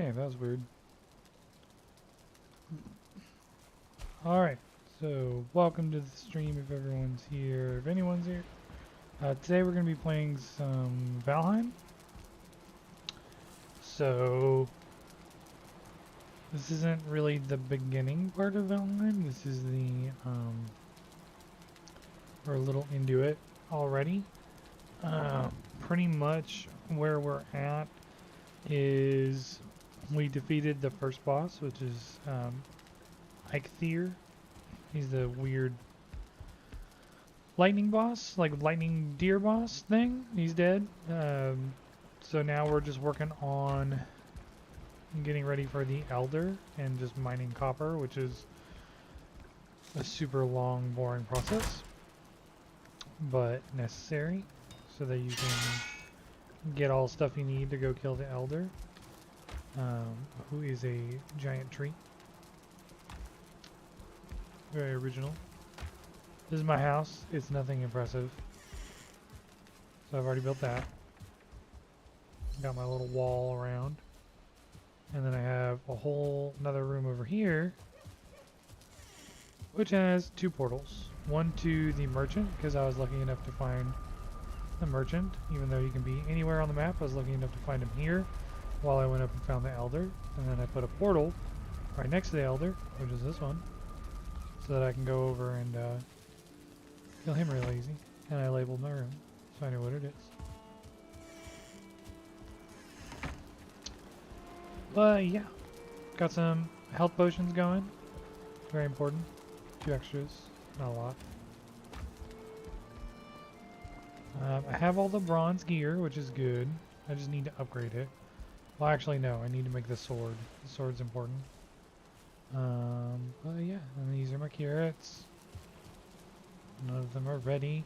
Okay, that was weird. Alright, so welcome to the stream if everyone's here, if anyone's here. Today we're going to be playing some Valheim. So, this isn't really the beginning part of Valheim, this is the, we're a little into it already. Pretty much where we're at is we defeated the first boss, which is Eikthyr. He's the weird lightning boss, like lightning deer boss thing. He's dead. So now we're just working on getting ready for the Elder and just mining copper, which is a super long, boring process, but necessary so that you can get all the stuff you need to go kill the Elder, who is a giant tree. Very original. This is my house. It's nothing impressive. So I've already built that. Got my little wall around. And then I have a whole another room over here, which has two portals. One to the merchant, because I was lucky enough to find the merchant, even though he can be anywhere on the map. I was lucky enough to find him here while I went up and found the Elder. And then I put a portal right next to the Elder, which is this one, so that I can go over and kill him real easy. And I labeled my room, so I know what it is. But yeah, got some health potions going. Very important. 2 extras, not a lot. I have all the bronze gear, which is good. I just need to upgrade it. Well, actually, no. I need to make the sword. The sword's important. But yeah, and these are my carrots. None of them are ready.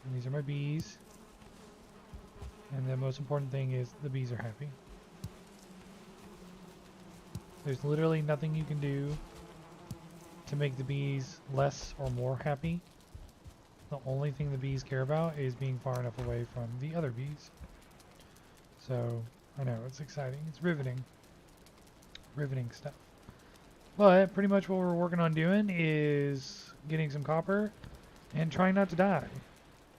And these are my bees. And the most important thing is the bees are happy. There's literally nothing you can do to make the bees less or more happy. The only thing the bees care about is being far enough away from the other bees. So, I know, it's exciting. It's riveting. Riveting stuff. But pretty much what we're working on doing is getting some copper and trying not to die.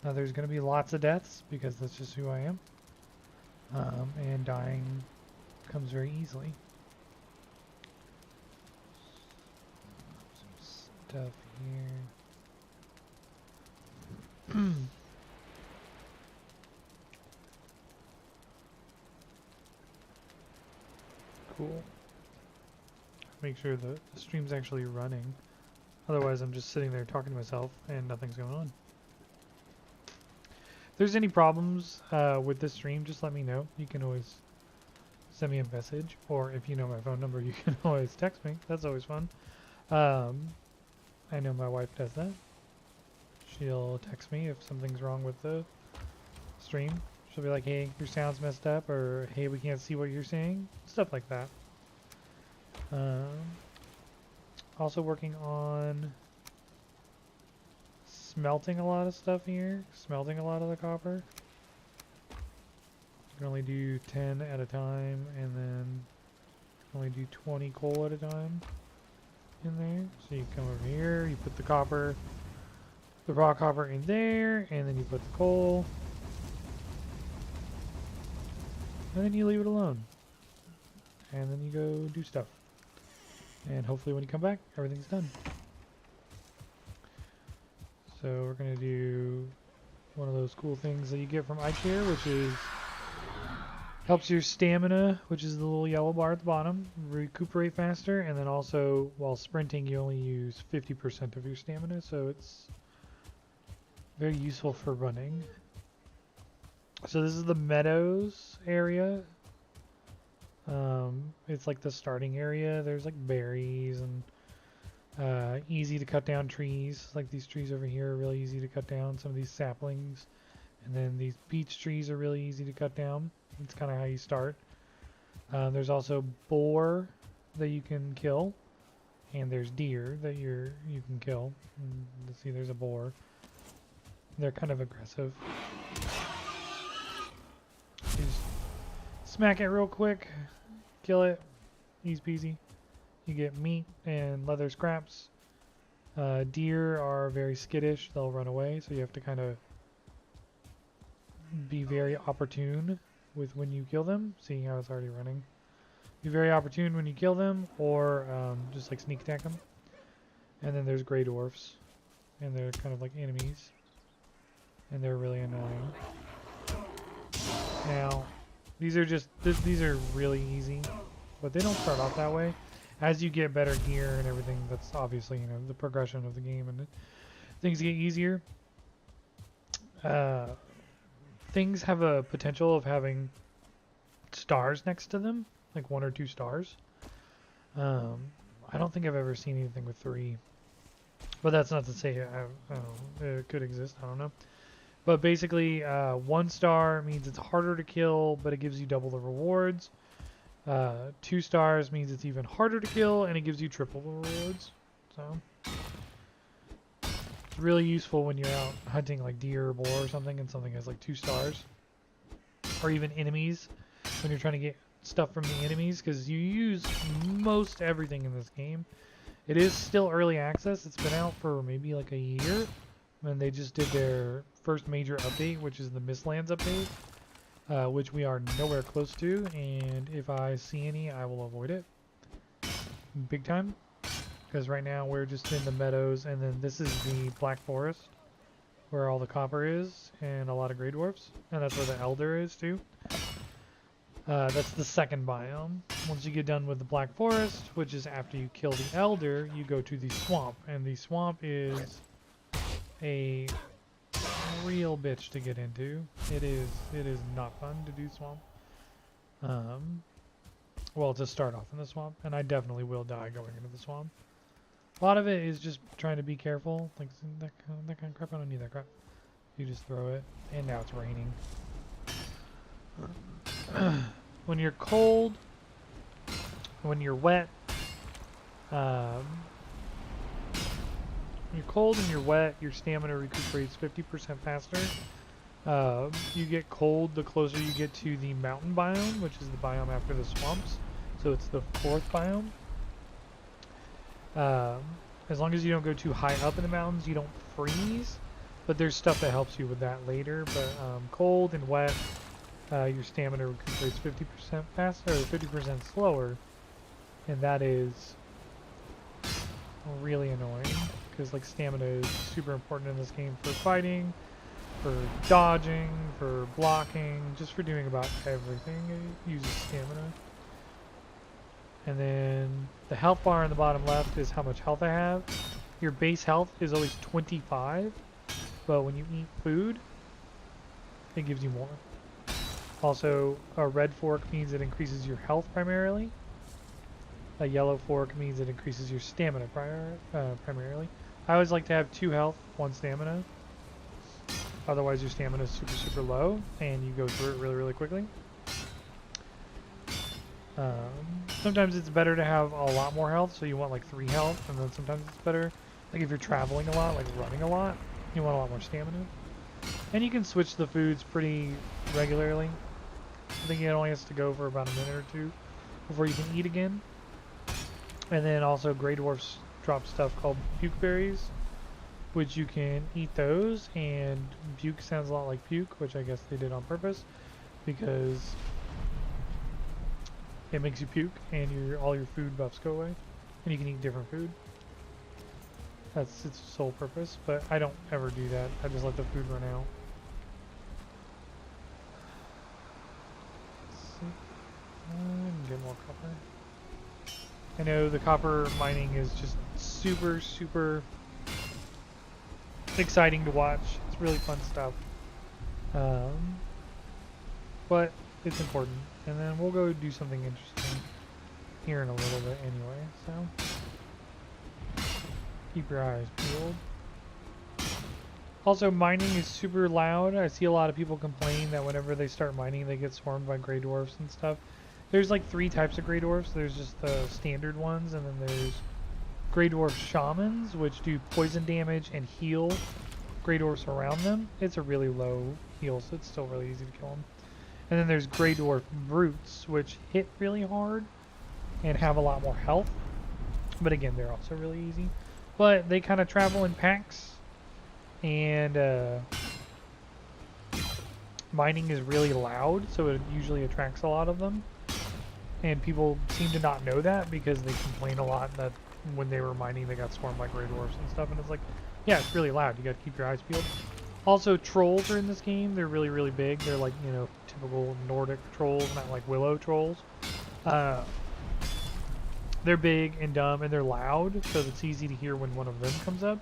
Now there's going to be lots of deaths because that's just who I am. And dying comes very easily. Some stuff here. Cool. Make sure the stream's actually running. Otherwise I'm just sitting there talking to myself and nothing's going on. If there's any problems with this stream, just let me know. You can always send me a message, or if you know my phone number, you can always text me. That's always fun. I know my wife does that. She'll text me if something's wrong with the stream. She'll be like, hey, your sound's messed up, or hey, we can't see what you're saying. Stuff like that. Also working on smelting a lot of stuff here. Smelting a lot of the copper. You can only do 10 at a time, and then only do 20 coal at a time in there. So you come over here, you put the copper, the raw copper in there, and then you put the coal, and then you leave it alone, and then you go do stuff, and hopefully when you come back everything's done. So we're gonna do one of those cool things that you get from Eikthyr, which is helps your stamina, which is the little yellow bar at the bottom, recuperate faster, and then also while sprinting you only use 50% of your stamina, so it's very useful for running. So this is the meadows area. It's like the starting area. There's like berries and easy to cut down trees. Like these trees over here are really easy to cut down. Some of these saplings. And then these beech trees are really easy to cut down. It's kind of how you start. There's also boar that you can kill. And there's deer that you can kill. And let's see, there's a boar. They're kind of aggressive. Just smack it real quick. kill it. Easy peasy. You get meat and leather scraps. Deer are very skittish. They'll run away, so you have to kind of be very opportune with when you kill them, seeing how it's already running. Be very opportune when you kill them, or just like sneak attack them. And then there's gray dwarfs, and they're kind of like enemies, and they're really annoying. Now, these are really easy, but they don't start off that way. As you get better gear and everything, that's obviously, you know, the progression of the game, and things get easier. Things have a potential of having stars next to them, like 1 or 2 stars. I don't think I've ever seen anything with 3, but that's not to say it could exist. I don't know. But basically, 1 star means it's harder to kill, but it gives you double the rewards. 2 stars means it's even harder to kill, and it gives you triple the rewards. So it's really useful when you're out hunting like deer or boar or something, and something has like 2 stars, or even enemies when you're trying to get stuff from the enemies, because you use most everything in this game. It is still early access. It's been out for maybe like a year, and they just did their first major update, which is the Mistlands update, which we are nowhere close to, and if I see any, I will avoid it big time, because right now we're just in the meadows, and then this is the Black Forest where all the copper is and a lot of gray dwarfs, and that's where the elder is too. That's the second biome. Once you get done with the Black Forest, which is after you kill the elder, you go to the swamp, and the swamp is a real bitch to get into. It is not fun to do swamp. Well, to start off in the swamp, and I definitely will die going into the swamp. A lot of it is just trying to be careful, like that kind of crap. I don't need that crap. You just throw it, and now it's raining. When you're cold, when you're wet, when you're cold and you're wet, your stamina recuperates 50% faster. You get cold the closer you get to the mountain biome, which is the biome after the swamps. So it's the 4th biome. As long as you don't go too high up in the mountains, you don't freeze. But there's stuff that helps you with that later. But cold and wet, your stamina recuperates 50% faster, or 50% slower, and that is really annoying, because like stamina is super important in this game for fighting, for dodging, for blocking, just for doing about everything. It uses stamina. And then the health bar on the bottom left is how much health I have. Your base health is always 25, but when you eat food, it gives you more. Also, a red fork means it increases your health primarily. A yellow fork means it increases your stamina primarily. I always like to have 2 health, 1 stamina. Otherwise your stamina is super, super low, and you go through it really, really quickly. Sometimes it's better to have a lot more health, so you want like 3 health, and then sometimes it's better, like if you're traveling a lot, like running a lot, you want a lot more stamina. And you can switch the foods pretty regularly. I think it only has to go for about a minute or 2 before you can eat again. And then also gray dwarfs drop stuff called puke berries, which you can eat those, and puke sounds a lot like puke, which I guess they did on purpose, because it makes you puke and all your food buffs go away, and you can eat different food. That's its sole purpose, but I don't ever do that. I just let the food run out. Get more copper. I know the copper mining is just super, super exciting to watch. It's really fun stuff. But it's important. And then we'll go do something interesting here in a little bit anyway, so keep your eyes peeled. Also, mining is super loud. I see a lot of people complain that whenever they start mining, they get swarmed by gray dwarfs and stuff. There's like 3 types of gray dwarfs. There's just the standard ones, and then there's gray dwarf shamans, which do poison damage and heal gray dwarfs around them. It's a really low heal, so it's still really easy to kill them. And then there's gray dwarf brutes, which hit really hard, and have a lot more health. But again, they're also really easy. But they kind of travel in packs, and mining is really loud, so it usually attracts a lot of them. And people seem to not know that because they complain a lot that when they were mining they got swarmed by gray dwarfs and stuff, and it's like, yeah, it's really loud. You got to keep your eyes peeled. Also, trolls are in this game. They're really, really big. They're like, you know, typical Nordic trolls, not like willow trolls. They're big and dumb, and they're loud, so it's easy to hear when one of them comes up.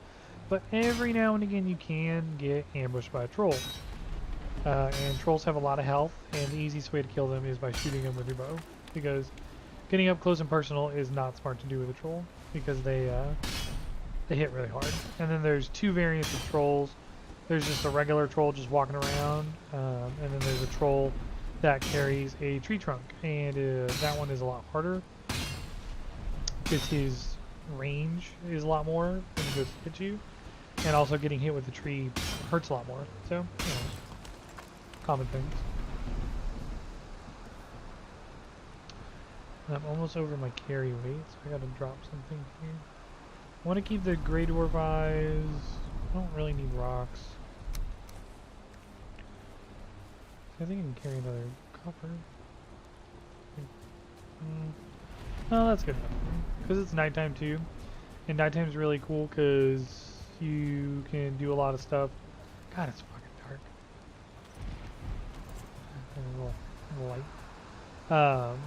But every now and again, you can get ambushed by a troll. And trolls have a lot of health, and the easiest way to kill them is by shooting them with your bow. Because getting up close and personal is not smart to do with a troll, because they hit really hard. And then there's two variants of trolls. There's just a regular troll just walking around, and then there's a troll that carries a tree trunk, and that one is a lot harder because his range is a lot more when he goes to hit you, and also getting hit with the tree hurts a lot more. So, you know, common things. I'm almost over my carry weight, so I gotta drop something here. I want to keep the gray dwarf eyes. I don't really need rocks. I think I can carry another copper. No, that's good enough. Because it's nighttime too. And nighttime is really cool because you can do a lot of stuff. God, it's fucking dark. A little light.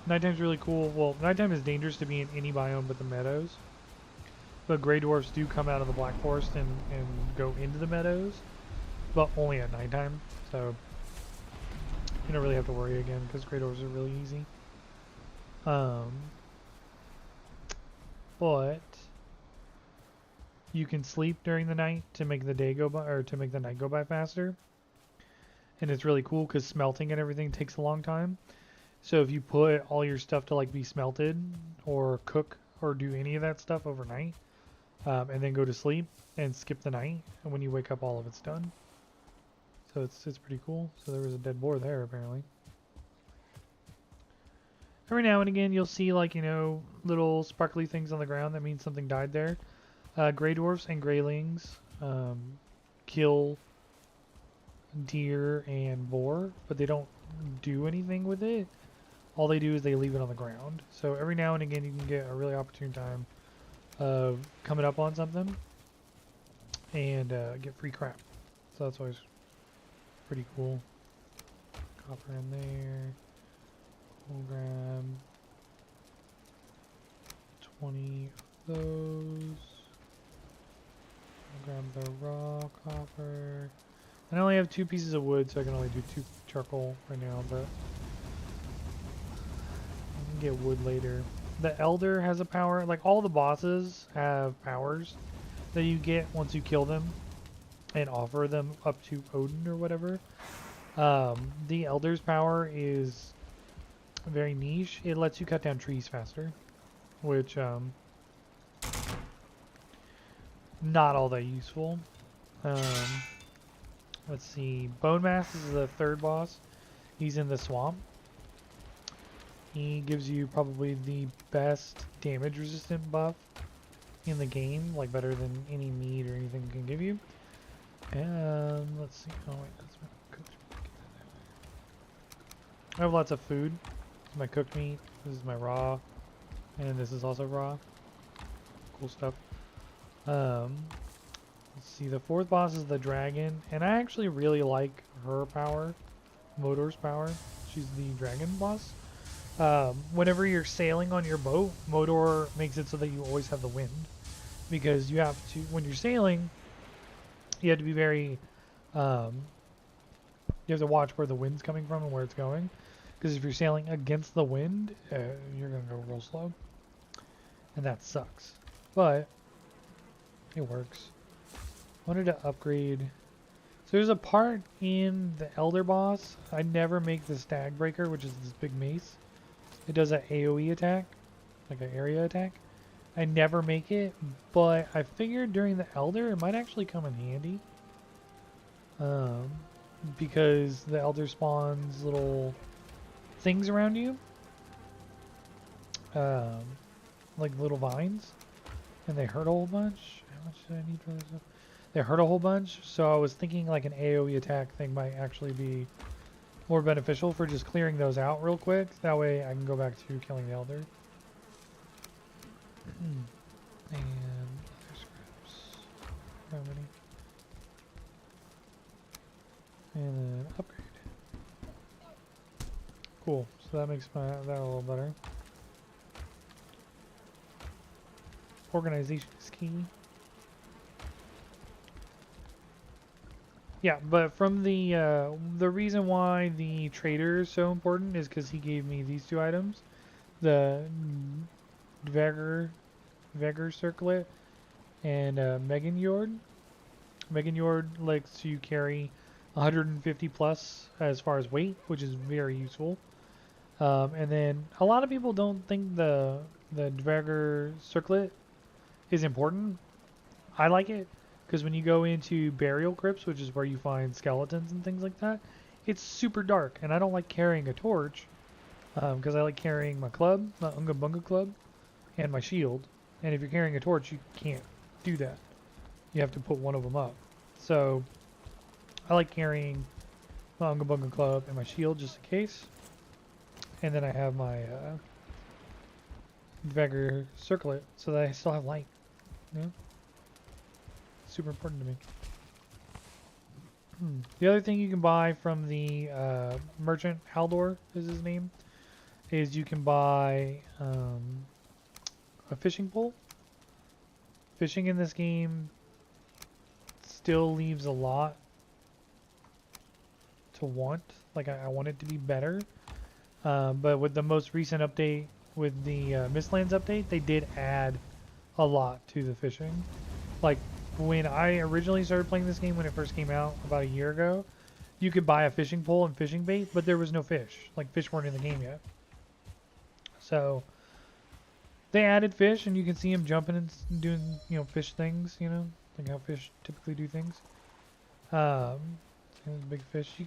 Nighttime's really cool. Well, nighttime is dangerous to be in any biome but the meadows. But gray dwarfs do come out of the black forest and go into the meadows. But only at nighttime. So you don't really have to worry again because gray dwarfs are really easy. But you can sleep during the night to make the day go by, or to make the night go by faster. And it's really cool because smelting and everything takes a long time. So if you put all your stuff to like be smelted or cook or do any of that stuff overnight, and then go to sleep and skip the night, and when you wake up all of it's done. So it's pretty cool. So there was a dead boar there apparently. Every now and again you'll see, like, you know, little sparkly things on the ground. That means something died there. Gray dwarfs and greylings kill deer and boar, but they don't do anything with it. All they do is they leave it on the ground. So every now and again you can get a really opportune time of coming up on something and get free crap. So that's always pretty cool. Copper in there. We'll grab 20 of those. I'll grab the raw copper. I only have 2 pieces of wood, so I can only do 2 charcoal right now, but I can get wood later. The Elder has a power. Like, all the bosses have powers that you get once you kill them and offer them up to Odin or whatever. The Elder's power is very niche. It lets you cut down trees faster, which not all that useful. Let's see. Bone Mass is the 3rd boss. He's in the swamp. He gives you probably the best damage resistant buff in the game, like better than any meat or anything can give you. And let's see. Oh wait, that's my cooked meat. I have lots of food. This is my cooked meat. This is my raw, and this is also raw. Cool stuff. Let's see. The 4th boss is the dragon, and I actually really like her power, Modor's power. She's the dragon boss. Whenever you're sailing on your boat, Modor makes it so that you always have the wind, because you have to, when you're sailing, you have to be very, you have to watch where the wind's coming from and where it's going, because if you're sailing against the wind, you're going to go real slow, and that sucks, but it works. I wanted to upgrade. So there's a part in the Elder boss. I never make the Stag Breaker, which is this big mace. It does an AoE attack, like an area attack. I never make it, but I figured during the Elder it might actually come in handy. Because the Elder spawns little things around you. um, like little vines, and they hurt a whole bunch. How much did I need for this? They hurt a whole bunch, so I was thinking like an AoE attack thing might actually be more beneficial for just clearing those out real quick. That way I can go back to killing the Elder. And other scraps. How many? And then upgrade. Cool. So that makes that a little better. Organization is key. Yeah, but from the reason why the trader is so important is because he gave me these two items, the Dagger Circlet and Megan Yord. Megan Yord lets you carry 150 plus as far as weight, which is very useful. And then a lot of people don't think the Dagger Circlet is important. I like it because when you go into burial crypts, which is where you find skeletons and things like that, it's super dark, and I don't like carrying a torch because I like carrying my club, my Unga Bunga club, and my shield. And if you're carrying a torch, you can't do that. You have to put one of them up. So I like carrying my Unga Bunga club and my shield just in case. And then I have my Vegger Circlet so that I still have light. You know? Super important to me. The other thing you can buy from the merchant, Haldor is his name, is you can buy a fishing pole. Fishing in this game still leaves a lot to want. Like I want it to be better. But with the most recent update, with the Mistlands update, they did add a lot to the fishing. Like when I originally started playing this game when it first came out about a year ago, you could buy a fishing pole and fishing bait, but there was no fish. Like fish weren't in the game yet. So they added fish, and you can see them jumping and doing, fish things, like how fish typically do things. Big fish. You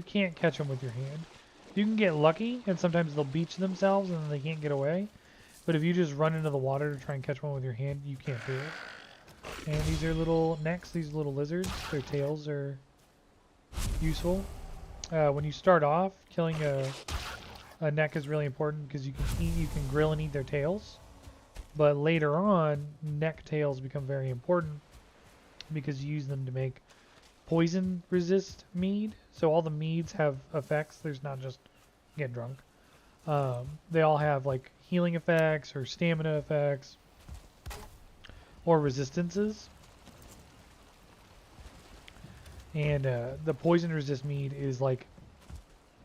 can't catch them with your hand. You can get lucky, and sometimes they'll beach themselves, and then they can't get away. But if you just run into the water to try and catch one with your hand, you can't do it. And these are little necks, these little lizards. Their tails are useful. When you start off, killing a neck is really important because you can grill and eat their tails. But later on, neck tails become very important because you use them to make poison resist mead. So all the meads have effects. There's not just get drunk. They all have like healing effects or stamina effects or resistances. And the poison resist mead is like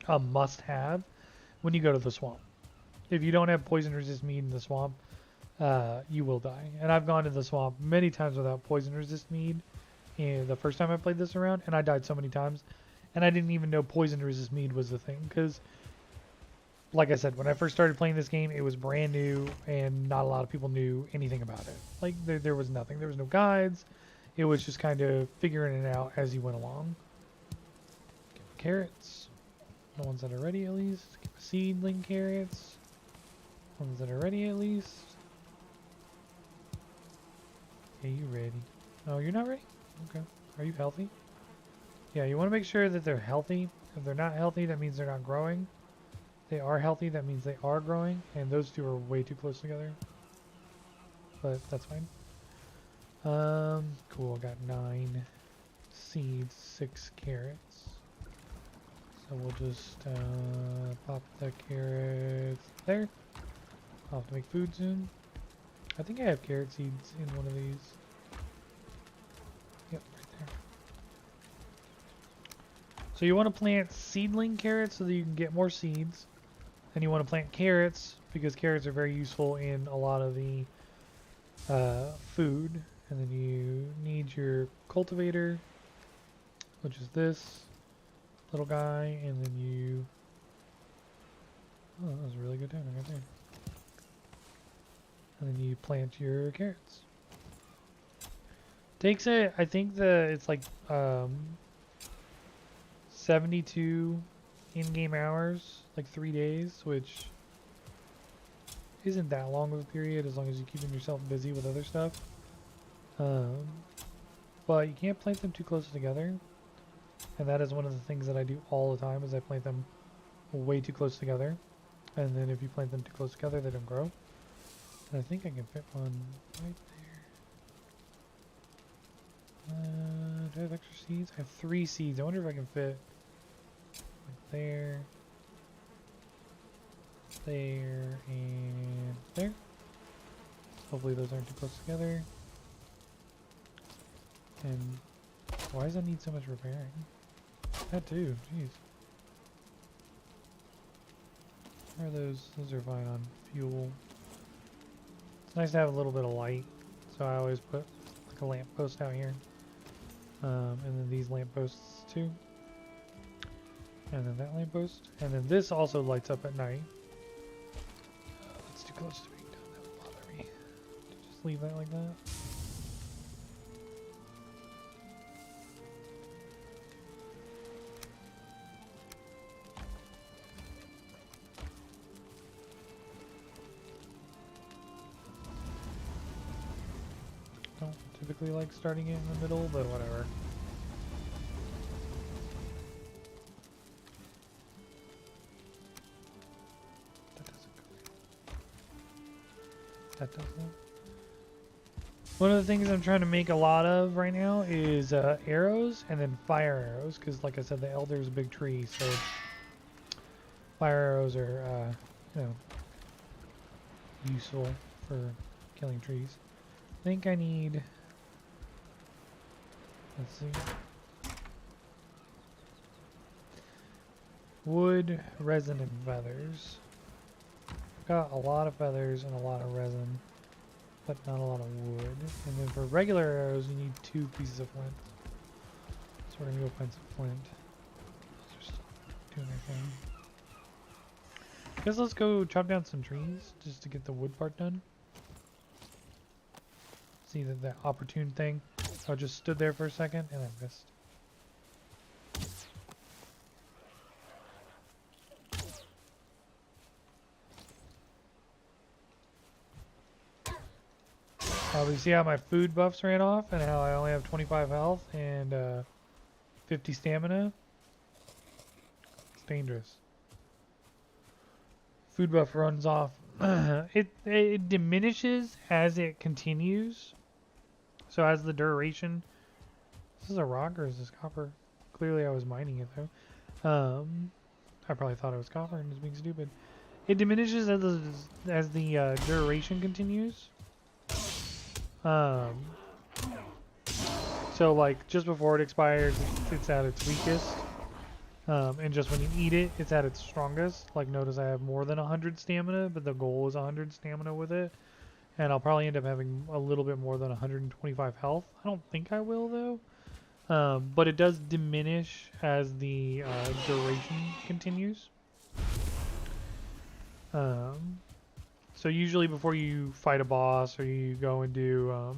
a must-have when you go to the swamp. If you don't have poison resist mead in the swamp, you will die. And I've gone to the swamp many times without poison resist mead. And the first time I played this around, and I died so many times, and I didn't even know poison resist mead was the thing. Because, like I said, when I first started playing this game, it was brand new, and not a lot of people knew anything about it. Like there was nothing. There was no guides. It was just kind of figuring it out as you went along. Carrots. The ones that are ready at least. Seedling carrots. Ones that are ready at least. Okay, you ready? Oh, you're not ready? Okay. Are you healthy? Yeah, you want to make sure that they're healthy. If they're not healthy, that means they're not growing. If they are healthy, that means they are growing. And those two are way too close together. But that's fine. Cool. Got 9 seeds, 6 carrots. So we'll just pop the carrots there. I'll have to make food soon. I think I have carrot seeds in one of these. Yep, right there. So you want to plant seedling carrots so that you can get more seeds. And you want to plant carrots because carrots are very useful in a lot of the food. And then you need your cultivator, which is this little guy, and then you... Oh, that was a really good timing right there. And then you plant your carrots. Takes it, I think it's like 72 in-game hours, like 3 days, which isn't that long of a period as long as you're keeping yourself busy with other stuff. Um, but you can't plant them too close together. And that is one of the things that I do all the time is I plant them way too close together. And then if you plant them too close together, they don't grow. And I think I can fit one right there. Do I have extra seeds? I have 3 seeds. I wonder if I can fit like there, there, and there. Hopefully those aren't too close together. And why does that need so much repairing? That too, jeez. Where are those? Those are fine on fuel. It's nice to have a little bit of light, so I always put like a lamp post out here. And then these lamp posts too. And then that lamp post. And then this also lights up at night. That's too close to being done. That would bother me. Just leave that like that. Don't typically like starting it in the middle, but whatever. That doesn't go there. That doesn't. One of the things I'm trying to make a lot of right now is arrows and then fire arrows, because like I said, the elder is a big tree, so fire arrows are, you know, useful for killing trees. I think I need, let's see, wood, resin, and feathers. I've got a lot of feathers and a lot of resin, but not a lot of wood. And then for regular arrows, you need 2 pieces of flint. So we're gonna go find some flint. Those are still doing their thing. I guess let's go chop down some trees just to get the wood part done. See that opportune thing? I just stood there for a second and I missed. We see how my food buffs ran off and how I only have 25 health and 50 stamina. It's dangerous. Food buff runs off. It diminishes as it continues. So as the duration. Is this a rock or is this copper? Clearly I was mining it though. I probably thought it was copper and was being stupid. It diminishes as the duration continues. So like just before it expires, it's at its weakest. And just when you eat it, it's at its strongest. Like notice I have more than 100 stamina, but the goal is 100 stamina with it. And I'll probably end up having a little bit more than 125 health. I don't think I will though. But it does diminish as the duration continues. So usually before you fight a boss or you go and do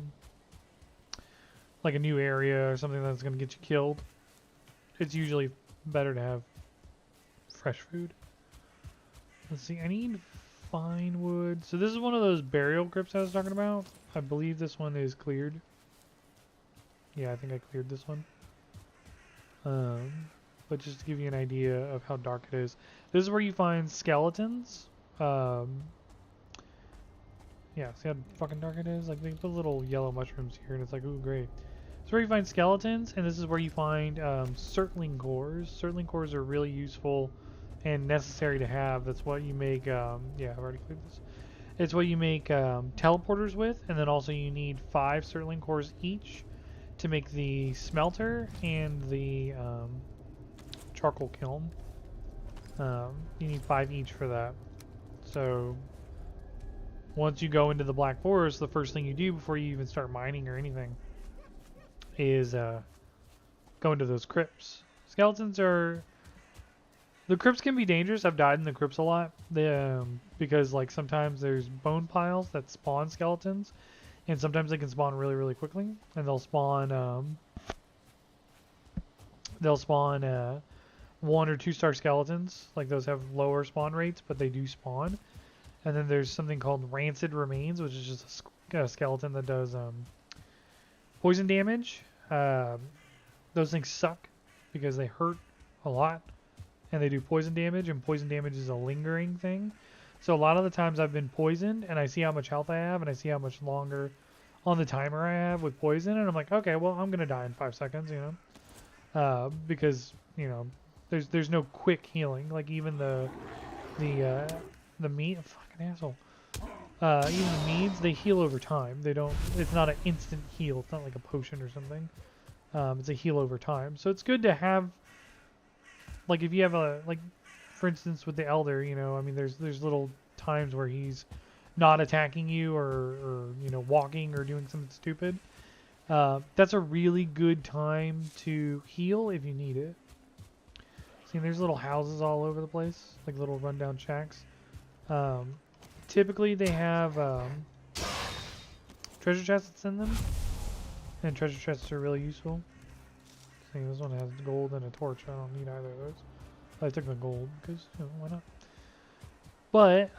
like a new area or something that's going to get you killed, it's usually better to have fresh food. Let's see, I need fine wood. So this is one of those burial crypts I was talking about. I believe this one is cleared. Yeah, I think I cleared this one. But just to give you an idea of how dark it is. This is where you find skeletons. Yeah, see how fucking dark it is? Like, they put little yellow mushrooms here, and it's like, ooh, great. This is where you find skeletons, and this is where you find circling cores. Circling cores are really useful and necessary to have. That's what you make, yeah, I've already cleared this. It's what you make teleporters with, and then also you need 5 circling cores each to make the smelter and the charcoal kiln. You need 5 each for that. So once you go into the Black Forest, the first thing you do before you even start mining or anything is go into those crypts. Skeletons are... The crypts can be dangerous. I've died in the crypts a lot. Because like sometimes there's bone piles that spawn skeletons. And sometimes they can spawn really, really quickly. And they'll spawn... 1 or 2 star skeletons. Like those have lower spawn rates, but they do spawn. And then there's something called Rancid Remains, which is just a skeleton that does poison damage. Those things suck because they hurt a lot and they do poison damage, and poison damage is a lingering thing. So a lot of the times I've been poisoned and I see how much health I have and I see how much longer on the timer I have with poison, and I'm like, okay, well, I'm gonna die in 5 seconds, because there's no quick healing. Like even the meat, fucking asshole. Even the meads, they heal over time. They don't. It's not an instant heal. It's not like a potion or something. It's a heal over time. So it's good to have, like, if you have for instance, with the elder, I mean, there's little times where he's not attacking you or walking or doing something stupid. That's a really good time to heal if you need it. See, there's little houses all over the place, like little rundown shacks. Typically they have treasure chests in them, and treasure chests are really useful. See, this one has gold and a torch. I don't need either of those. I took the gold because why not? But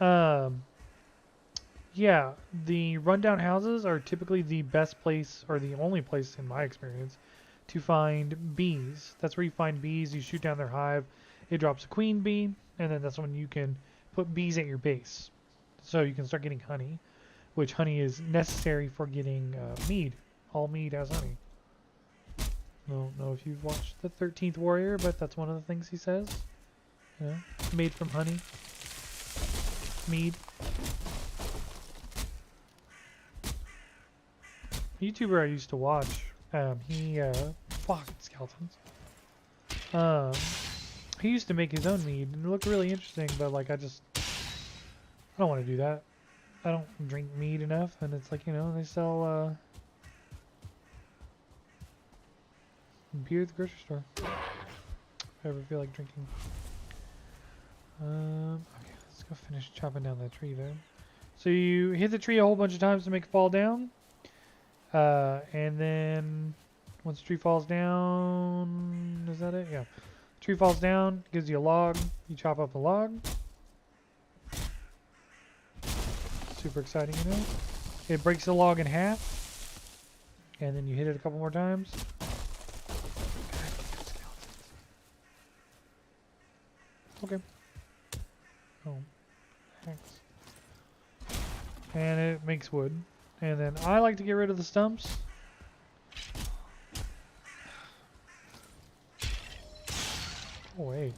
yeah, the rundown houses are typically the best place, or the only place in my experience, to find bees. That's where you find bees. You shoot down their hive, it drops a queen bee, and then that's when you can put bees at your base. So you can start getting honey, which honey is necessary for getting mead. All mead has honey. I don't know if you've watched The 13th Warrior, but that's one of the things he says. Made from honey. Mead. A YouTuber I used to watch, fucking skeletons. He used to make his own mead, and it looked really interesting, but like I don't want to do that. I don't drink mead enough, and it's like, they sell beer at the grocery store. If I ever feel like drinking. Okay, let's go finish chopping down that tree then. So you hit the tree a whole bunch of times to make it fall down. And then once the tree falls down, is that it? Yeah. Tree falls down, gives you a log. You chop up a log. Super exciting, It breaks the log in half. And then you hit it a couple more times. Okay. Oh, thanks. And it makes wood. And then I like to get rid of the stumps. Oh, wait.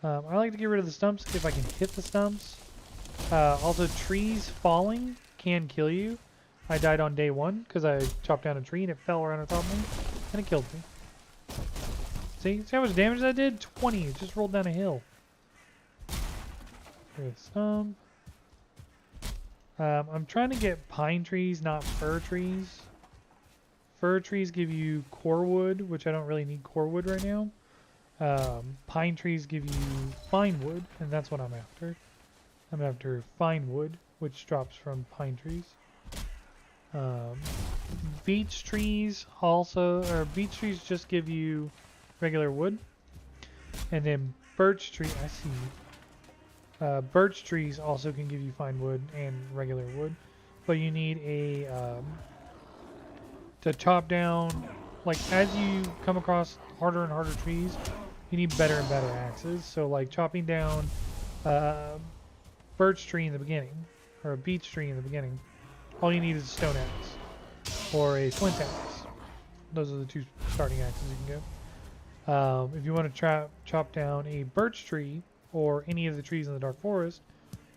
I like to get rid of the stumps if I can hit the stumps. Also, trees falling can kill you. I died on day 1 because I chopped down a tree and it fell right on top of me and it killed me. See how much damage that did? 20. It just rolled down a hill. Here's a stump. I'm trying to get pine trees, not fir trees. Fir trees give you core wood, which I don't really need core wood right now. Pine trees give you fine wood, and that's what I'm after. I'm after fine wood, which drops from pine trees. Beech trees just give you regular wood. And then birch tree, I see. Birch trees also can give you fine wood and regular wood, but you need to chop down, like as you come across harder and harder trees, you need better and better axes. So like chopping down birch tree in the beginning, or a beech tree in the beginning, all you need is a stone axe or a flint axe. Those are the 2 starting axes you can get. If you want to chop down a birch tree or any of the trees in the dark forest,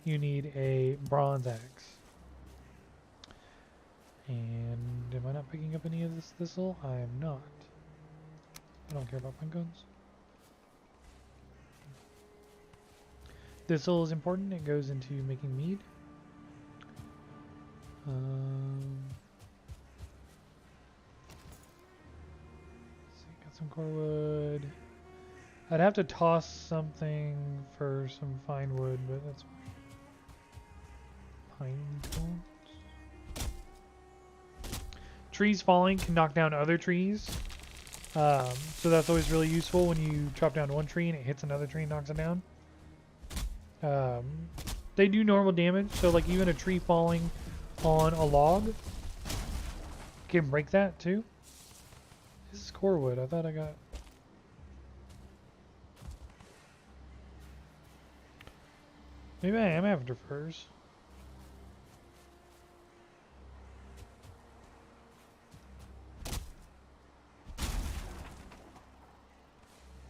you need a bronze axe. And am I not picking up any of this thistle? I am not. I don't care about pine cones. Thistle is important. It goes into making mead. Got some core wood. I'd have to toss something for some fine wood, but that's pine cones. Trees falling can knock down other trees. So that's always really useful when you chop down one tree and it hits another tree and knocks it down. Um, they do normal damage, so like even a tree falling on a log can break that too. This is core wood. I thought I got... Maybe I am after furs.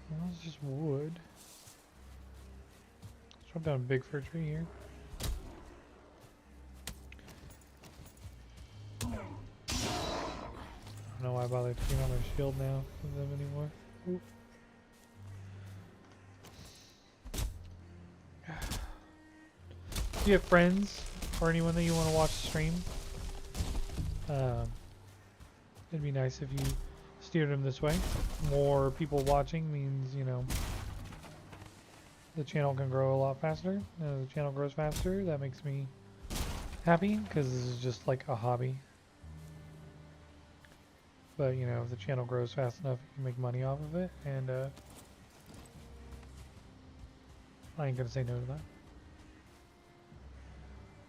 Well, it's just wood. Let's drop down a big fir tree here. I don't know why I bothered taking out my shield now with them anymore. Ooh. Do you have friends or anyone that you want to watch the stream? It'd be nice if you steered them this way. More people watching means, you know, the channel can grow a lot faster. As the channel grows faster, that makes me happy because this is just like a hobby. But, you know, if the channel grows fast enough, you can make money off of it, and I ain't gonna say no to that.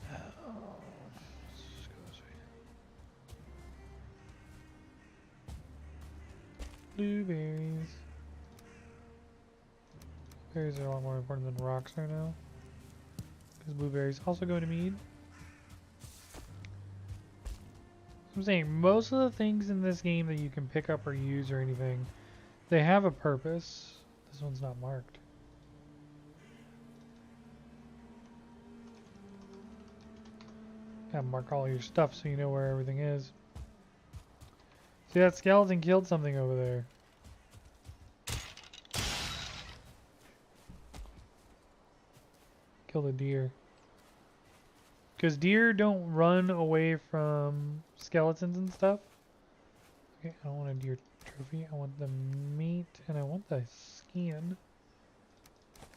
Let's go this way. Blueberries. Berries are a lot more important than rocks right now, because blueberries also go to mead. I'm saying most of the things in this game that you can pick up or use or anything, they have a purpose. This one's not marked. Gotta mark all your stuff so you know where everything is. See, that skeleton killed something over there. Killed a deer. Because deer don't run away from skeletons and stuff. Okay, I don't want a deer trophy. I want the meat and I want the skin.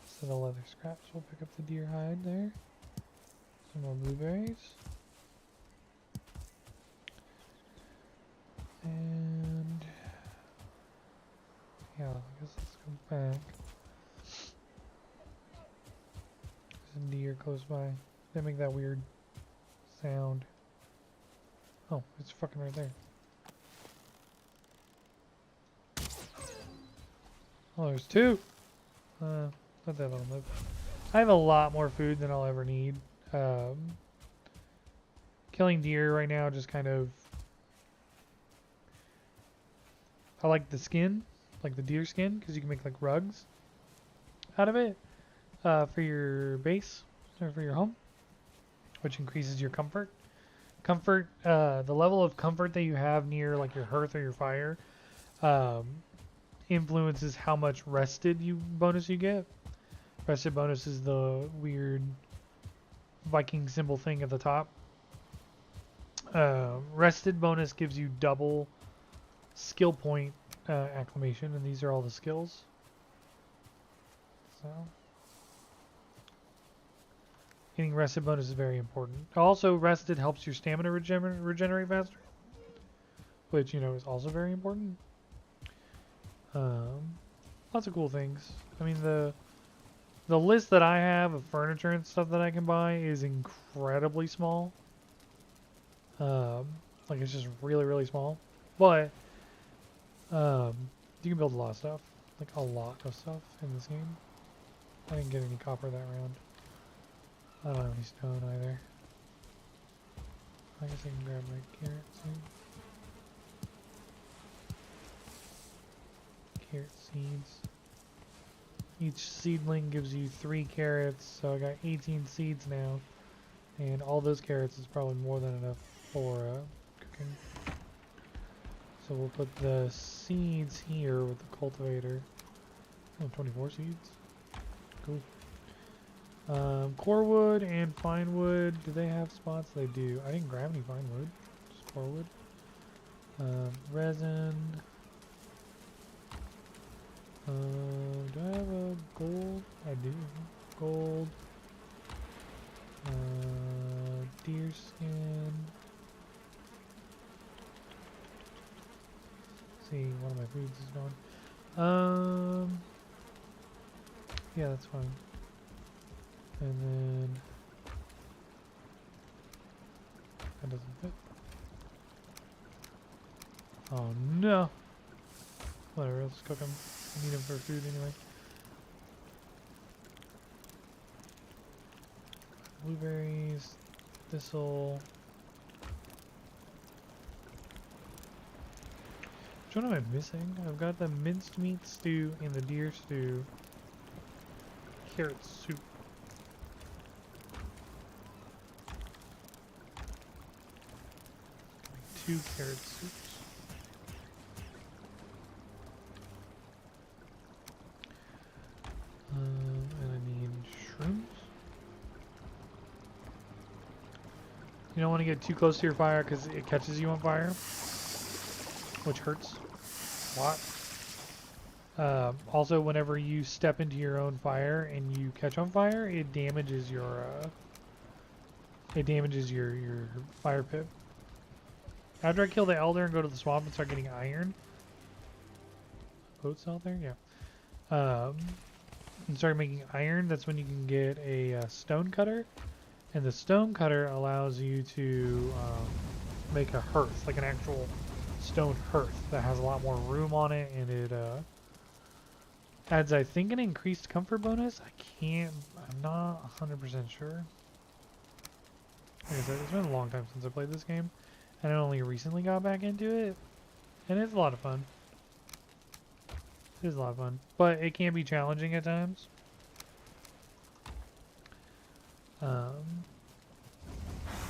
So the leather scraps. We'll pick up the deer hide there. Some more blueberries. And yeah, I guess let's go back. There's a deer close by. They make that weird sound. Oh, it's fucking right there. Oh, there's two. Let that one live. I have a lot more food than I'll ever need. Killing deer right now just kind of... I like the skin, like the deer skin, because you can make like rugs out of it for your base or for your home, which increases your comfort. The level of comfort that you have near like your hearth or your fire influences how much rested bonus you get. Rested bonus is the weird Viking symbol thing at the top. Rested bonus gives you double skill point acclamation, and these are all the skills. So getting rested bonus is very important. Also, rested helps your stamina regenerate faster, which, you know, is also very important. Lots of cool things. I mean, the list that I have of furniture and stuff that I can buy is incredibly small. Like, it's just really, really small. But you can build a lot of stuff. Like, a lot of stuff in this game. I didn't get any copper that round. I don't have any stone either. I guess I can grab my carrot soon. Carrot seeds. Each seedling gives you 3 carrots, so I got 18 seeds now. And all those carrots is probably more than enough for cooking. So we'll put the seeds here with the cultivator. Oh, 24 seeds. Cool. Core wood and fine wood. Do they have spots? They do. I didn't grab any fine wood. Just core wood. Resin. Do I have a gold? I do. Gold. Deer skin. See, one of my foods is gone. Yeah, that's fine. And then that doesn't fit. Oh no. Whatever, let's cook them. I need them for food anyway. Blueberries, thistle. Which one am I missing? I've got the minced meat stew and the deer stew. Carrot soup. Two carrot soups. And I need shrooms. You don't want to get too close to your fire because it catches you on fire, which hurts a lot. Also, whenever you step into your own fire and you catch on fire, it damages your your fire pit. After I kill the elder and go to the swamp and start getting iron, boats out there, yeah. And start making iron. That's when you can get a stone cutter, and the stone cutter allows you to make a hearth, like an actual stone hearth that has a lot more room on it, and it adds, I think, an increased comfort bonus. I'm not 100% sure. Like I said, it's been a long time since I played this game, and I only recently got back into it, and it's a lot of fun. It is a lot of fun, but it can be challenging at times. It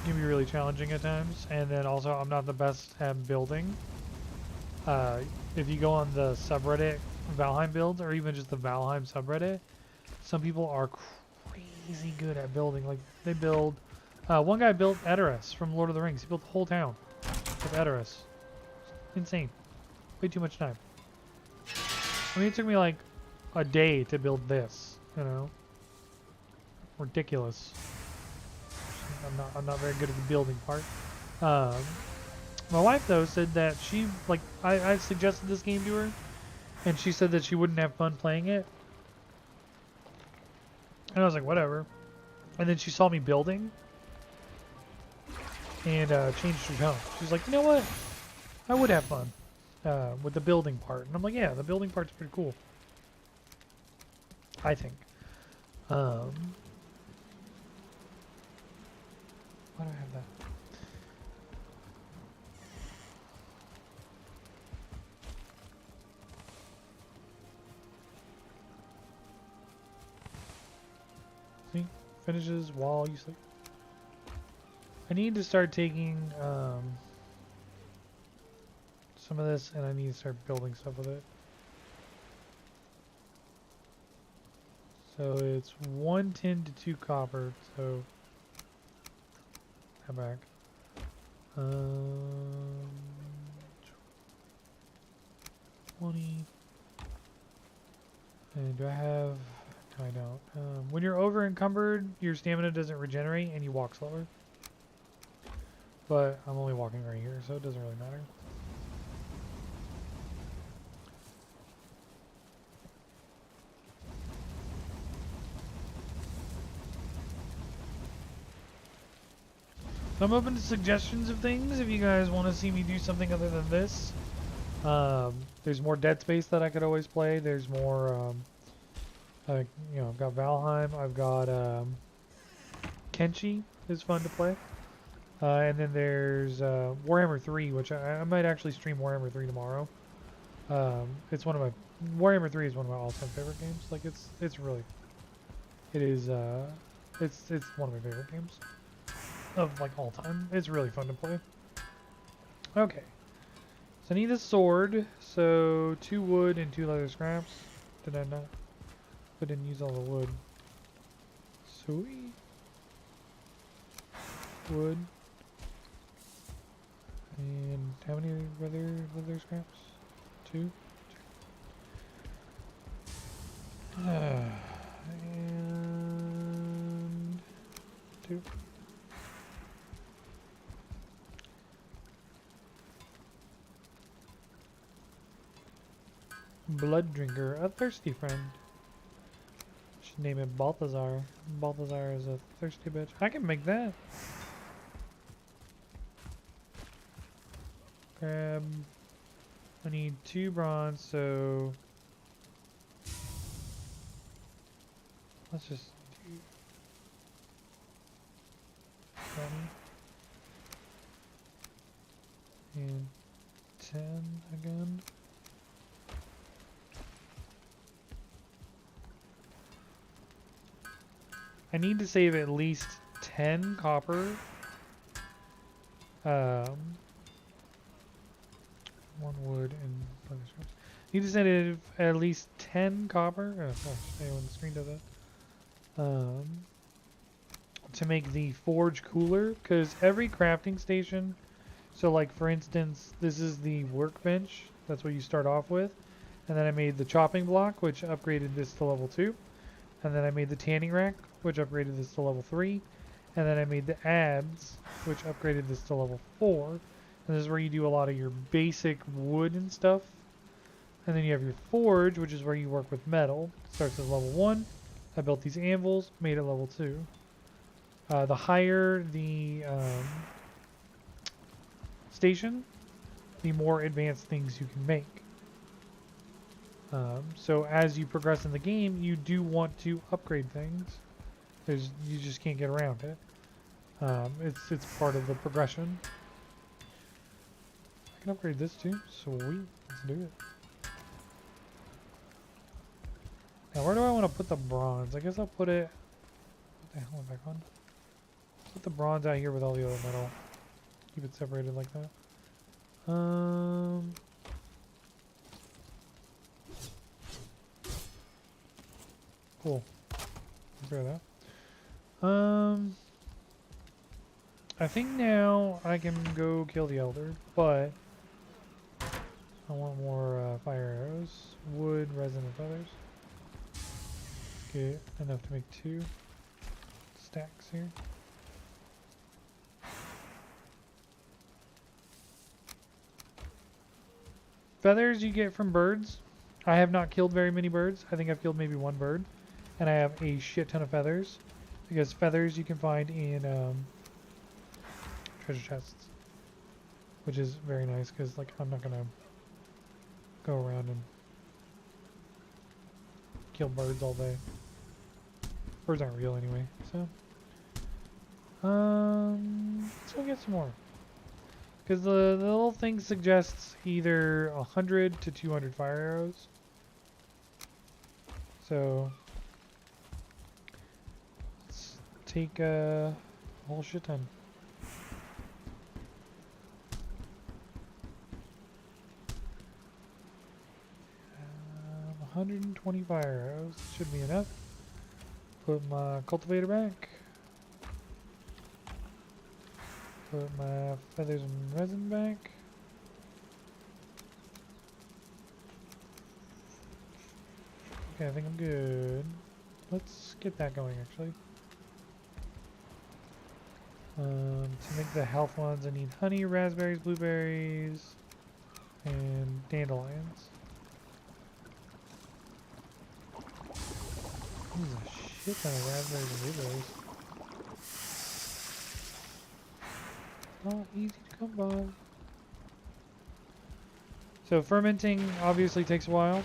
can be really challenging at times, and then also I'm not the best at building. If you go on the subreddit Valheim builds, or even just the Valheim subreddit, some people are crazy good at building. Like, they build... one guy built Edoras from Lord of the Rings. He built the whole town with Edoras. Insane. Way too much time. I mean, it took me like a day to build this, you know? Ridiculous. I'm not very good at the building part. My wife, though, said that she, like, I suggested this game to her, and she said that she wouldn't have fun playing it. And I was like, whatever. And then she saw me building, and changed her tone. She's like, you know what? I would have fun with the building part. And I'm like, yeah, the building part's pretty cool. I think. Why do I have that? See? Finishes while you sleep. I need to start taking some of this, and I need to start building stuff with it. So it's 1 tin to 2 copper, so come back. 20. And do I have... I don't. When you're over encumbered, your stamina doesn't regenerate and you walk slower. But I'm only walking right here, so it doesn't really matter. So I'm open to suggestions of things if you guys want to see me do something other than this. There's more Dead Space that I could always play. There's more, you know, I've got Valheim. I've got Kenshi is fun to play. And then there's Warhammer 3, which I might actually stream Warhammer 3 tomorrow. It's one of my... Warhammer 3 is one of my all-time favorite games. Like, it's really... It is, it's one of my favorite games. Of, like, all time. It's really fun to play. Okay. So I need a sword. So 2 wood and 2 leather scraps. Did I not? I didn't use all the wood. Sweet. Wood. And how many leather scraps? 2? And 2. Blood drinker, a thirsty friend. Should Name it Balthazar. Balthazar is a thirsty bitch. I can make that. Grab. I need 2 bronze, so let's just do 20 and 10 again. I need to save at least 10 copper. 1 wood and leather strips. Need to save at least 10 copper. Oh gosh, when the screen does that. To make the forge cooler, because every crafting station. So, like for instance, this is the workbench. That's what you start off with, and then I made the chopping block, which upgraded this to level 2. And then I made the tanning rack, which upgraded this to level 3. And then I made the adze, which upgraded this to level 4. And this is where you do a lot of your basic wood and stuff. And then you have your forge, which is where you work with metal. It starts at level 1. I built these anvils, made it level 2. The higher the station, the more advanced things you can make. So as you progress in the game, you do want to upgrade things. You just can't get around it. It's part of the progression. I can upgrade this too. Sweet, let's do it. Now where do I want to put the bronze? I guess I'll put it. What the hell am I back on? Put the bronze out here with all the other metal. Keep it separated like that. Cool. Grab that. I think now I can go kill the elder, but I want more fire arrows, wood, resin, and feathers. Get enough to make 2 stacks here. Feathers you get from birds. I have not killed very many birds. I think I've killed maybe 1 bird. And I have a shit ton of feathers. Because feathers you can find in treasure chests. Which is very nice because like I'm not going to go around and kill birds all day. Birds aren't real anyway, so. Let's go get some more. Because the little thing suggests either 100 to 200 fire arrows. So let's take a whole shit ton. 120 fire arrows should be enough. Put my cultivator back. Put my feathers and resin back. Okay, I think I'm good. Let's get that going actually. To make the health ones I need honey, raspberries, blueberries, and dandelions. There's a shit ton of raspberries and blueberries. Not easy to come by. So fermenting obviously takes a while,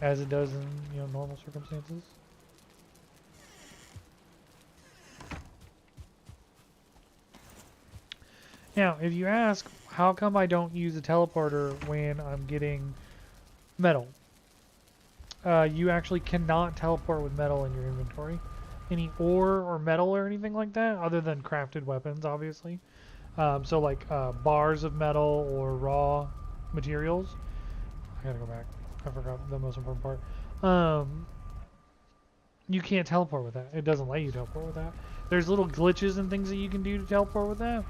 as it does in normal circumstances. Now, if you ask, how come I don't use a teleporter when I'm getting metal? You actually cannot teleport with metal in your inventory. Any ore or metal or anything like that, other than crafted weapons, obviously. So like bars of metal or raw materials. I gotta go back. I forgot the most important part. You can't teleport with that. It doesn't let you teleport with that. There's little glitches and things that you can do to teleport with that.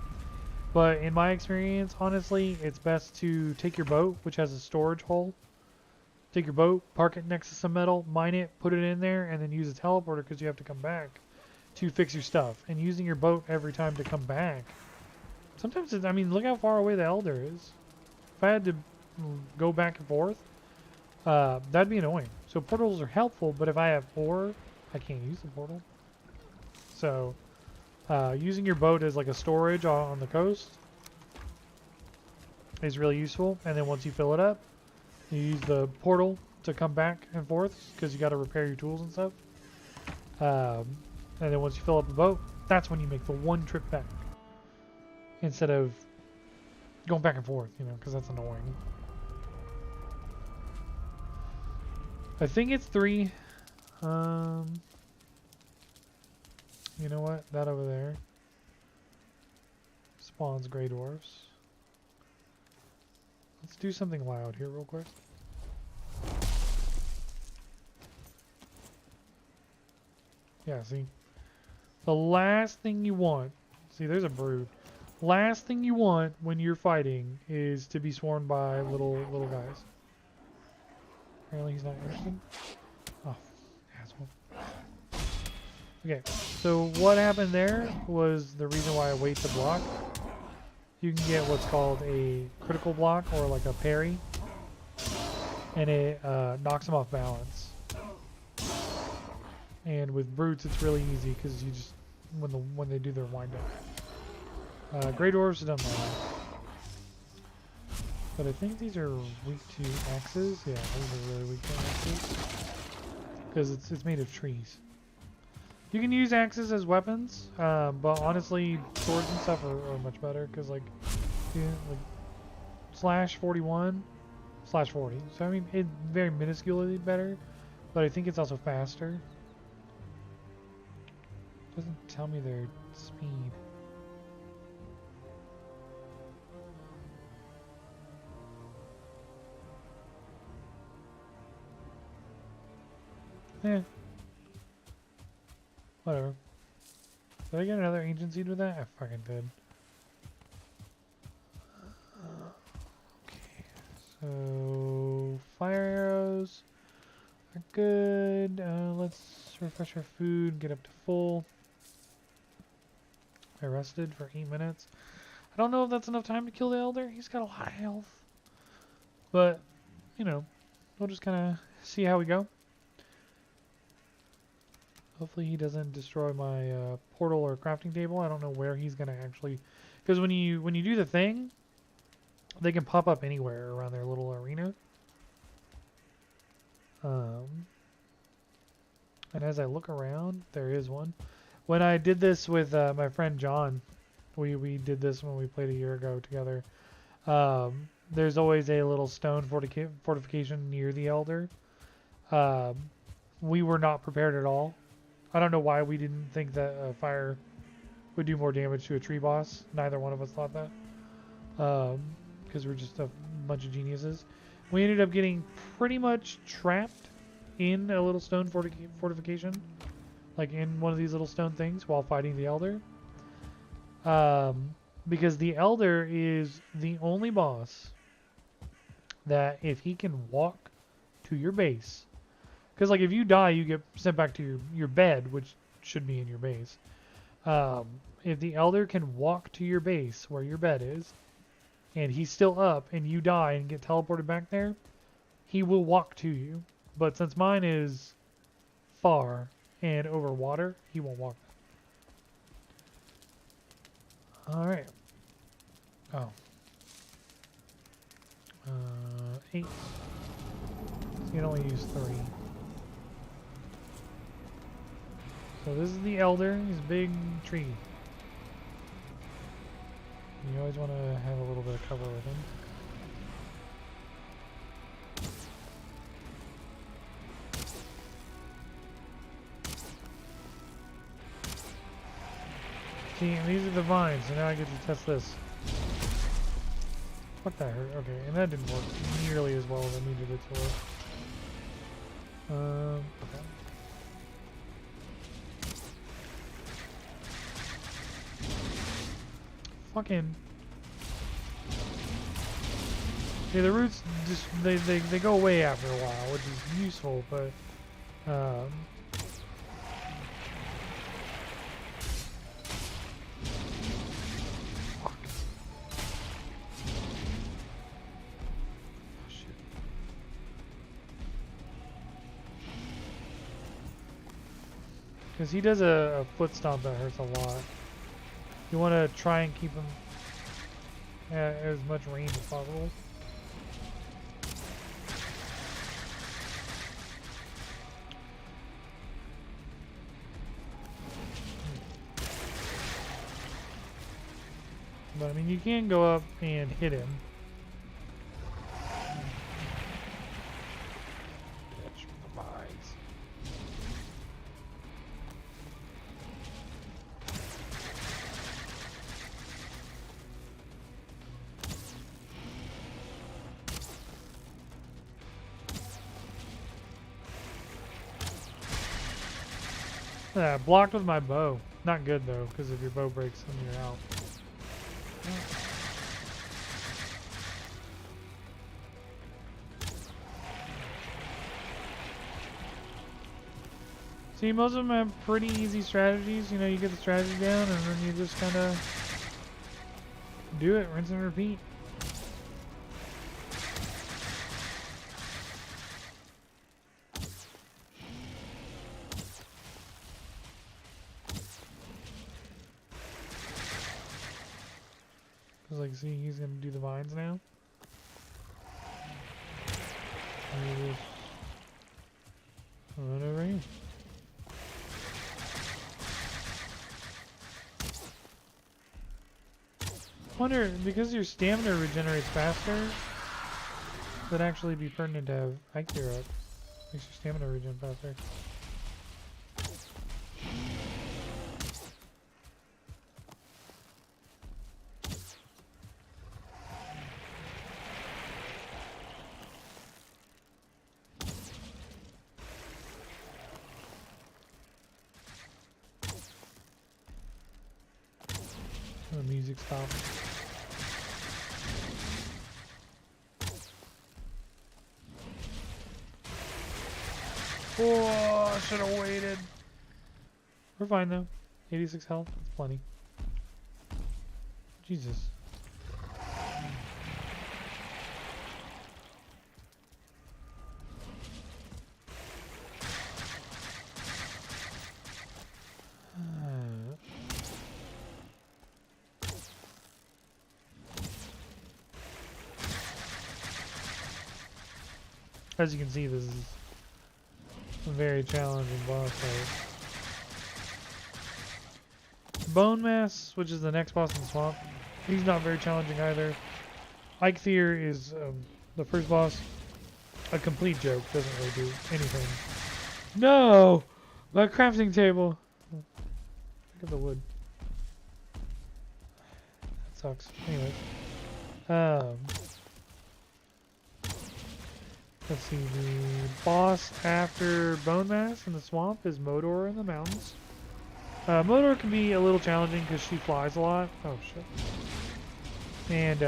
But in my experience, honestly, it's best to take your boat, which has a storage hole. Take your boat, park it next to some metal, mine it, put it in there, and then use a teleporter because you have to come back to fix your stuff. And using your boat every time to come back. Sometimes, I mean, look how far away the Elder is. If I had to go back and forth, that'd be annoying. So portals are helpful, but if I have ore I can't use the portal. So, using your boat as like a storage on the coast is really useful. And then once you fill it up, you use the portal to come back and forth because you got to repair your tools and stuff. And then once you fill up the boat, that's when you make the one trip back instead of going back and forth, you know, because that's annoying. I think it's 3. You know what? That over there spawns gray dwarfs. Let's do something loud here real quick. Yeah, see? The last thing you want... See, there's a brood. Last thing you want when you're fighting is to be swarmed by little guys. Apparently he's not interested. Oh, asshole. Okay, so what happened there was the reason why I wait to block. You can get what's called a critical block or like a parry, and it knocks them off balance. And with brutes, it's really easy because you just when they do their wind up. Grey dwarves don't matter, but I think these are weak to axes. Yeah, these are really weak to axes because it's made of trees. You can use axes as weapons, but honestly, swords and stuff are much better because like slash 41, slash 40. So I mean, it's very minusculely better, but I think it's also faster. Doesn't tell me their speed. Yeah. Whatever. Did I get another ancient seed with that? I fucking did. Okay. So fire arrows are good. Let's refresh our food, get up to full. I rested for 8 minutes. I don't know if that's enough time to kill the elder. He's got a lot of health. But, you know, we'll just kind of see how we go. Hopefully he doesn't destroy my portal or crafting table. I don't know where he's going to actually... Because when you do the thing, they can pop up anywhere around their little arena. And as I look around, there is one. When I did this with my friend John, we did this when we played a year ago together. There's always a little stone fortification near the elder. We were not prepared at all. I don't know why we didn't think that fire would do more damage to a tree boss. Neither one of us thought that. Because we're just a bunch of geniuses. We ended up getting pretty much trapped in a little stone fortification. Like in one of these little stone things while fighting the elder. Because the elder is the only boss that if he can walk to your base... Because, like, if you die, you get sent back to your bed, which should be in your base. If the elder can walk to your base, where your bed is, and he's still up, and you die and get teleported back there, he will walk to you. But since mine is far and over water, he won't walk. Alright. Oh. 8. So you can only use 3. So this is the elder. He's a big tree. You always want to have a little bit of cover with him. See, and these are the vines, so now I get to test this. Fuck, that hurt. Okay, and that didn't work nearly as well as I needed it to work. Okay. Fucking... Yeah, the roots just, they go away after a while, which is useful, but... Fuck. Oh, shit. Because he does a foot stomp that hurts a lot. You want to try and keep him at as much range as possible. But I mean, you can go up and hit him. Catch my eyes. Blocked with my bow. Not good though, because if your bow breaks, then you're out. See, most of them have pretty easy strategies. You know, you get the strategy down and then you just kind of do it, rinse and repeat. Cause like, see, he's gonna do the vines now. And you just run over here. I wonder, because your stamina regenerates faster, would actually be pertinent to have Ike up. Makes your stamina regen faster. The music stopped. Oh, I should have waited. We're fine though. 86 health, that's plenty. Jesus. As you can see, this is a very challenging boss fight. Bone Mass, which is the next boss in the swamp, he's not very challenging either. Eikthyr is the first boss. A complete joke, doesn't really do anything. No! My crafting table! Look at the wood. That sucks. Anyways. Let's see, the boss after Bone Mass in the swamp is Modor in the mountains. Modor can be a little challenging because she flies a lot. Oh shit. And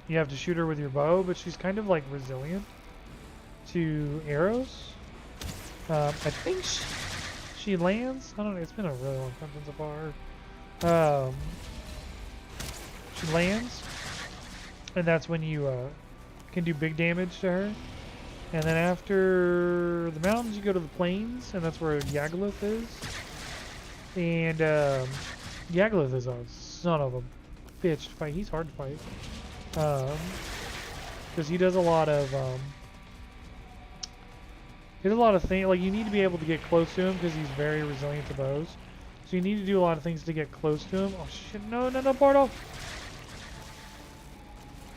you have to shoot her with your bow, but she's kind of like resilient to arrows. I think she lands. I don't know, it's been a really long time since I fought her. She lands, and that's when you can do big damage to her. And then after the mountains, you go to the plains, and that's where Yagluth is. And Yagluth is a son of a bitch to fight. He's hard to fight. Because he does a lot of things. Like, you need to be able to get close to him because he's very resilient to bows. So you need to do a lot of things to get close to him. Oh shit! No, Bardo! I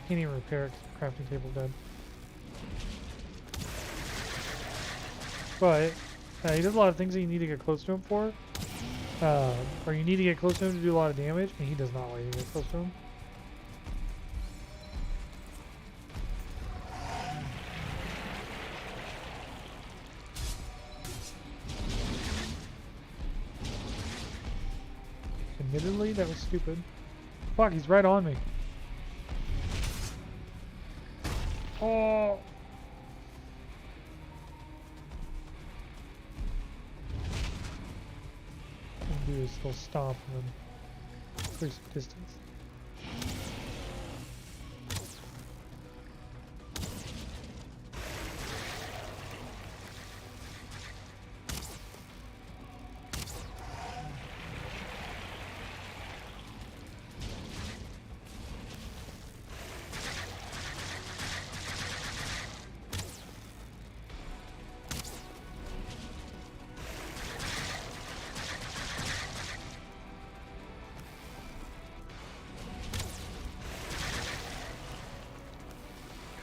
can't even repair it. Crafting table dead. But he does a lot of things that you need to get close to him for. Or you need to get close to him to do a lot of damage, and he does not like you to get close to him. Admittedly, that was stupid. Fuck, he's right on me. Oh! Do is still stomp and then clear some distance.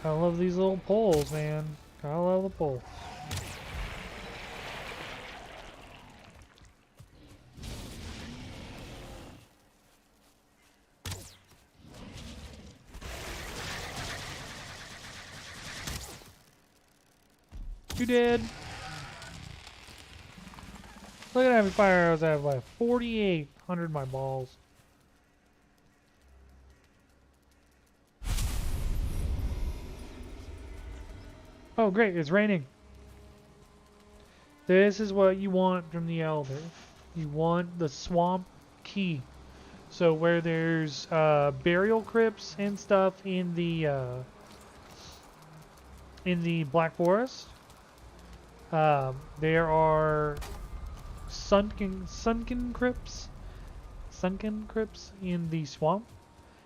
I love these little poles, man. I love the poles. You did. Look at how many fire arrows I have left. 4,800 my balls. Oh, great. It's raining. This is what you want from the Elder. You want the swamp key. So where there's burial crypts and stuff in the Black Forest, there are sunken crypts in the swamp.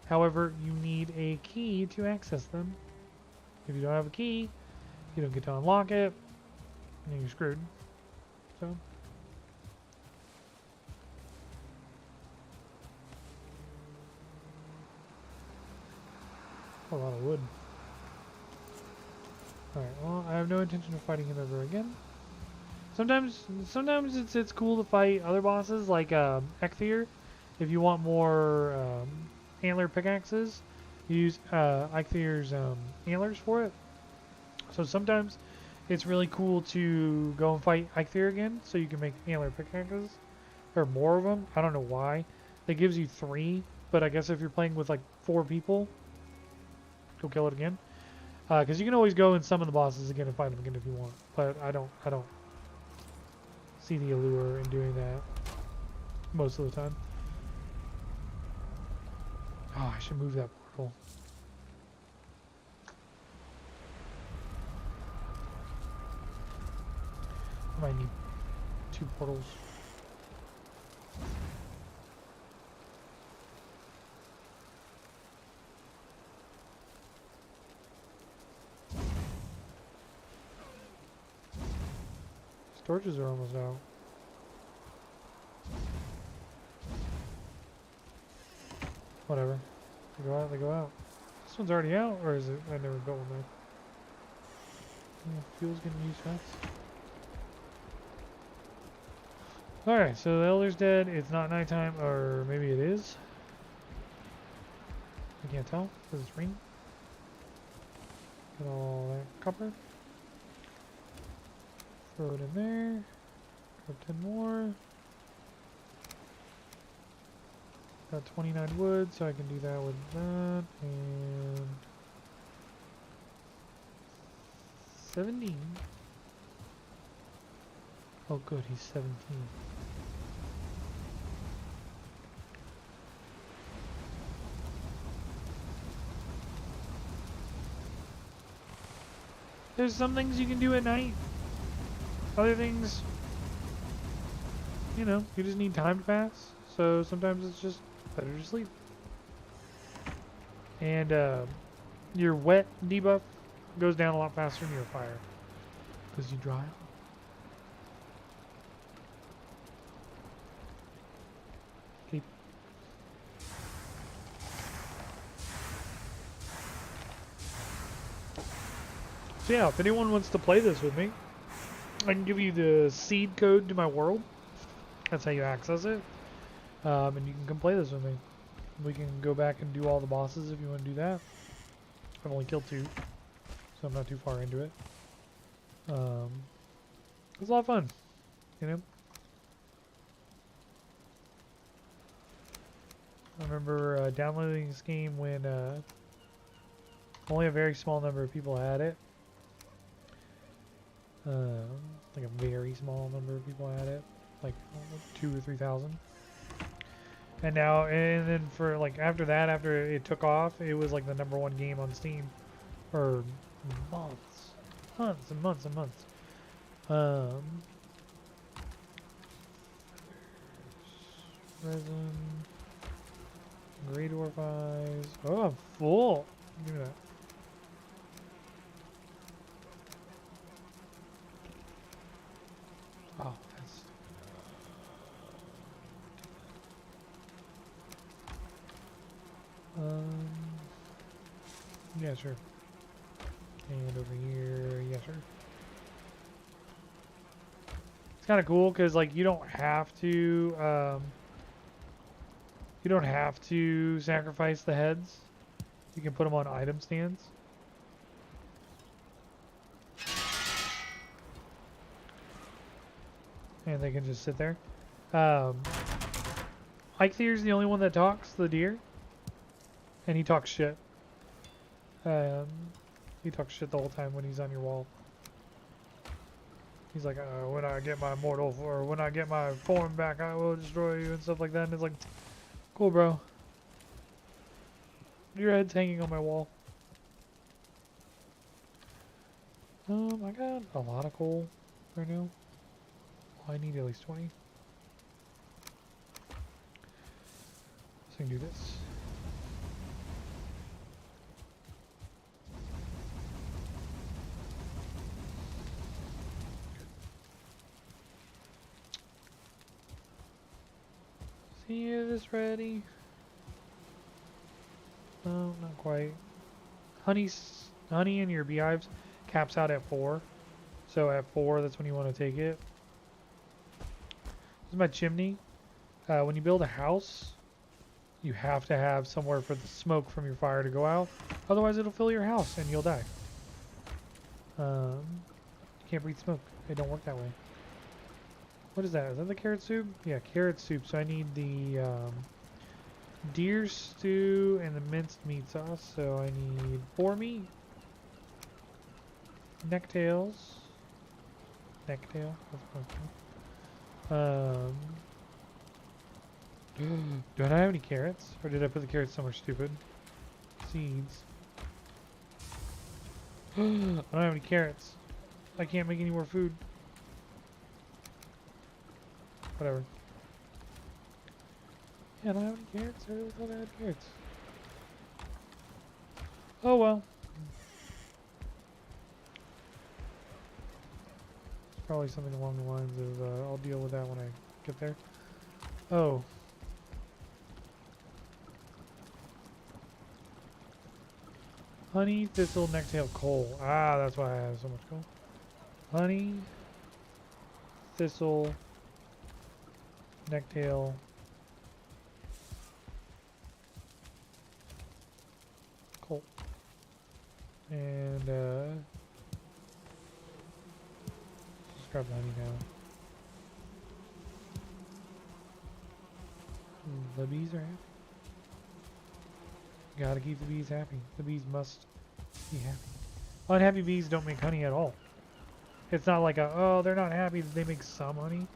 However, you need a key to access them. If you don't have a key, you don't get to unlock it, and you're screwed. So. A lot of wood. Alright, well, I have no intention of fighting him ever again. Sometimes it's cool to fight other bosses like Ecthir. If you want more antler pickaxes, you use Ecthir's antlers for it. So sometimes it's really cool to go and fight Ecthir again, so you can make antler pickaxes or more of them. I don't know why. It gives you 3, but I guess if you're playing with like 4 people, go kill it again. Because you can always go and summon the bosses again and fight them again if you want. But I don't see the allure in doing that most of the time. Oh, I should move that portal. I might need 2 portals. Torches are almost out. Whatever. They go out, they go out. This one's already out, or is it? I never built one there. Yeah, fuel's getting used fast. Alright, so the Elder's dead. It's not nighttime, or maybe it is. I can't tell, because it's raining. Get all that copper. Throw it in there. Grab 10 more. Got 29 wood, so I can do that with that. And 17. Oh good, he's 17. There's some things you can do at night. Other things, you know, you just need time to pass. So sometimes it's just better to sleep. And your wet debuff goes down a lot faster than your fire. Because you dry out. Sleep. So yeah, if anyone wants to play this with me, I can give you the seed code to my world. That's how you access it. And you can come play this with me. We can go back and do all the bosses if you want to do that. I've only killed 2, so I'm not too far into it. It's a lot of fun, you know? I remember downloading this game when only a very small number of people had it. Like a very small number of people had it, like 2,000 or 3,000. And now, and then for like after that, after it took off, it was like the #1 game on Steam for months and months and months. Resin, Great Dwarf Eyes. Oh, I'm full. Give me that. Oh, that's. Yeah, sure. And over here, yeah, sure. It's kind of cool because like you don't have to sacrifice the heads. You can put them on item stands. And they can just sit there. Ike There's the only one that talks, the deer. And he talks shit. He talks shit the whole time when he's on your wall. He's like, when I get my mortal, or when I get my form back, I will destroy you, and stuff like that. And it's like, cool, bro. Your head's hanging on my wall. I got a lot of coal right now. Well, I need at least 20. So I can do this. See, is this ready? No, not quite. Honey in your beehives caps out at 4. So at 4, that's when you want to take it. This is my chimney. When you build a house, you have to have somewhere for the smoke from your fire to go out. Otherwise, it'll fill your house and you'll die. You can't breathe smoke. They don't work that way. What is that? Is that the carrot soup? Yeah, carrot soup. So I need the deer stew and the minced meat sauce. So I need boar meat, necktails, necktail. Do I not have any carrots? Or did I put the carrots somewhere stupid? Seeds. I don't have any carrots. I can't make any more food. Whatever. Yeah, I don't have any carrots. I really thought I had carrots. Oh well. It's probably something along the lines of, I'll deal with that when I get there. Oh. Honey, thistle, necktail, coal. Ah, that's why I have so much coal. Honey, thistle, necktail, coal. And, just grab the honey now. The bees are happy. Gotta keep the bees happy. The bees must be happy. Unhappy bees don't make honey at all. It's not like oh, they're not happy, they make some honey.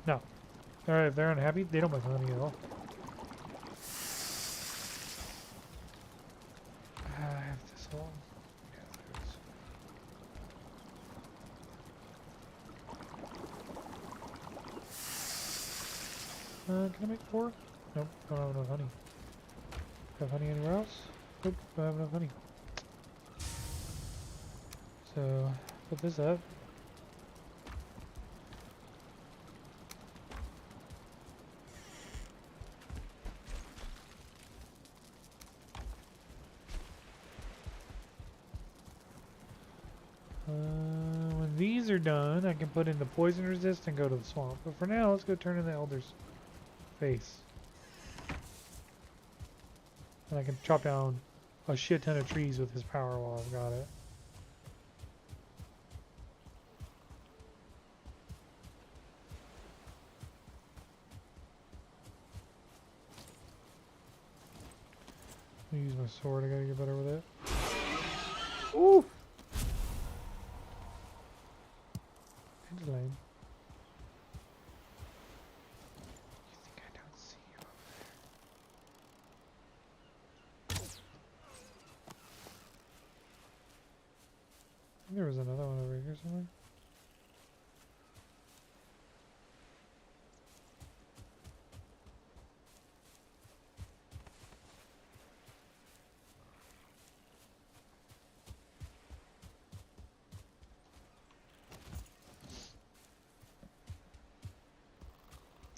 No. Alright, if they're unhappy, they don't make honey at all. I have this one. Can I make 4? Nope, don't have enough honey. Have honey anywhere else? Nope, don't have enough honey. So, put this up. When these are done, I can put in the poison resist and go to the swamp. But for now, let's go turn in the elder's face. And I can chop down a shit ton of trees with his power while I've got it. I'll use my sword, I gotta get better with it. Ooh! That's lame. You think I don't see you over there? I think there was another one over here somewhere.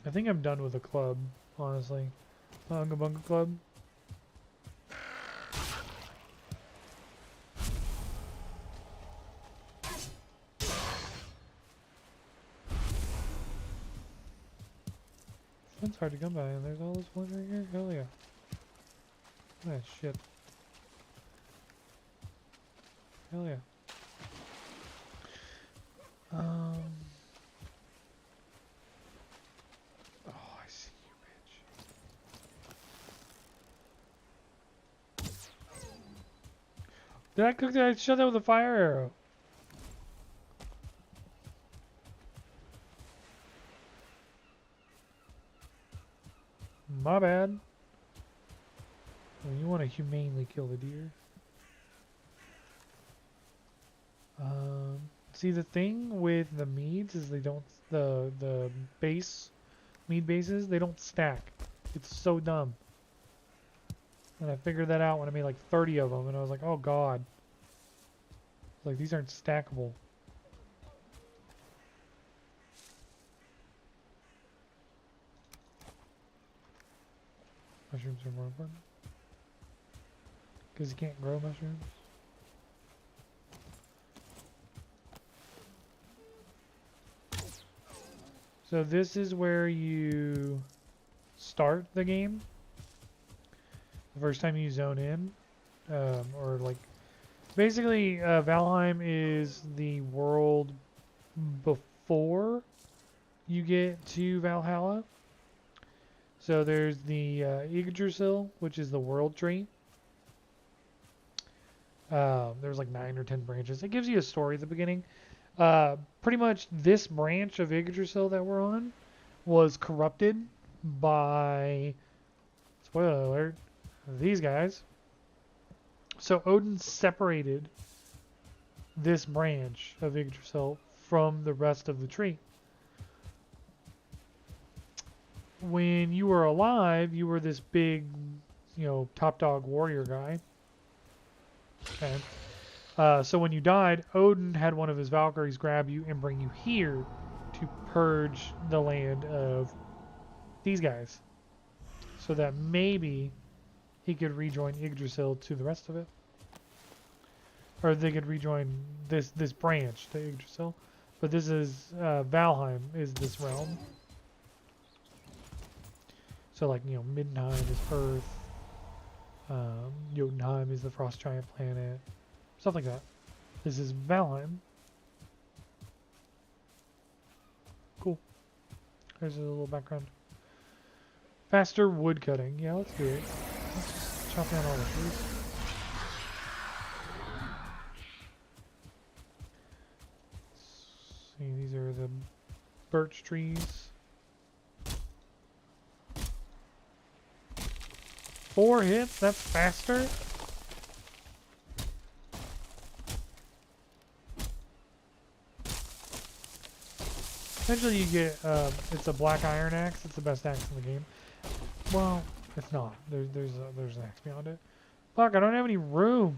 I think I'm done with the club, honestly. Unga Bunga Club. It's hard to come by, and there's all this wood right here. Hell yeah. Look at that shit. Hell yeah. Oh, I see you, bitch. Did I cook that? I shot that with a fire arrow. My bad. Well, you want to humanely kill the deer. See, the thing with the meads is they don't, the base, mead bases, they don't stack. It's so dumb. And I figured that out when I made like 30 of them, and I was like, oh god. Like, these aren't stackable. Mushrooms are more important. Because you can't grow mushrooms. So this is where you start the game. The first time you zone in. Or like... Basically, Valheim is the world before you get to Valhalla. So there's the Yggdrasil, which is the world tree. There's like 9 or 10 branches. It gives you a story at the beginning. Pretty much this branch of Yggdrasil that we're on was corrupted by, spoiler alert, these guys. So Odin separated this branch of Yggdrasil from the rest of the tree. When you were alive, you were this big, top dog warrior guy. Okay. So when you died, Odin had one of his Valkyries grab you and bring you here to purge the land of these guys. So that maybe he could rejoin Yggdrasil to the rest of it. Or they could rejoin this branch to Yggdrasil. But this is, Valheim is this realm. So like, Middenheim is Earth. Jotunheim is the frost giant planet. Stuff like that. This is Valheim. Cool. There's a little background. Faster wood cutting. Yeah, let's do it. Let's just chop down all the trees. See, these are the birch trees. 4 hits? That's faster? Eventually you get, it's a black iron axe. It's the best axe in the game. Well, it's not. There's an axe beyond it. Fuck, I don't have any room.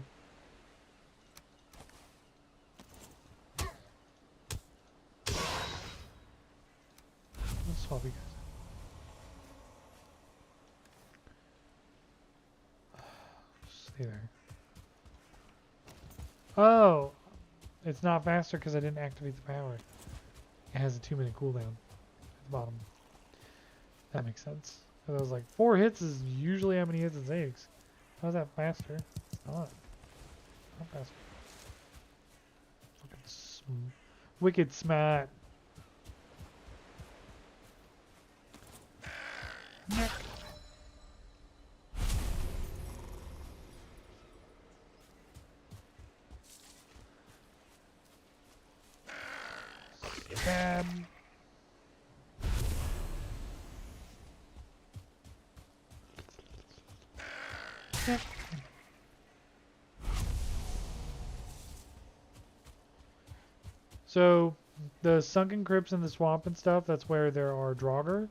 Let's swap you guys. Stay there. Oh! It's not faster because I didn't activate the power. It has a 2-minute cooldown at the bottom. That makes sense. I was like, 4 hits is usually how many hits it takes. How's that faster? It's not. Not faster. Wicked smart. Neck. Stab. Neck. So, the sunken crypts in the swamp and stuff, that's where there are Draugr.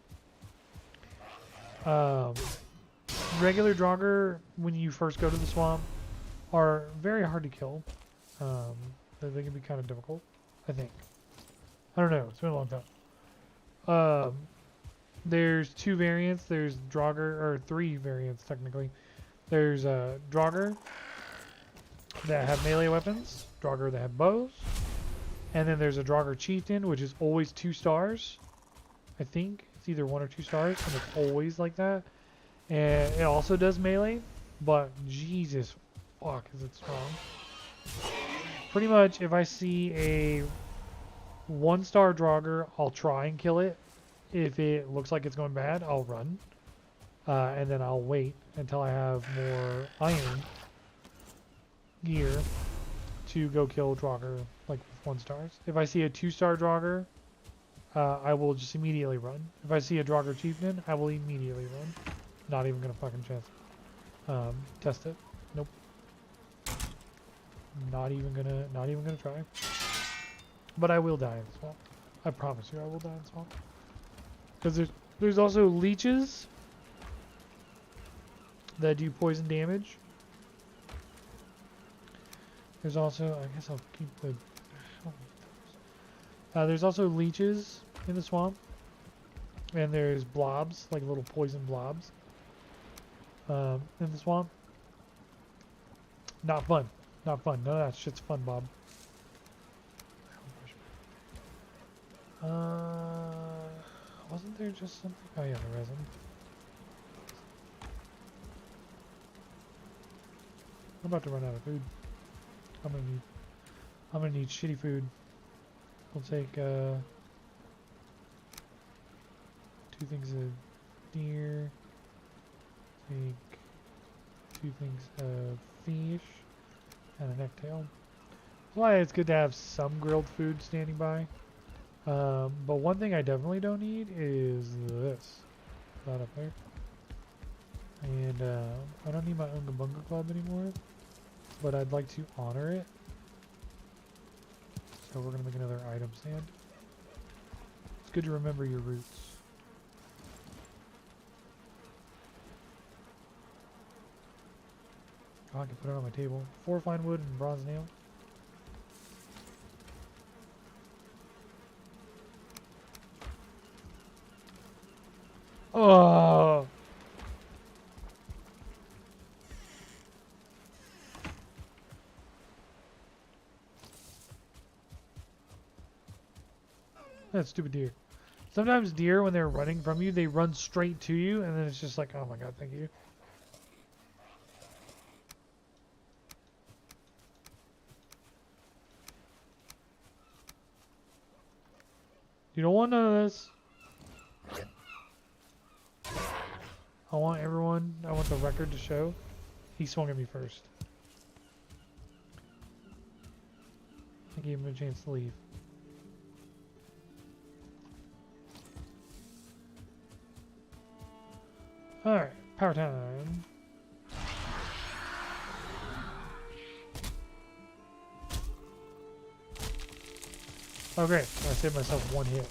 Regular Draugr, when you first go to the swamp, are very hard to kill. They can be kind of difficult, I think. I don't know, it's been a long time. There's 2 variants. There's Draugr, or 3 variants technically. There's Draugr that have melee weapons, Draugr that have bows, and then there's a Draugr Chieftain, which is always 2 stars. I think it's either 1 or 2 stars, and it's always like that. And it also does melee, but Jesus fuck is it strong. Pretty much if I see a 1-star Draugr, I'll try and kill it. If it looks like it's going bad, I'll run. And then I'll wait until I have more iron gear to go kill Draugr, like with 1 stars. If I see a 2-star Draugr, I will just immediately run. If I see a Draugr Chieftain, I will immediately run. Not even gonna fucking test it. Nope. Not even gonna try. But I will die in the swamp. I promise you I will die in the swamp. Because there's also leeches that do poison damage. There's also, I guess I'll keep the... there's also leeches in the swamp. And there's blobs, like little poison blobs. In the swamp. Not fun. Not fun. None of that shit's fun, Bob. Wasn't there just something? Oh yeah, the resin. I'm about to run out of food. I'm gonna need shitty food. I'll take 2 things of deer. Take 2 things of fish and a necktail. That's why it's good to have some grilled food standing by. But one thing I definitely don't need is this. That up there. And I don't need my Unga Bunga Club anymore. But I'd like to honor it. So we're going to make another item stand. It's good to remember your roots. Oh, I can put it on my table. 4 fine wood and bronze nail. Oh! That stupid deer. Sometimes deer, when they're running from you, they run straight to you, and then it's just like, oh my god, thank you. You don't want none of this. I want the record to show. He swung at me first. I gave him a chance to leave. Alright, power time. Oh great, I saved myself 1 hit.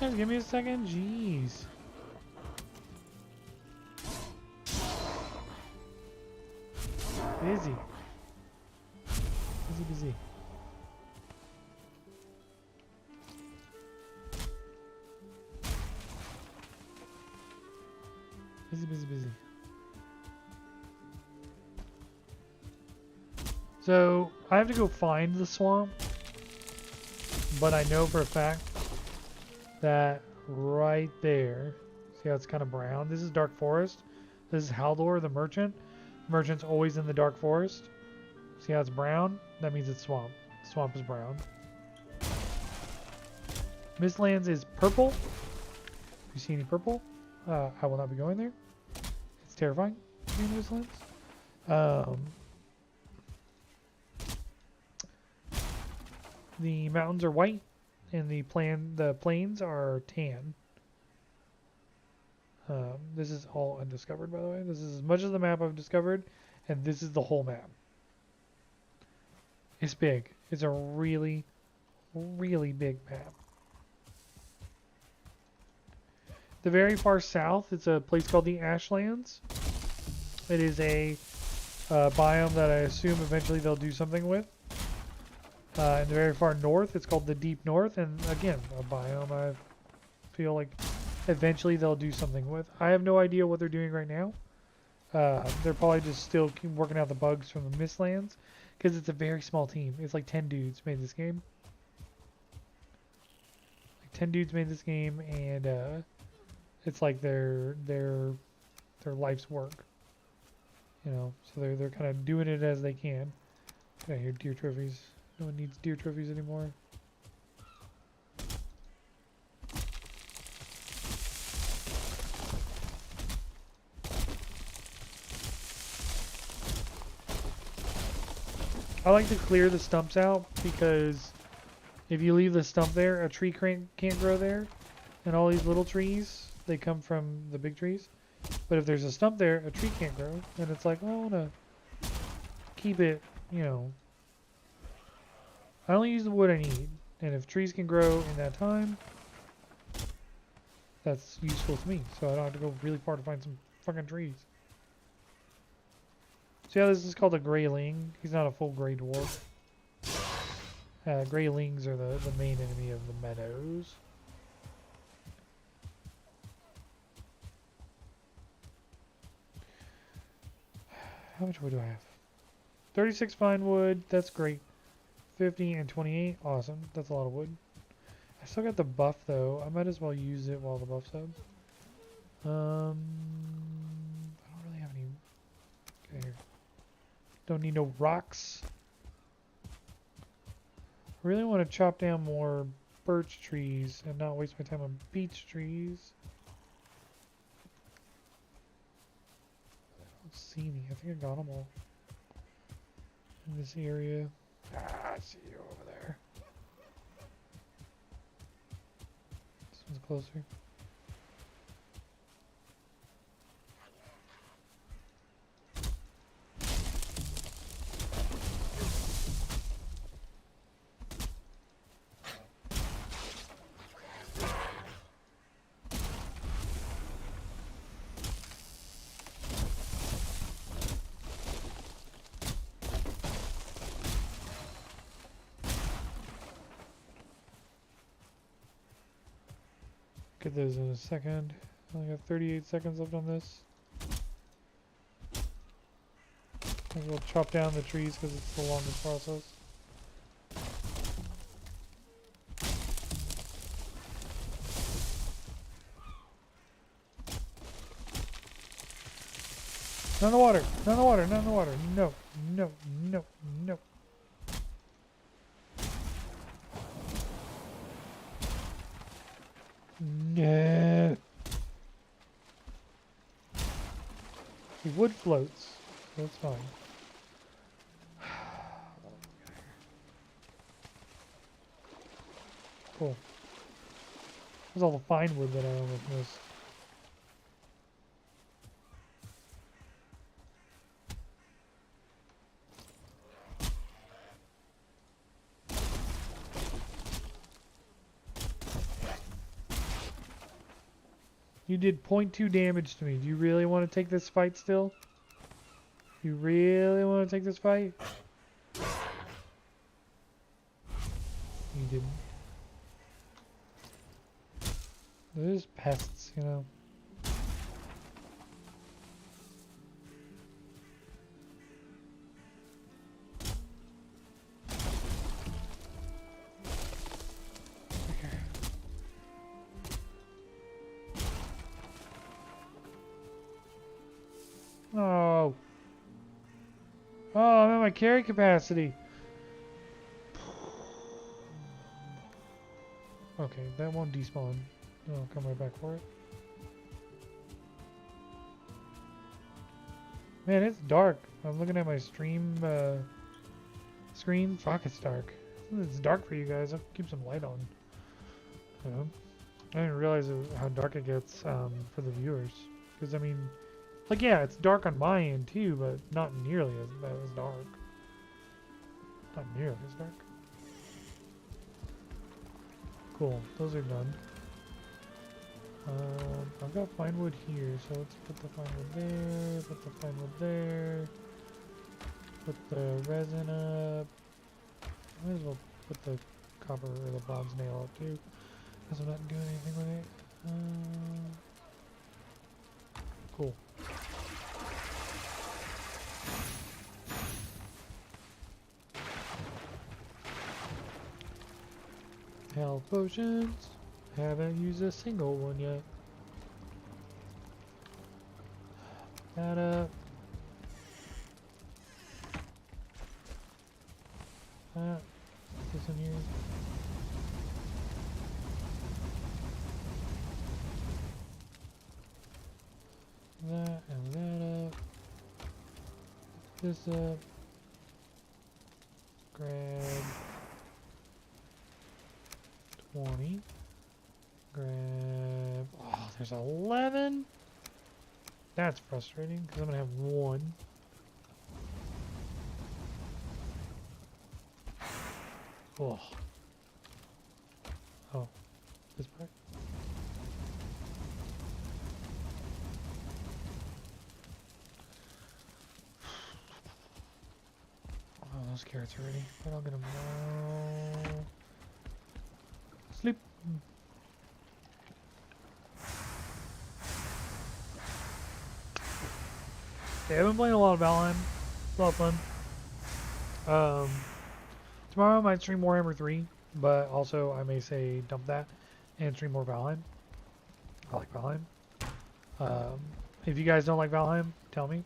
Guys, give me a second, jeez. Busy. Busy. Busy. So, I have to go find the swamp. But I know for a fact that right there, see how it's kind of brown? This is Dark Forest. This is Haldor, the merchant. Merchant's always in the Dark Forest. See how it's brown? That means it's swamp. Swamp is brown. Mistlands is purple. If you see any purple, I will not be going there. It's terrifying to be in Mistlands. The mountains are white, and the plains are tan. This is all undiscovered, by the way. This is as much of the map I've discovered, and this is the whole map. It's big. It's a really, really big map. The very far south, it's a place called the Ashlands. It is a biome that I assume eventually they'll do something with. In the very far north, it's called the Deep North, and again, a biome I feel like eventually they'll do something with. I have no idea what they're doing right now. They're probably just still keep working out the bugs from the Mistlands, because it's a very small team. It's like 10 dudes made this game. Like 10 dudes made this game, and it's like their life's work. You know, so they're kind of doing it as they can. Get out of here, deer trophies. No one needs deer trophies anymore. I like to clear the stumps out because if you leave the stump there, a tree can't grow there. And all these little trees, they come from the big trees. But if there's a stump there, a tree can't grow. And it's like, well, I want to keep it, you know. I only use the wood I need. And if trees can grow in that time, that's useful to me. So I don't have to go really far to find some fucking trees. So yeah, this is called a grayling. He's not a full gray dwarf. Graylings are the main enemy of the meadows. How much wood do I have? 36 fine wood. That's great. 50 and 28. Awesome. That's a lot of wood. I still got the buff though. I might as well use it while the buff's up. I don't really have any. Okay, here. Don't need no rocks. I really want to chop down more birch trees and not waste my time on beech trees. I don't see any. I think I got them all in this area. Ah, I see you over there. This one's closer. Get those in a second. I only got 38 seconds left on this. I will chop down the trees because it's the longest process. Not in the water! Not in the water! Not in the water! No! No! No! No! No! The wood floats, so that's fine. Cool. There's all the fine wood that I almost missed. You did 0.2 damage to me. Do you really want to take this fight still? You really want to take this fight? You didn't. They're just pests, you know. Oh. Oh, I'm at my carry capacity. Okay, that won't despawn. I'll come right back for it. Man, it's dark. I'm looking at my stream screen. Fuck, it's dark. It's dark for you guys. I'll keep some light on. You know? I didn't realize how dark it gets for the viewers. Because, I mean, like, yeah, it's dark on my end too, but not nearly as dark. Not nearly as dark. Cool, those are done. I've got fine wood here, so let's put the fine wood there, put the fine wood there, put the resin up. Might as well put the copper or the bronze nail up too, because I'm not doing anything with it. Cool. Health potions. Haven't used a single one yet. That up. This in here. That and that up. This up. Grab 20. Grab. Oh, there's 11. That's frustrating because I'm gonna have one. Oh. Oh. This part? Oh, those carrots are ready. But I'll get them now. Sleep. Yeah, I've been playing a lot of Valheim. It's a lot of fun. Tomorrow I might stream Warhammer 3, but also I may say dump that and stream more Valheim. I like Valheim. If you guys don't like Valheim, tell me.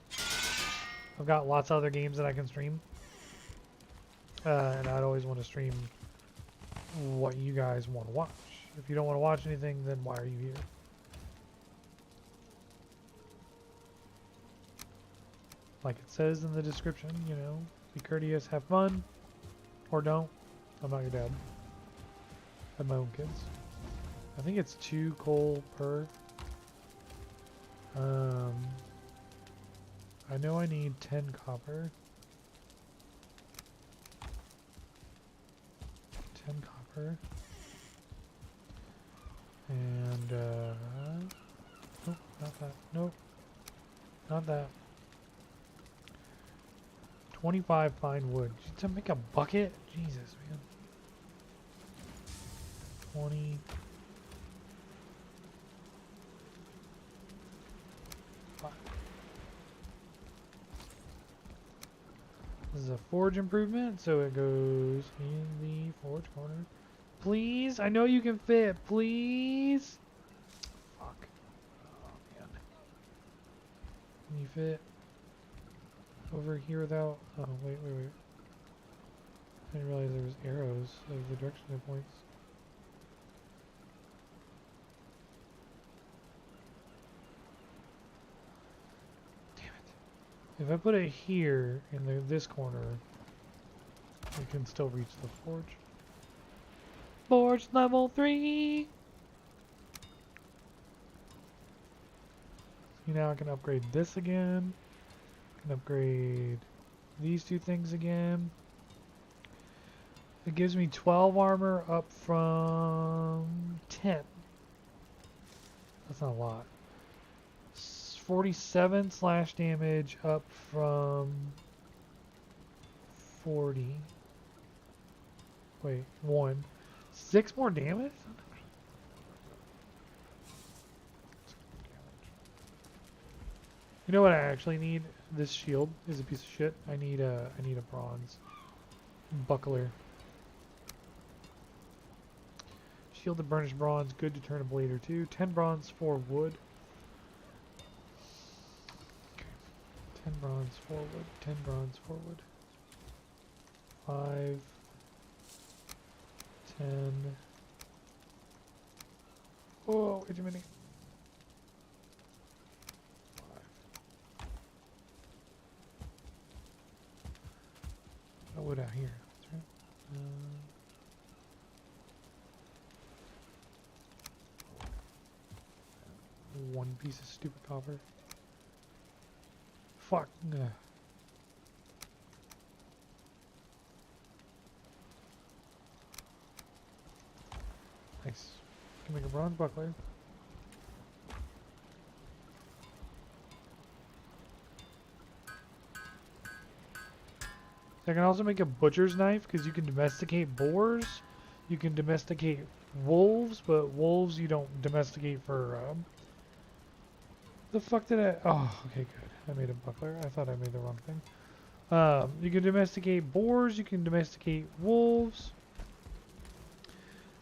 I've got lots of other games that I can stream. And I'd always want to stream what you guys want to watch. If you don't want to watch anything, then why are you here? Like it says in the description, you know, be courteous, have fun, or don't. I'm not your dad. I have my own kids. I think it's 2 coal per. I know I need 10 copper. 10 copper. And, nope, not that. Nope. Not that. 25 fine wood. To make a bucket? Jesus, man. 20. This is a forge improvement, so it goes in the forge corner. Please? I know you can fit. Please? Fuck. Oh, man. Can you fit over here without... Oh, wait. I didn't realize there was arrows of the direction it points. If I put it here in this corner, we can still reach the forge. Forge level 3! See, now I can upgrade this again. I can upgrade these 2 things again. It gives me 12 armor up from 10. That's not a lot. 47 slash damage up from 40. Wait, 1. 6 more damage? You know what I actually need? This shield is a piece of shit. I need a bronze buckler. Shield of burnished bronze, good to turn a blade or 2. 10 bronze, 4 wood. 10 bronze, 4 wood. 10 bronze, 4 wood. 5. 10. Oh, wait a minute. 5. Oh, wood out here. That's right. 1 piece of stupid copper. Fuck. Ugh. Nice. Can make a bronze buckler. I can also make a butcher's knife because you can domesticate boars. You can domesticate wolves, but wolves you don't domesticate for. The fuck did I? Oh, okay, good. I made a buckler. I thought I made the wrong thing. You can domesticate boars. You can domesticate wolves.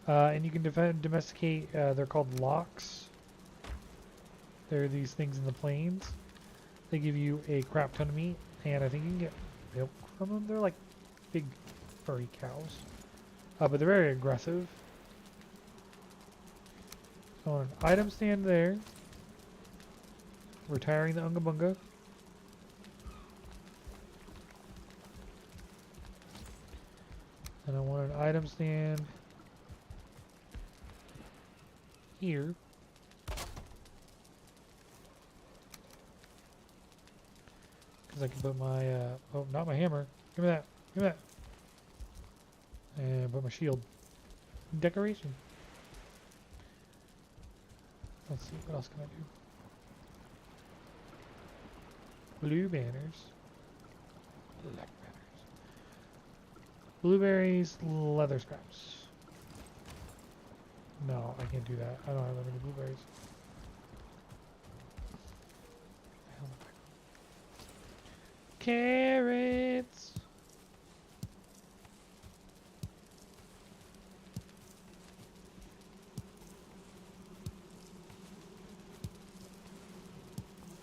And you can domesticate, they're called locks. They're these things in the plains. They give you a crap ton of meat, and I think you can get milk from them. They're like big furry cows. But they're very aggressive. So on an item stand there. Retiring the Unga Bunga. And I want an item stand here. Because I can put my, oh, not my hammer. Give me that. Give me that. And put my shield. Decoration. Let's see, what else can I do? Blue banners. Black banners. Blueberries, leather scraps. No, I can't do that. I don't have that many blueberries. Carrots.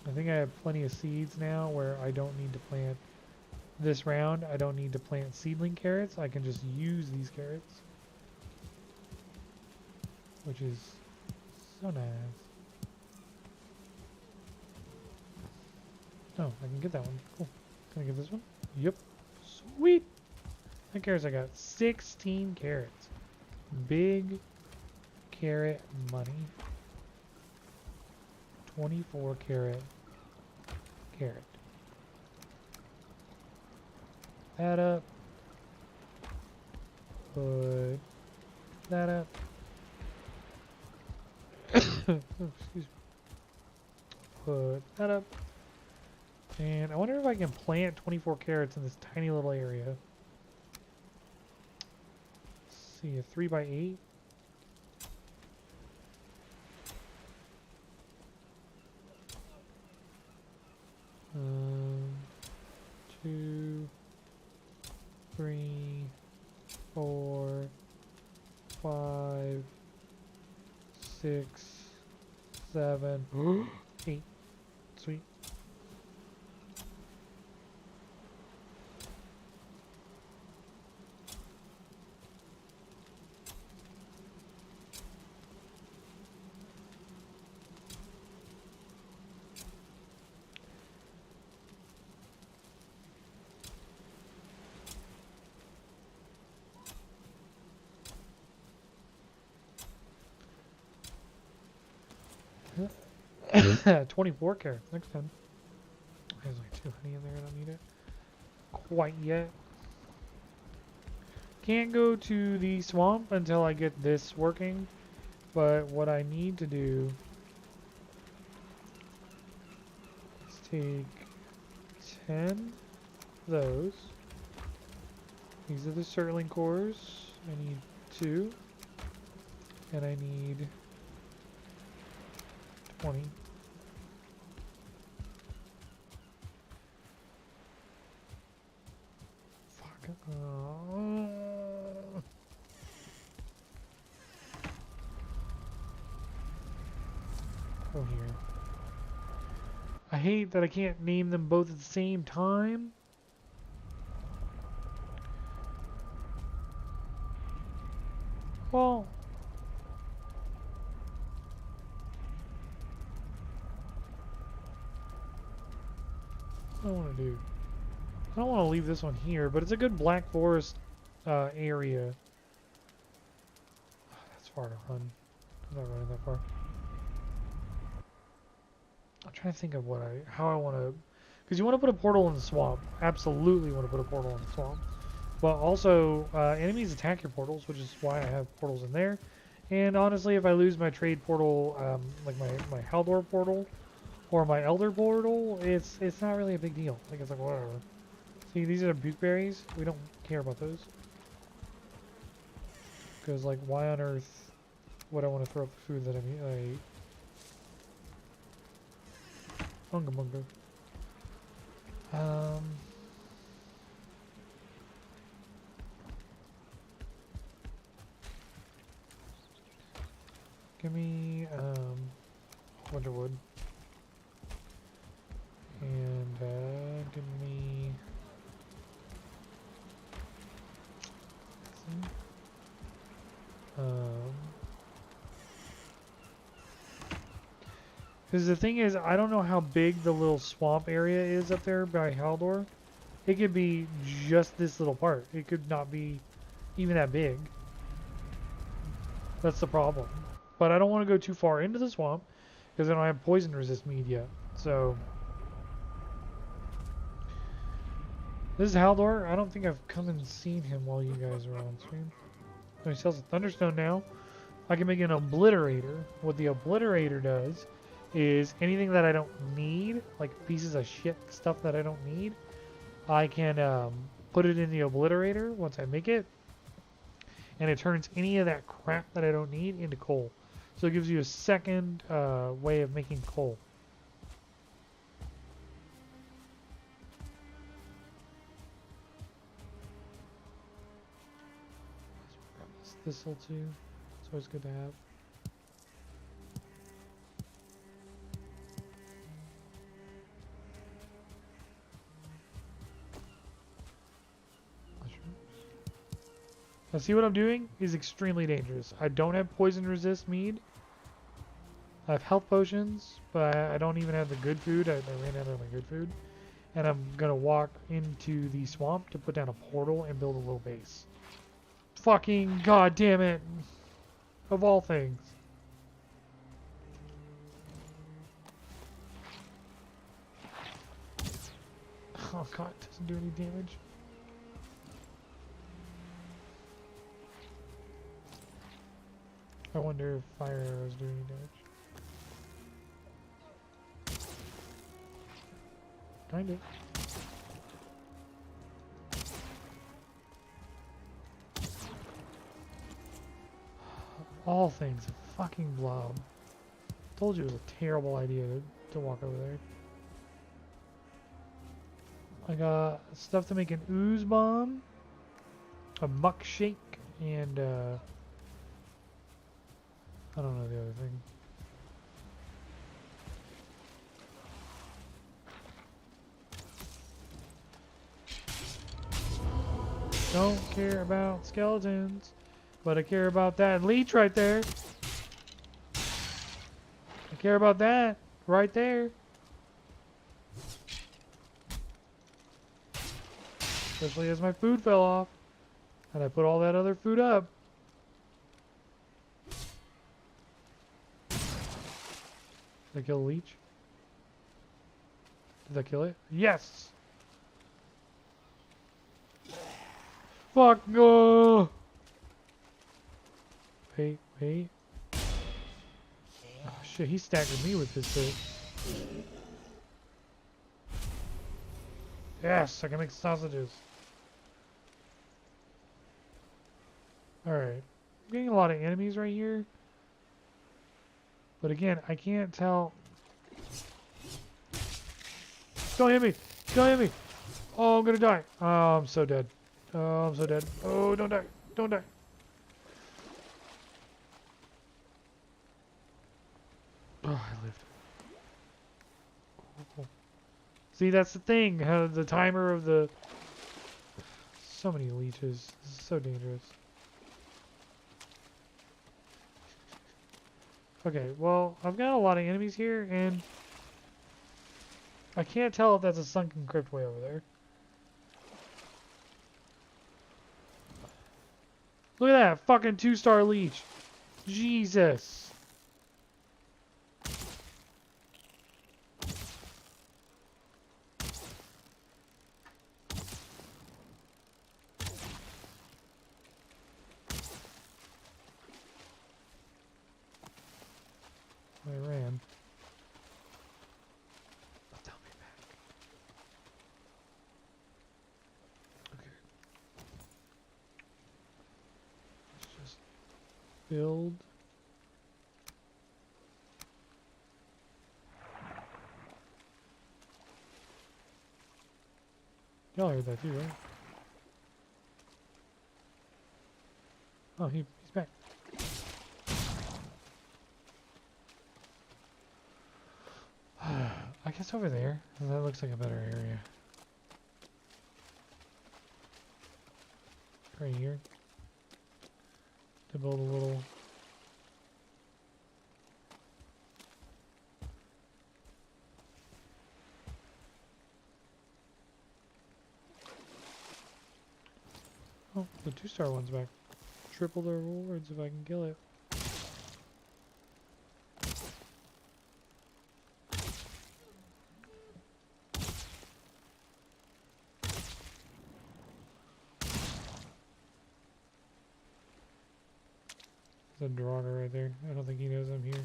I think I have plenty of seeds now where I don't need to plant this round. I don't need to plant seedling carrots. I can just use these carrots, which is so nice. Oh, I can get that one. Cool. Can I get this one? Yep. Sweet. How carrots I got? 16 carrots. Big carrot money. 24 carrot. That up. Put that up. Oh, excuse me. Put that up. And I wonder if I can plant 24 carrots in this tiny little area. Let's see, a 3x8. Two, 3, 4, 5, 6, 7, 8. Sweet. Mhm. 24 carrots next time. There's like 2 honey in there. I don't need it quite yet. Can't go to the swamp until I get this working. But what I need to do is take 10 of those. These are the Surtling cores. I need 2. And I need 20. Fuck. Go here. I hate that I can't name them both at the same time. Well, what do I want to do? I don't want to leave this one here, but it's a good Black Forest area. That's far to run. I'm not running that far. I'm trying to think of how I want to, because you want to put a portal in the swamp. Absolutely want to put a portal in the swamp. But also, enemies attack your portals, which is why I have portals in there. And honestly, if I lose my trade portal, like my Haldor portal or my Elder portal, it's not really a big deal. Like it's like whatever. See, these are the bukeberries. We don't care about those. Because like, why on earth would I want to throw up the food that I ate? Bunga bunga. Give me a bunch of wood. And give me because the thing is, I don't know how big the little swamp area is up there by Haldor. It could be just this little part. It could not be even that big. That's the problem. But I don't want to go too far into the swamp because I don't have poison resist mead yet. So this is Haldor. I don't think I've come and seen him while you guys are on stream. Oh, he sells a Thunderstone now. I can make an Obliterator. What the Obliterator does is anything that I don't need, like pieces of shit stuff that I don't need, I can put it in the Obliterator once I make it, and it turns any of that crap that I don't need into coal. So it gives you a second way of making coal. Thistle too. It's always good to have. Now see what I'm doing is extremely dangerous. I don't have poison resist mead. I have health potions, but I don't even have the good food. I ran out of my good food. And I'm going to walk into the swamp to put down a portal and build a little base. Fucking goddamn it. Of all things. Oh god, it doesn't do any damage. I wonder if fire arrows do any damage. Kind of. All things, a fucking blob. Told you it was a terrible idea to walk over there. I got stuff to make an ooze bomb, a muck shake, and I don't know the other thing. Don't care about skeletons, but I care about that leech right there. I care about that right there. Especially as my food fell off. And I put all that other food up. Did I kill a leech? Did I kill it? Yes! Fuck no! Wait. Oh shit, he staggered me with his hit. Yes, I can make sausages. Alright. I'm getting a lot of enemies right here. But again, I can't tell. Don't hit me! Don't hit me! Oh, I'm gonna die. Oh, I'm so dead. Oh, I'm so dead. Oh, don't die. Don't die. Oh, I lived. Oh. See, that's the thing. How the timer of the... So many leeches. This is so dangerous. Okay, well, I've got a lot of enemies here, and I can't tell if that's a sunken crypt way over there. Look at that fucking 2-star leech. Jesus. I ran. Oh, tell me back. Okay. Let's just build. Y'all heard that too, right? Oh, he's back. I guess over there. That looks like a better area. Right here. To build a little... Oh, the 2-star one's back. Triple the rewards if I can kill it. There's a Draugar right there. I don't think he knows I'm here. Does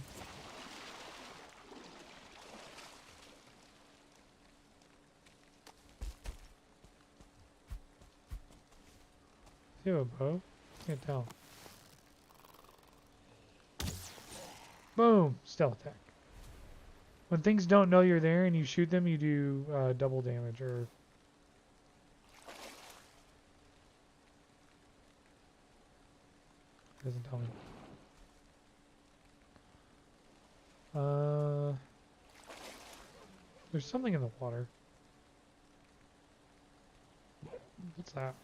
he have a bow? Can't tell. Boom! Stealth attack. When things don't know you're there and you shoot them, you do double damage, or... Doesn't tell me. There's something in the water. What's that?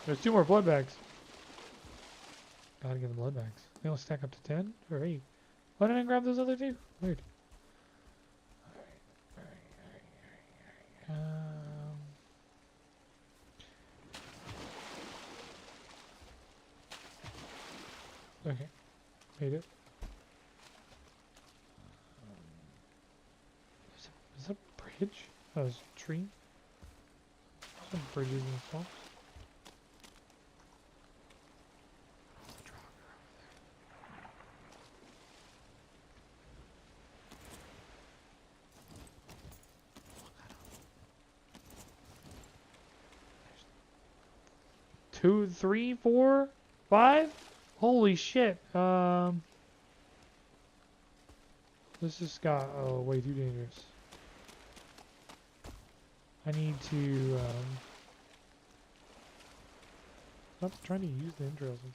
There's 2 more blood bags. Gotta get the blood bags. They all stack up to 10 or 8. Why didn't I grab those other 2? Weird. Okay, made it. Is that a bridge? Oh, it's a tree? Some bridges and swamps. Two, 3, 4, 5? Holy shit. This just got way too dangerous. I need to stop trying to use the entrails and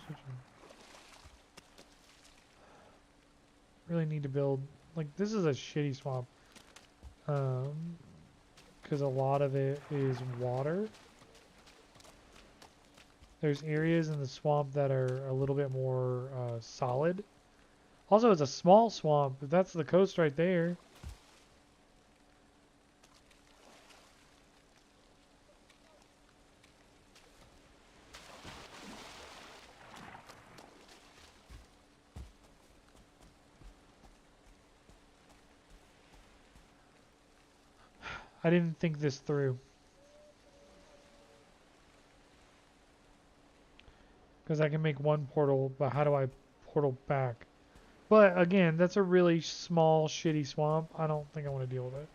stuff. Really need to build, like, this is a shitty swamp. Because a lot of it is water. There's areas in the swamp that are a little bit more solid. Also, it's a small swamp, but that's the coast right there. I didn't think this through. Because I can make one portal, but how do I portal back? But again, that's a really small, shitty swamp. I don't think I want to deal with it.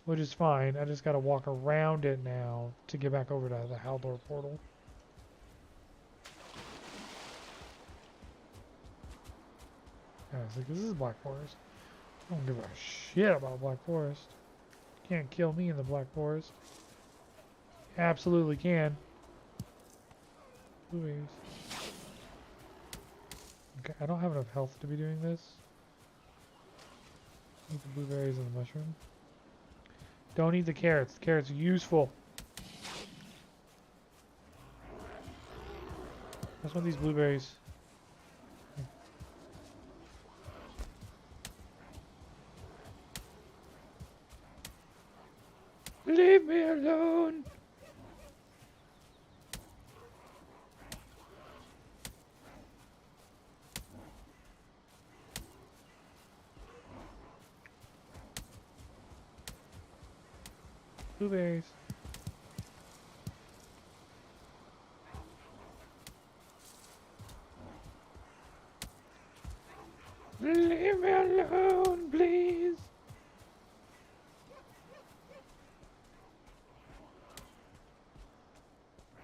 Which is fine. I just got to walk around it now to get back over to the Haldor portal. Yeah, I was like, this is Black Forest. I don't give a shit about Black Forest. Can't kill me in the Black Forest. Absolutely can. Blueberries. Okay, I don't have enough health to be doing this. Eat the blueberries and the mushroom. Don't eat the carrots. The carrots are useful. I just want these blueberries. Leave me alone! Blueberries. Leave me alone, please!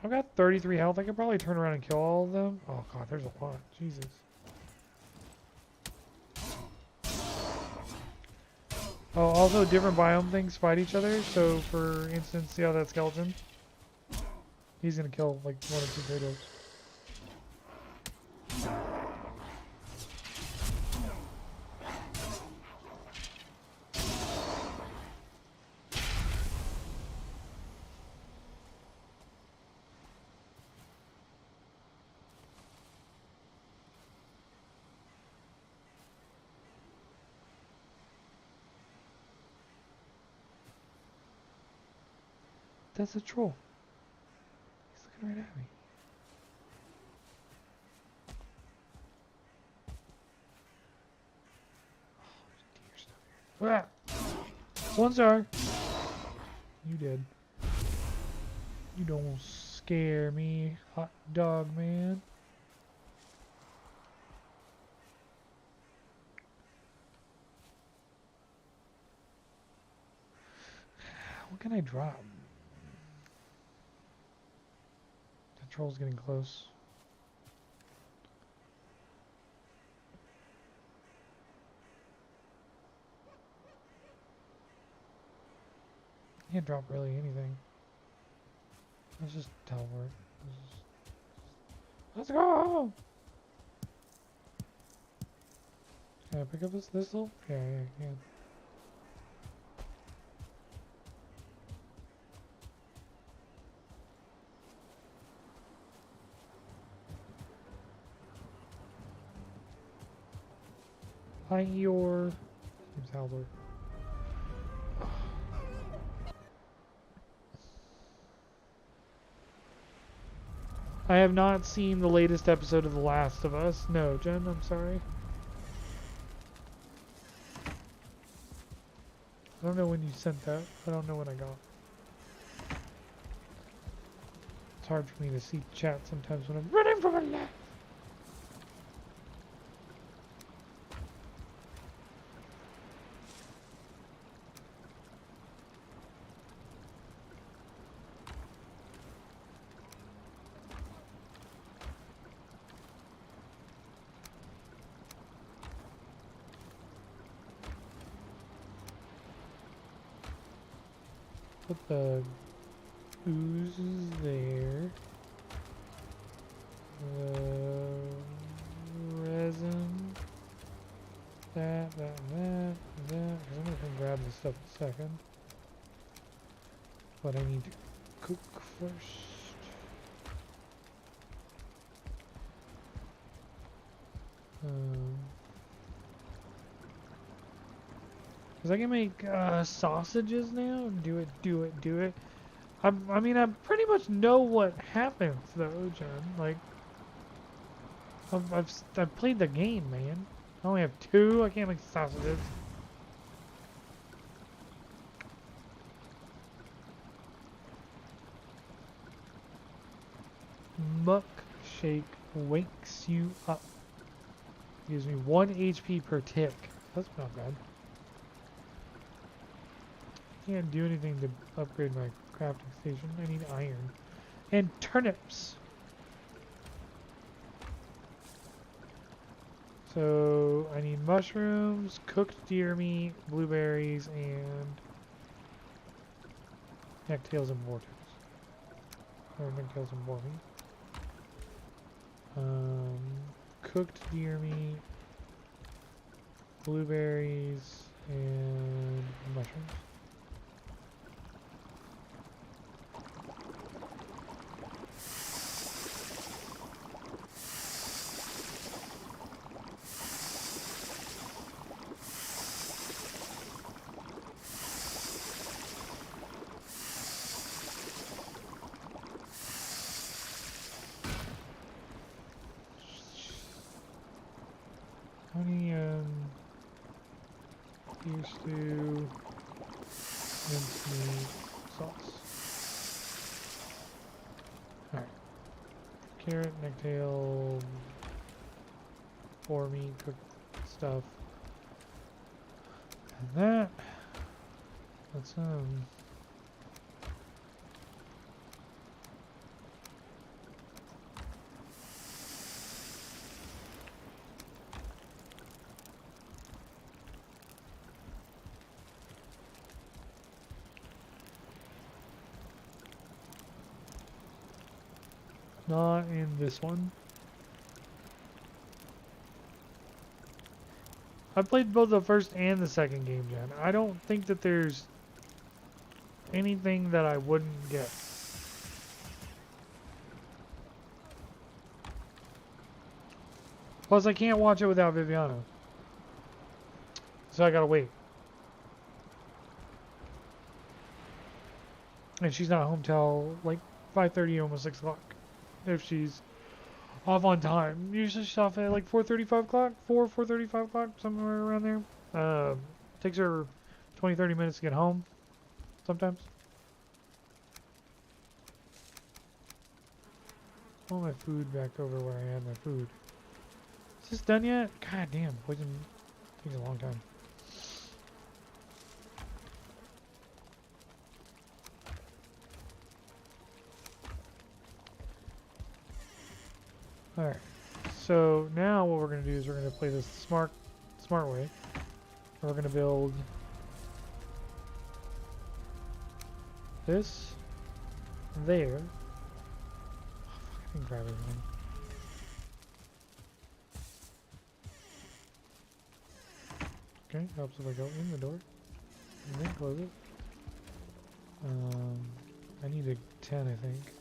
I've got 33 health. I could probably turn around and kill all of them. Oh god, there's a lot. Jesus. Oh, also different biome things fight each other. So, for instance, see how that skeleton? He's gonna kill like one or two potatoes. That's a troll. He's looking right at me. Oh, deer stuff here. Ah! 1 star. You did. You don't scare me, hot dog man. What can I drop? The troll's getting close. Can't drop really anything. Let's just teleport. Let's go! Can I pick up this thistle? Yeah, I can. Hi, Eeyore. Name's Haldor. I have not seen the latest episode of The Last of Us. No, Jen, I'm sorry. I don't know when you sent that. I don't know what I got. It's hard for me to see chat sometimes when I'm running from a life. Put the oozes there. The resin. That. I'm gonna grab this stuff in a second. But I need to cook first. Cause I can make sausages now. Do it. I mean, I pretty much know what happens though, Jen. Like, I've played the game, man. I only have 2. I can't make sausages. Muck shake wakes you up. Gives me 1 HP per tick. That's not bad. Can't do anything to upgrade my crafting station. I need iron. And turnips! So, I need mushrooms, cooked deer meat, blueberries, and necktails and vortex. Or necktails and boar meat. Cooked deer meat, blueberries, and mushrooms. Honey, used to mincemeat sauce. Alright. Carrot, necktail, boar meat, cooked stuff. And let's Not in this one. I played both the first and the second game gen. I don't think that there's anything that I wouldn't get. Plus, I can't watch it without Viviana. So I gotta wait. And she's not home till like 5:30, almost 6 o'clock. If she's off on time. Usually she's off at like 4:30, 5 o'clock. 4:30, 5 o'clock, somewhere around there. Takes her 20, 30 minutes to get home. Sometimes. All my food back over where I had my food. Is this done yet? God damn, poison takes a long time. Alright, so now what we're going to do is we're going to play this smart way. We're going to build this there. Oh, fuck, I didn't grab everything. Okay, helps if I go in the door and then close it. I need a 10, I think.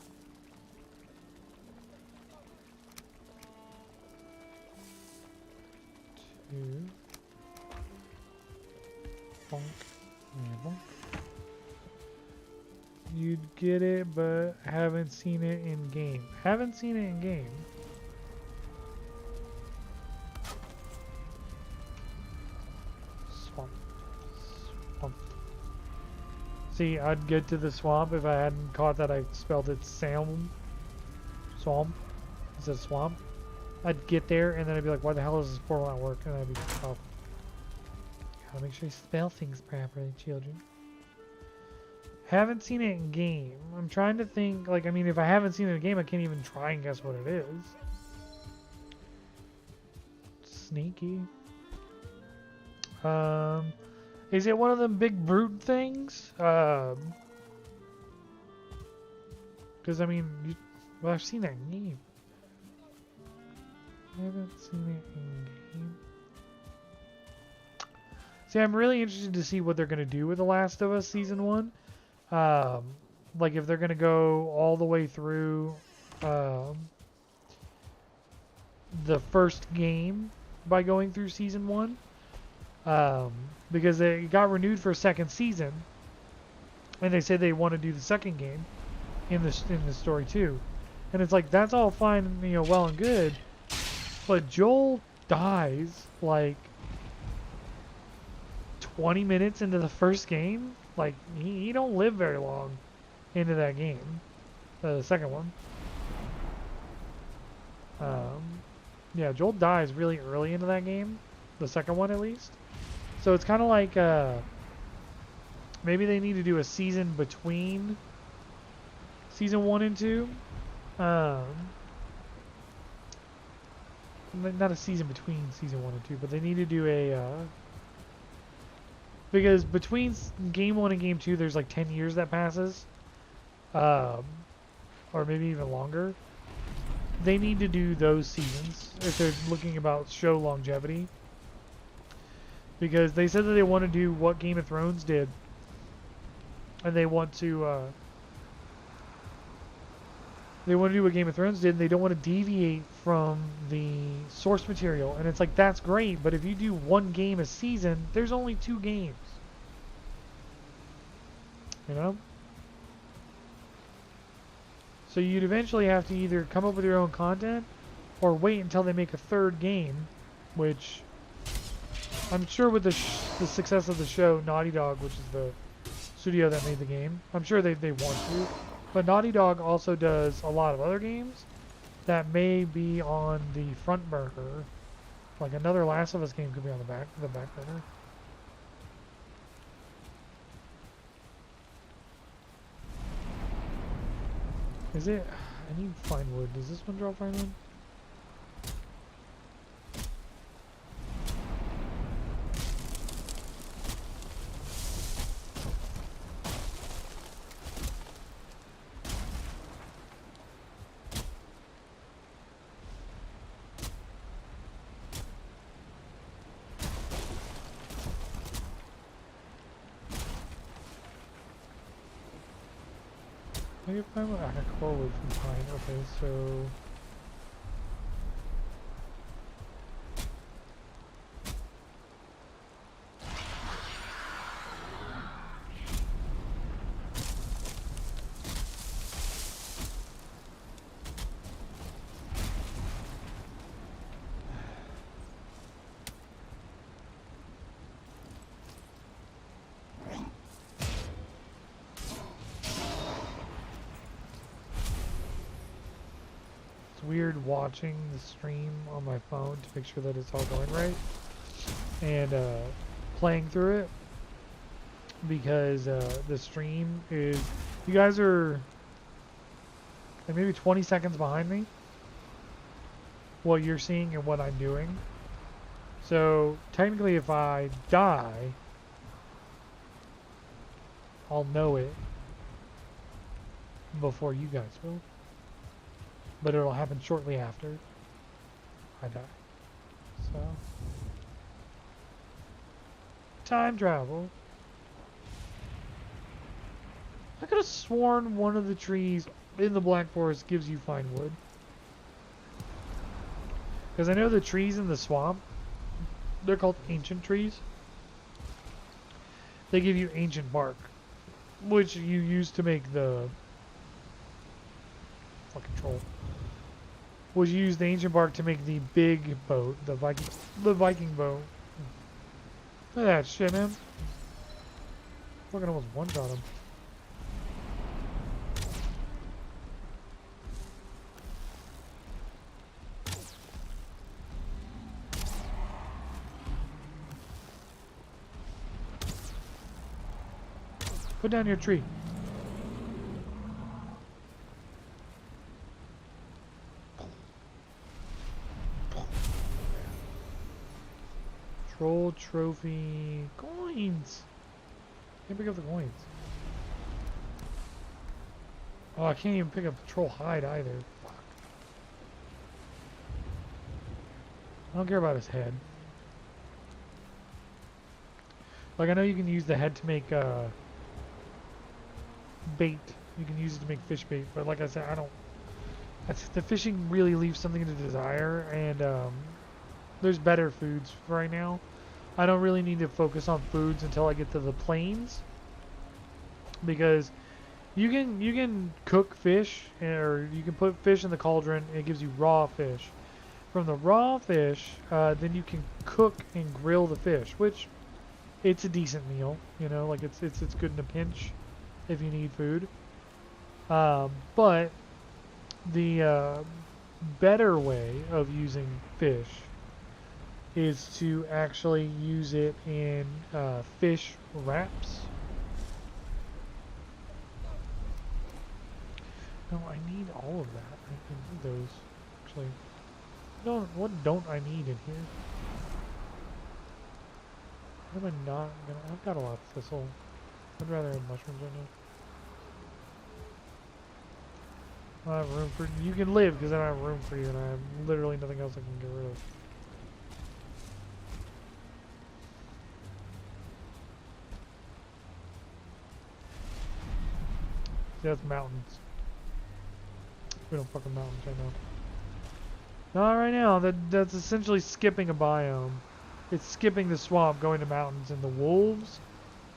Two. Bonk. And bonk. You'd get it, but haven't seen it in game. Haven't seen it in game. Swamp. Swamp. See, I'd get to the swamp if I hadn't caught that I spelled it Swamp instead of swamp. I'd get there and then I'd be like, why the hell does this portal not work? And I'd be like, oh. Gotta make sure you spell things properly, children. Haven't seen it in game. I'm trying to think, like, I mean, if I haven't seen it in game, I can't even try and guess what it is. Sneaky. Is it one of them big brute things? Because, I mean, well, I've seen that in game. I haven't seen it in game. See, I'm really interested to see what they're going to do with The Last of Us Season 1. Like, if they're going to go all the way through the first game by going through Season 1. Because it got renewed for a second season. And they said they want to do the second game in the story too. And it's like, that's all fine, you know, well and good. But Joel dies like 20 minutes into the first game. Like, he don't live very long into that game. The second one. Yeah, Joel dies really early into that game. The second one, at least. So it's kind of like, maybe they need to do a season between Season 1 and 2. Not a season between Season 1 and 2, but they need to do a, because between Game 1 and Game 2, there's like 10 years that passes. Or maybe even longer. They need to do those seasons if they're looking about show longevity. Because they said that they want to do what Game of Thrones did. And they want to do what Game of Thrones did, and they don't want to deviate from the source material. And it's like, that's great, but if you do one game a season, there's only 2 games. You know? So you'd eventually have to either come up with your own content, or wait until they make a third game, which I'm sure with the success of the show, Naughty Dog, which is the studio that made the game, I'm sure they want to. But Naughty Dog also does a lot of other games that may be on the front burner. Like another Last of Us game could be on the back burner. Is it? I need fine wood. Does this one drop fine wood? I can find what I got core wood from pine. Okay, so it's weird watching the stream on my phone to make sure that it's all going right and playing through it because the stream is, you guys are like maybe 20 seconds behind me what you're seeing and what I'm doing. So technically if I die, I'll know it before you guys will. But it'll happen shortly after I die. So time travel. I could have sworn one of the trees in the Black Forest gives you fine wood. Because I know the trees in the swamp, they're called ancient trees. They give you ancient bark, which you use to make the fucking troll. Which you use the ancient bark to make the big boat, the Viking boat. Look at that shit, man. Fucking almost one-shot him. Put down your tree. Troll trophy coins. Can't pick up the coins. Oh, I can't even pick up the troll hide either. Fuck. I don't care about his head. Like I know you can use the head to make bait. You can use it to make fish bait, but like I said, I don't. The fishing really leaves something to desire, and there's better foods right now. I don't really need to focus on foods until I get to the plains, because you can cook fish, or you can put fish in the cauldron and it gives you raw fish. From the raw fish, then you can cook and grill the fish, which it's a decent meal. You know, like it's good in a pinch if you need food. But the better way of using fish is to actually use it in fish wraps. No, I need all of that. I need those. Actually, what don't I need in here? What am I not gonna? I've got a lot of thistle. I'd rather have mushrooms right now. I have room for you. Can live because I don't have room for you, and I have literally nothing else I can get rid of. See, that's mountains. We don't fucking mountains right now. Not right now. That's essentially skipping a biome. It's skipping the swamp, going to mountains, and the wolves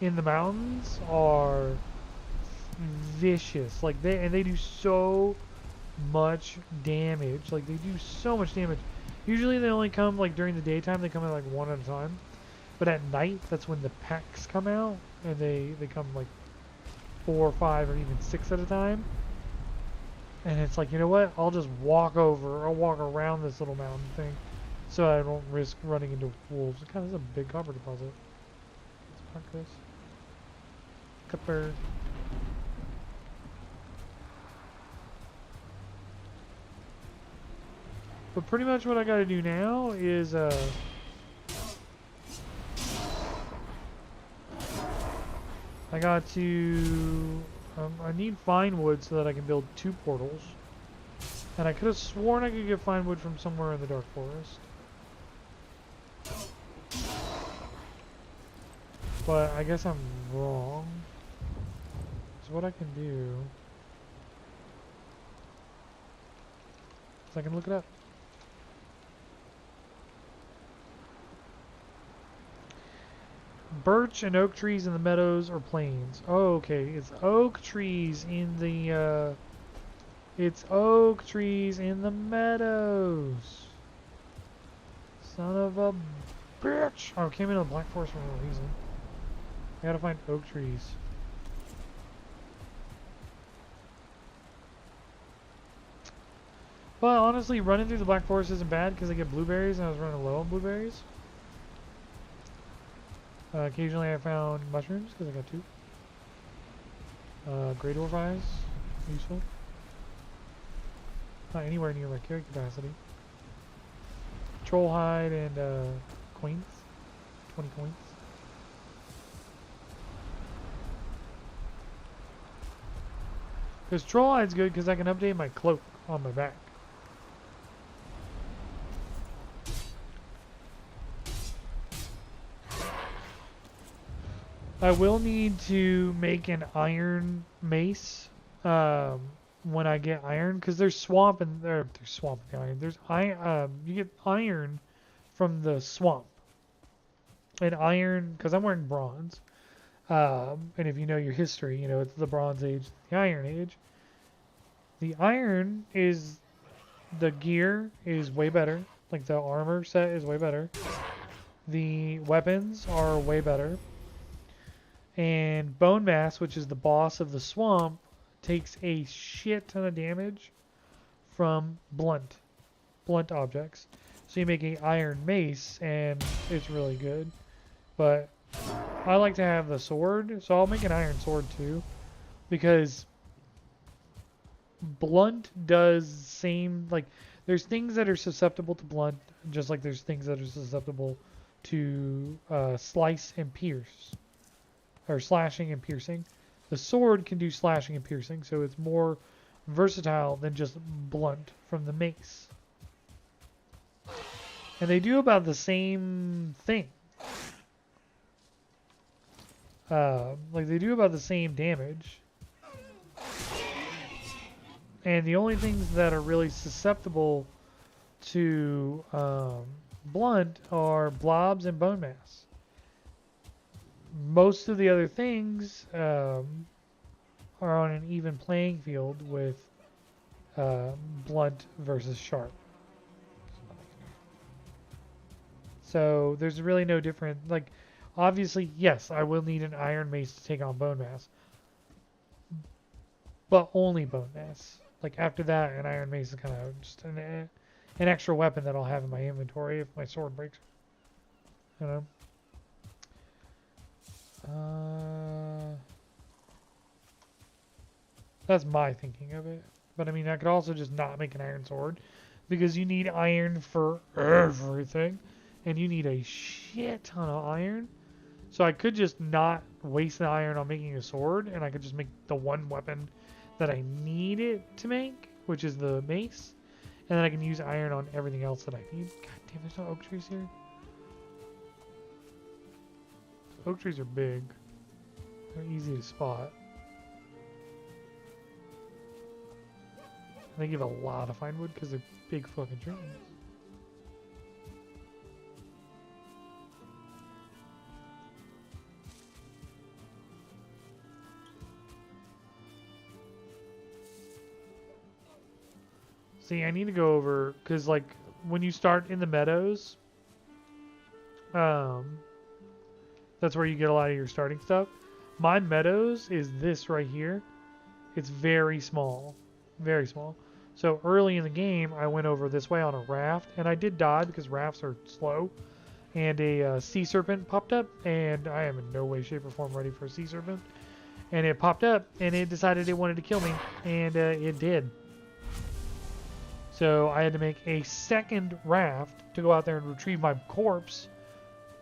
in the mountains are vicious. Like they do so much damage. Like they do so much damage. Usually they only come like during the daytime. They come out like one at a time. But at night, that's when the packs come out, and they come like 4 or 5 or even 6 at a time. And it's like, you know what? I'll just walk over or walk around this little mountain thing, so I don't risk running into wolves. It kind of is a big copper deposit. Let's mark this. Copper. But pretty much what I gotta do now is I got to I need fine wood so that I can build 2 portals. And I could have sworn I could get fine wood from somewhere in the Dark Forest. But I guess I'm wrong. So what I can do So I can look it up. Birch and oak trees in the meadows or plains. Oh, okay. It's oak trees in the, it's oak trees in the meadows. Son of a bitch. Oh, I came into the Black Forest for no reason. I gotta find oak trees. Well, honestly, running through the Black Forest isn't bad because I get blueberries and I was running low on blueberries. Occasionally I found mushrooms because I got 2. Great ore eyes, useful. Not anywhere near my carry capacity. Troll hide and coins, 20 coins. Because troll hide's good because I can update my cloak on my back. I will need to make an iron mace when I get iron, because there's swamp and there's swamp in the iron. There's you get iron from the swamp, and iron because I'm wearing bronze. And if you know your history, you know it's the Bronze Age, the Iron Age. The iron is the gear is way better, like the armor set is way better. The weapons are way better. And Bone Mass, which is the boss of the swamp, takes a shit ton of damage from blunt objects. So you make an iron mace, and it's really good. But I like to have the sword, so I'll make an iron sword too, because blunt does same, like, there's things that are susceptible to blunt, just like there's things that are susceptible to slice and pierce. Or slashing and piercing. The sword can do slashing and piercing, so it's more versatile than just blunt from the mace. And they do about the same thing. Like they do about the same damage. And the only things that are really susceptible to blunt are blobs and bone mass. Most of the other things are on an even playing field with blunt versus sharp. So there's really no different. Like, obviously, yes, I will need an iron mace to take on bone mass, but only bone mass. Like after that, an iron mace is kind of just an extra weapon that I'll have in my inventory if my sword breaks. You know. That's my thinking of it. But I mean, I could also just not make an iron sword because you need iron for everything, and you need a shit ton of iron. So I could just not waste the iron on making a sword, and I could just make the one weapon that I need it to make, which is the mace, and then I can use iron on everything else that I need. God damn, there's no oak trees here. Oak trees are big. They're easy to spot. They give a lot of fine wood because they're big fucking trees. See, I need to go over, because like when you start in the meadows, that's where you get a lot of your starting stuff. My meadows is this right here. It's very small. Very small. So early in the game, I went over this way on a raft, and I did die because rafts are slow. And a sea serpent popped up, and I am in no way, shape, or form ready for a sea serpent. And it popped up, and it decided it wanted to kill me, and it did. So I had to make a second raft to go out there and retrieve my corpse,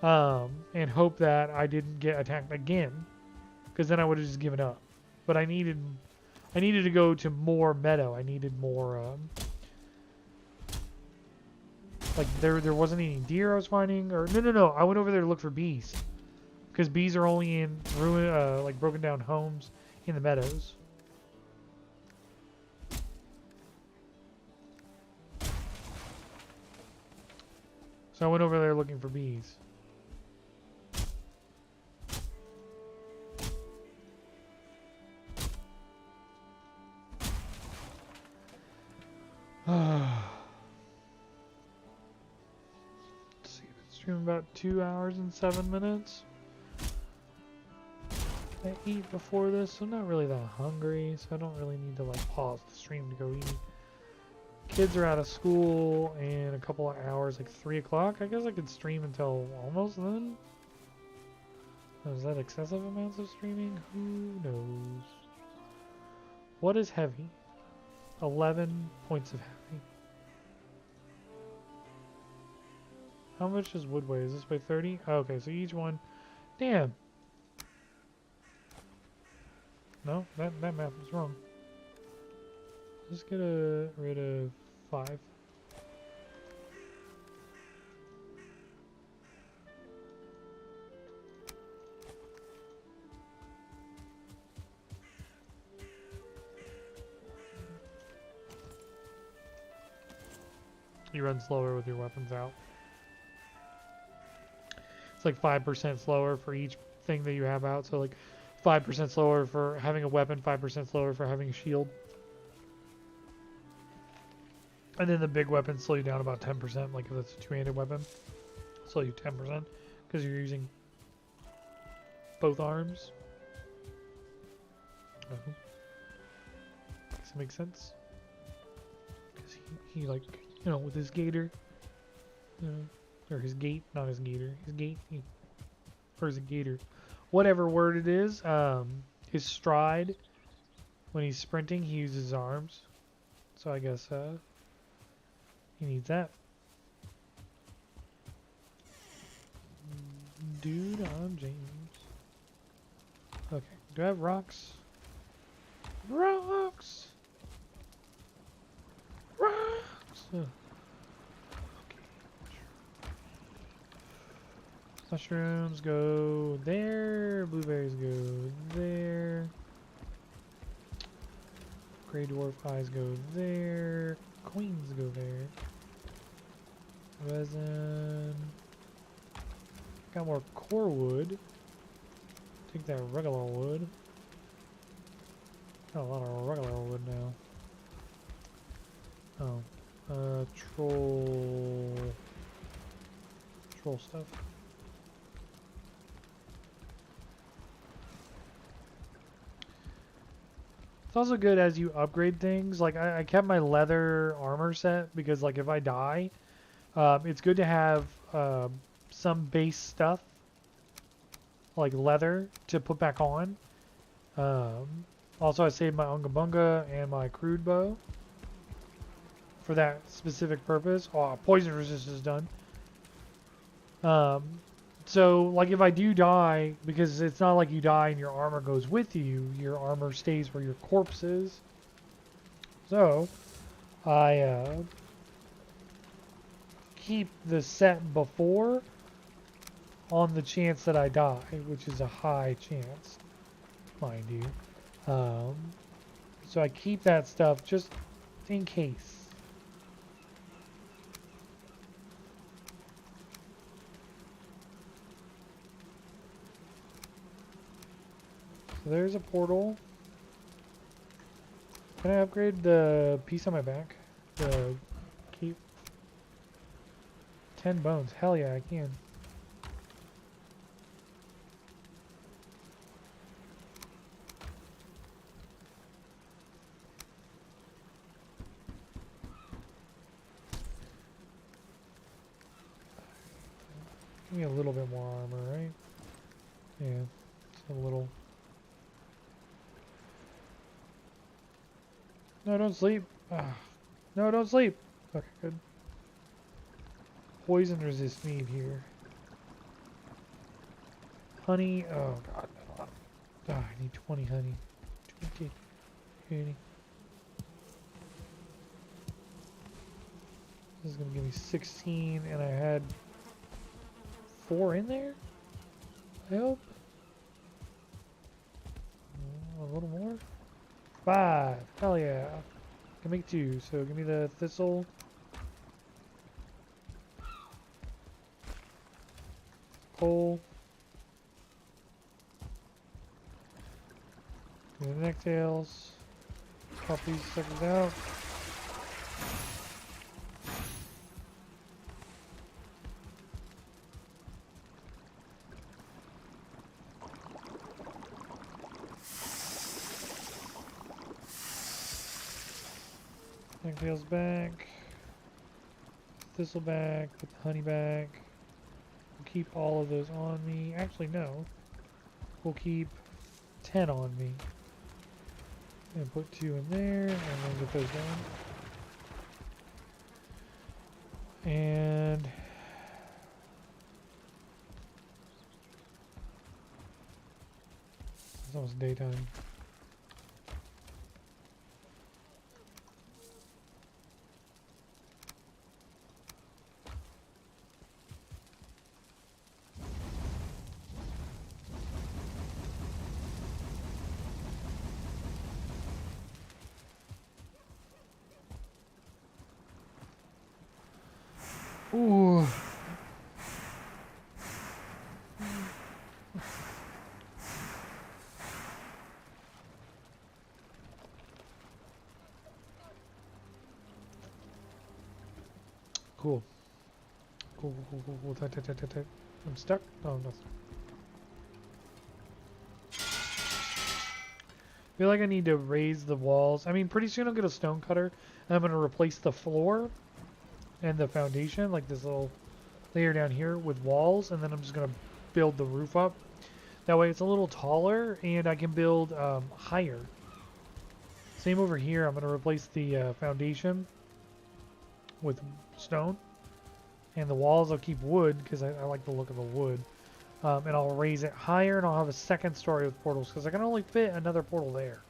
and hope that I didn't get attacked again, because then I would have just given up. But I needed to go to more meadow. I needed more, like there wasn't any deer I was finding, or no. I went over there to look for bees, because bees are only in ruin, like broken down homes in the meadows. So I went over there looking for bees. Let's see, it's streaming about 2 hours and 7 minutes. I eat before this, so I'm not really that hungry, so I don't really need to like pause the stream to go eat. Kids are out of school in a couple of hours, like 3 o'clock. I guess I could stream until almost then. Is that excessive amounts of streaming? Who knows? What is heavy? 11 points of heavy. How much does wood weigh? Is this weigh 30? Oh, okay, so each one. Damn. No, that math was wrong. Just get rid of 5. You run slower with your weapons out. It's like 5% slower for each thing that you have out. So like 5% slower for having a weapon, 5% slower for having a shield. And then the big weapons slow you down about 10%, like if it's a two-handed weapon. Slow you 10% because you're using both arms. Does that make sense? Because he like, you know, with his gator, or his gate, not his gator, his gate, or his gator, whatever word it is, his stride, when he's sprinting, he uses his arms. So I guess, he needs that. Dude, I'm James. Okay, do I have rocks? Rocks! Rocks! Okay. Mushrooms go there. Blueberries go there. Grey dwarf eyes go there. Queens go there. Resin. Got more core wood. Take that regular wood. Got a lot of regular wood now. Oh. Troll stuff. It's also good as you upgrade things. Like I kept my leather armor set because like if I die, it's good to have some base stuff like leather to put back on. Also I saved my Unga Bunga and my crude bow for that specific purpose. Oh, poison resistance is done. So, like, if I do die, because it's not like you die and your armor goes with you, your armor stays where your corpse is. So, I keep the set before on the chance that I die, which is a high chance, mind you. So I keep that stuff just in case. So there's a portal. Can I upgrade the piece on my back? The keep 10 bones. Hell yeah, I can. Give me a little bit more armor, right? Yeah, just a little. No, don't sleep. No, don't sleep. Okay, good. Poison resist need here. Honey. Oh god. I need 20 honey. 20 honey. This is gonna give me 16, and I had 4 in there. I hope. A little more. 5. Hell yeah. Can make 2. So give me the thistle. coal. Do the necktails. Pop these suckers out. Necktails back. Thistle back. Put the honey back. We'll keep all of those on me. Actually, no. We'll keep 10 on me. And put 2 in there, and then get those down. And it's almost daytime. Ooh. Cool. Cool. Tight. I'm stuck? Oh, I'm not stuck. I feel like I need to raise the walls. I mean, pretty soon I'll get a stone cutter, and I'm going to replace the floor and the foundation, like this little layer down here, with walls, and then I'm just going to build the roof up. That way it's a little taller, and I can build higher. Same over here. I'm going to replace the foundation with stone, and the walls I'll keep wood, because I like the look of the wood. And I'll raise it higher, and I'll have a second story with portals, because I can only fit another portal there.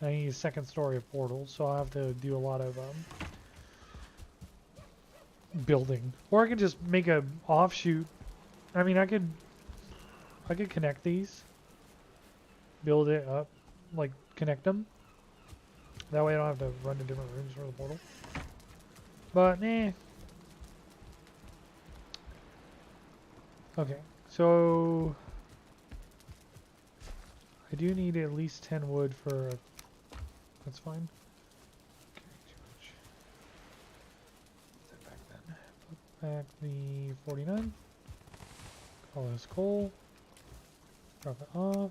I need a second story of portals, so I'll have to do a lot of building. Or I could just make a offshoot. I mean, I could connect these, build it up, like connect them. That way I don't have to run to different rooms for the portal. But nah. Okay, so I do need at least 10 wood for. That's fine. Back the 49. Call this coal. Drop it off.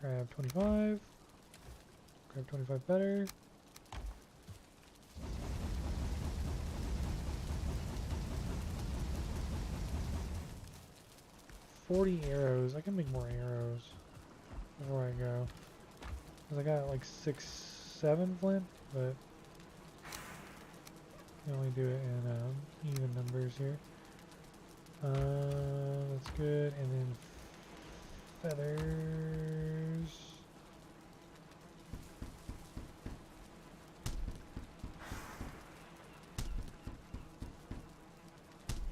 Grab 25. Grab 25 better. Arrows. I can make more arrows before I go. Cause I got like 6, 7 flint, but I only do it in even numbers here. That's good. And then feathers.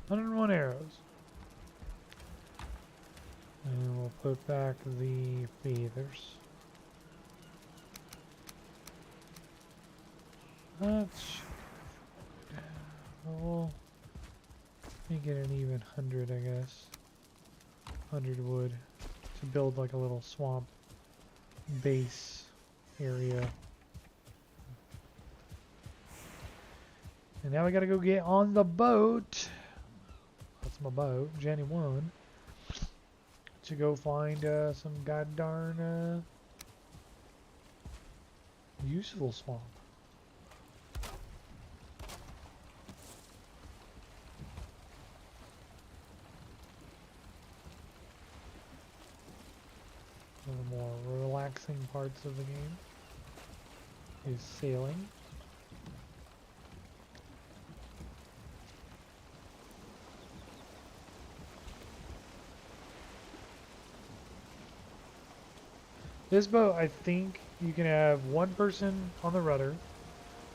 $101 arrows. And we'll put back the feathers. That's well, make it an even 100, I guess. 100 wood to build like a little swamp base area. And now we gotta go get on the boat. That's my boat, Jenny 1. To go find some goddarn useful swamp. One of the more relaxing parts of the game is sailing. This boat, I think you can have one person on the rudder,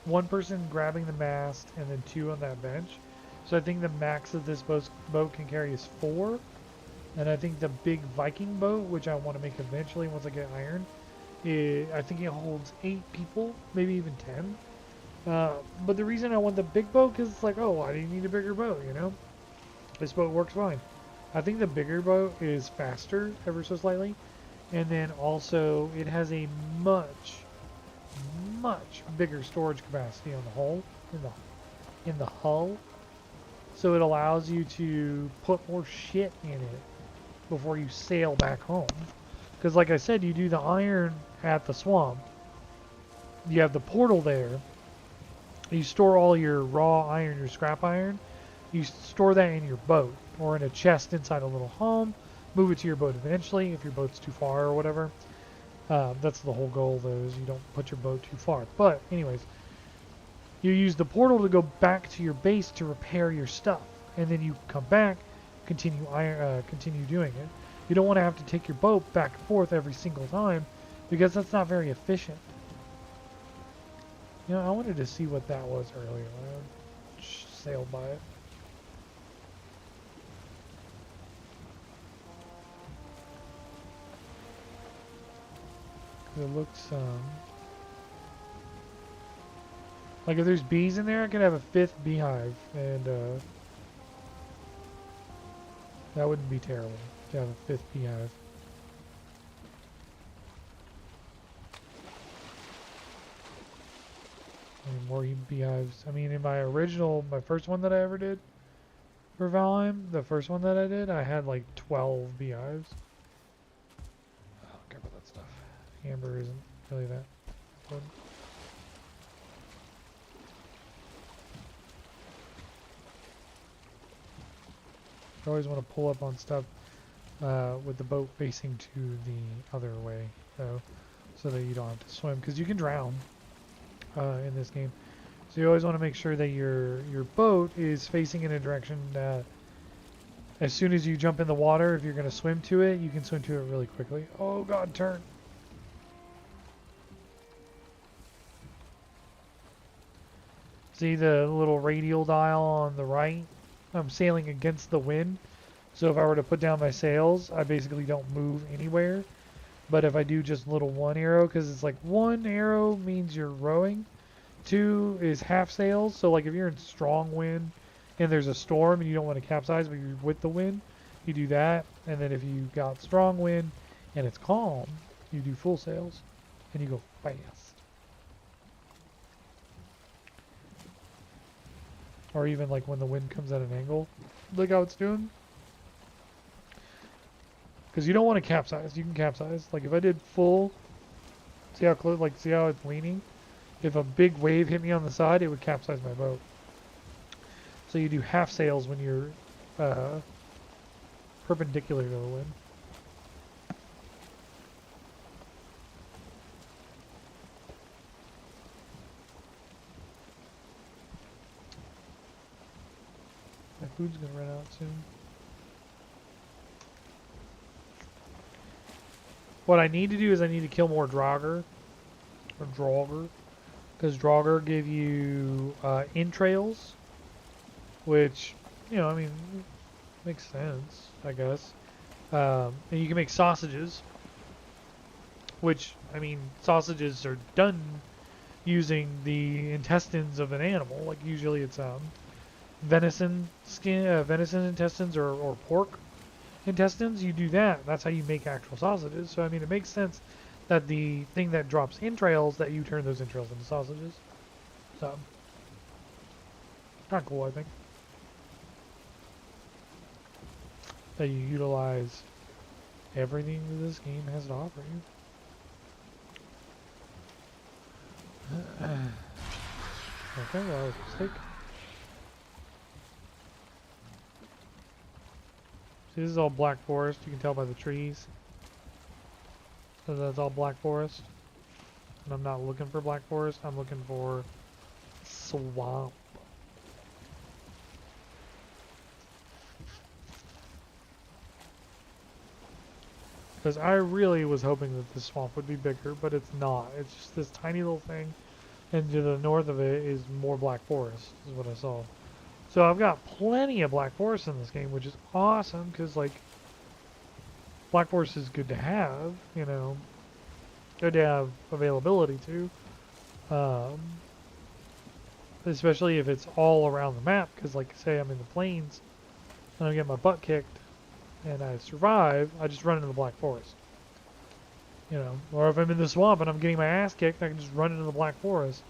one person grabbing the mast, and then 2 on that bench. So I think the max that this boat can carry is 4. And I think the big Viking boat, which I want to make eventually once I get iron, I think it holds 8 people, maybe even 10. But the reason I want the big boat, because it's like, oh, why do you need a bigger boat, you know? This boat works fine. I think the bigger boat is faster, ever so slightly, and then also it has a much, much bigger storage capacity on the hull, in the hull. So it allows you to put more shit in it before you sail back home. Because like I said, you do the iron at the swamp. You have the portal there. You store all your raw iron, your scrap iron. You store that in your boat or in a chest inside a little home. Move it to your boat eventually if your boat's too far or whatever. That's the whole goal, though, is you don't put your boat too far. But anyways, you use the portal to go back to your base to repair your stuff, and then you come back, continue doing it. You don't want to have to take your boat back and forth every single time because that's not very efficient. You know, I wanted to see what that was earlier when I sailed by it. It looks like if there's bees in there, I could have a 5th beehive, and that wouldn't be terrible to have a 5th beehive. And more beehives. I mean, in my first one that I ever did for Valheim, the first one that I did, I had like 12 beehives. I don't care about that stuff. Amber isn't really that important. I always want to pull up on stuff with the boat facing to the other way, though, so that you don't have to swim, because you can drown in this game. So you always want to make sure that your boat is facing in a direction that as soon as you jump in the water, if you're going to swim to it, you can swim to it really quickly. Oh god, turn! See the little radial dial on the right? I'm sailing against the wind, so if I were to put down my sails, I basically don't move anywhere. But if I do just little 1 arrow, because it's like 1 arrow means you're rowing, 2 is half sails, so like if you're in strong wind and there's a storm and you don't want to capsize but you're with the wind, you do that. And then if you got strong wind and it's calm, you do full sails and you go fast. Or even like when the wind comes at an angle, look how it's doing. Because you don't want to capsize. You can capsize. Like if I did full, see how close, like see how it's leaning? If a big wave hit me on the side, it would capsize my boat. So you do half sails when you're perpendicular to the wind. My food's gonna run out soon. What I need to do is I need to kill more Draugr. Or Draugr. Because Draugr give you entrails. Which, you know, I mean, makes sense, I guess. And you can make sausages. Which, I mean, sausages are done using the intestines of an animal. Like usually it's venison skin, venison intestines or pork intestines. You do that. That's how you make actual sausages. So I mean, it makes sense that the thing that drops entrails, that you turn those entrails into sausages. So kind of cool, I think, that you utilize everything that this game has to offer you. Okay, well, that was a mistake. See, this is all black forest. You can tell by the trees. So that's all black forest. And I'm not looking for black forest. I'm looking for swamp. Because I really was hoping that this swamp would be bigger, but it's not. It's just this tiny little thing. And to the north of it is more black forest, is what I saw. So I've got plenty of black forest in this game, which is awesome, because, like, black forest is good to have, you know. Good to have availability, too. Especially if it's all around the map, because, like, say I'm in the plains, and I get my butt kicked, and I survive, I just run into the Black Forest. You know, or if I'm in the swamp and I'm getting my ass kicked, I can just run into the Black Forest.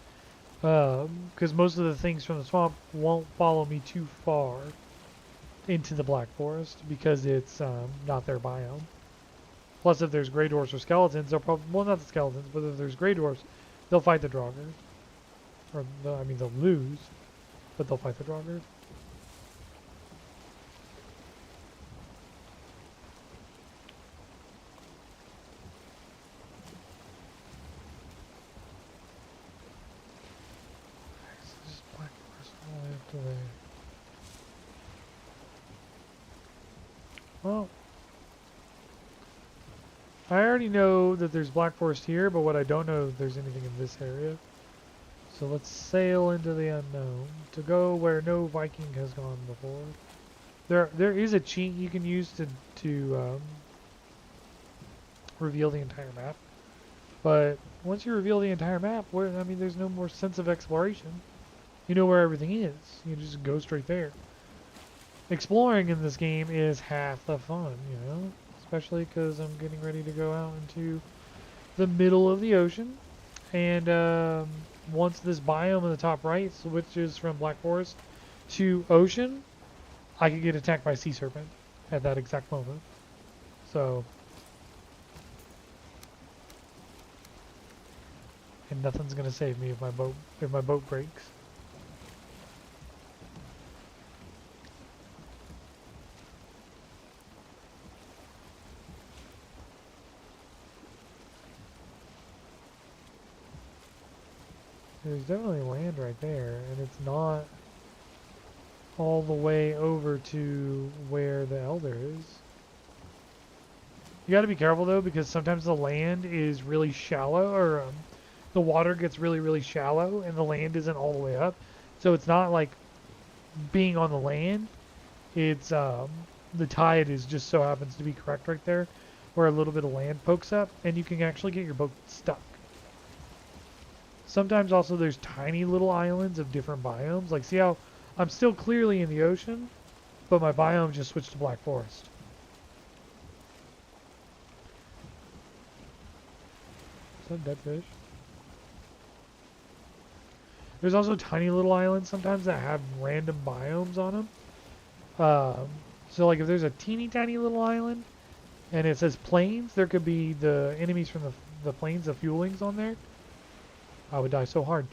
Because most of the things from the swamp won't follow me too far into the Black Forest because it's not their biome. Plus, if there's Grey Dwarfs or Skeletons, they'll probably, well, not the Skeletons, but if there's Grey Dwarfs, they'll fight the Draugrs. Or, I mean, they'll lose, but they'll fight the Draugrs. So just Black Forest all the way up to there. Well, I already know that there's Black Forest here, but what I don't know if there's anything in this area. So let's sail into the unknown to go where no Viking has gone before. There is a cheat you can use to reveal the entire map, but once you reveal the entire map, I mean, there's no more sense of exploration. You know where everything is. You just go straight there. Exploring in this game is half the fun, you know, especially because I'm getting ready to go out into the middle of the ocean, and once this biome in the top right switches from Black Forest to ocean, I could get attacked by sea serpent at that exact moment. So, and nothing's gonna save me if my boat breaks. There's definitely land right there, and it's not all the way over to where the Elder is. You got to be careful though, because sometimes the land is really shallow, or the water gets really, really shallow, and the land isn't all the way up. So it's not like being on the land. It's the tide is just so happens to be correct right there, where a little bit of land pokes up, and you can actually get your boat stuck. Sometimes also there's tiny little islands of different biomes. Like, see how I'm still clearly in the ocean, but my biome just switched to Black Forest. Is that dead fish? There's also tiny little islands sometimes that have random biomes on them. So like if there's a teeny tiny little island and it says plains, there could be the enemies from the plains, the fuelings on there. I would die so hard.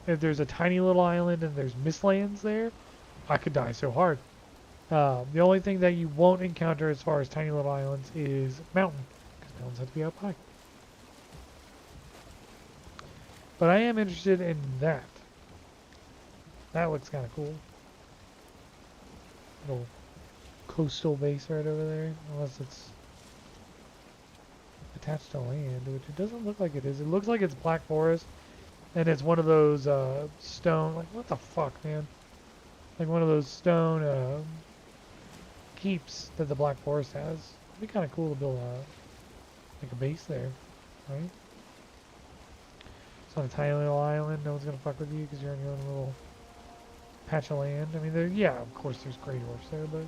If there's a tiny little island and there's mistlands there, I could die so hard. The only thing that you won't encounter as far as tiny little islands is mountain, because mountains have to be up high. But I am interested in that. That looks kind of cool. Little coastal base right over there, unless it's attached to land, which it doesn't look like it is. It looks like it's Black Forest, and it's one of those stone, like, what the fuck, man? Like one of those stone keeps that the Black Forest has. It'd be kind of cool to build like a base there, right? It's on a tiny little island. No one's gonna fuck with you because you're on your own little patch of land. I mean, yeah, of course there's Grey Dwarfs there, but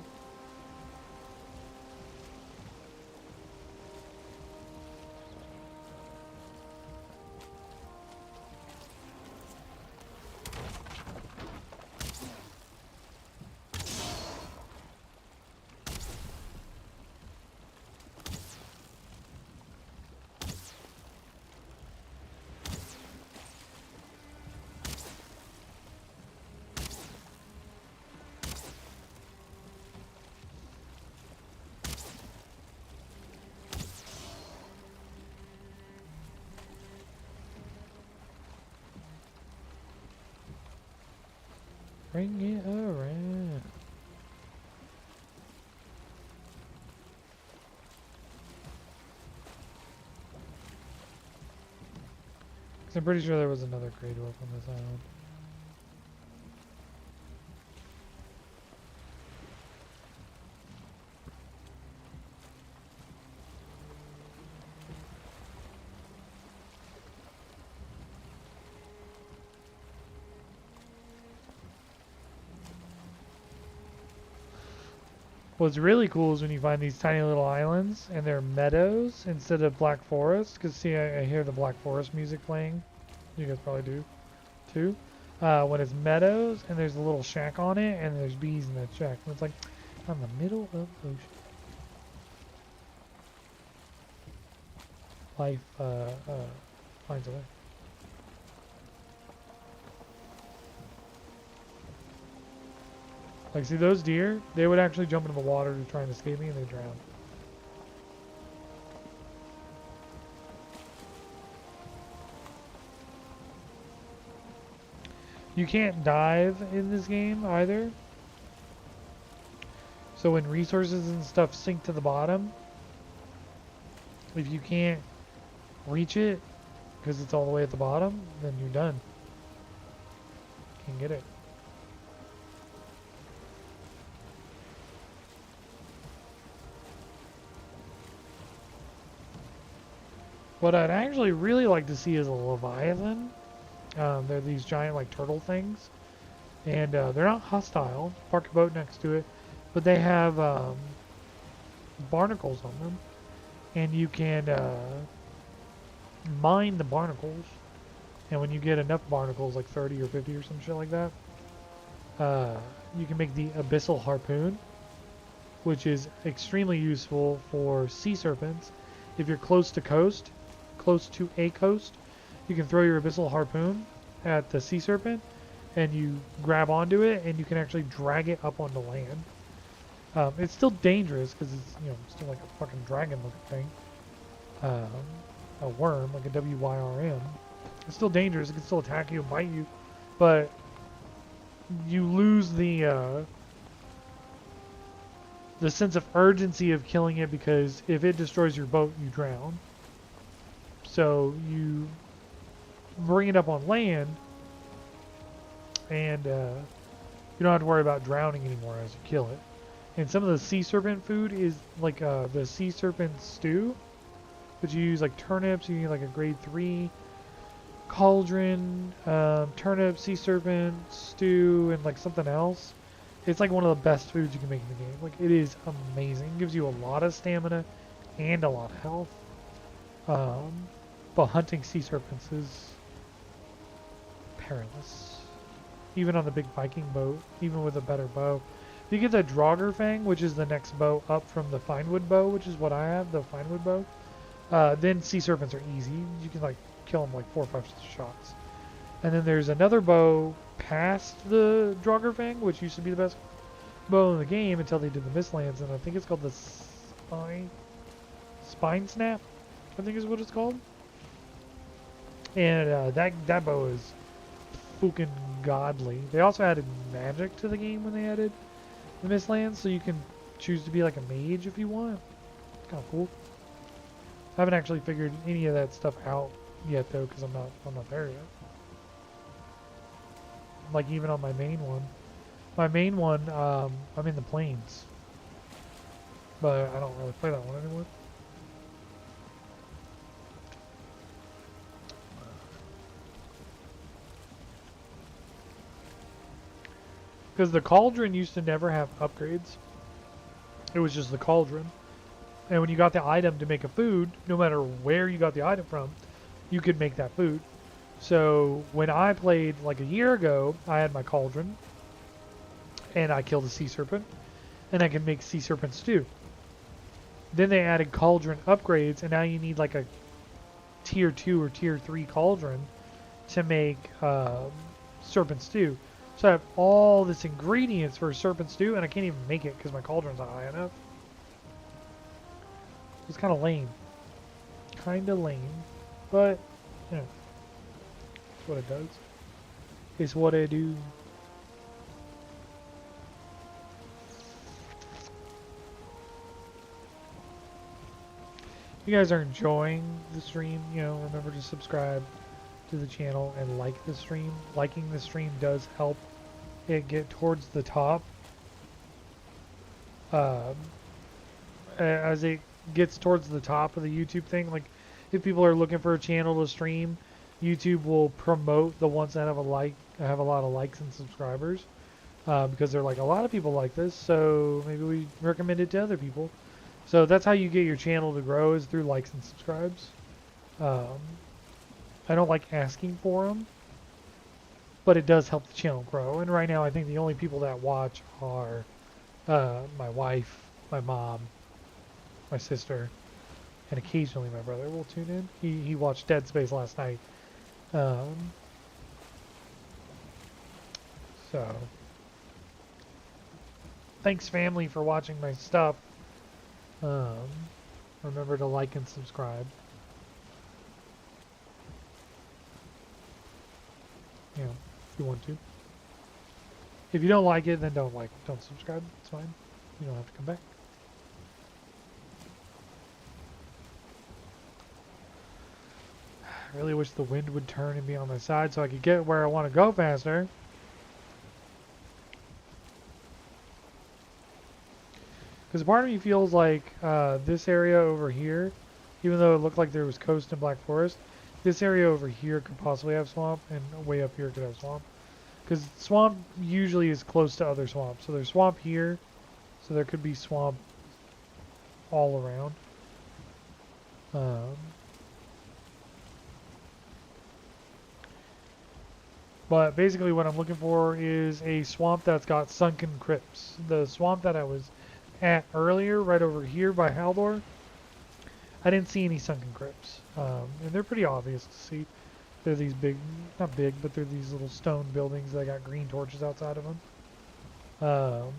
bring it around. Because I'm pretty sure there was another Grey Dwarf on this island. What's really cool is when you find these tiny little islands and they're meadows instead of black forest. Because see, I hear the black forest music playing. You guys probably do too. When it's meadows and there's a little shack on it and there's bees in that shack. And it's like on the middle of the ocean. Life finds a way. Like, see those deer? They would actually jump into the water to try and escape me and they drown. You can't dive in this game either. So when resources and stuff sink to the bottom, if you can't reach it because it's all the way at the bottom, then you're done. Can't get it. What I'd actually really like to see is a Leviathan. They're these giant like turtle things. And they're not hostile. Park a boat next to it. But they have barnacles on them. And you can mine the barnacles. And when you get enough barnacles, like 30 or 50 or some shit like that, you can make the abyssal harpoon, which is extremely useful for sea serpents. If you're close to a coast, you can throw your abyssal harpoon at the sea serpent and you grab onto it and you can actually drag it up onto land. It's still dangerous because it's, you know, still like a fucking dragon looking thing. A worm, like a WYRM. It's still dangerous. It can still attack you and bite you, but you lose the sense of urgency of killing it because if it destroys your boat, you drown. So you bring it up on land, and you don't have to worry about drowning anymore as you kill it. And some of the sea serpent food is like the sea serpent stew, but you use like turnips. You need like a grade 3 cauldron, turnip, sea serpent stew, and like something else. It's like one of the best foods you can make in the game. Like, it is amazing. It gives you a lot of stamina and a lot of health. But hunting sea serpents is perilous. Even on the big Viking boat, even with a better bow. If you get the Draugr which is the next bow up from the Finewood bow, which is what I have, the Finewood bow, then sea serpents are easy. You can like kill them like 4 or 5 shots. And then there's another bow past the Draugr, which used to be the best bow in the game until they did the Mistlands, and I think it's called the Spine Snap, I think is what it's called. And that bow is fucking godly. They also added magic to the game when they added the Mistlands, so you can choose to be like a mage if you want. It's kind of cool. I haven't actually figured any of that stuff out yet though, because I'm not there yet. Like even on my main one. My main one, I'm in the plains. But I don't really play that one anymore. Because the cauldron used to never have upgrades. It was just the cauldron. And when you got the item to make a food, no matter where you got the item from, you could make that food. So when I played like a year ago, I had my cauldron and I killed a sea serpent and I can make sea serpent stew. Then they added cauldron upgrades and now you need like a tier 2 or tier 3 cauldron to make serpent stew. So I have all this ingredients for serpent stew and I can't even make it because my cauldron's not high enough. It's kind of lame. Kind of lame. But, you know. What it does. It's what I do. If you guys are enjoying the stream, you know, remember to subscribe to the channel and like the stream. Liking the stream does help it get towards the top. As it gets towards the top of the YouTube thing, like if people are looking for a channel to stream, YouTube will promote the ones that have a lot of likes and subscribers. because they're like, a lot of people like this, so maybe we recommend it to other people. So that's how you get your channel to grow, is through likes and subscribes. Um, I don't like asking for them, but it does help the channel grow. And right now, I think the only people that watch are my wife, my mom, my sister, and occasionally my brother will tune in. He watched Dead Space last night. Um, so, thanks family for watching my stuff. Remember to like and subscribe. You know, if you want to. If you don't like it, then don't subscribe. It's fine. You don't have to come back. I really wish the wind would turn and be on my side so I could get where I want to go faster. Because part of me feels like this area over here, even though it looked like there was coast and black forest, this area over here could possibly have swamp, and way up here could have swamp. Because swamp usually is close to other swamps. So there's swamp here, so there could be swamp all around. But basically what I'm looking for is a swamp that's got sunken crypts. The swamp that I was at earlier, right over here by Haldor, I didn't see any sunken crypts. And they're pretty obvious to see. They're these big, not big, but they're these little stone buildings that got green torches outside of them.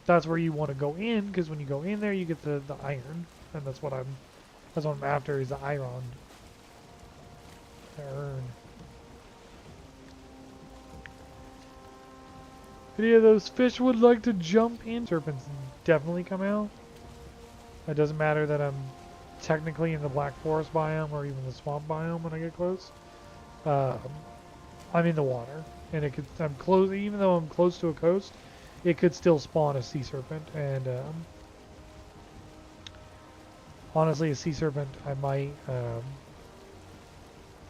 That's where you want to go in, because when you go in there, you get the iron, and that's what I'm after, is the iron. Any of those fish would like to jump in? Serpents definitely come out. It doesn't matter that I'm technically in the Black Forest biome or even the swamp biome when I get close. I'm in the water, and I'm close. Even though I'm close to a coast, it could still spawn a sea serpent. And honestly, a sea serpent, I might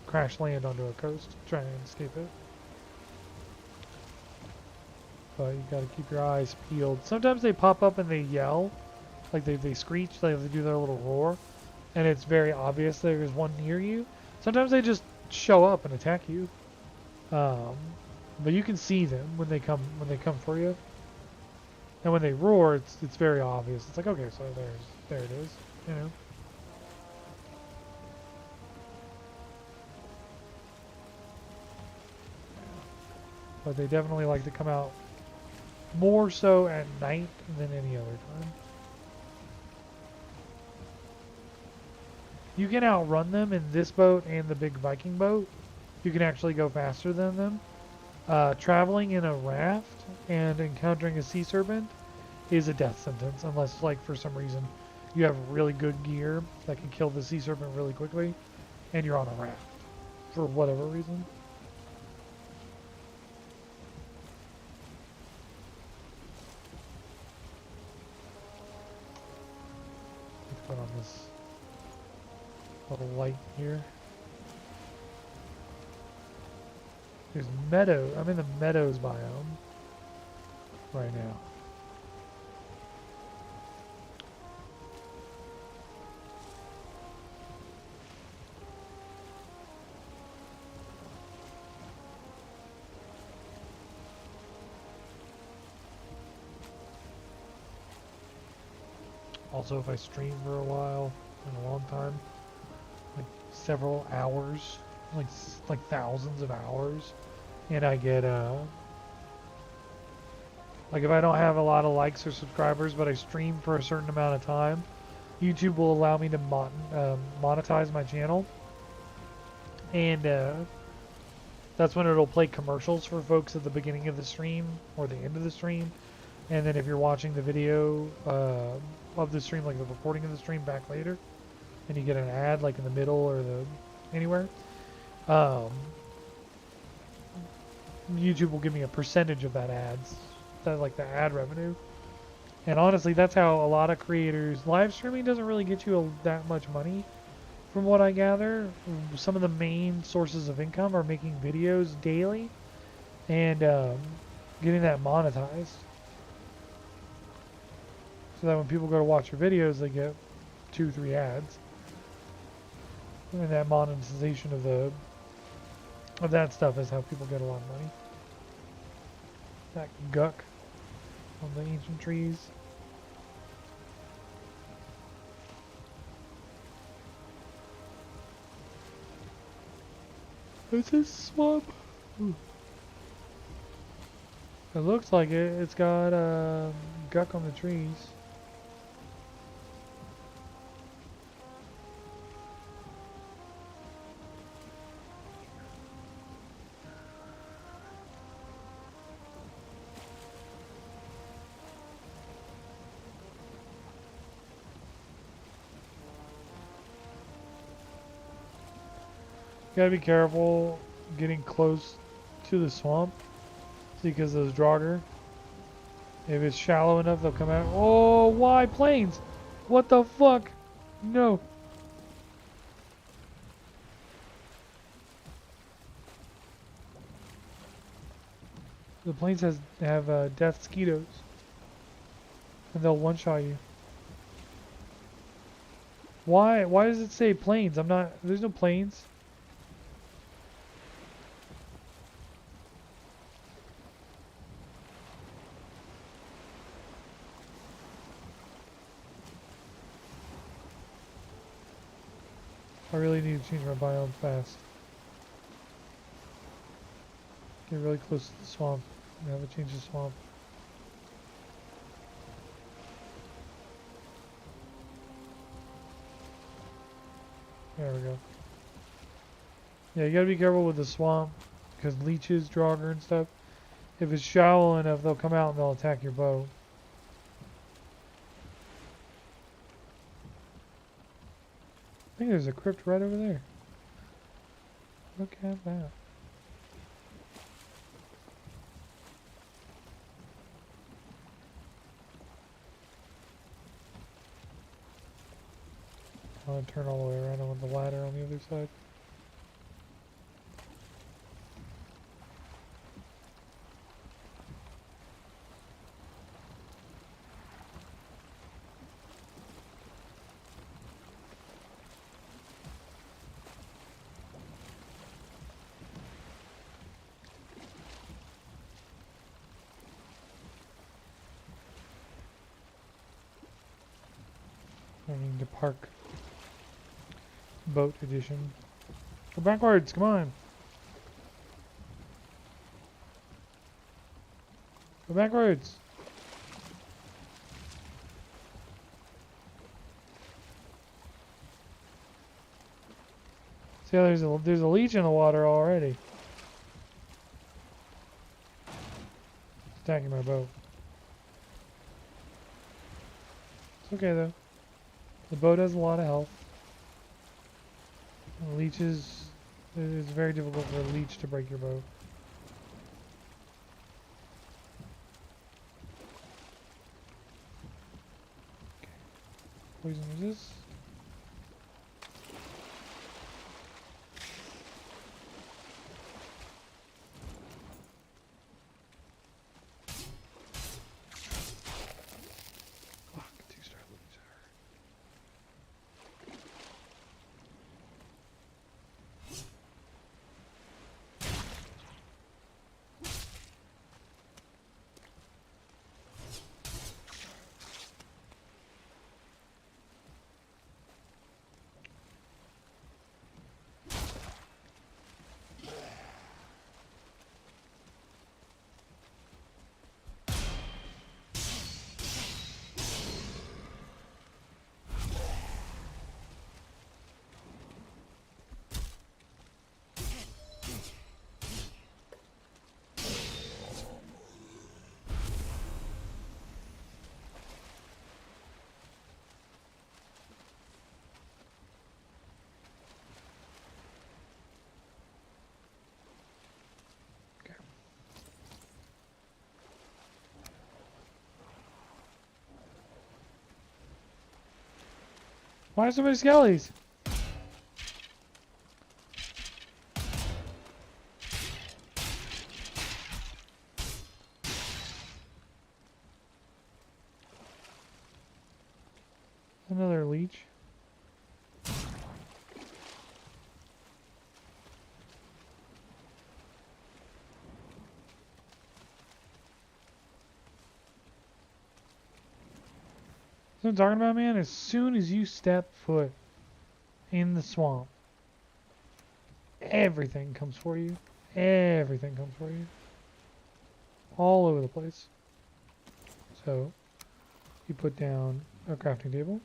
crash land onto a coast, try and escape it. But you gotta keep your eyes peeled. Sometimes they pop up and they yell, like they screech, they do their little roar, and it's very obvious there's one near you. Sometimes they just show up and attack you, but you can see them when they come for you. And when they roar, it's very obvious. It's like, okay, so there it is, you know. But they definitely like to come out more so at night than any other time. You can outrun them in this boat and the big Viking boat. You can actually go faster than them. Traveling in a raft and encountering a sea serpent is a death sentence, unless, like, for some reason you have really good gear that can kill the sea serpent really quickly, and you're on a raft for whatever reason. Put on this little light here. There's meadow. I'm in the meadows biome right now. Also, if I stream for a while, in a long time, like several hours, like thousands of hours, and I get like if I don't have a lot of likes or subscribers, but I stream for a certain amount of time, YouTube will allow me to monetize my channel, and that's when it'll play commercials for folks at the beginning of the stream or the end of the stream, and then if you're watching the video of the stream, like the recording of the stream back later, and you get an ad like in the middle or anywhere, YouTube will give me a percentage of that like the ad revenue. And honestly, that's how a lot of creators, live streaming doesn't really get you that much money from what I gather. Some of the main sources of income are making videos daily, and getting that monetized. So that when people go to watch your videos, they get 2-3 ads. And that monetization of that stuff is how people get a lot of money. That guck on the ancient trees. It's a swamp. Ooh. It looks like it. It's got guck on the trees. Gotta be careful getting close to the swamp because those Draugr, if it's shallow enough, they'll come out. Oh, why planes? What the fuck? No. The planes have death mosquitoes, and they'll one-shot you. Why? Why does it say planes? I'm not. There's no planes. I really need to change my biome fast. Get really close to the swamp and have it change the swamp. There we go. Yeah, you gotta be careful with the swamp because leeches, Draugr, and stuff. If it's shallow enough, they'll come out and they'll attack your bow. I think there's a crypt right over there. Look at that. I'll turn all the way around. I want the ladder on the other side. I need to park. Boat edition. Go backwards, come on. Go backwards. See how there's a leech in the water already. It's attacking my boat. It's okay though. The boat has a lot of health. Leeches, it's very difficult for a leech to break your bow. Okay. Poison resist. Fuck, 2-star loser. Why are so many skellies? Another leech. So I'm talking about, man, as soon as you step foot in the swamp, everything comes for you. Everything comes for you. All over the place. So, you put down a crafting table.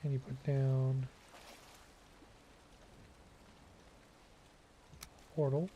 And you put down portal.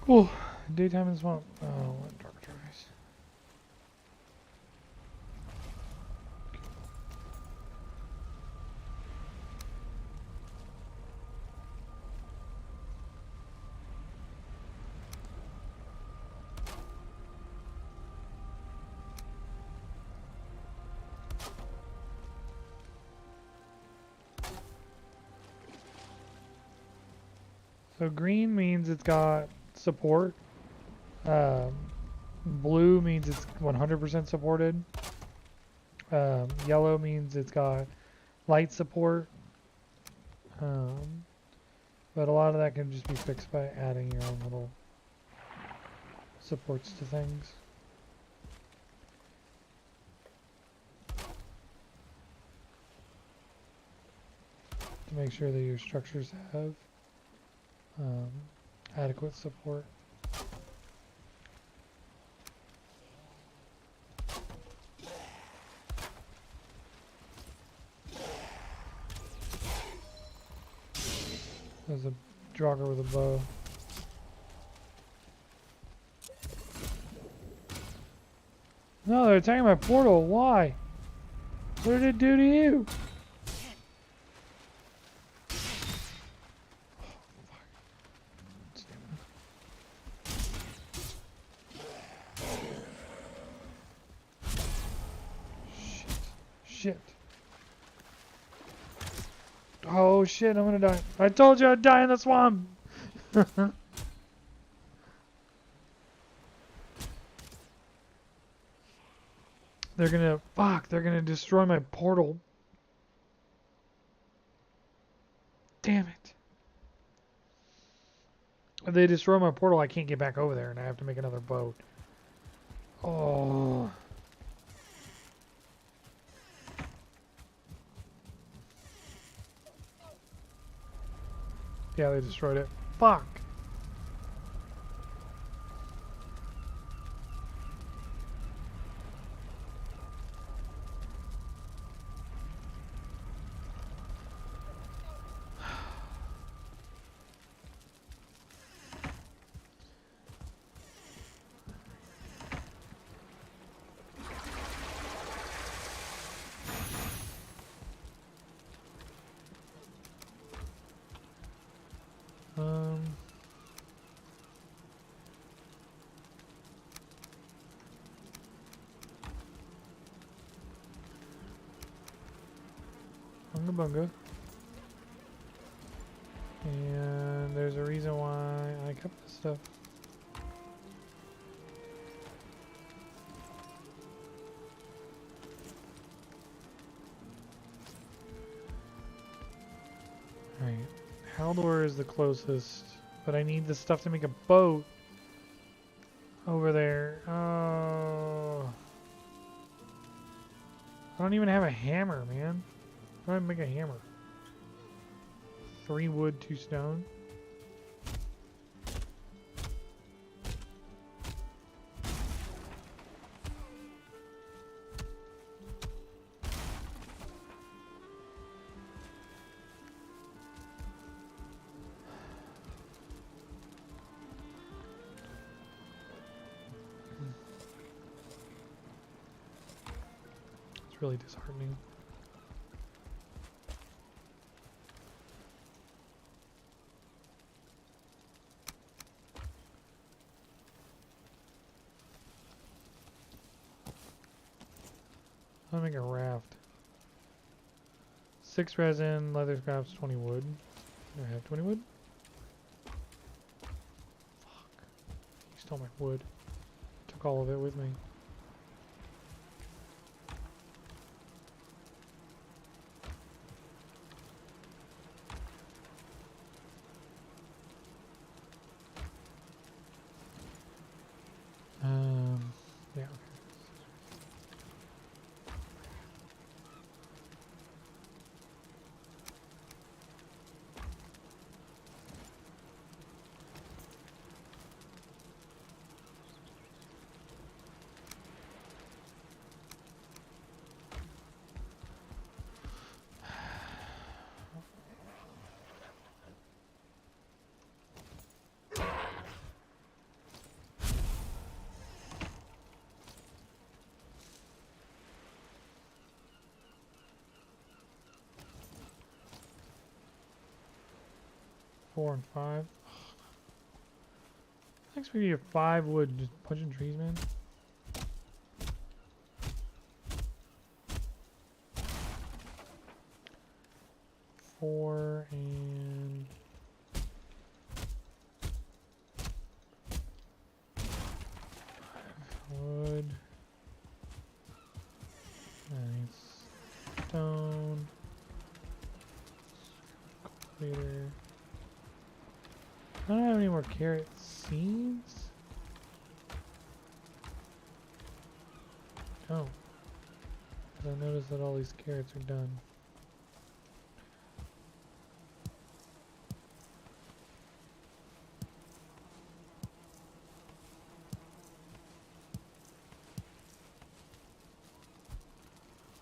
Cool. Daytime in the swamp. Oh, what dark tries. So green means it's got support. Blue means it's 100% supported. Yellow means it's got light support. But a lot of that can just be fixed by adding your own little supports to things. To make sure that your structures have adequate support. There's a jogger with a bow. No, they're attacking my portal. Why? What did it do to you? Shit. Oh shit, I'm gonna die. I told you I'd die in the swamp! They're gonna destroy my portal. Damn it. If they destroy my portal, I can't get back over there and I have to make another boat. Oh. Yeah, they destroyed it. Fuck. Bunga bunga. And there's a reason why I kept this stuff. Alright. Haldor is the closest, but I need the stuff to make a boat over there. Oh. I don't even have a hammer, man. How do I make a hammer? 3 wood, 2 stone. It's really disheartening. I'll make a raft. 6 resin, leather scraps, 20 wood. Do I have 20 wood? Fuck. He stole my wood. Took all of it with me. Yeah, okay. 4 and 5. Thanks for you 5 wood just punching trees, man. Four and wood. Nice. Stone. Cultivator. I don't have any more carrot seeds. Oh. I noticed that all these carrots are done.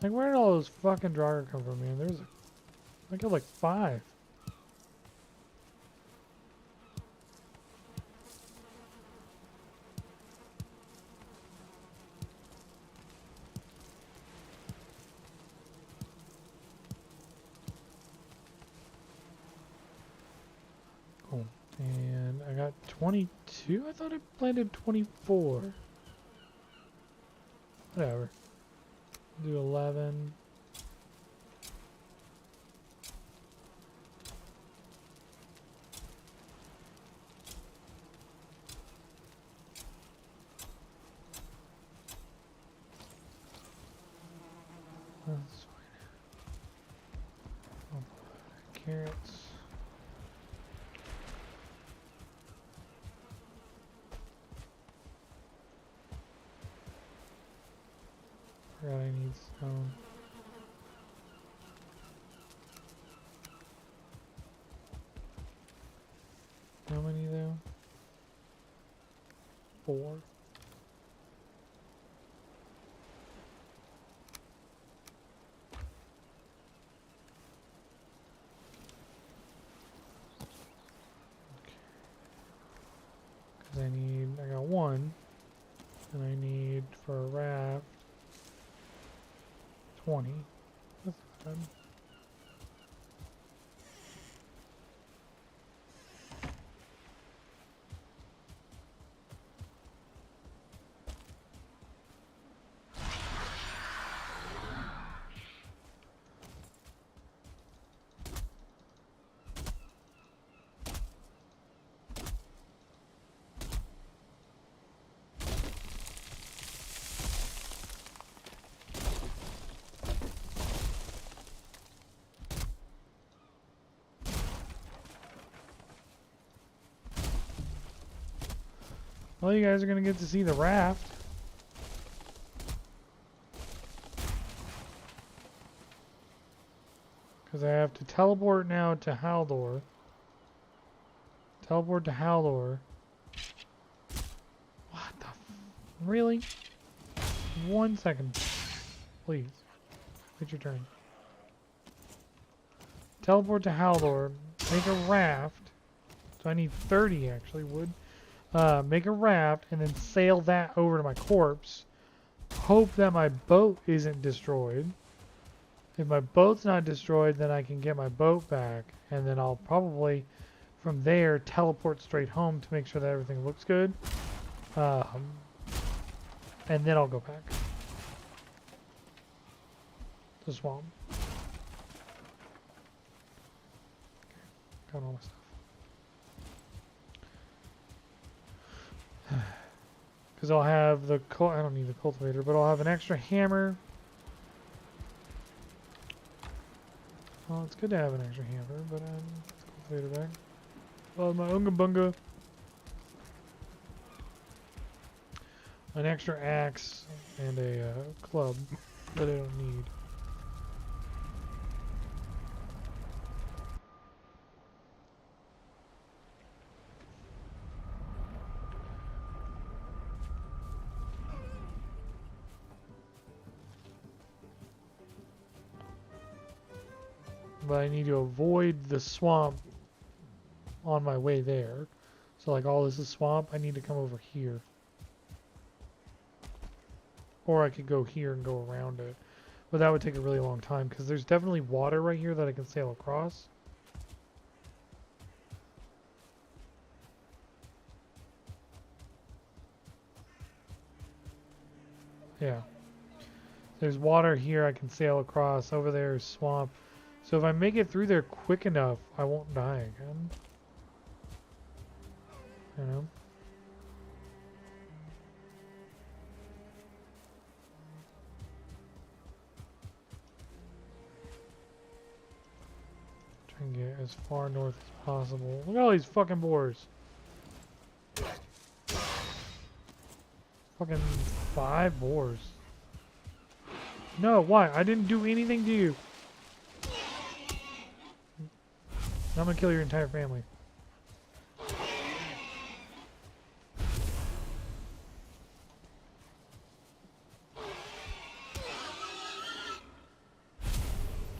Like, where did all those fucking Draugr come from, man? There's, I got like 5. Cool. And I got 22? I thought I planted 24. Whatever. Do 11. That's fine. I'll put carrots. Forgot I need stone. How many though? 4. Because I got 1, and I need for a raft 20. That's not bad. Well, you guys are going to get to see the raft. Because I have to teleport now to Haldor. Teleport to Haldor. What the really? 1 second. Please. Wait your turn. Teleport to Haldor. Make a raft. So I need 30 actually wood. Make a raft and then sail that over to my corpse. hope that my boat isn't destroyed. If my boat's not destroyed, then I can get my boat back, and then I'll probably, from there, teleport straight home to make sure that everything looks good. And then I'll go back. The swamp. Got all my stuff. Because I'll have the I don't need the cultivator, but I'll have an extra hammer. Well, it's good to have an extra hammer, but cultivator back. Well, my unga bunga. An extra axe and a club that I don't need. But I need to avoid the swamp on my way there. So like all this is swamp, I need to come over here. Or I could go here and go around it. But that would take a really long time because there's definitely water right here that I can sail across. Yeah. There's water here I can sail across. Over there is swamp. So if I make it through there quick enough, I won't die again. You know? Try and get as far north as possible. Look at all these fucking boars. Fucking 5 boars. No, why? I didn't do anything to you. I'm gonna kill your entire family.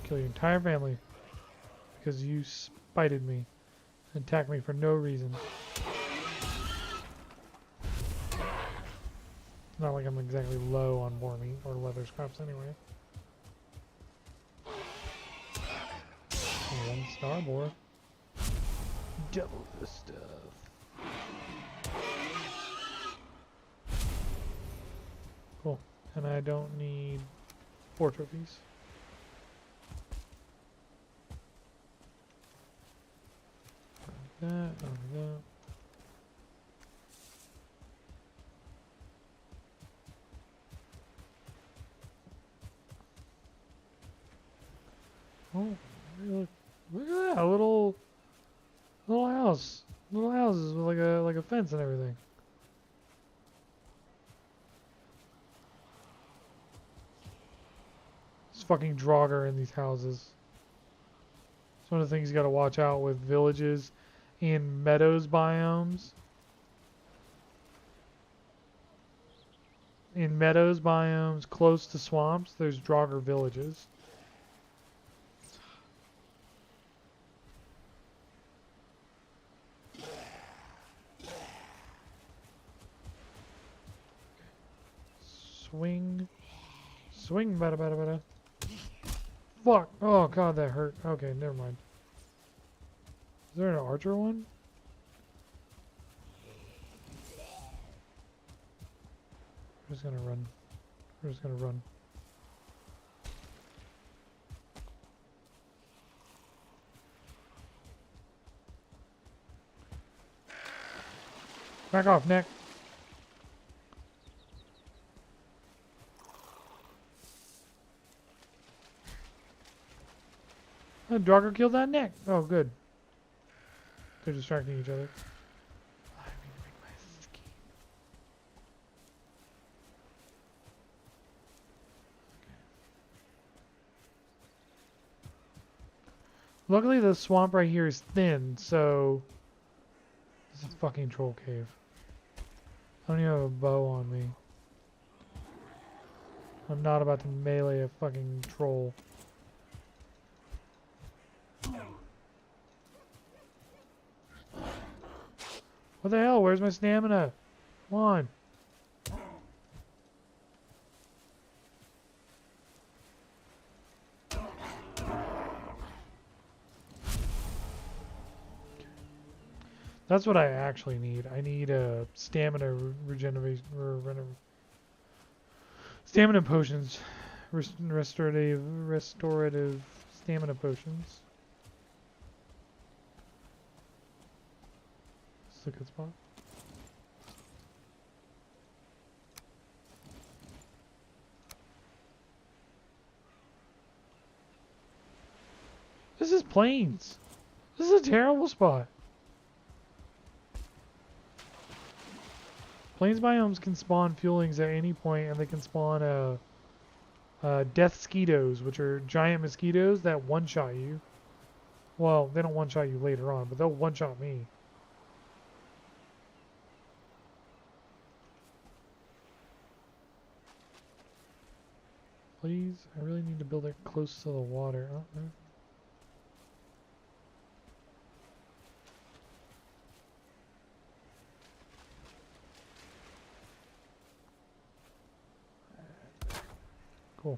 Kill your entire family. Because you spited me. And attacked me for no reason. Not like I'm exactly low on boar meat or leather scraps anyway. 1 star boar. Double the stuff. Cool. And I don't need 4 trophies. That, that. Oh, look at that little house. Little houses with like a fence and everything. It's fucking Draugr in these houses. It's one of the things you gotta watch out with villages in meadows biomes. In meadows biomes close to swamps, there's Draugr villages. Swing, bada bada bada. Fuck! Oh god, that hurt. Okay, never mind. Is there an archer one? We're just gonna run. We're just gonna run. Back off, Nick. Oh, Draugr killed that Nick. Oh, good. They're distracting each other. I need to make my escape. Okay. Luckily, the swamp right here is thin, so this is a fucking troll cave. I don't even have a bow on me. I'm not about to melee a fucking troll. What the hell? Where's my stamina? Come on. That's what I actually need. I need a stamina regeneration, stamina potions, restorative stamina potions. This is a good spot. This is plains. This is a terrible spot. Plains biomes can spawn fuelings at any point, and they can spawn death mosquitoes, which are giant mosquitoes that one-shot you. Well, they don't one-shot you later on, but they'll one-shot me. Please, I really need to build it close to the water. Oh, no. Cool.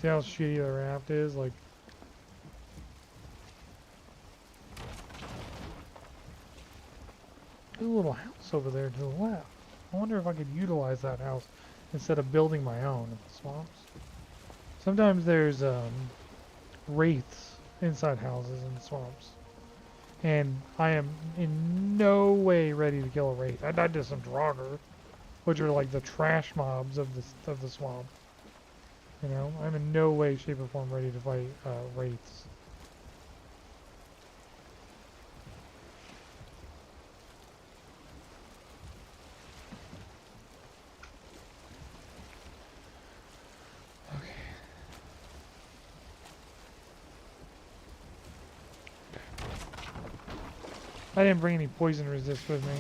See how shitty the raft is? Like, there's a little house over there to the left. I wonder if I could utilize that house instead of building my own in the swamps. Sometimes there's wraiths inside houses in the swamps. And I am in no way ready to kill a wraith. I died to some draugr, which are like the trash mobs of the swamp. You know, I'm in no way, shape, or form ready to fight wraiths. Okay. I didn't bring any poison resist with me.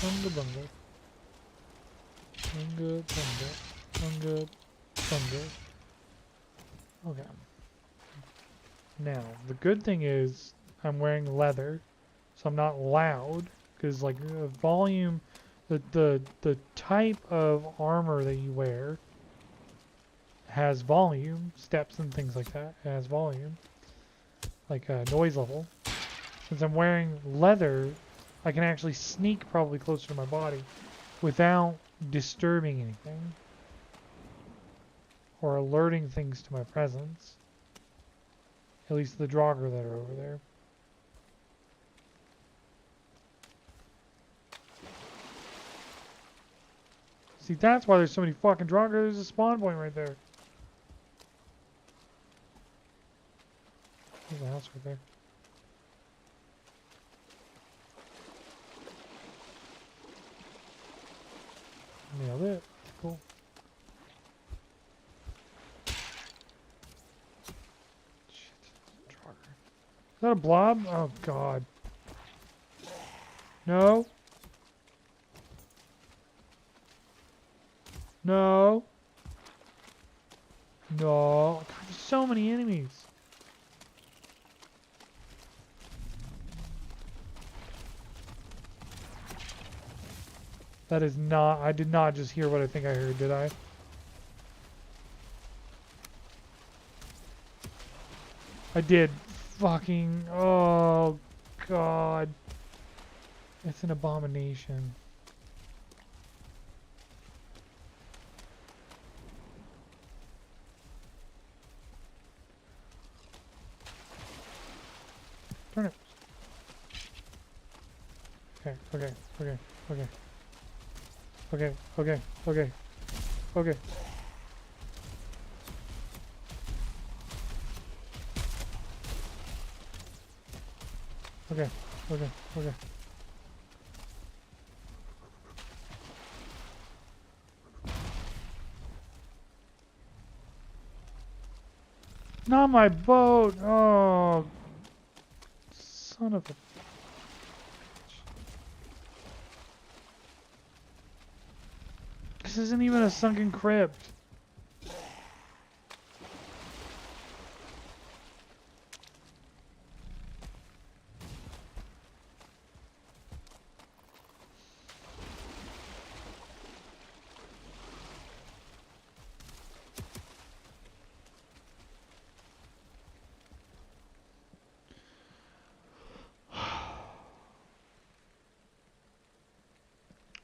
Bunga bunga. Bunga bunga. Bunga bunga. Okay. Now, the good thing is I'm wearing leather, so I'm not loud, because like volume, the type of armor that you wear has volume, steps and things like that. It has volume, like noise level. Since I'm wearing leather, I can actually sneak probably closer to my body without disturbing anything or alerting things to my presence. At least the draugr that are over there. See, that's why there's so many fucking draugr. There's a spawn point right there. There's a house right there. Nailed it. Cool. Shit. Draugr. Is that a blob? Oh god. No. No. No. God, there's so many enemies. That is not, I did not just hear what I think I heard, did I? I did. Fucking, oh god. It's an abomination. Turn it. Okay, okay, okay, okay. Okay, okay, okay, okay. Okay, okay, okay. Not my boat! Oh, son of a... This isn't even a sunken crypt.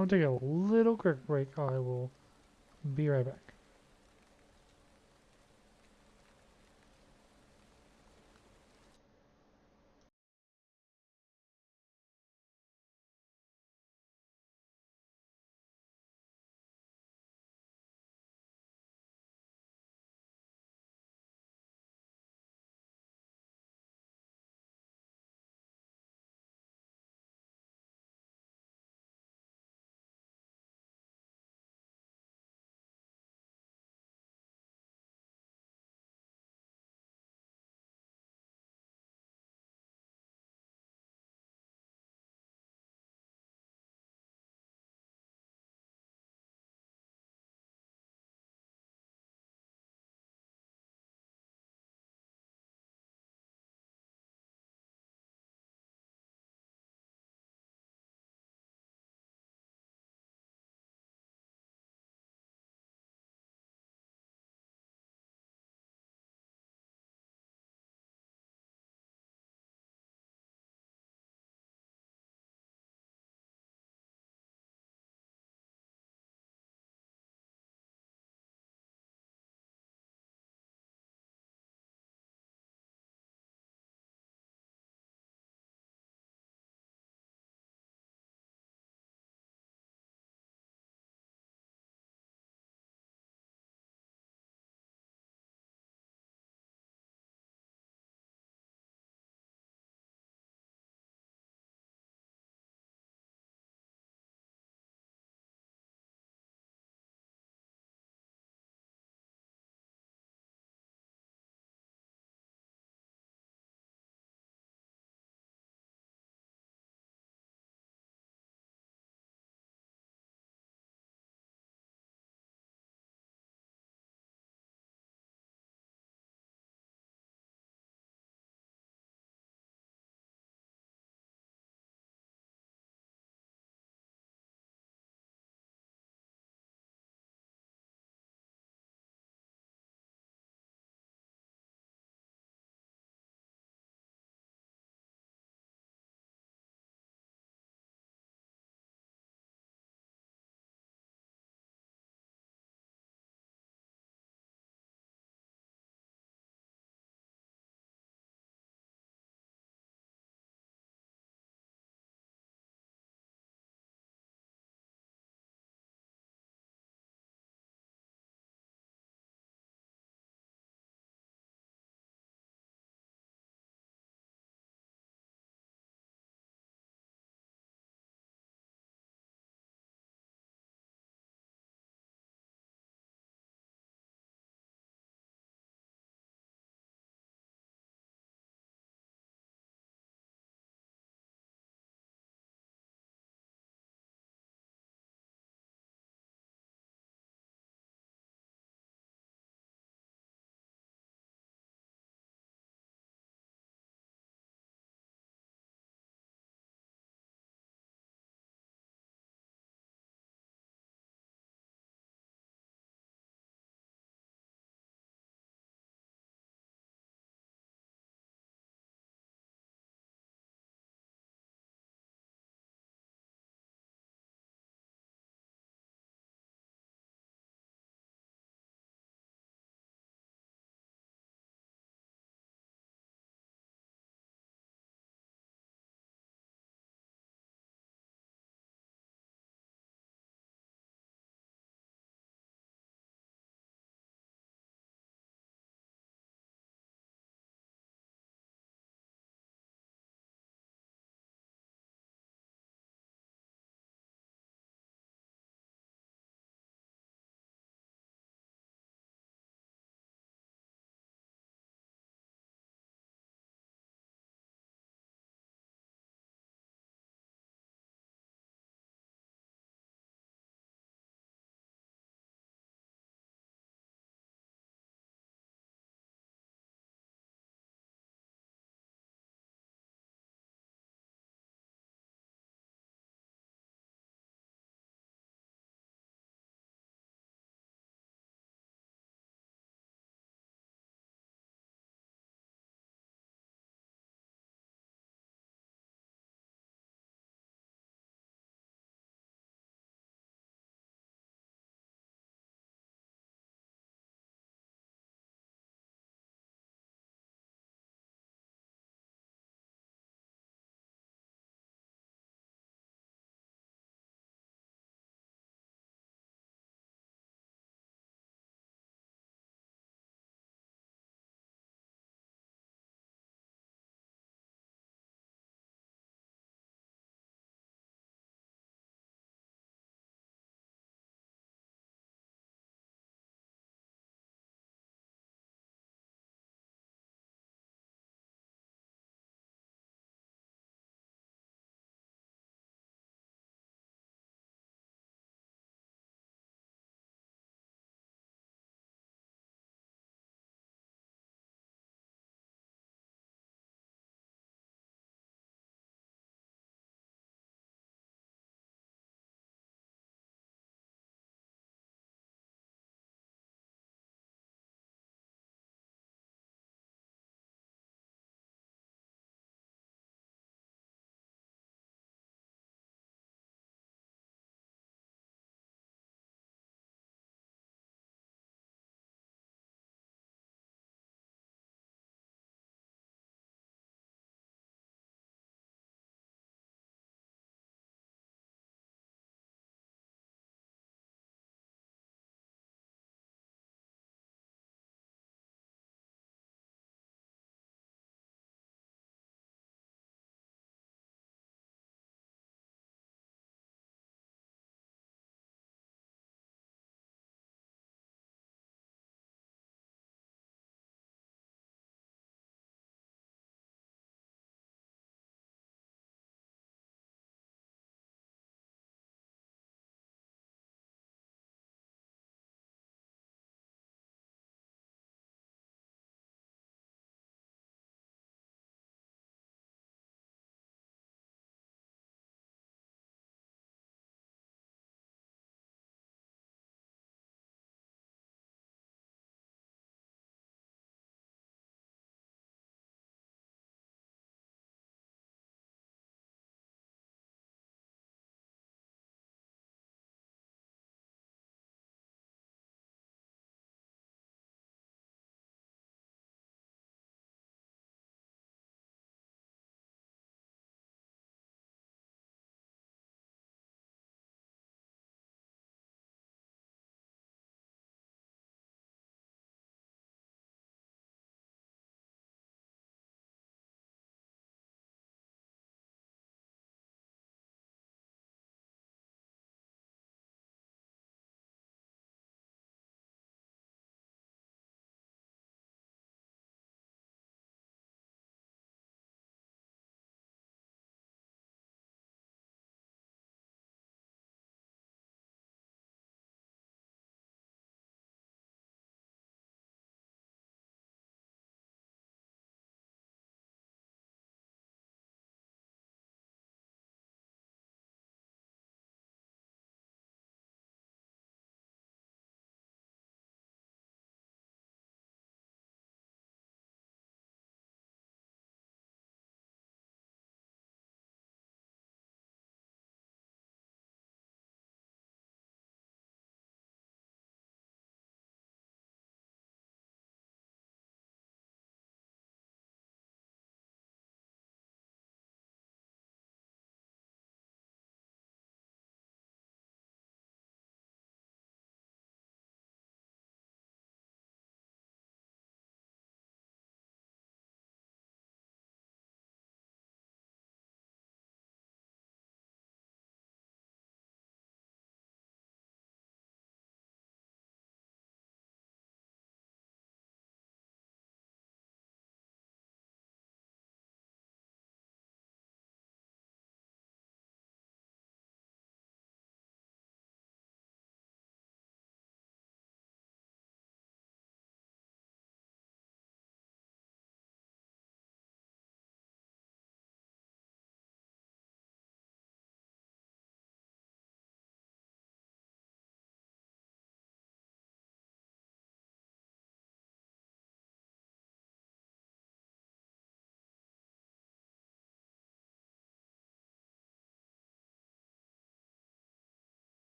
I'm gonna take a little quick break. I will be right back.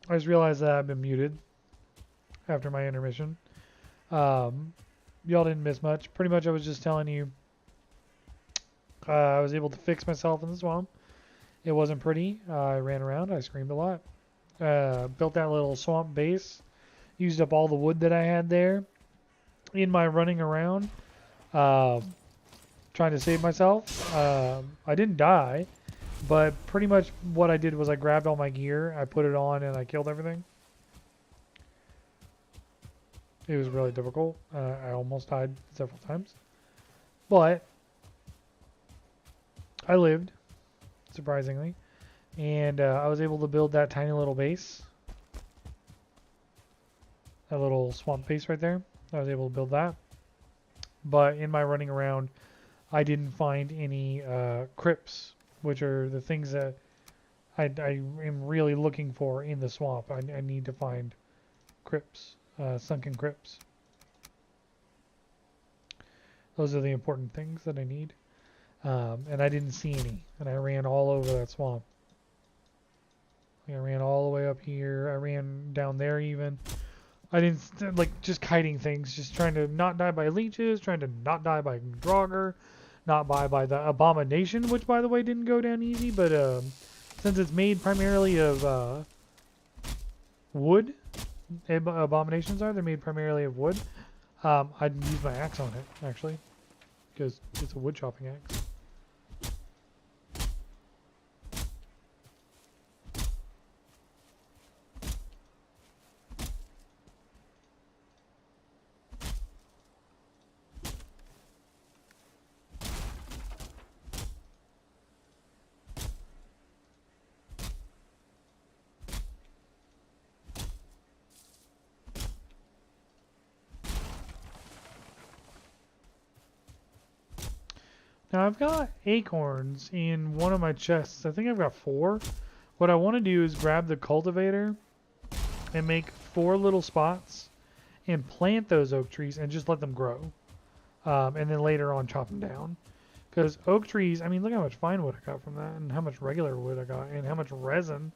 I just realized that I've been muted after my intermission. Y'all didn't miss much. Pretty much I was just telling you I was able to fix myself in the swamp. It wasn't pretty. I ran around. I screamed a lot. Built that little swamp base. Used up all the wood that I had there. In my running around, uh, trying to save myself. I didn't die, but pretty much what I did was I grabbed all my gear, I put it on, and I killed everything. It was really difficult. I almost died several times. But I lived, surprisingly. And I was able to build that tiny little base. That little swamp base right there. I was able to build that. But in my running around, I didn't find any crypts, which are the things that I am really looking for in the swamp. I need to find crypts, sunken crypts. Those are the important things that I need. And I didn't see any. And I ran all over that swamp. I ran all the way up here. I ran down there even. I didn't, like, just kiting things. Just trying to not die by leeches. Trying to not die by Draugr. Not by the Abomination, which, by the way, didn't go down easy. But since it's made primarily of wood, Abominations are. They're made primarily of wood. I'd use my axe on it, actually. Because it's a wood chopping axe. Now I've got acorns in one of my chests. I think I've got 4. What I want to do is grab the cultivator and make 4 little spots and plant those oak trees and just let them grow. And then later on chop them down. Because oak trees, I mean, look how much fine wood I got from that and how much regular wood I got and how much resin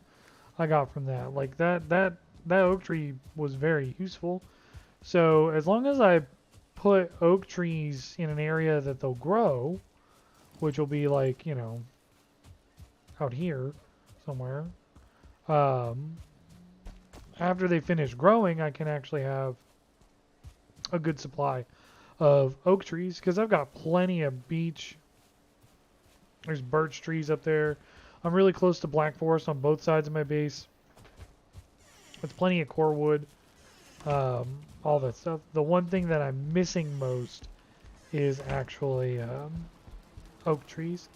I got from that. Like that oak tree was very useful. So as long as I put oak trees in an area that they'll grow, which will be like, you know, out here somewhere. After they finish growing, I can actually have a good supply of oak trees because I've got plenty of beech. There's birch trees up there. I'm really close to black forest on both sides of my base. There's plenty of core wood. All that stuff. The one thing that I'm missing most is actually oak trees,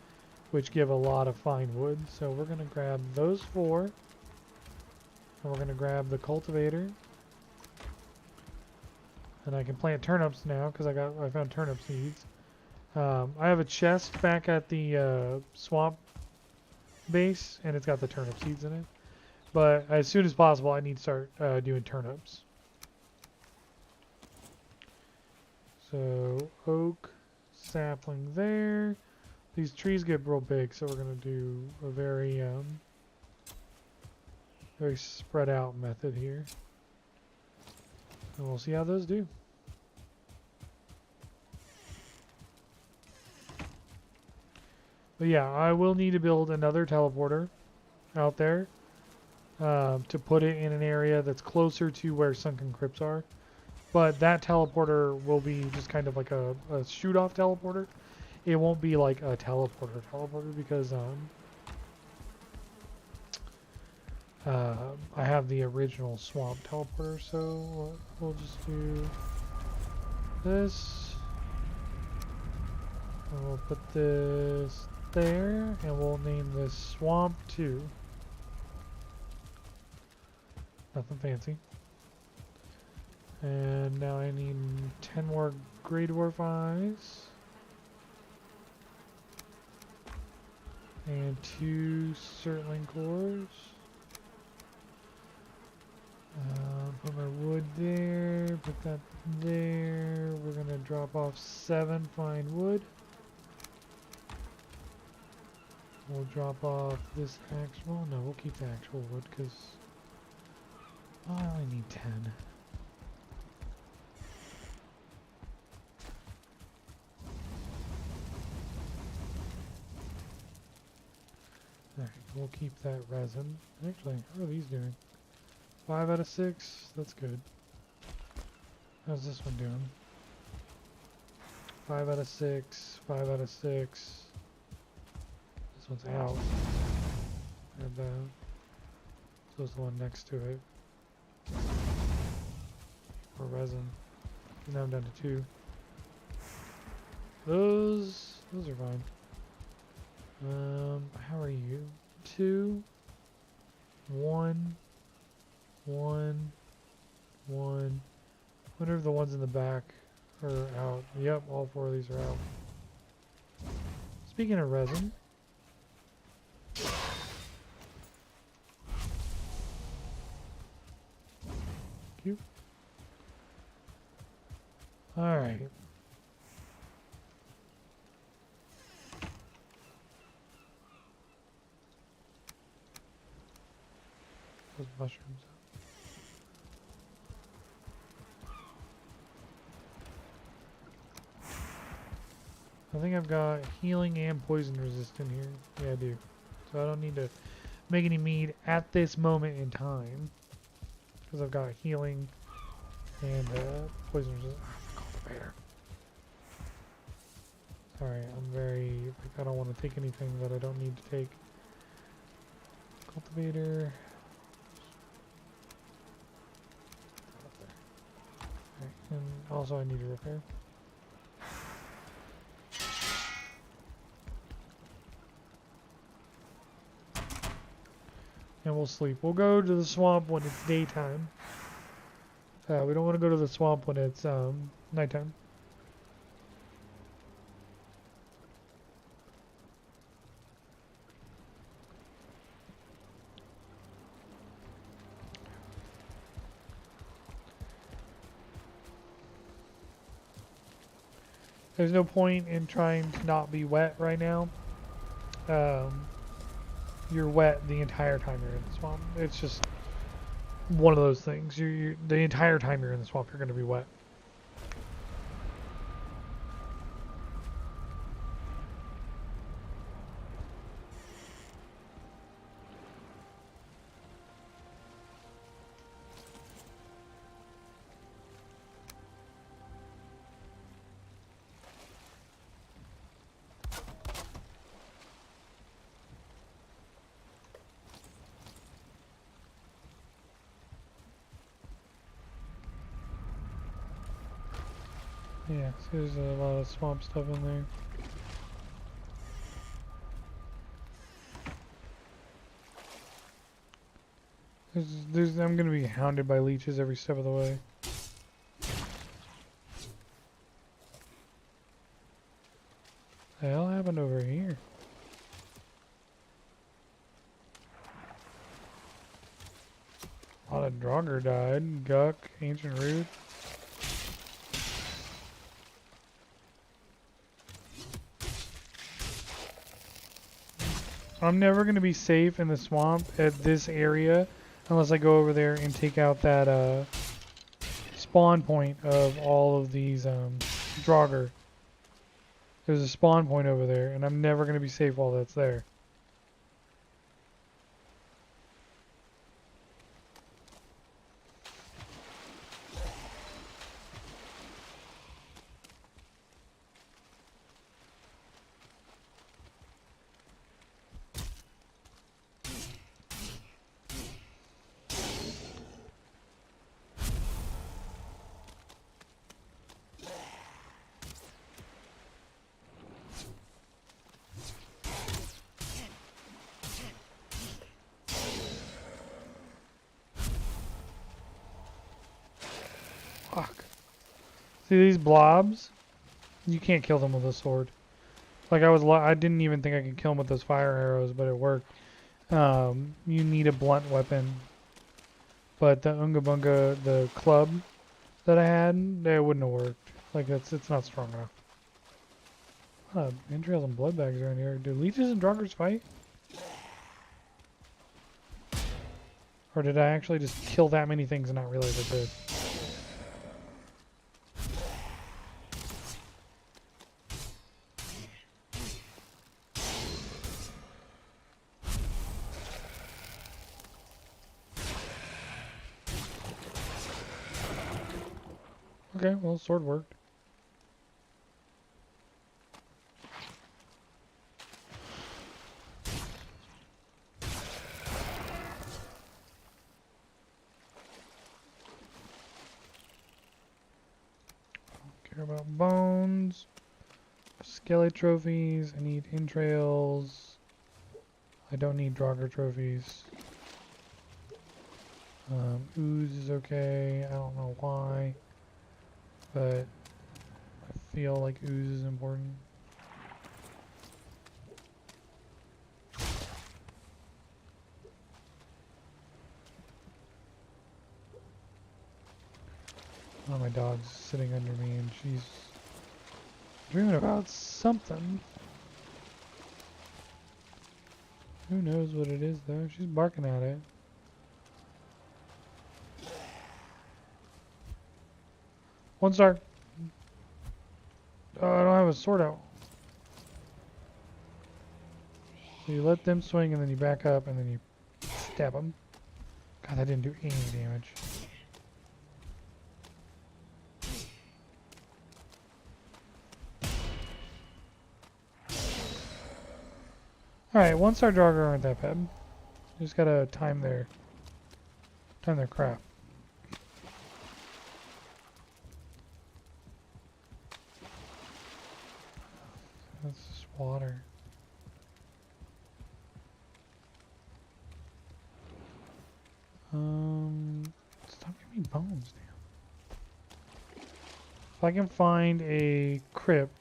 which give a lot of fine wood. So we're going to grab those 4. And we're going to grab the cultivator. And I can plant turnips now because I found turnip seeds. I have a chest back at the swamp base, and it's got the turnip seeds in it. But as soon as possible, I need to start doing turnips. So oak sapling there. These trees get real big, so we're going to do a very spread out method here. And we'll see how those do. But yeah, I will need to build another teleporter out there to put it in an area that's closer to where sunken crypts are. But that teleporter will be just kind of like a shoot-off teleporter. It won't be like a teleporter because I have the original swamp teleporter, so we'll just do this. And we'll put this there, and we'll name this Swamp 2. Nothing fancy. And now I need 10 more Grey Dwarf eyes. And 2 Surtling cores. Put my wood there, put that there. We're going to drop off 7 fine wood. We'll drop off this actual, no, we'll keep the actual wood because Oh, I only need 10. Alright, we'll keep that resin. Actually, how are these doing? 5 out of 6? That's good. How's this one doing? 5 out of 6, 5 out of 6. This one's out. And so is the one next to it. For resin. Now I'm down to 2. Those are fine. How are you? 2, 1, 1, 1. Wonder if the ones in the back are out. Yep, all 4 of these are out. Speaking of resin. Cute. Alright. Those mushrooms out. I think I've got healing and poison resistant here. Yeah, I do. So I don't need to make any mead at this moment in time. Because I've got healing and poison resistant. Oh, cultivator. Sorry, I'm very... Like, I don't want to take anything that I don't need to take. Cultivator. Right, and also I need to repair. And we'll sleep. We'll go to the swamp when it's daytime. We don't want to go to the swamp when it's nighttime. There's no point in trying to not be wet right now. You're wet the entire time you're in the swamp. It's just one of those things. You're the entire time you're in the swamp, you're going to be wet. Yeah, so there's a lot of swamp stuff in there. I'm gonna be hounded by leeches every step of the way. The hell happened over here? A lot of Draugr died. Guck, Ancient Root. I'm never going to be safe in the swamp at this area unless I go over there and take out that spawn point of all of these Draugr. There's a spawn point over there, and I'm never going to be safe while that's there. Fuck. See these blobs? You can't kill them with a sword. Like I didn't even think I could kill them with those fire arrows, but it worked. You need a blunt weapon. But the Unga Bunga, the club that I had, it wouldn't have worked. Like it's not strong enough. Entrails and blood bags around here. Do leeches and Draugrs fight? Or did I actually just kill that many things and not realize I did? Okay, well, sword worked. Care about bones, skelly trophies. I need entrails. I don't need Draugr trophies. Ooze is okay. I don't know why, but I feel like ooze is important. Oh, my dog's sitting under me and she's dreaming about something. Who knows what it is though? She's barking at it. One star. Oh, I don't have a sword out. So you let them swing and then you back up and then you stab them. God, that didn't do any damage. Alright, 1-star Draugr aren't that bad. Just gotta time their crap. That's just water. Stop giving me bones now. If I can find a crypt,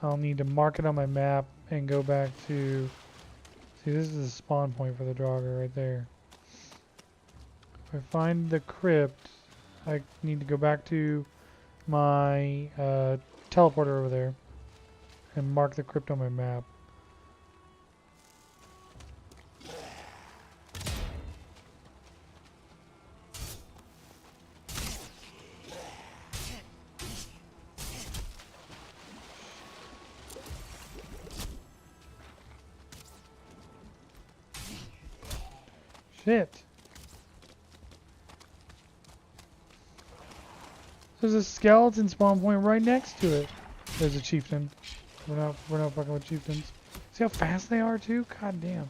I'll need to mark it on my map and go back to... See, this is the spawn point for the Draugr right there. If I find the crypt, I need to go back to my teleporter over there and mark the crypt on my map. Shit. There's a skeleton spawn point right next to it. There's a chieftain. We're not fucking with chieftains. See how fast they are too? God damn.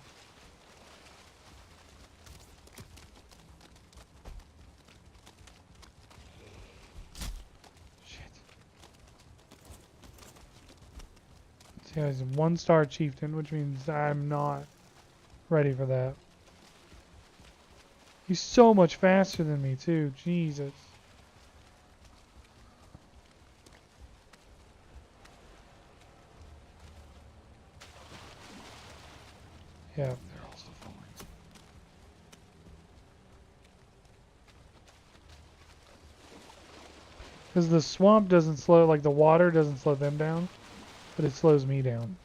Shit. See how he's a 1-star chieftain, which means I'm not ready for that. He's so much faster than me too. Jesus. Yeah, they're all still falling. Because the swamp doesn't slow, like the water doesn't slow them down, but it slows me down.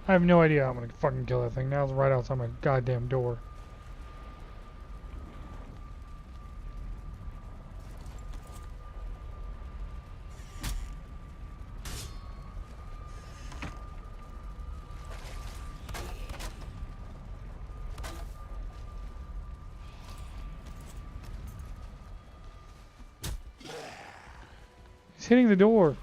I have no idea how I'm gonna fucking kill that thing. Now it's right outside my goddamn door. He's hitting the door.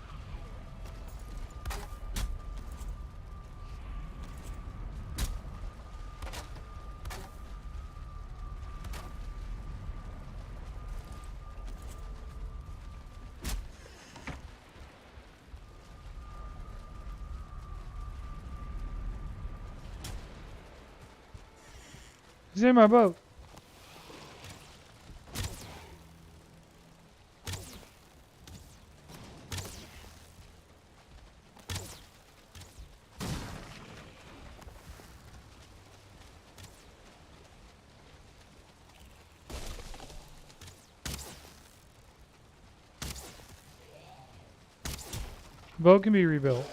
He's in my boat. Boat can be rebuilt.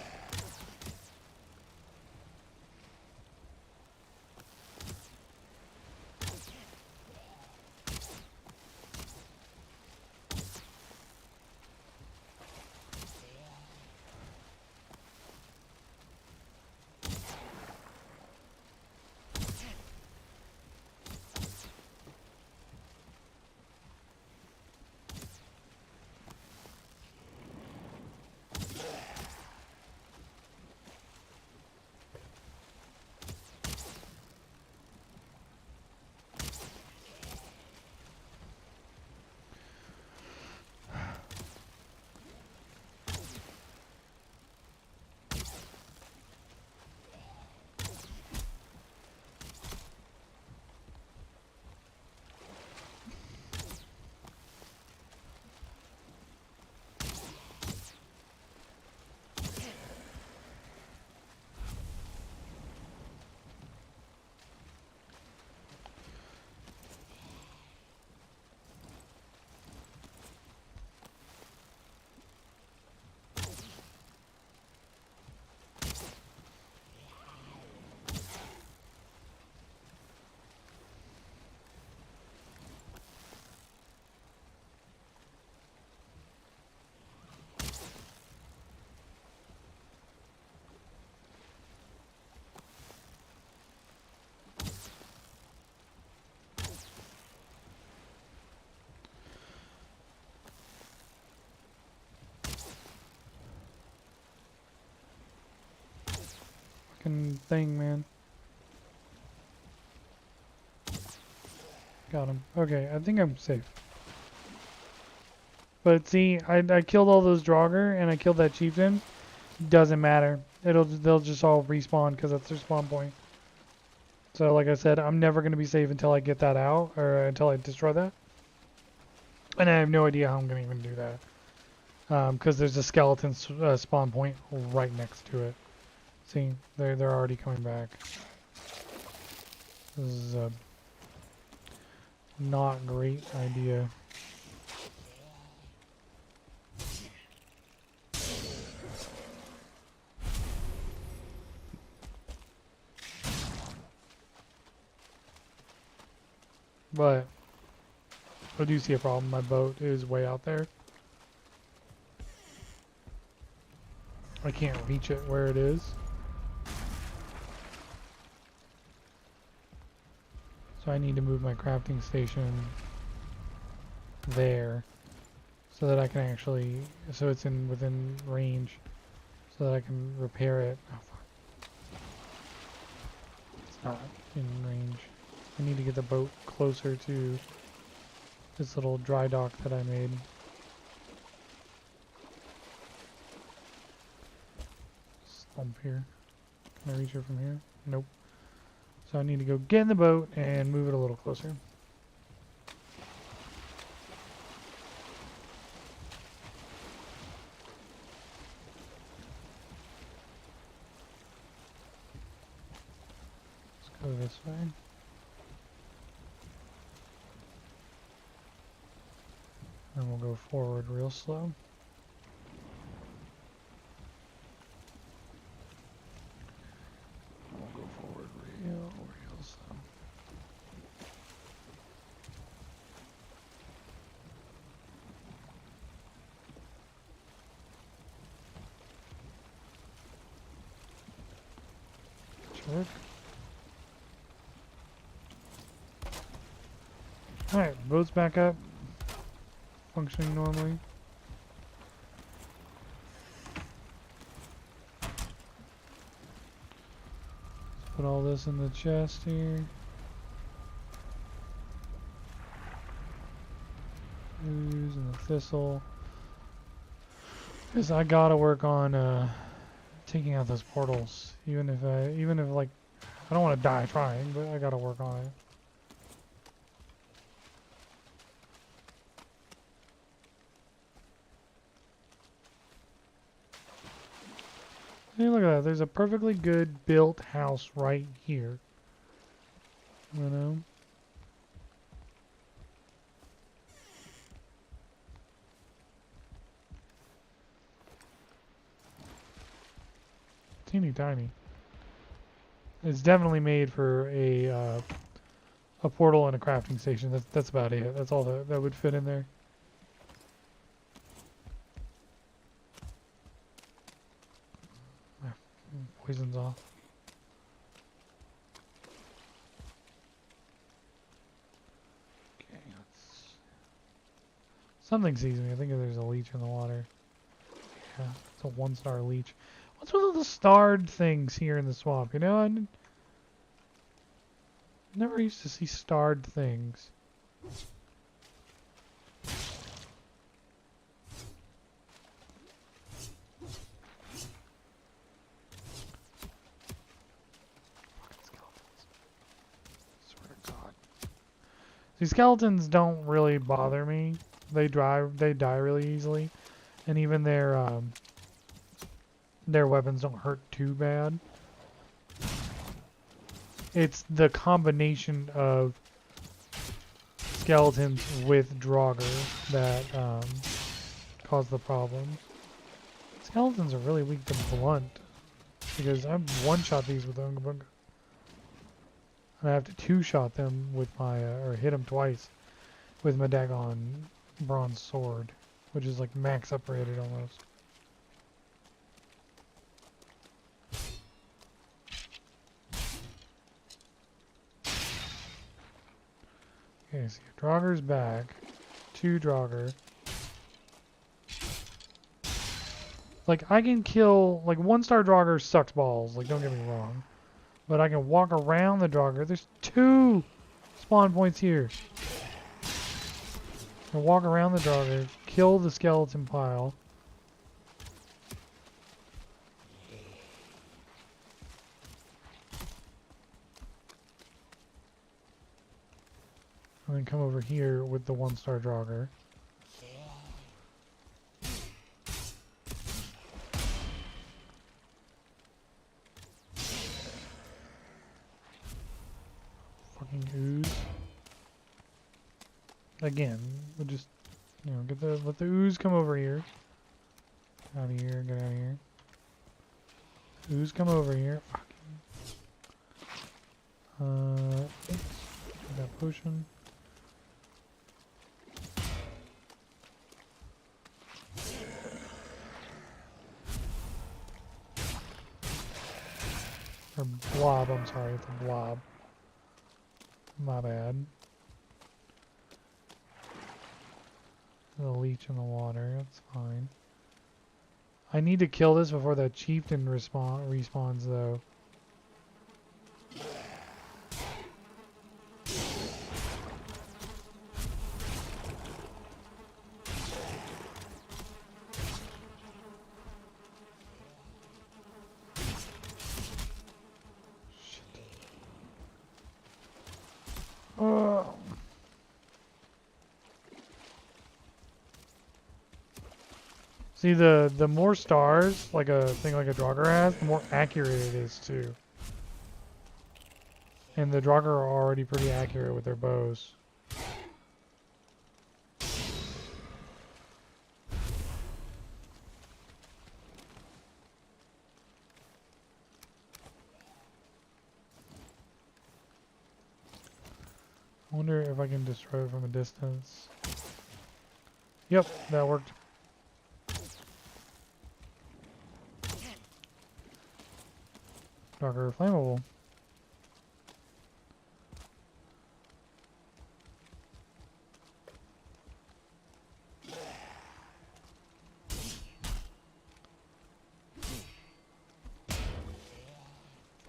Fucking thing, man. Got him. Okay, I think I'm safe. But see, I killed all those Draugr and I killed that chieftain. Doesn't matter. They'll just all respawn because that's their spawn point. So like I said, I'm never gonna be safe until I get that out or until I destroy that. And I have no idea how I'm gonna even do that. Because there's a skeleton spawn point right next to it. See, they're already coming back. This is a not great idea. But I do see a problem. My boat is way out there. I can't reach it where it is. So I need to move my crafting station there so that I can actually, so it's within range so that I can repair it. Oh fuck. It's not in range. I need to get the boat closer to this little dry dock that I made. Slump here. Can I reach it from here? Nope. So I need to go get in the boat and move it a little closer. Let's go this way. And we'll go forward real slow. We'll go forward real slow. Sure. Alright, boat's back up. Functioning normally. Let's put all this in the chest here. Ooze and the thistle. Because I gotta work on taking out those portals. Even if like I don't want to die trying, but I gotta work on it. Hey, look at that. There's a perfectly good built house right here. You know? Teeny tiny. It's definitely made for a portal and a crafting station. That's about it. That's all that would fit in there. Poison's off. Okay, something sees me. I think there's a leech in the water. Yeah, it's a 1-star leech. What's with all the starred things here in the swamp? You know, never used to see starred things. See, skeletons don't really bother me. They die really easily, and even their weapons don't hurt too bad. It's the combination of skeletons with Draugr that cause the problems. Skeletons are really weak to blunt because I've one-shot these with Unga Bunga. And I have to 2-shot them with my, or hit them twice with my Dagon bronze sword, which is like max upgraded almost. Okay, so Draugr's back. 2 Draugr. Like, I can kill, like, 1-star Draugr sucks balls, like, don't get me wrong. But I can walk around the Draugr. There's 2 spawn points here. I can walk around the Draugr, kill the skeleton pile. And then come over here with the 1-star Draugr. Fucking ooze. Again, we'll just, you know, let the ooze come over here. Get out of here, get out of here. Ooze come over here. Fucking. Oops. That potion. Or blob, I'm sorry, it's a blob. My bad. The leech in the water, that's fine. I need to kill this before that chieftain respawns though. See, the more stars, like a thing like a Draugr has, the more accurate it is too. And the Draugr are already pretty accurate with their bows. I wonder if I can destroy it from a distance. Yep, that worked. Draugr flammable.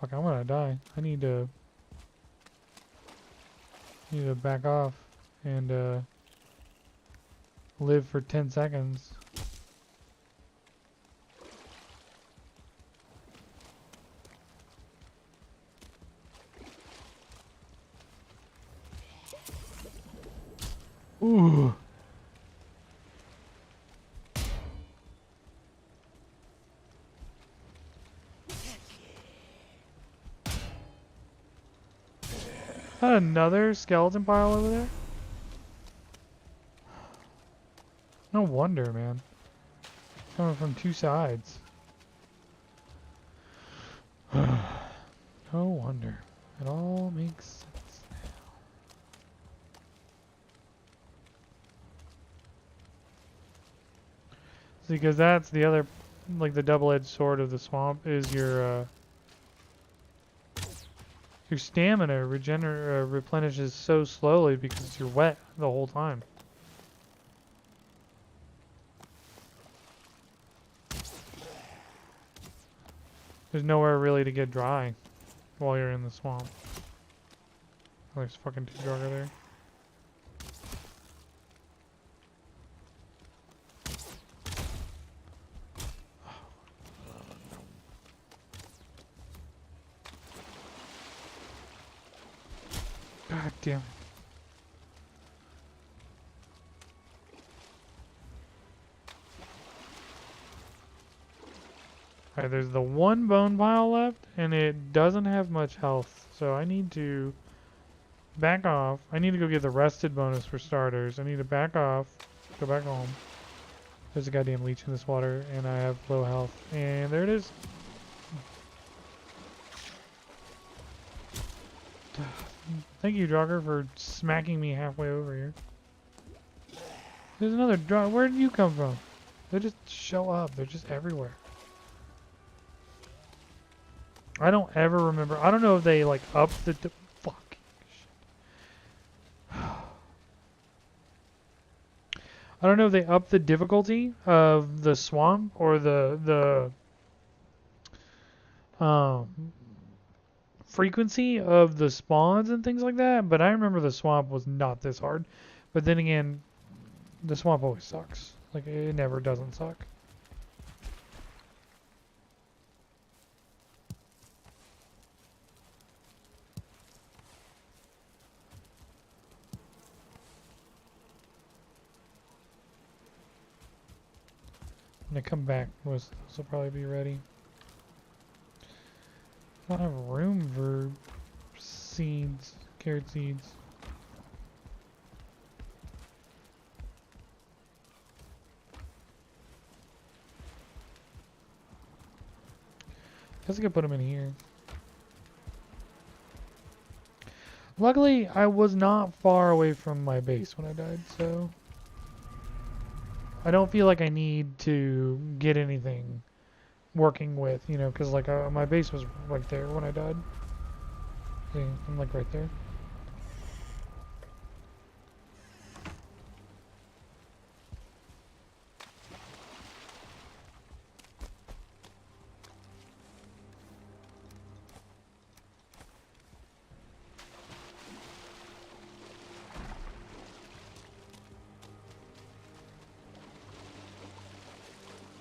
Fuck, I'm gonna die. I need to back off and live for 10 seconds. Ooh. Another skeleton pile over there? No wonder, man. Coming from two sides. No wonder. It all makes sense now. See, because that's the other, like the double-edged sword of the swamp is your stamina replenishes so slowly because you're wet the whole time. There's nowhere really to get dry while you're in the swamp. Oh, there's fucking two drugger there. God damn it. Alright, there's the one bone pile left, and it doesn't have much health, so I need to back off. I need to go get the rested bonus for starters. I need to back off, go back home. There's a goddamn leech in this water, and I have low health. And there it is. Thank you, Jogger, for smacking me halfway over here. There's another Jogger. Where did you come from? They just show up. They're just everywhere. I don't ever remember. I don't know if they like up the fuck. I don't know if they up the difficulty of the swamp or the frequency of the spawns and things like that, but I remember the swamp was not this hard. But then again, the swamp always sucks. Like, it never doesn't suck. When I come back, those will probably be ready. I don't have room for seeds, carrot seeds. I guess I could put them in here. Luckily, I was not far away from my base when I died, so I don't feel like I need to get anything working with, you know, because like my base was right there when I died. See, I'm like right there.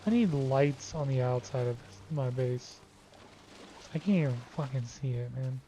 I need lights on the outside of my base. I can't even fucking see it, man.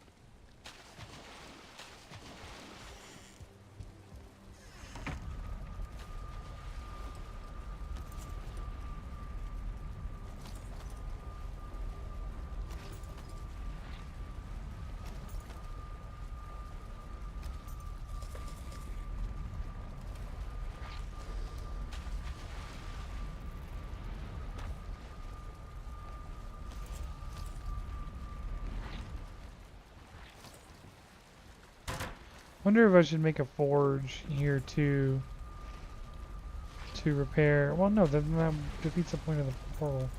Wonder if I should make a forge here too to repair. Well, no, that defeats the point of the portal.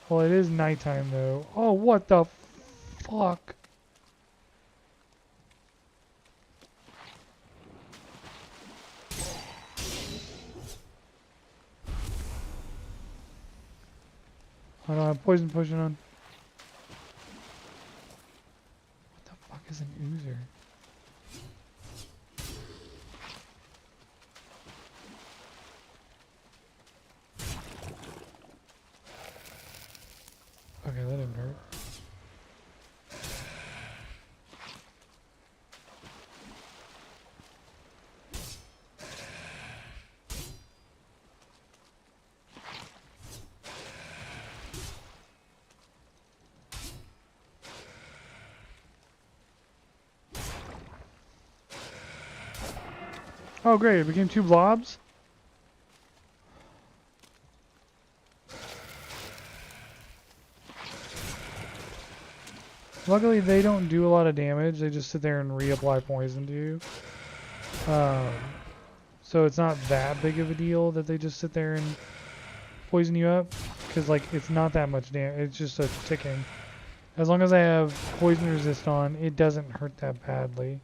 Well, it is nighttime though. Oh, what the fuck? I don't have poison potion on. What the fuck is an oozer? Okay, that didn't hurt. Oh great, it became 2 blobs? Luckily they don't do a lot of damage, they just sit there and reapply poison to you. So it's not that big of a deal that they just sit there and poison you up. Because like, it's not that much damage, it's just a ticking. As long as I have poison resist on, it doesn't hurt that badly.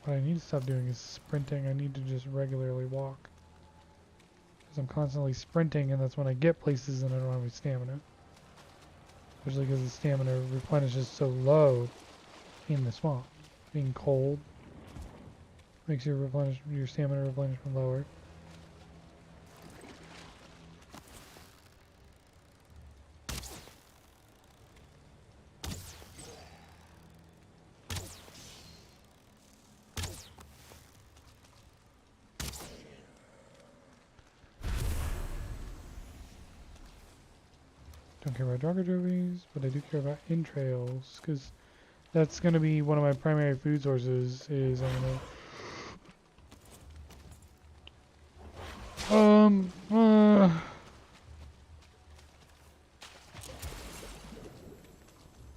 What I need to stop doing is sprinting. I need to just regularly walk. Because I'm constantly sprinting, and that's when I get places and I don't have any stamina. Especially because the stamina replenishes so low in the swamp. Being cold makes your stamina replenishment lower. Don't care about Drago trophies, but I do care about entrails, because that's going to be one of my primary food sources. Is I'm gonna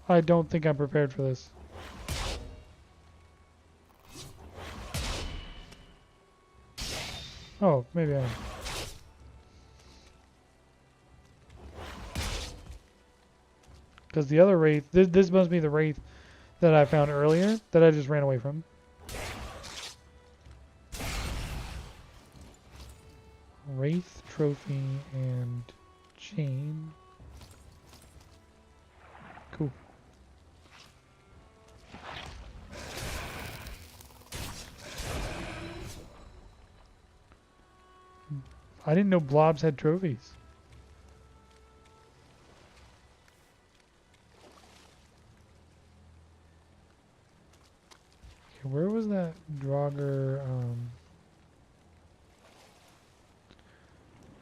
I don't think I'm prepared for this. Oh, maybe I am. Because the other wraith, this must be the wraith that I found earlier that I just ran away from. Wraith, trophy, and chain. Cool. I didn't know blobs had trophies. Okay, where was that Draugr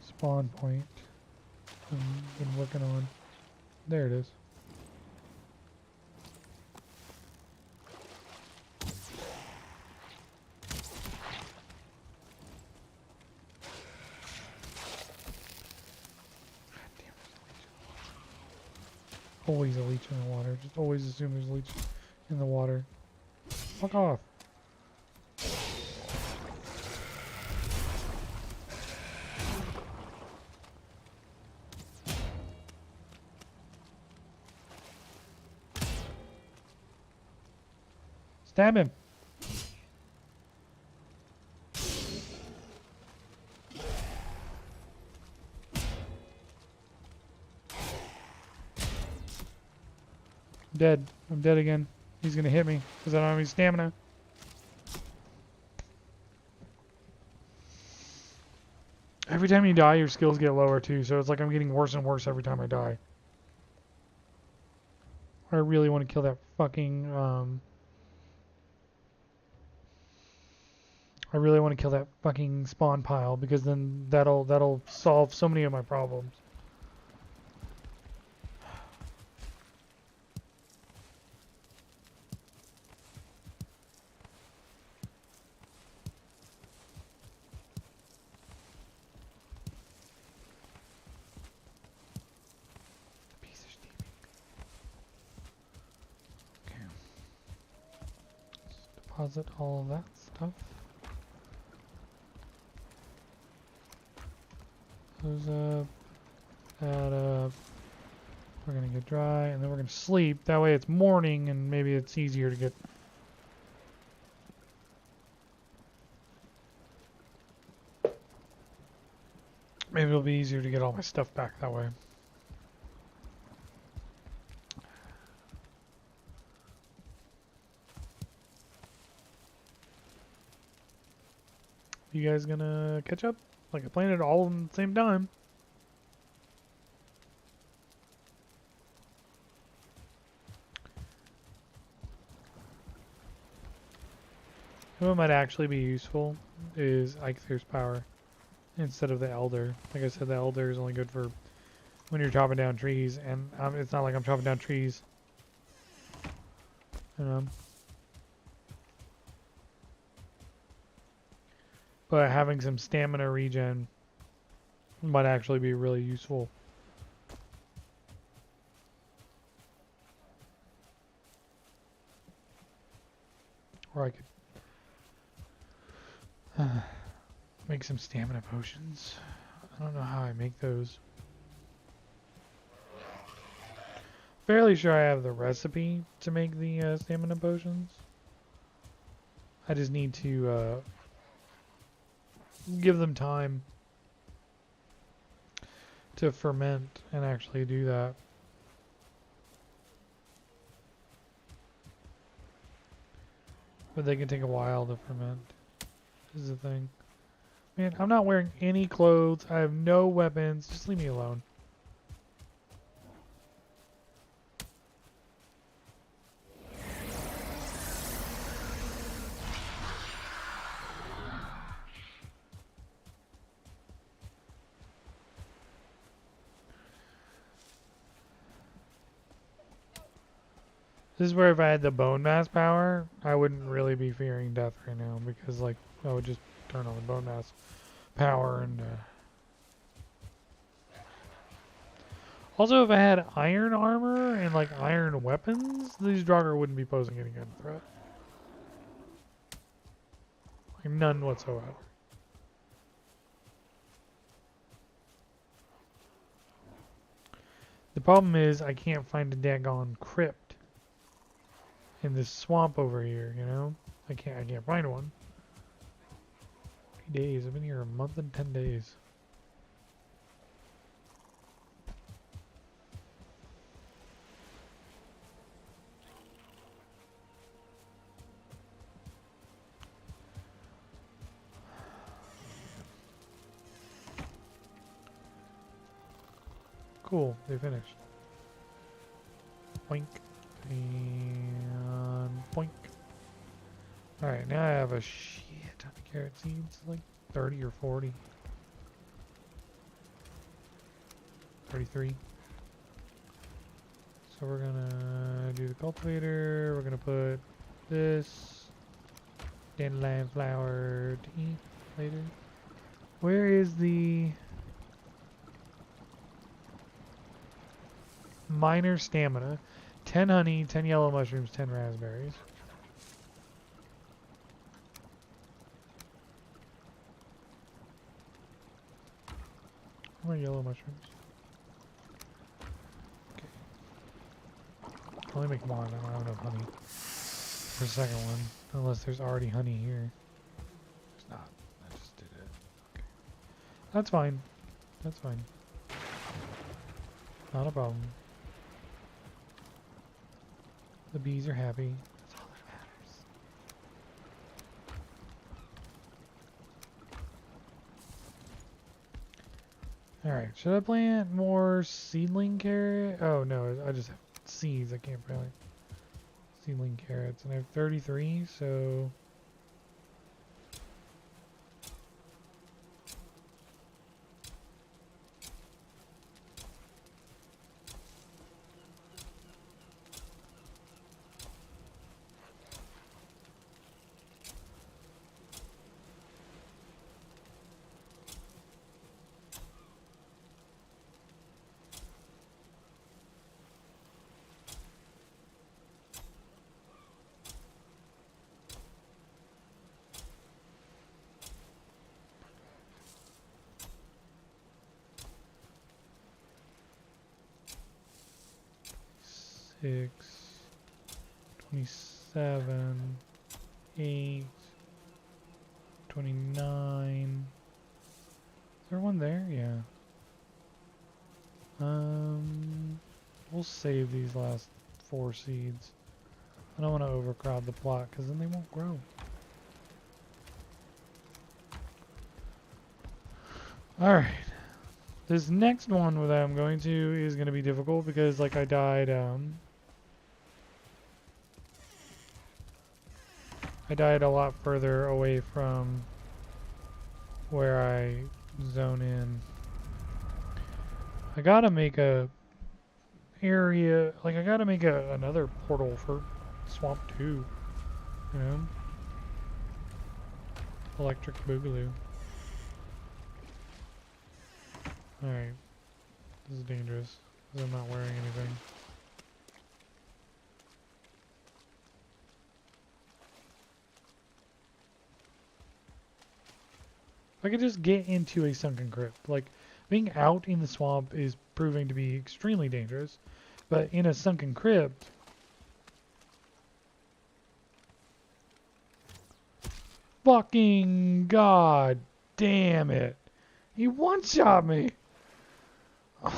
spawn point I've been working on? There it is. Always a leech in the water. Just always assume there's a leech in the water. Fuck off. Stab him. Dead. I'm dead again. He's gonna hit me because I don't have any stamina. Every time you die, your skills get lower too, so it's like I'm getting worse and worse every time I die. I really want to kill that fucking, I really want to kill that fucking spawn pile because then that'll solve so many of my problems. Deposit all of that stuff. Those up, that up. We're gonna get dry, and then we're gonna sleep. That way it's morning, and maybe it's easier to get. Maybe it'll be easier to get all my stuff back that way. You guys gonna catch up? Like I planned it all at the same time. What might actually be useful is Eikthyrs power. instead of the elder. Like I said, the elder is only good for when you're chopping down trees, and it's not like I'm chopping down trees. You know? But having some stamina regen might actually be really useful. Or I could make some stamina potions. I don't know how I make those. Fairly sure I have the recipe to make the stamina potions. I just need to give them time to ferment and actually do that. But they can take a while to ferment. This is the thing. Man, I'm not wearing any clothes. I have no weapons. Just leave me alone. This is where if I had the bone mass power, I wouldn't really be fearing death right now because like I would just turn on the bone mass power and also if I had iron armor and like iron weapons, these Draugr wouldn't be posing any kind of threat. Like none whatsoever. The problem is I can't find a daggone crypt in this swamp over here, you know? I can't find one. 20 days. I've been here a month and 10 days. Cool, they finished. Boink. And boink. Alright, now I have a shit ton of carrot seeds. Like 30 or 40. 33. So we're gonna do the cultivator. We're gonna put this dandelion flower to eat later. Where is the minor stamina? 10 honey, 10 yellow mushrooms, 10 raspberries. How many yellow mushrooms? Okay. I'll only make one. I don't have enough honey for the second one. Unless there's already honey here. There's not. I just did it. Okay. That's fine. That's fine. Not a problem. The bees are happy. That's all that matters. Alright, should I plant more seedling carrot? Oh no, I just have seeds. I can't plant seedling carrots. And I have 33, so... Six, 27, 8, 29. Is there one there? Yeah. We'll save these last 4 seeds. I don't want to overcrowd the plot because then they won't grow. Alright. This next one that I'm going to is going to be difficult because like I died a lot further away from where I zone in. I gotta make a area, like I gotta make another portal for Swamp 2, you know? Electric Boogaloo. Alright, this is dangerous, because I'm not wearing anything. If I could just get into a sunken crypt, like, being out in the swamp is proving to be extremely dangerous, but in a sunken crypt, fucking god damn it. He one-shot me.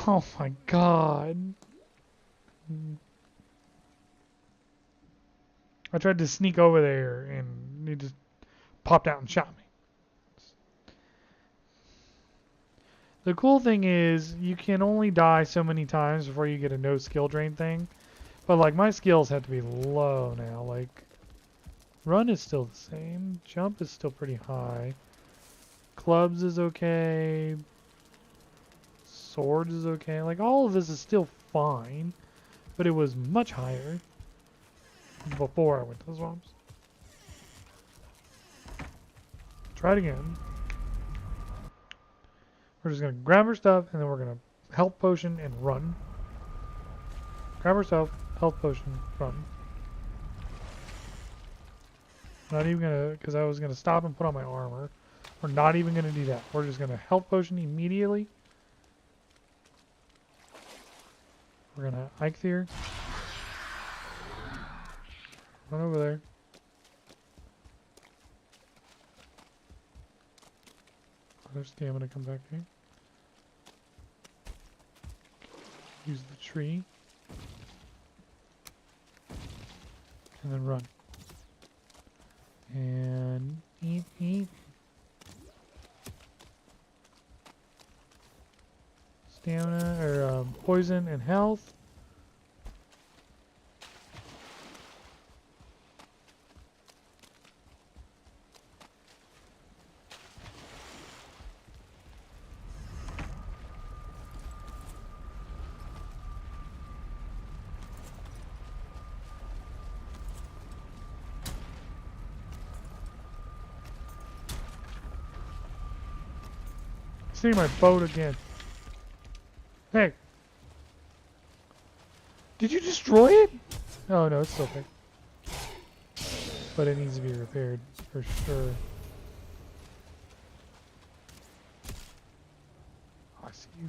Oh my god. I tried to sneak over there and he just popped out and shot me. The cool thing is you can only die so many times before you get a no skill drain thing. But like my skills have to be low now. Like run is still the same. Jump is still pretty high. Clubs is okay. Swords is okay. Like all of this is still fine. But it was much higher before I went to the swamps. Try it again. We're just going to grab our stuff and then we're going to health potion and run. Grab our stuff, health potion, run. Not even going to, because I was going to stop and put on my armor. We're not even going to do that. We're just going to health potion immediately. We're going to Eikthyr. Run over there. There's stamina come back here. Use the tree. And then run. And eat. Stamina, or poison and health. See my boat again. Hey. Did you destroy it? Oh no, it's still there. But it needs to be repaired for sure. Oh, I see you.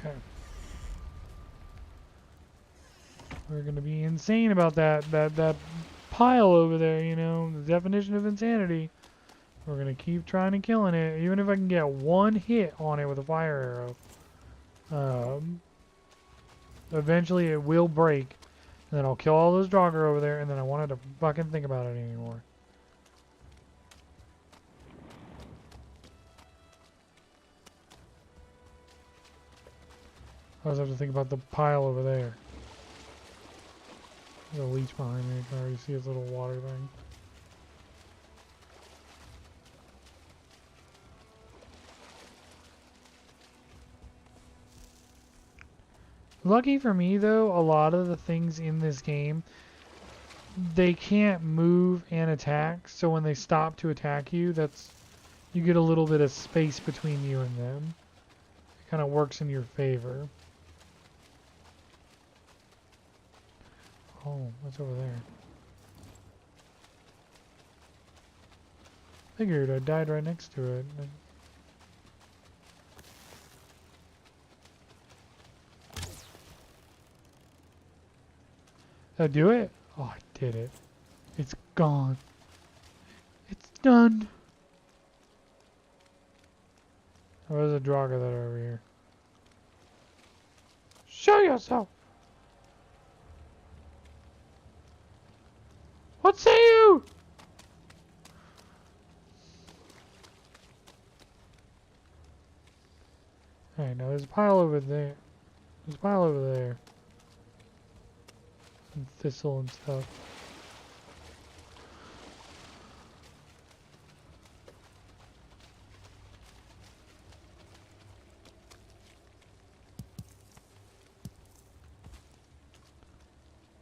Okay. We're gonna be insane about that pile over there, you know, the definition of insanity. We're gonna keep trying to killing it, even if I can get one hit on it with a fire arrow. Eventually it will break, and then I'll kill all those Draugr over there, and then I won't have to fucking think about it anymore. I always have to think about the pile over there. There's a leech behind me. I can already see his little water thing. Lucky for me, though, a lot of the things in this game, they can't move and attack. So when they stop to attack you, you get a little bit of space between you and them. It kind of works in your favor. Oh, what's over there? Figured I died right next to it. Did I do it? Oh, I did it. It's gone. It's done. Oh, there's a Draga that are over here. Show yourself! What say you? Alright, now there's a pile over there. There's a pile over there. Some thistle and stuff.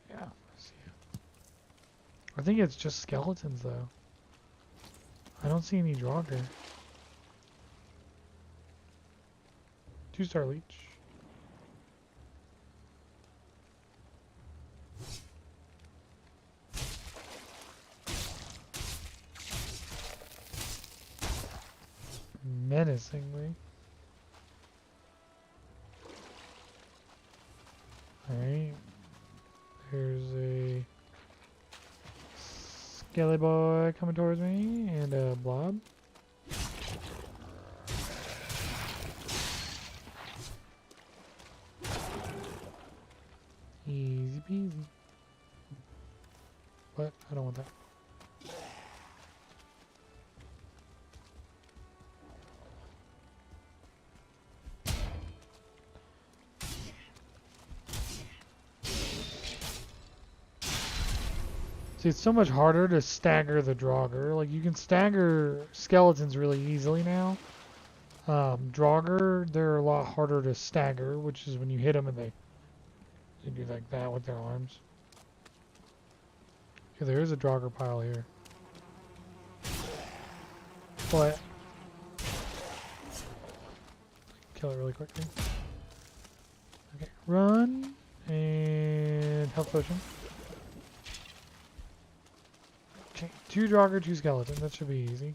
Yeah, I see it. I think it's just skeletons though. I don't see any Draugr. 2-star leech. Menacingly. Alright. There's a skelly boy coming towards me and a blob. Easy peasy. But I don't want that. See, it's so much harder to stagger the Draugr. Like, you can stagger skeletons really easily now. Draugr, they're a lot harder to stagger, which is when you hit them and they do like that with their arms. Yeah, there is a Draugr pile here. But kill it really quickly. Okay, run and health potion. Okay, 2 Draugr, 2 skeleton. That should be easy.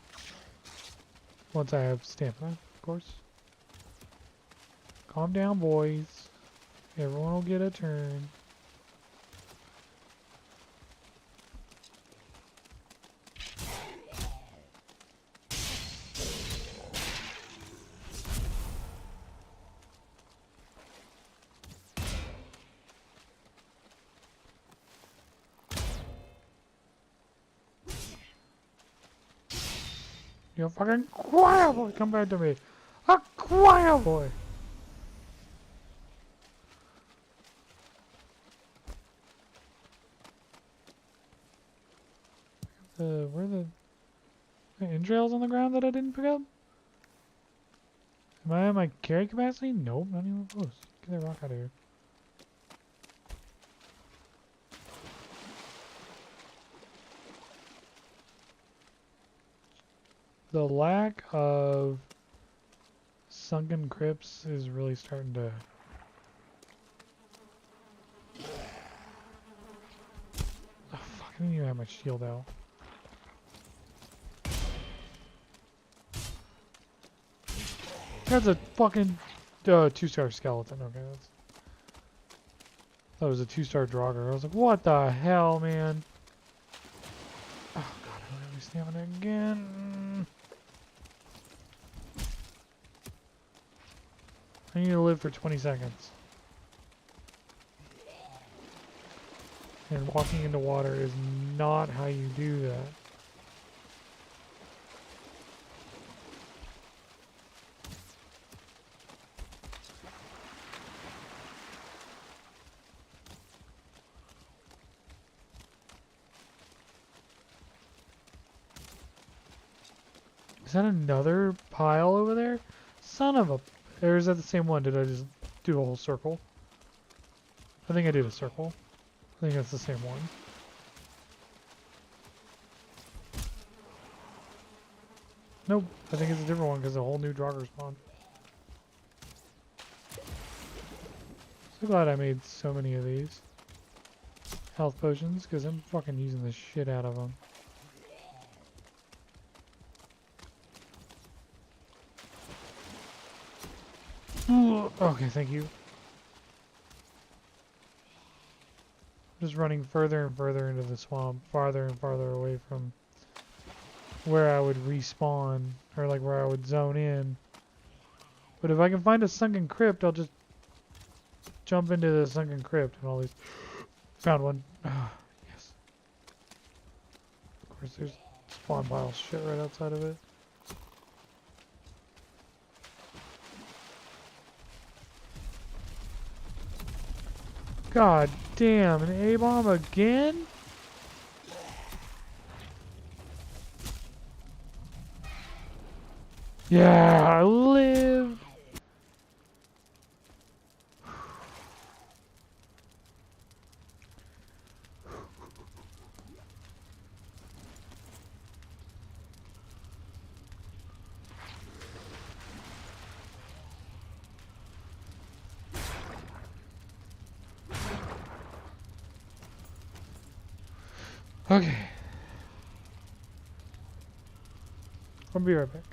Once I have stamina, of course. Calm down, boys. Everyone will get a turn. You fucking quiet boy, come back to me. A quiet boy. Where are the entrails on the ground that I didn't pick up? Am I at my carry capacity? Nope, not even close. Get that rock out of here. The lack of sunken crypts is really starting to... Oh, fuck, I didn't even have my shield out. That's a fucking 2-star skeleton. Okay, that's... That was a 2-star Draugr. I was like, what the hell, man? Oh god, I don't have any stamina again. I need to live for 20 seconds. And walking into water is not how you do that. Is that another pile over there? Son of a... Or is that the same one? Did I just do a whole circle? I think I did a circle. I think that's the same one. Nope. I think it's a different one because a whole new Draugr spawned. So glad I made so many of these. Health potions because I'm fucking using the shit out of them. Okay, thank you. Just running further and further into the swamp, farther and farther away from where I would respawn, or like where I would zone in. But if I can find a sunken crypt, I'll just jump into the sunken crypt and all these. Found one. Yes. Of course, there's spawn pile shit right outside of it. God damn, an A-bomb again? Yeah, I live. Okay. I'll be right back.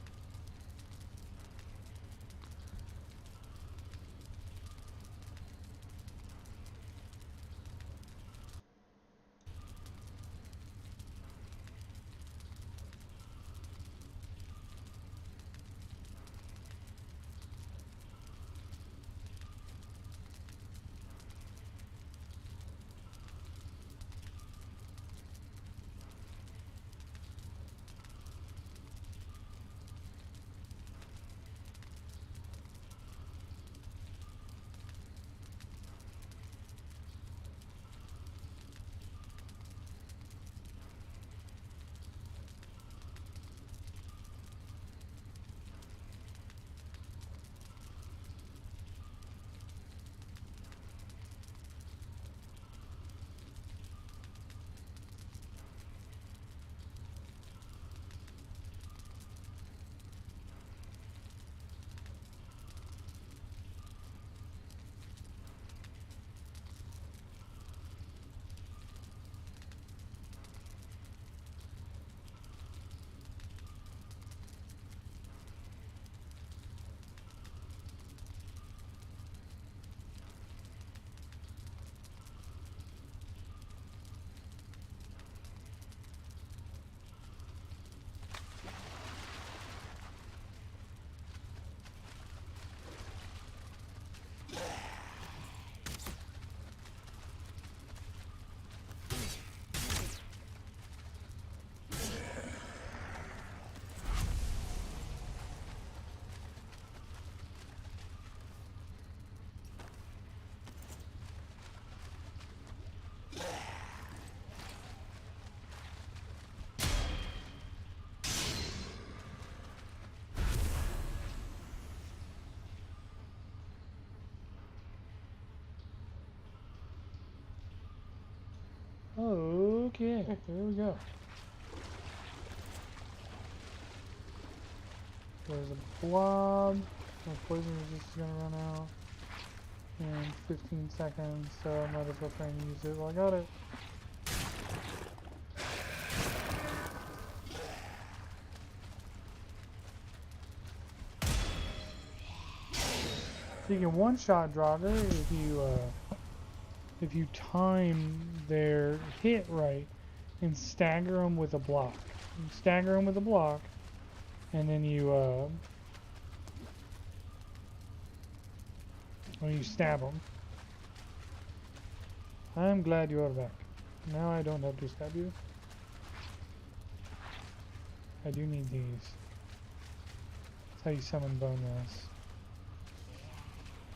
Okay, there we go. There's a blob. My poison resist is gonna run out in 15 seconds, so I might as well try and use it while I got it. So you can one-shot Draugr if you time their hit right and stagger them with a block. You stagger them with a block, and then you when you stab them. I'm glad you are back. Now I don't have to stab you. I do need these. That's how you summon bone mass.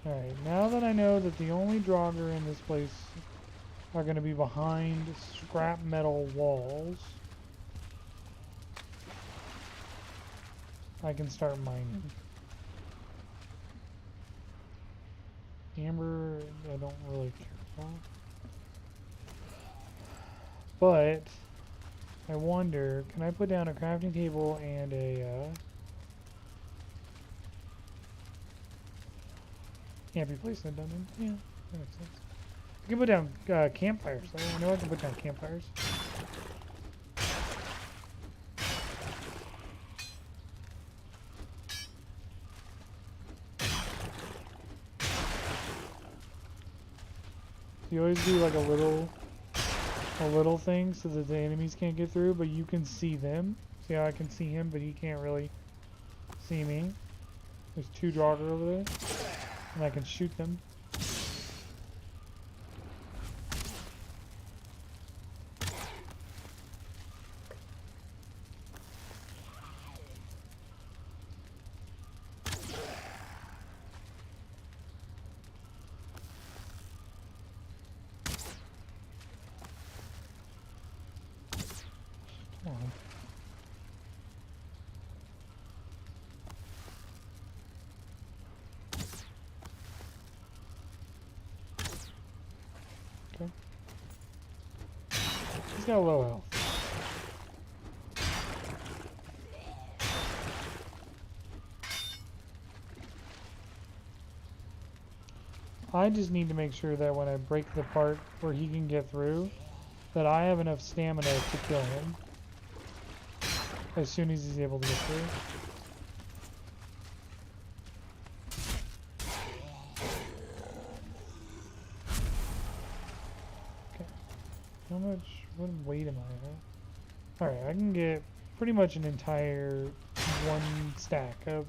Alright, now that I know that the only Draugr in this place are going to be behind scrap metal walls, I can start mining. Amber, I don't really care about. But, I wonder, can I put down a crafting table and a, can't be placed in a dungeon? Yeah, that makes sense. I can put down campfires, though. I know I can put down campfires. You always do like a little thing so that the enemies can't get through, but you can see them. See how I can see him, but he can't really see me. There's 2 Draugr over there, and I can shoot them. Come on. Okay. He's got low health. I just need to make sure that when I break the part where he can get through, that I have enough stamina to kill him as soon as he's able to get through. Okay. How much, what weight am I at? Alright, I can get pretty much an entire 1 stack of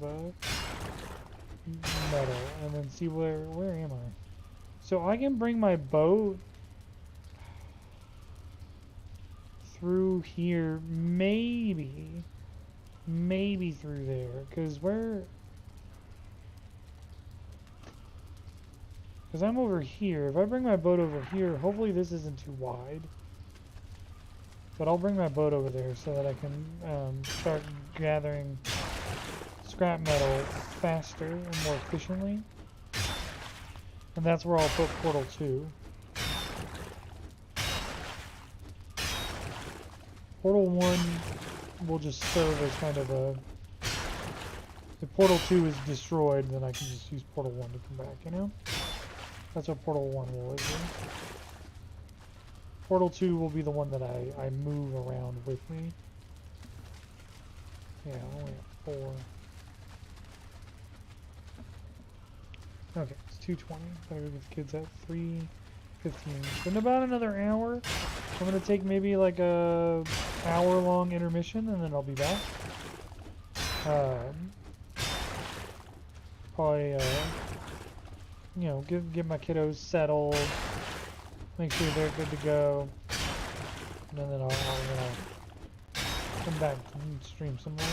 metal, and then see where am I? So I can bring my boat through here, maybe through there, because I'm over here. If I bring my boat over here, hopefully this isn't too wide, but I'll bring my boat over there so that I can start gathering scrap metal faster and more efficiently. And that's where I'll put Portal 2. Portal 1 will just serve as kind of a... If Portal 2 is destroyed, then I can just use Portal 1 to come back, you know? That's what Portal 1 will do. Portal 2 will be the one that I move around with me. Yeah, I only have 4. Okay, it's 2:20. Gotta go get the kids at 3:15. So in about another hour, I'm gonna take maybe like a hour-long intermission, and then I'll be back. Probably, you know, get my kiddos settled, make sure they're good to go, and then I'll come back and stream some more.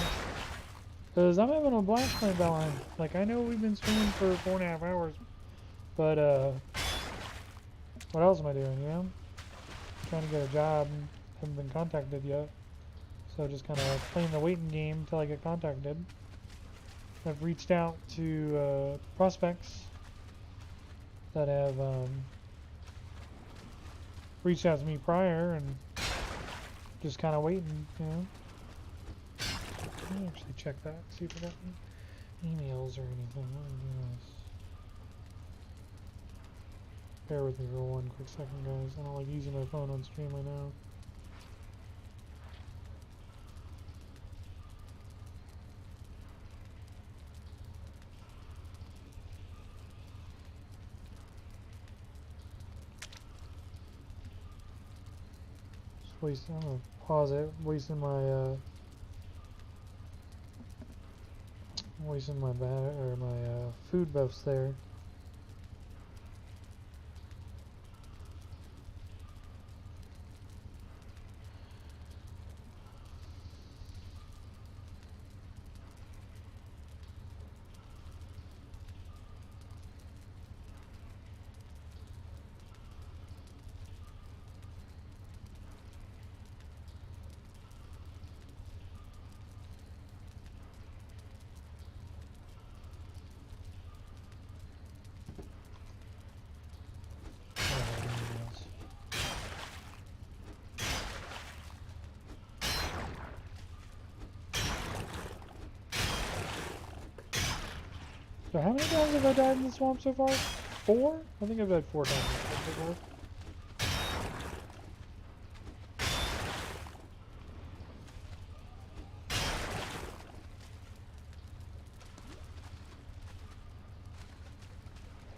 Because I'm having a blast playing Valheim. Like, I know we've been streaming for 4.5 hours, but, what else am I doing, you know? Trying to get a job and haven't been contacted yet. So just kind of playing the waiting game until I get contacted. I've reached out to, prospects that have, reached out to me prior and just kind of waiting, you know? Let me actually check that, see if I got any emails or anything. What am I doing this? Bear with me for 1 quick second, guys. I don't like using my phone on stream, I know. Just wasting, I'm gonna pause it, wasting my food buffs there. So how many times have I died in the swamp so far? 4? I think I've died 4 times so far.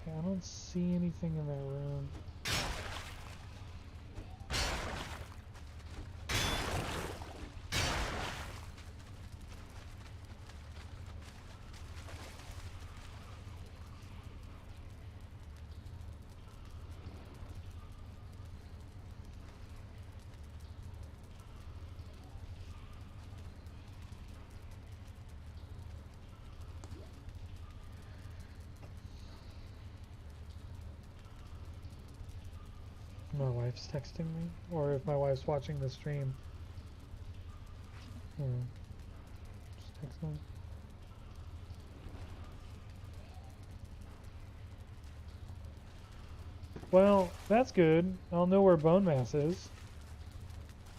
Okay, I don't see anything in that room. My wife's texting me, or if my wife's watching the stream. Just text me. Well, that's good. I'll know where bone mass is.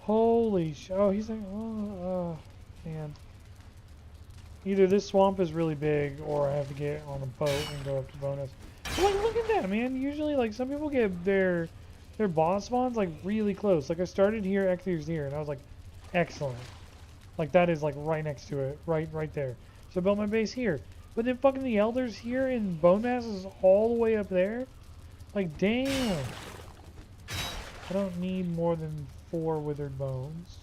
Holy sh! Oh, he's like, oh, man. Either this swamp is really big, or I have to get on a boat and go up to bonus. Like, look at that, man. Usually, like, some people get their boss spawns like really close. Like, I started here, Xer's here, and I was like, excellent. Like, that is like right next to it, right there. So I built my base here. But then fucking the elders here and bone mass is all the way up there. Like, damn. I don't need more than 4 withered bones.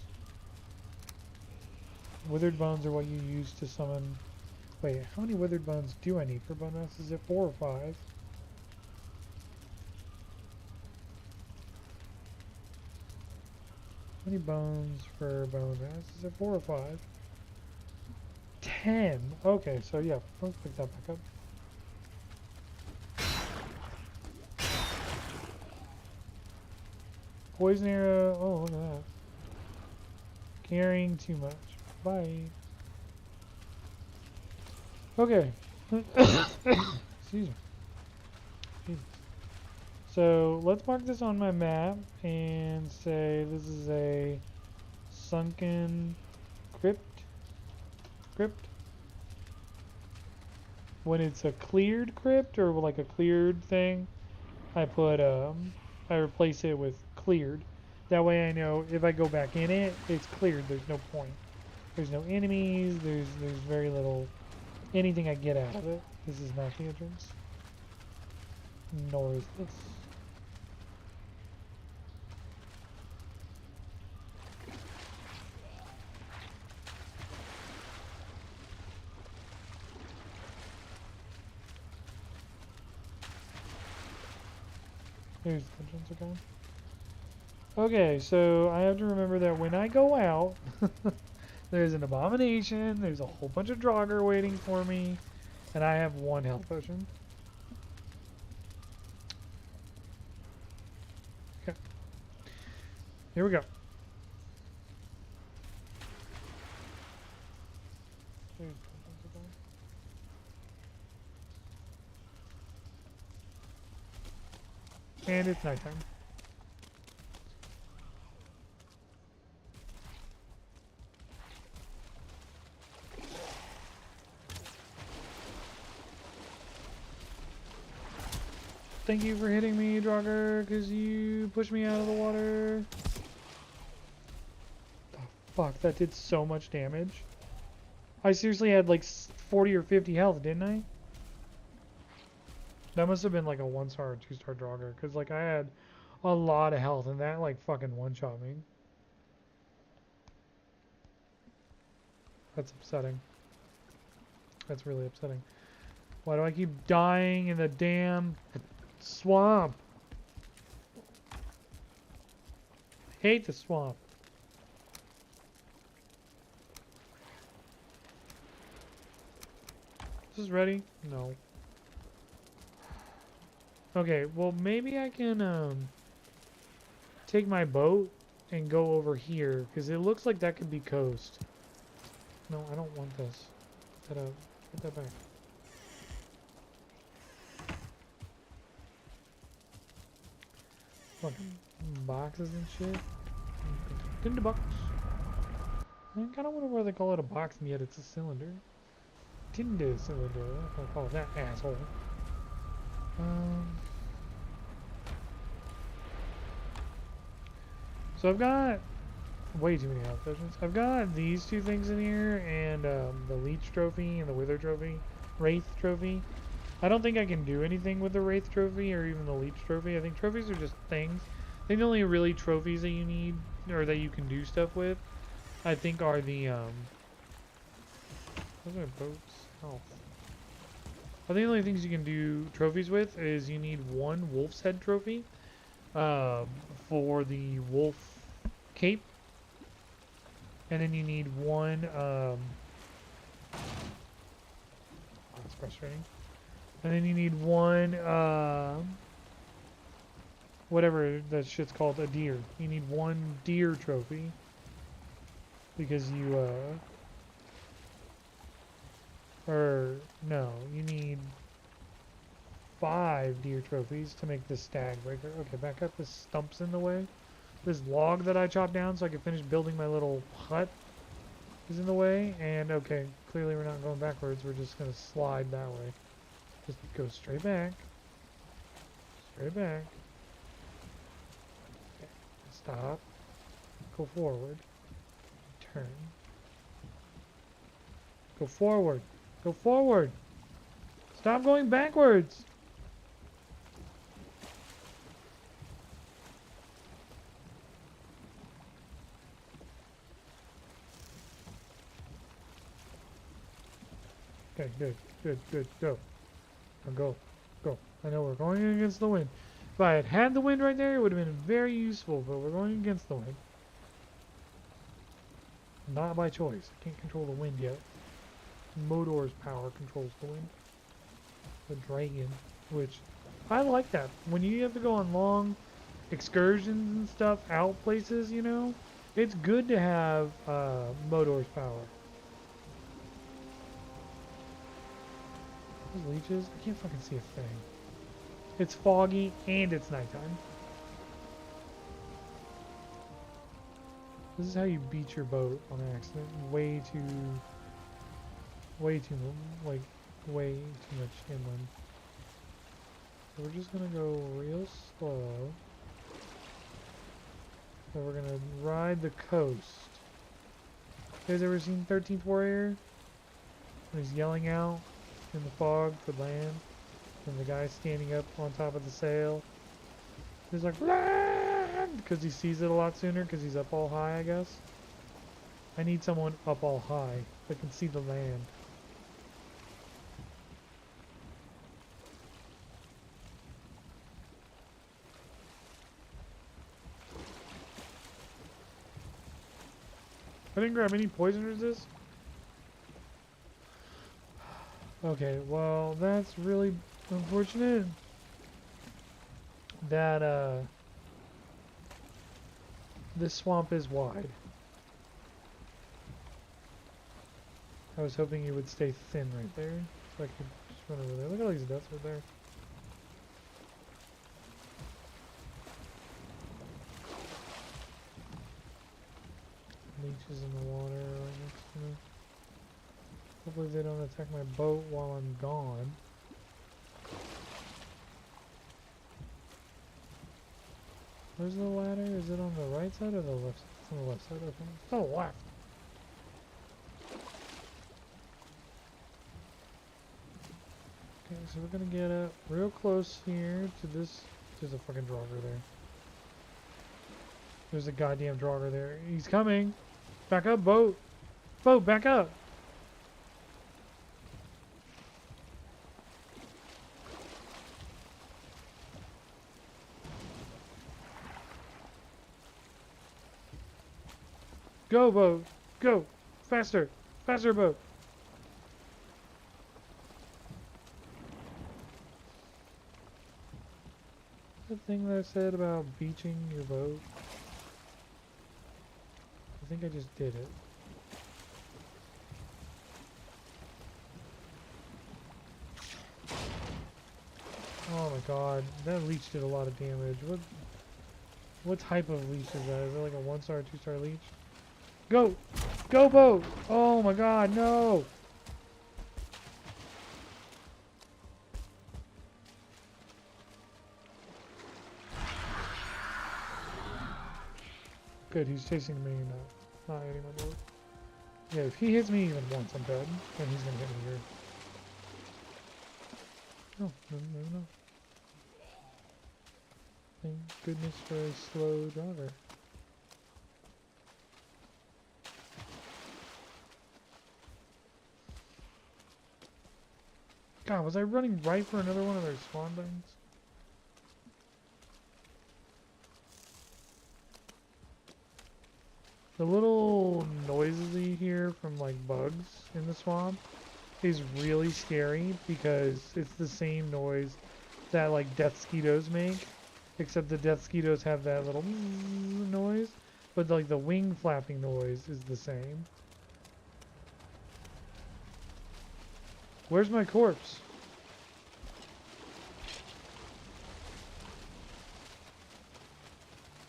Withered bones are what you use to summon. Wait, how many withered bones do I need for bone mass? Is it 4 or 5? How many bones for bone mass? Is it 4 or 5? 10. Okay, so yeah, let's pick that back up. Poison arrow. Oh, look at that. Carrying too much. Bye. Okay. Excuse me. Jesus. So let's mark this on my map and say this is a sunken crypt. When it's a cleared crypt or like a cleared thing, I put I replace it with cleared. That way I know if I go back in it, it's cleared. There's no point. There's no enemies. There's very little anything I get out of it. This is not the entrance. Nor is this. There's the entrance again. Okay, so I have to remember that when I go out, there's an abomination, there's a whole bunch of Draugr waiting for me, and I have 1 health potion. Okay. Here we go. And it's nighttime. Thank you for hitting me, Draugr, because you pushed me out of the water. The fuck, that did so much damage. I seriously had like 40 or 50 health, didn't I? That must have been like a 1-star or 2-star Draugr, because like I had a lot of health and that like fucking one-shot me. That's upsetting. That's really upsetting. Why do I keep dying in the damn swamp? I hate the swamp. Is this ready? No. Okay, well maybe I can take my boat and go over here, because it looks like that could be coast. No, I don't want this. Put that out. Put that back. Fucking boxes and shit. Tinder box. I kind of wonder why they call it a box and yet it's a cylinder. Tinder cylinder. I'm gonna call it that, asshole. So I've got way too many health potions. I've got these 2 things in here and the Leech Trophy and the Wither Trophy. Wraith Trophy. I don't think I can do anything with the Wraith Trophy or even the Leech Trophy. I think trophies are just things. I think the only really trophies that you need, or that you can do stuff with, I think are the, those are boats. Health. I think the only things you can do trophies with is you need 1 Wolf's Head Trophy, for the Wolf Cape. And then you need 1, that's frustrating. And then you need 1, whatever that shit's called, a deer. You need 1 deer trophy because you or no, you need 5 deer trophies to make this stag breaker. Okay, back up. This stump's in the way. This log that I chopped down so I could finish building my little hut is in the way. And okay, clearly we're not going backwards. We're just gonna slide that way. Just go straight back. Straight back. Okay. Stop. Go forward. Turn. Go forward. Go forward. Stop going backwards. Okay, good, good, good. Go. Now go. Go. I know we're going against the wind. If I had the wind right there, it would have been very useful, but we're going against the wind. Not by choice. I can't control the wind yet. Modor's power controls the wind. The dragon, which I like that. When you have to go on long excursions and stuff, out places, you know, it's good to have Modor's power. Those leeches, I can't fucking see a thing. It's foggy and it's nighttime. This is how you beat your boat on accident. Way too way too much inland. So we're just gonna go real slow. So we're gonna ride the coast. You guys ever seen 13th Warrior? When he's yelling out in the fog for land, and the guy's standing up on top of the sail. He's like, land! Because he sees it a lot sooner, because he's up all high, I guess. I need someone up all high that can see the land. I didn't grab any poison resist. Okay, well, that's really unfortunate that this swamp is wide. I was hoping you would stay thin right there, so I could just run over there. Look at all these deaths right there. Leeches in the water right next to me. Hopefully they don't attack my boat while I'm gone. Where's the ladder? Is it on the right side or the left side? It's on the left side, okay. It's on the left! Okay, so we're gonna get up real close here to this. There's a fucking draugr there. There's a goddamn draugr there. He's coming! Back up, boat! Boat, back up! Go, boat! Go! Faster! Faster, boat! The thing that I said about beaching your boat? I think I just did it. Oh my god, that leech did a lot of damage. What type of leech is that? Is it like a 1-star, 2-star leech? Go! Go, boat! Oh my god, no! Good, he's chasing me, not hitting my boat. Yeah, if he hits me even once, I'm dead. Then he's gonna hit me here. Oh, no. Thank goodness for a slow driver. God, was I running right for another one of their spawn things? The little noises you hear from like bugs in the swamp is really scary because it's the same noise that like death mosquitoes make except the death mosquitoes have that little noise, but like the wing flapping noise is the same. Where's my corpse?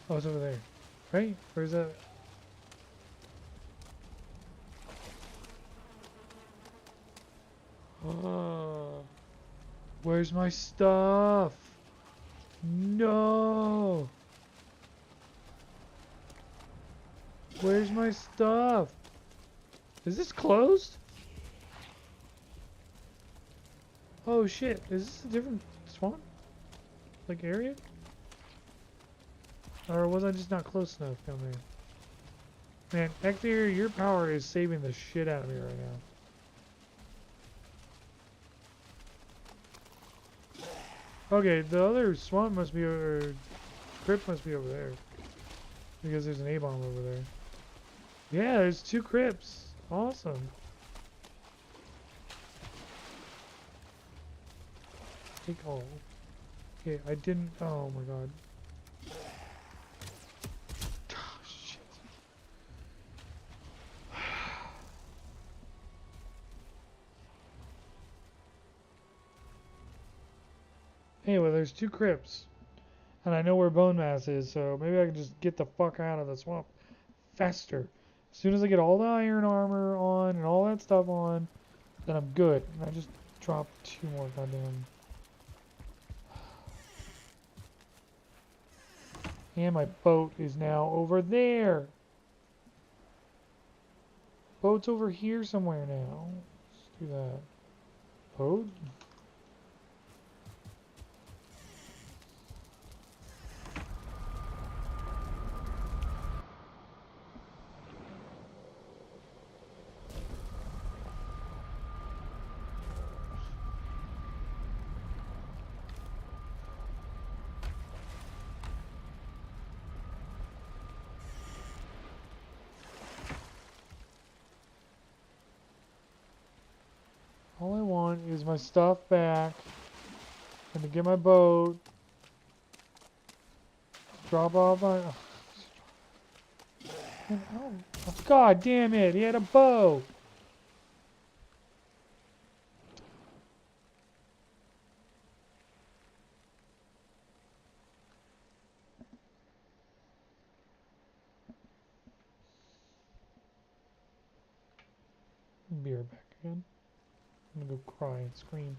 Oh, it's over there. Right? Where's that? Oh, where's my stuff? No! Where's my stuff? Is this closed? Oh shit, is this a different spawn? Like area? Or was I just not close enough down there? Man, Exterior, your power is saving the shit out of me right now. Okay, the other swamp must be over, crypt must be over there. Because there's an A-bomb over there. Yeah, there's 2 crypts. Awesome. Take all. Okay, I didn't, oh my god. Oh, shit. Anyway, there's 2 crypts. And I know where bone mass is, so maybe I can just get the fuck out of the swamp faster. As soon as I get all the iron armor on and all that stuff on, then I'm good. And I just dropped 2 more goddamn. And my boat is now over there. Boat's over here somewhere now. Let's do that. Boat? All I want is my stuff back. And to get my boat. Drop off my... Oh, God damn it, he had a bow. Be right back again. I'm gonna go cry and scream.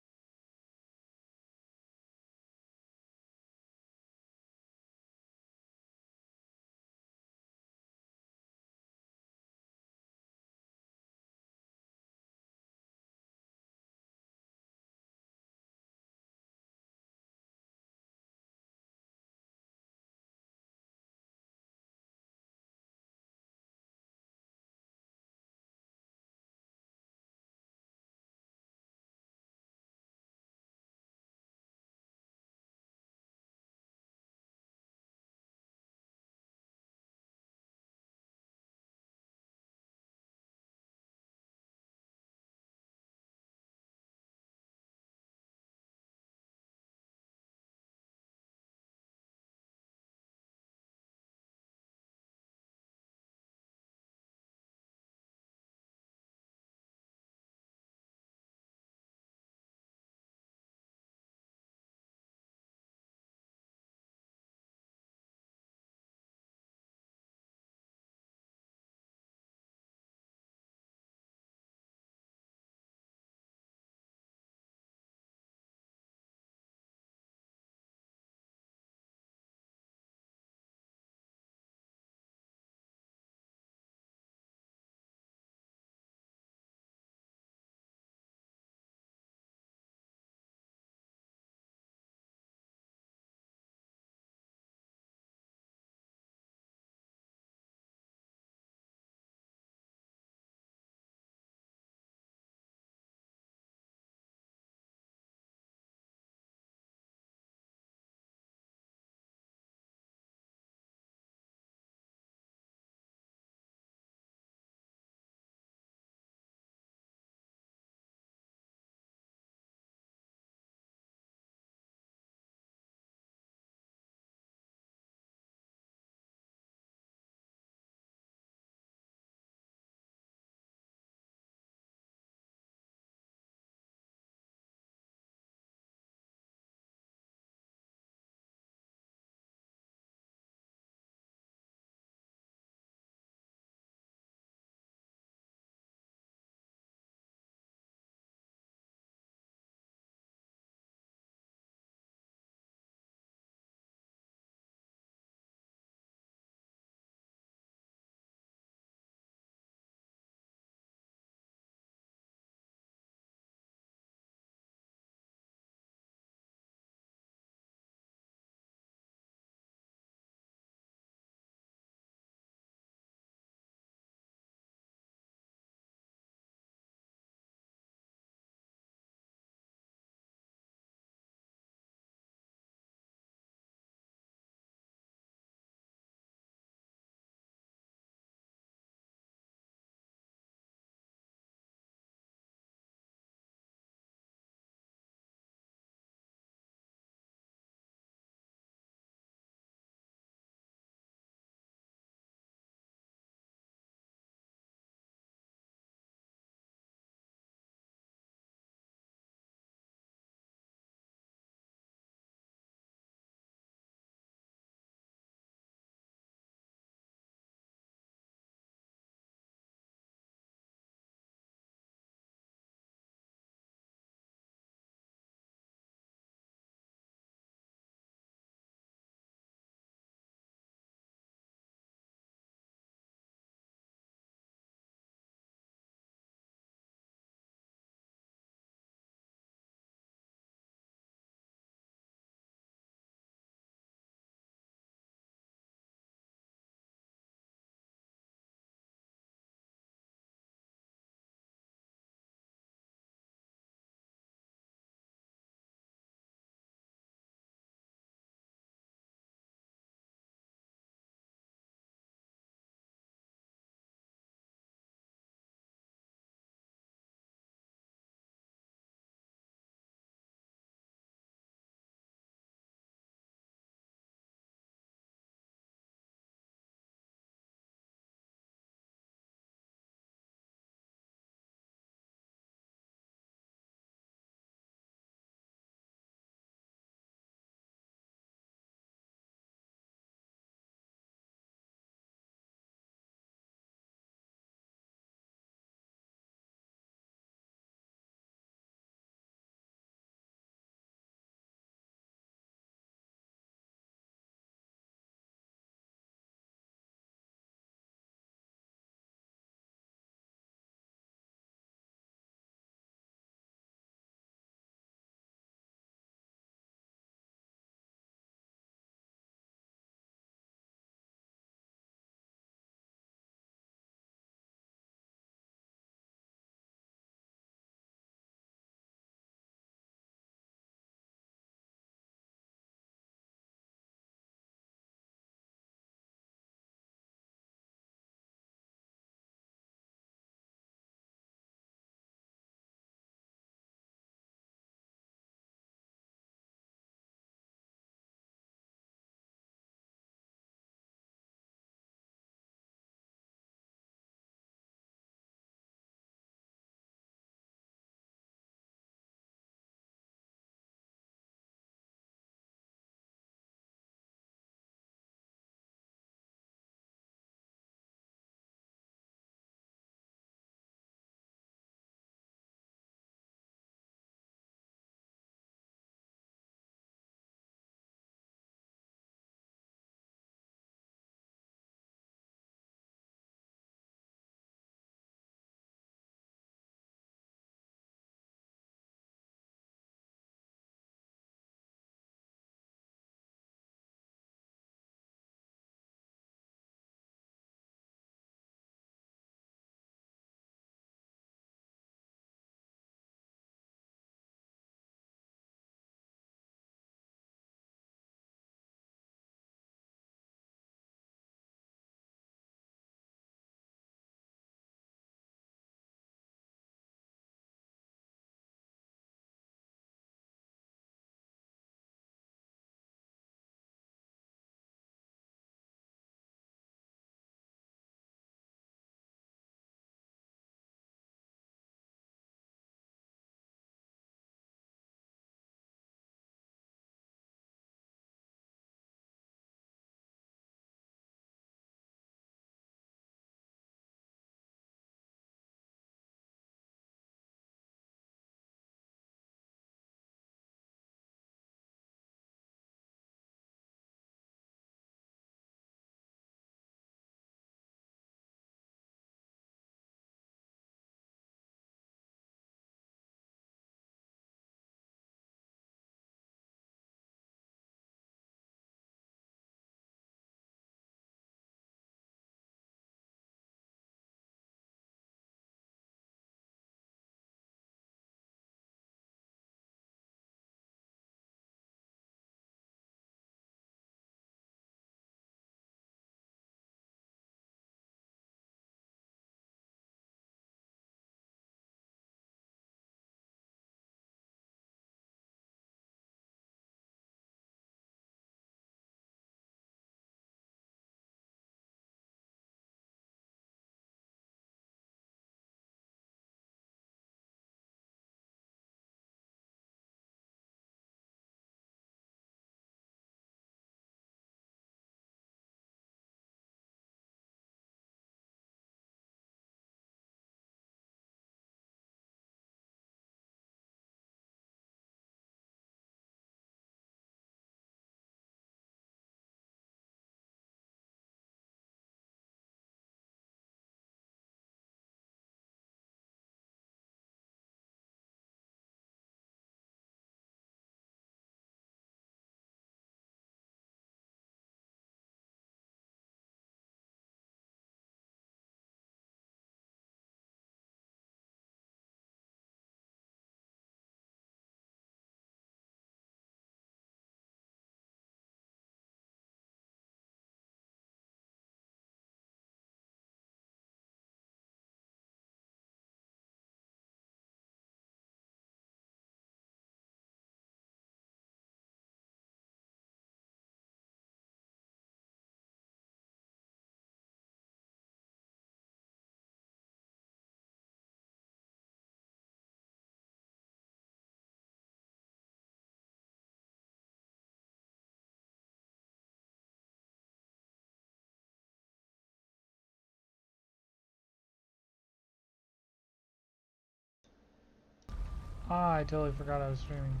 Ah, I totally forgot I was streaming.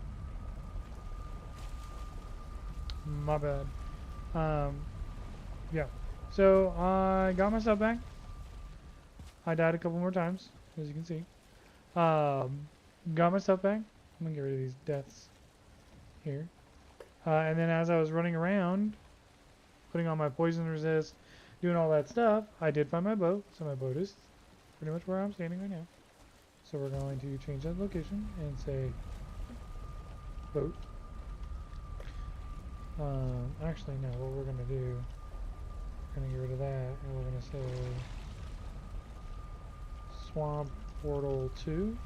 My bad. Yeah. So I got my stuff back. I died a couple more times, as you can see. Got my stuff back. I'm gonna get rid of these deaths here. And then as I was running around, putting on my poison resist, doing all that stuff, I did find my boat. So my boat is pretty much where I'm standing right now. So we're going to change that location and say boat. Actually, no, what we're going to do, we're going to get rid of that, and we're going to say Swamp Portal 2.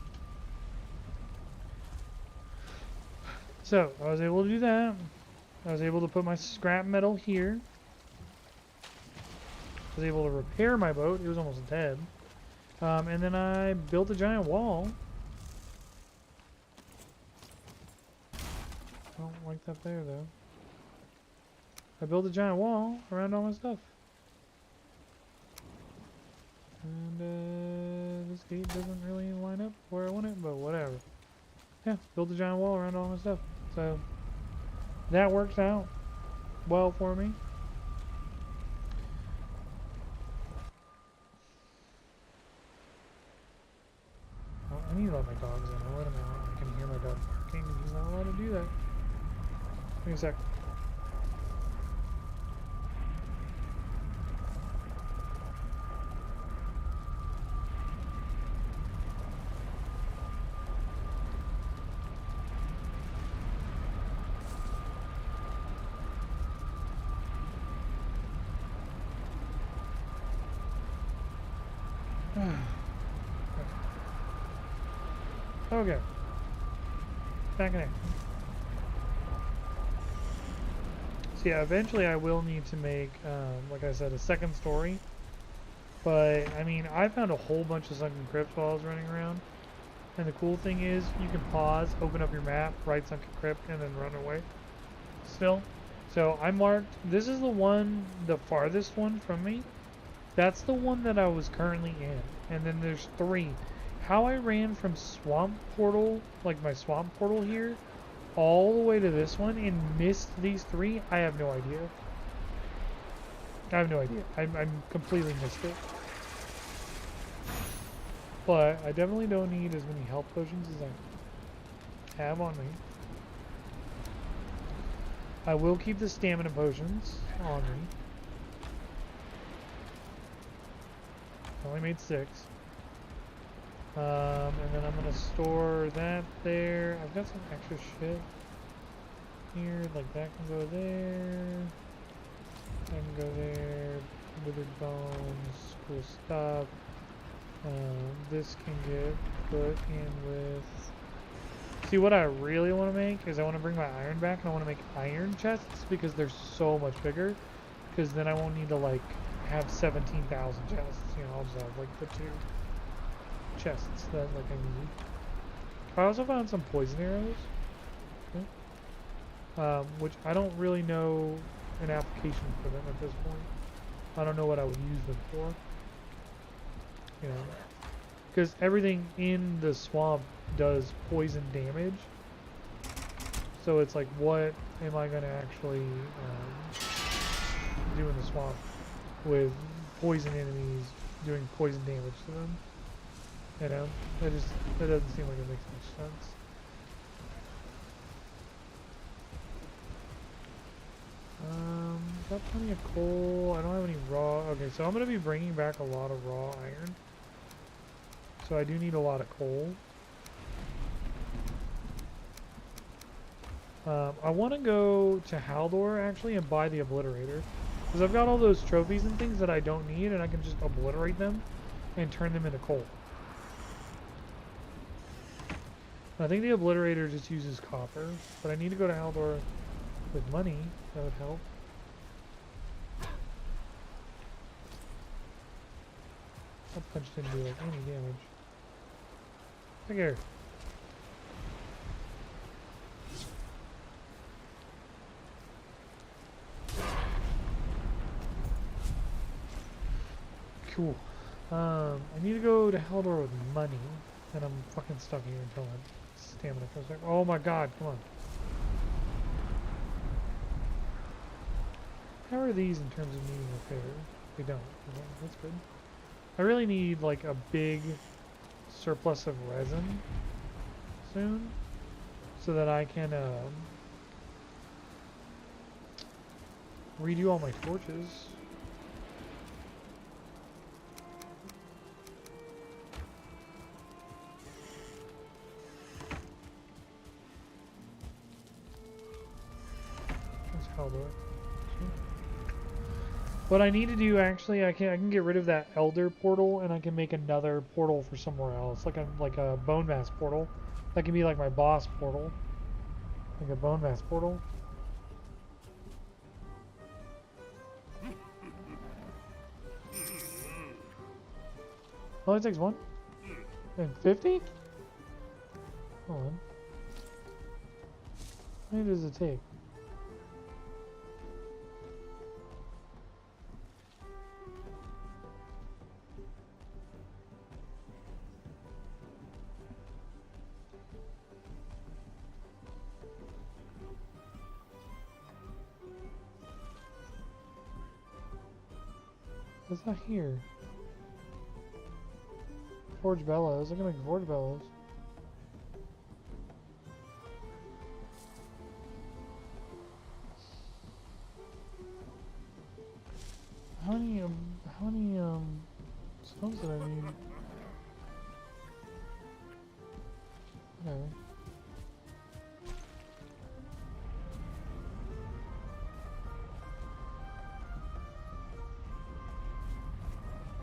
So, I was able to do that. I was able to put my scrap metal here. I was able to repair my boat. It was almost dead. And then I built a giant wall. I don't like that there, though. I built a giant wall around all my stuff. And this gate doesn't really line up where I want it, but whatever. Yeah, built a giant wall around all my stuff. So that works out well for me. Oh, I need to let my dogs in. Wait a minute. I can hear my dog barking, and he's not allowed to do that. Give me a sec. Okay. Back in there. So yeah, eventually I will need to make, like I said, a second story. But, I mean, I found a whole bunch of sunken crypts while I was running around. And the cool thing is, you can pause, open up your map, write sunken crypt, and then run away. Still. So I marked, this is the one, the farthest one from me. That's the one that I was currently in. And then there's 3. How I ran from Swamp Portal, like my Swamp Portal here, all the way to this one and missed these 3, I have no idea. I have no idea. I'm completely missed it. But I definitely don't need as many health potions as I have on me. I will keep the stamina potions on me. I only made 6. And then I'm gonna store that there. I've got some extra shit here, like that can go there. That can go there. Withered bones, cool stuff. This can get put in with... See, what I really want to make is I want to bring my iron back, and I want to make iron chests because they're so much bigger. Because then I won't need to, like, have 17,000 chests. You know, I'll just have, like, the 2 chests that, like, I need. I also found some poison arrows. Okay. Which I don't really know an application for them at this point. I don't know what I would use them for. You know, because everything in the swamp does poison damage. So it's like, what am I going to actually do in the swamp with poison enemies doing poison damage to them? You know, that doesn't seem like it makes much sense. Got plenty of coal. I don't have any raw. Okay, so I'm going to be bringing back a lot of raw iron. So I do need a lot of coal. I want to go to Haldor actually and buy the obliterator. Because I've got all those trophies and things that I don't need, and I can just obliterate them and turn them into coal. I think the obliterator just uses copper, but I need to go to Haldor with money. That would help. That punch didn't do like any damage. Look here. Cool. I need to go to Haldor with money, and I'm fucking stuck here until then. stamina comes back. Oh my god, come on. How are these in terms of needing repair? They don't. Okay, that's good. I really need like a big surplus of resin soon so that I can redo all my torches. That's how do it. What I need to do actually, I can get rid of that Elder portal and I can make another portal for somewhere else, like a Bone Mass portal. That can be like my boss portal, like a Bone Mass portal. Only takes one? And 50? Hold on. How many does it take? It's not here. Forge bellows. I can make forge bellows. How many stones did I need? Whatever.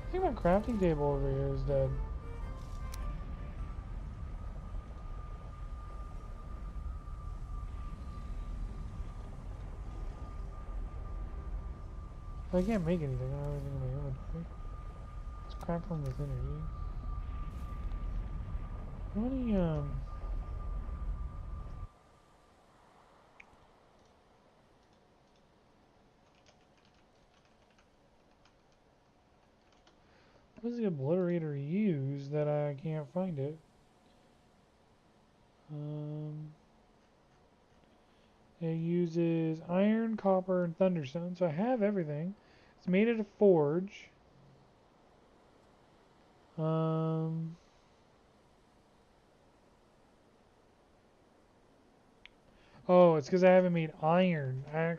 I think my crafting table over here is dead. I can't make anything. I don't have anything in my inventory. It's crackling with energy. How many, what does the obliterator use that I can't find it? It uses iron, copper, and thunderstone. So I have everything. It's made at a forge. Oh, it's because I haven't made iron. I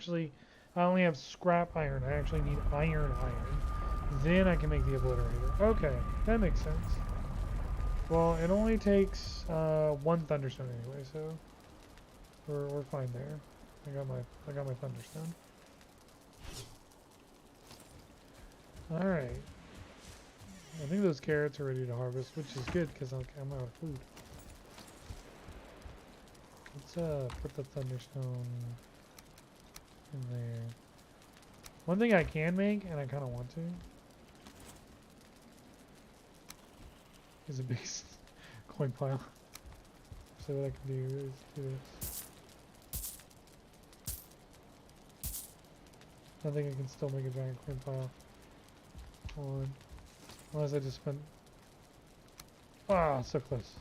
only have scrap iron. I actually need iron. Then I can make the obliterator. Okay, that makes sense. Well, it only takes one thunderstone anyway, so we're fine there. I got my thunderstone. All right. I think those carrots are ready to harvest, which is good because I'm out of food. Let's put the thunderstone in there. One thing I can make, and I kind of want to, is a big coin pile. So what I can do is do this. I think I can still make a giant coin pile. Hold on. Unless I just spent... Ah, so close.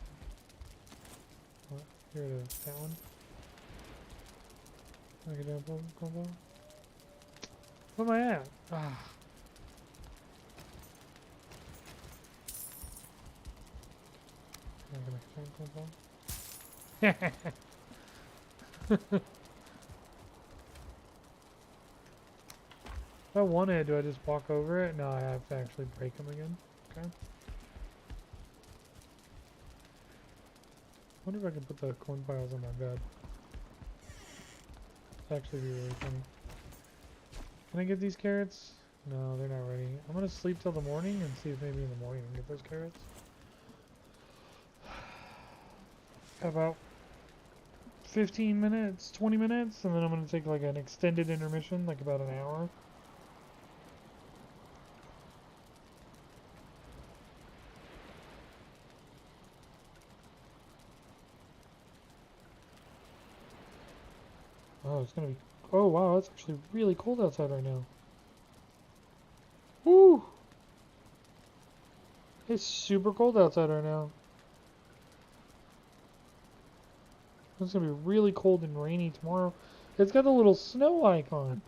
What? Here it is. That one. Make a giant coin pile. Where am I at? Ah. I'm gonna make a giant coin pile. If I wanted, do I just walk over it? No, I have to actually break them again. Okay. Wonder if I can put the corn piles on my bed. That'd actually be really funny. Can I get these carrots? No, they're not ready. I'm gonna sleep till the morning and see if maybe in the morning I can get those carrots. About 15 minutes, 20 minutes, and then I'm gonna take like an extended intermission, like about an hour. Oh, it's gonna be... Oh, wow, it's actually really cold outside right now. Woo! It's super cold outside right now. It's gonna be really cold and rainy tomorrow. It's got the little snow icon.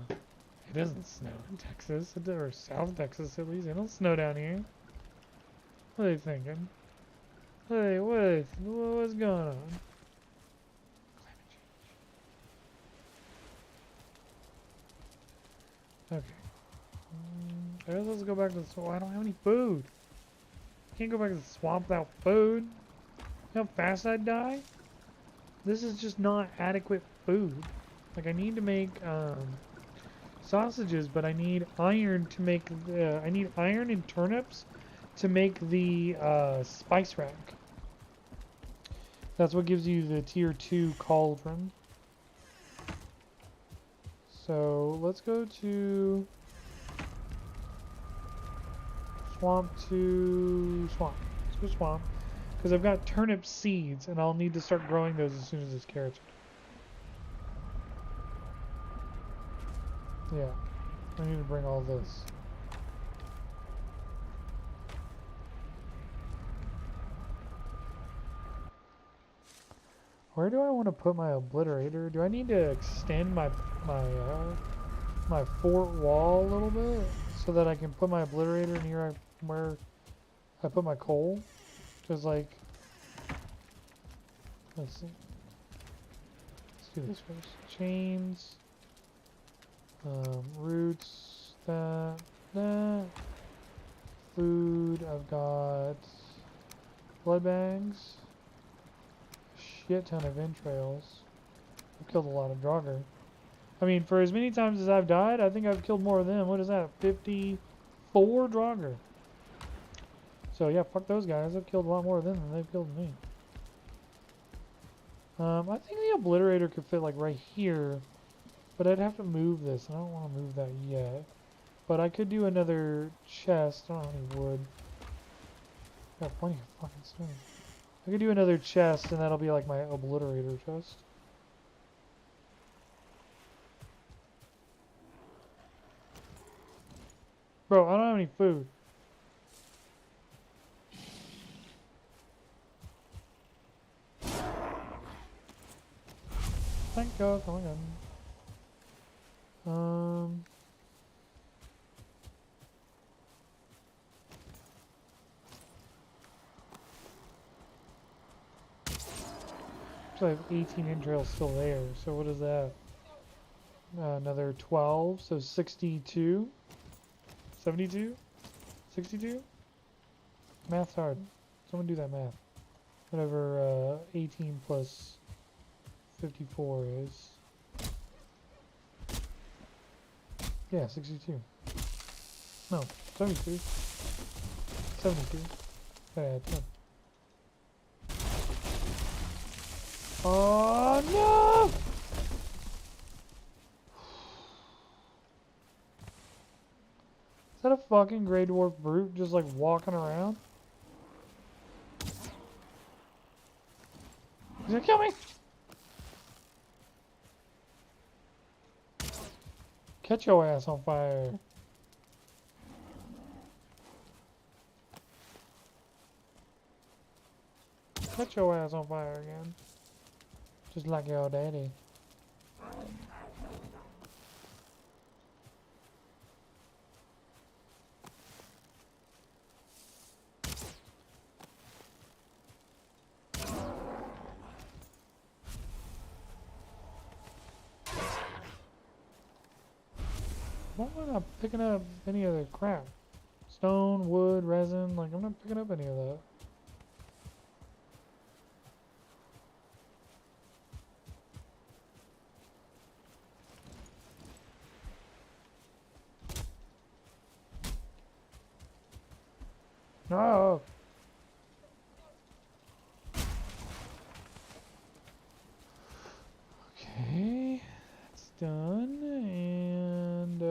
It doesn't snow in Texas, or South Texas at least. It don't snow down here. What are they thinking? Hey, what's going on? Okay. I guess let's go back to the swamp. I don't have any food. Can't go back to the swamp without food. You know how fast I'd die? This is just not adequate food. Like, I need to make sausages, but I need iron to make the. I need iron and turnips to make the spice rack. That's what gives you the tier 2 cauldron. So let's go to swamp to swamp. Let's go swamp. Because I've got turnip seeds, and I'll need to start growing those as soon as this carrots are. Yeah. I need to bring all this. Where do I want to put my obliterator? Do I need to extend my fort wall a little bit so that I can put my obliterator near where I put my coal? Because, like, let's see. Let's do this first. Chains, roots, that. Food. I've got blood bags. Shit ton of entrails. I've killed a lot of Draugr. I mean, for as many times as I've died, I think I've killed more of them. What is that? 54 Draugr. So yeah, fuck those guys. I've killed a lot more of them than they've killed me. I think the obliterator could fit like right here, but I'd have to move this, and I don't want to move that yet. But I could do another chest. I don't have any wood. Got plenty of fucking stone. I could do another chest, and that'll be like my obliterator chest. Bro, I don't have any food. Thank God. Oh my God. So I have 18 entrails still there. So what is that? Another 12. So 62. 72? 62? Math's hard. Someone do that math. Whatever 18 plus 54 is. Yeah, 62. No, 72. 72. Gotta add 10. Oh no! Is that a fucking Grey Dwarf brute just like walking around? He's gonna kill me! Catch your ass on fire. Catch your ass on fire again. Just like your daddy. Why am I not picking up any of the crap? Stone, wood, resin, like I'm not picking up any of that. No! Okay, that's done, and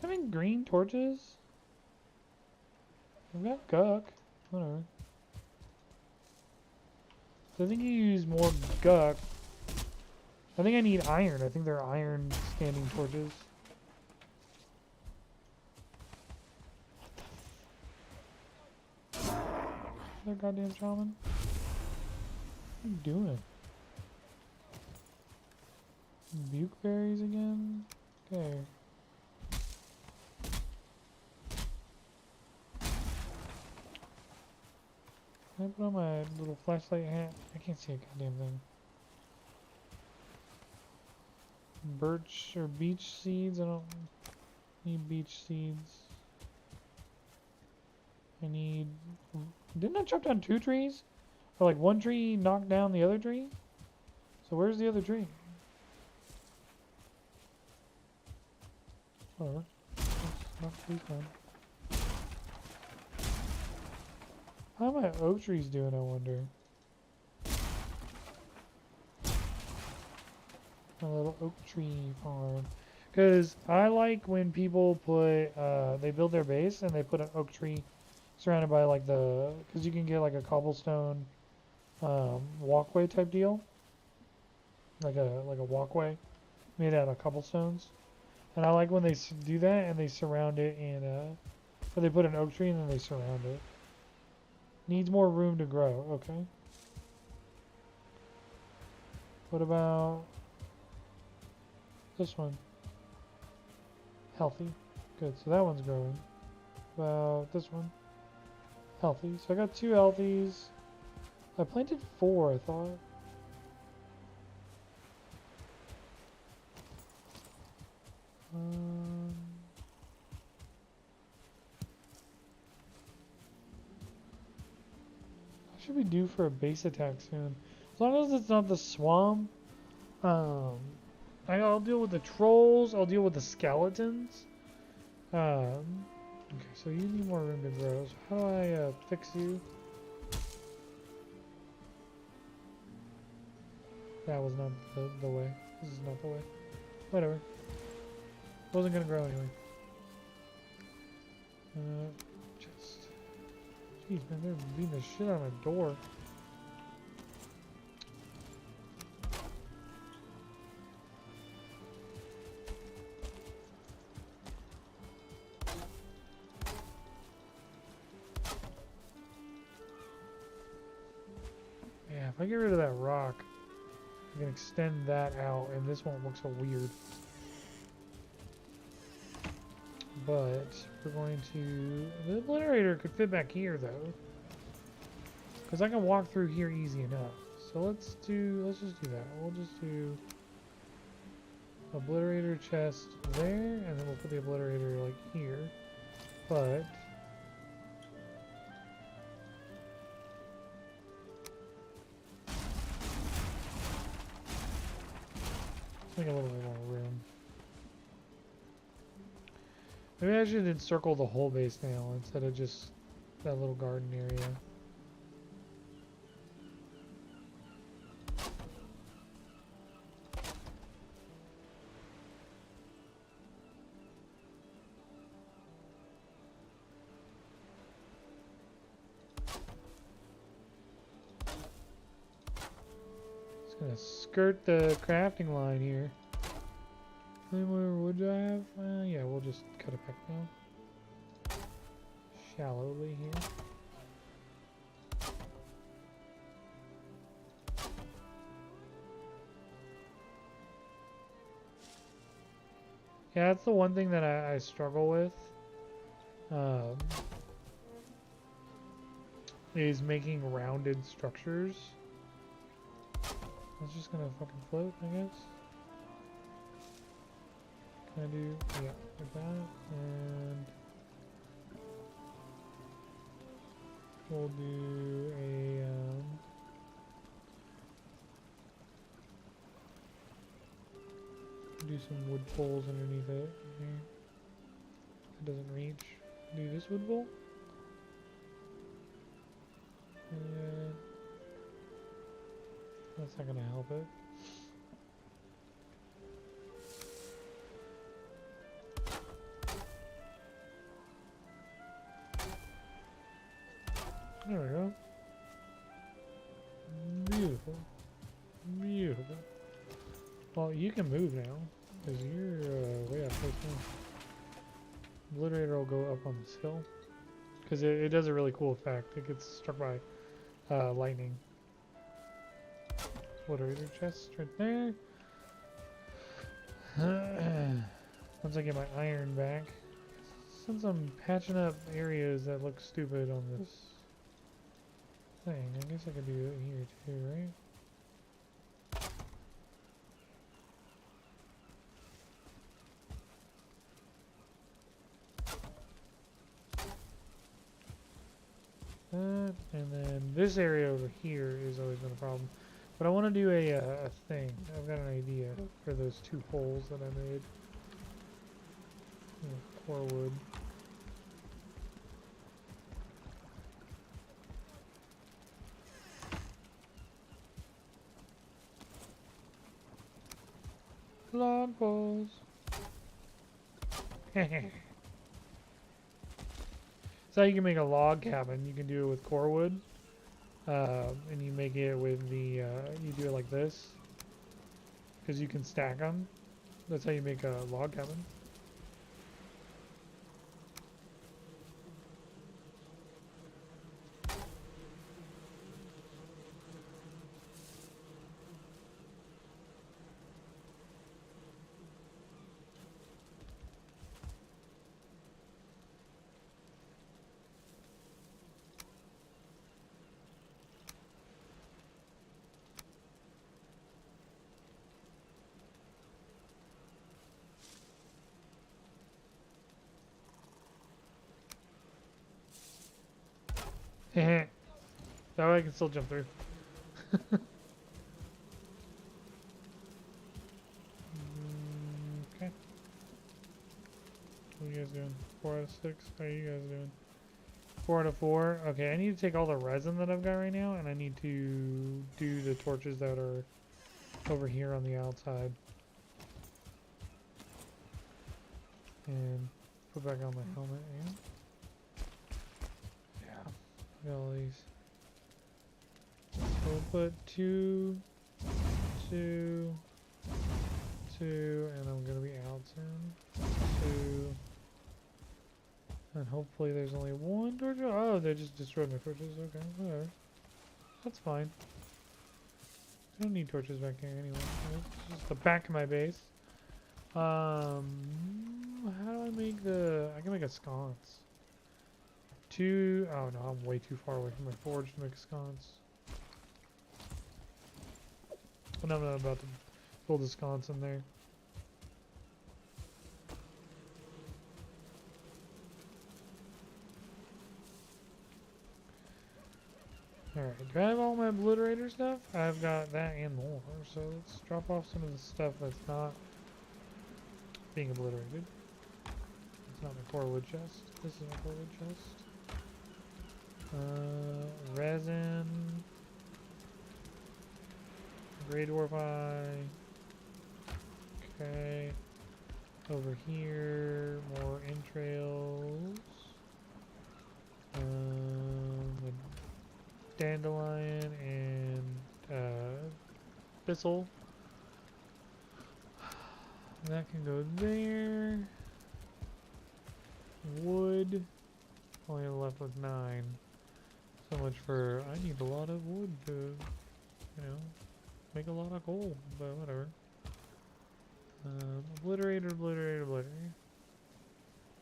having green torches? I've got guck, whatever. So I think you use more guck. I think I need iron. I think they're iron standing torches. What the f- Another goddamn shaman. What are you doing? Bukeberries again? Okay. Can I put on my little flashlight hat? I can't see a goddamn thing. Birch or beech seeds? I don't need beech seeds. I need... Didn't I chop down 2 trees? Or like 1 tree knocked down the other tree? So where's the other tree? Whatever. Let's knock these down. How are my oak trees doing, I wonder? My little oak tree farm. Because I like when people put, they build their base and they put an oak tree surrounded by like the, because you can get like a cobblestone walkway type deal. Like a walkway made out of cobblestones. And I like when they do that and they surround it in, or they put an oak tree and then they surround it. Needs more room to grow, okay. What about this one? Healthy. Good, so that one's growing. About this one? Healthy. So I got 2 healthies. I planted 4, I thought. What should we do for a base attack soon? As long as it's not the swamp. I'll deal with the trolls. I'll deal with the skeletons. Okay, so you need more room to grow. So how do I fix you? That was not the way. This is not the way. Whatever. Wasn't gonna grow anyway. Just... Jeez, man, they're beating the shit out of a door. Yeah, if I get rid of that rock, I can extend that out, and this won't look so weird. But we're going to... The obliterator could fit back here, though. Because I can walk through here easy enough. So let's just do that. We'll just do... Obliterator chest there, and then we'll put the obliterator, like, here. But... let's make a little bit more room. Maybe I should encircle the whole base now instead of just that little garden area. Just gonna skirt the crafting line here. How many more wood do I have? Yeah, we'll just cut it back down. Shallowly here. Yeah, that's the one thing that I struggle with. Is making rounded structures. It's just gonna fucking float, I guess. Can I do, yeah, like that, and we'll do a, do some wood poles underneath it here. It doesn't reach. Do this wood pole. And that's not gonna help it. There we go. Beautiful. Beautiful. Well, you can move now, because you're way up close now. Obliterator will go up on this hill, because it does a really cool effect. It gets struck by lightning. obliterator chests right there. Once I get my iron back. Since I'm patching up areas that look stupid on this thing, I guess I could do it here too, right? That, and then this area over here has always been a problem. But I want to do a thing. I've got an idea for those 2 holes that I made. Core wood. Log balls. So you can make a log cabin. You can do it with core wood, and you make it with the you do it like this, because you can stack them. That's how you make a log cabin. That way I can still jump through. Okay. What are you guys doing? 4 out of 6? How are you guys doing? 4 out of 4? Okay, I need to take all the resin that I've got right now, and I need to do the torches that are over here on the outside. And put back on my helmet again. Yeah, all these. We'll put 2, 2, 2, and I'm gonna be out soon. 2, and hopefully there's only 1 torch. Oh, they just destroyed my torches. Okay, whatever. That's fine. I don't need torches back here anyway. It's just the back of my base. How do I make the? I can make a sconce. 2. Oh no, I'm way too far away from my forge to make a sconce. But I'm not about to build a sconce in there. Alright, do I have all my obliterator stuff? I've got that and more, so let's drop off some of the stuff that's not being obliterated. It's not my core wood chest. This is my core wood chest. Resin. Grey dwarf eye. Okay. Over here, more entrails. A dandelion and thistle. That can go there. Wood. Only left with 9. So much for, I need a lot of wood to, you know, make a lot of coal, but whatever. Obliterator, obliterator, obliterator.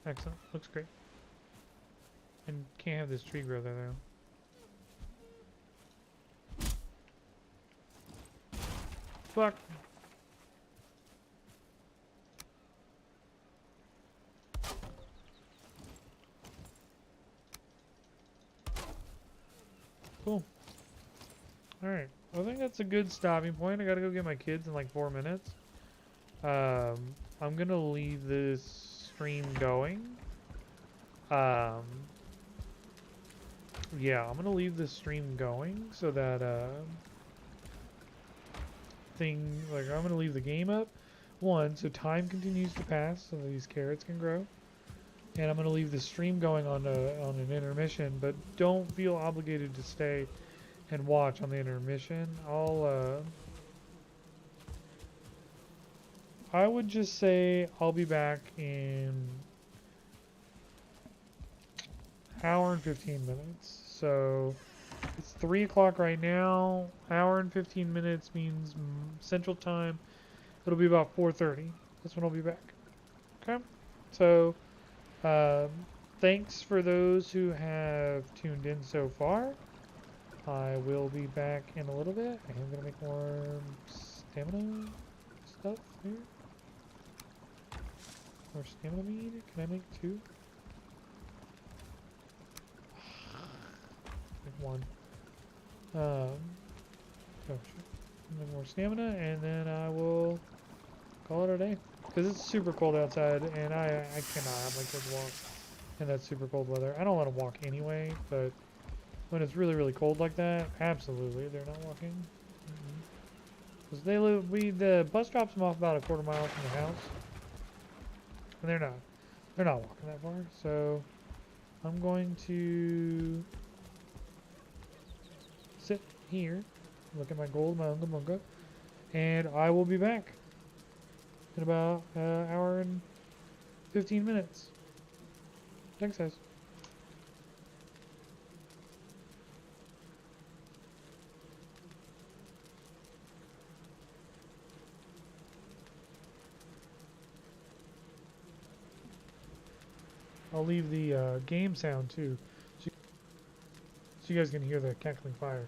Excellent, looks great. And can't have this tree grow there though. Fuck. Cool. Alright. I think that's a good stopping point. I gotta go get my kids in like 4 minutes. I'm gonna leave this stream going. Yeah, I'm gonna leave this stream going so that I'm gonna leave the game up. 1, so time continues to pass so that these carrots can grow. And I'm gonna leave the stream going on an intermission, but don't feel obligated to stay and watch on the intermission. I would just say I'll be back in an hour and 15 minutes. So it's 3 o'clock right now. Hour and 15 minutes means Central Time. It'll be about 4:30. That's when I'll be back. Okay? So, um, thanks for those who have tuned in so far. I will be back in a little bit. I am going to make more stamina stuff here. More stamina mead. Can I make 2? Make 1. Oh shit. Make more stamina, and then I will call it a day. Because it's super cold outside, and I cannot have my kids walk in that super cold weather. I don't let them walk anyway, but when it's really, really cold like that, absolutely, they're not walking. Because they live, the bus drops them off about a quarter mile from the house, and they're not walking that far. So I'm going to sit here, look at my gold, my unga bunga, and I will be back in about an hour and 15 minutes. Thanks, guys. I'll leave the game sound too, so you guys can hear the cackling fire.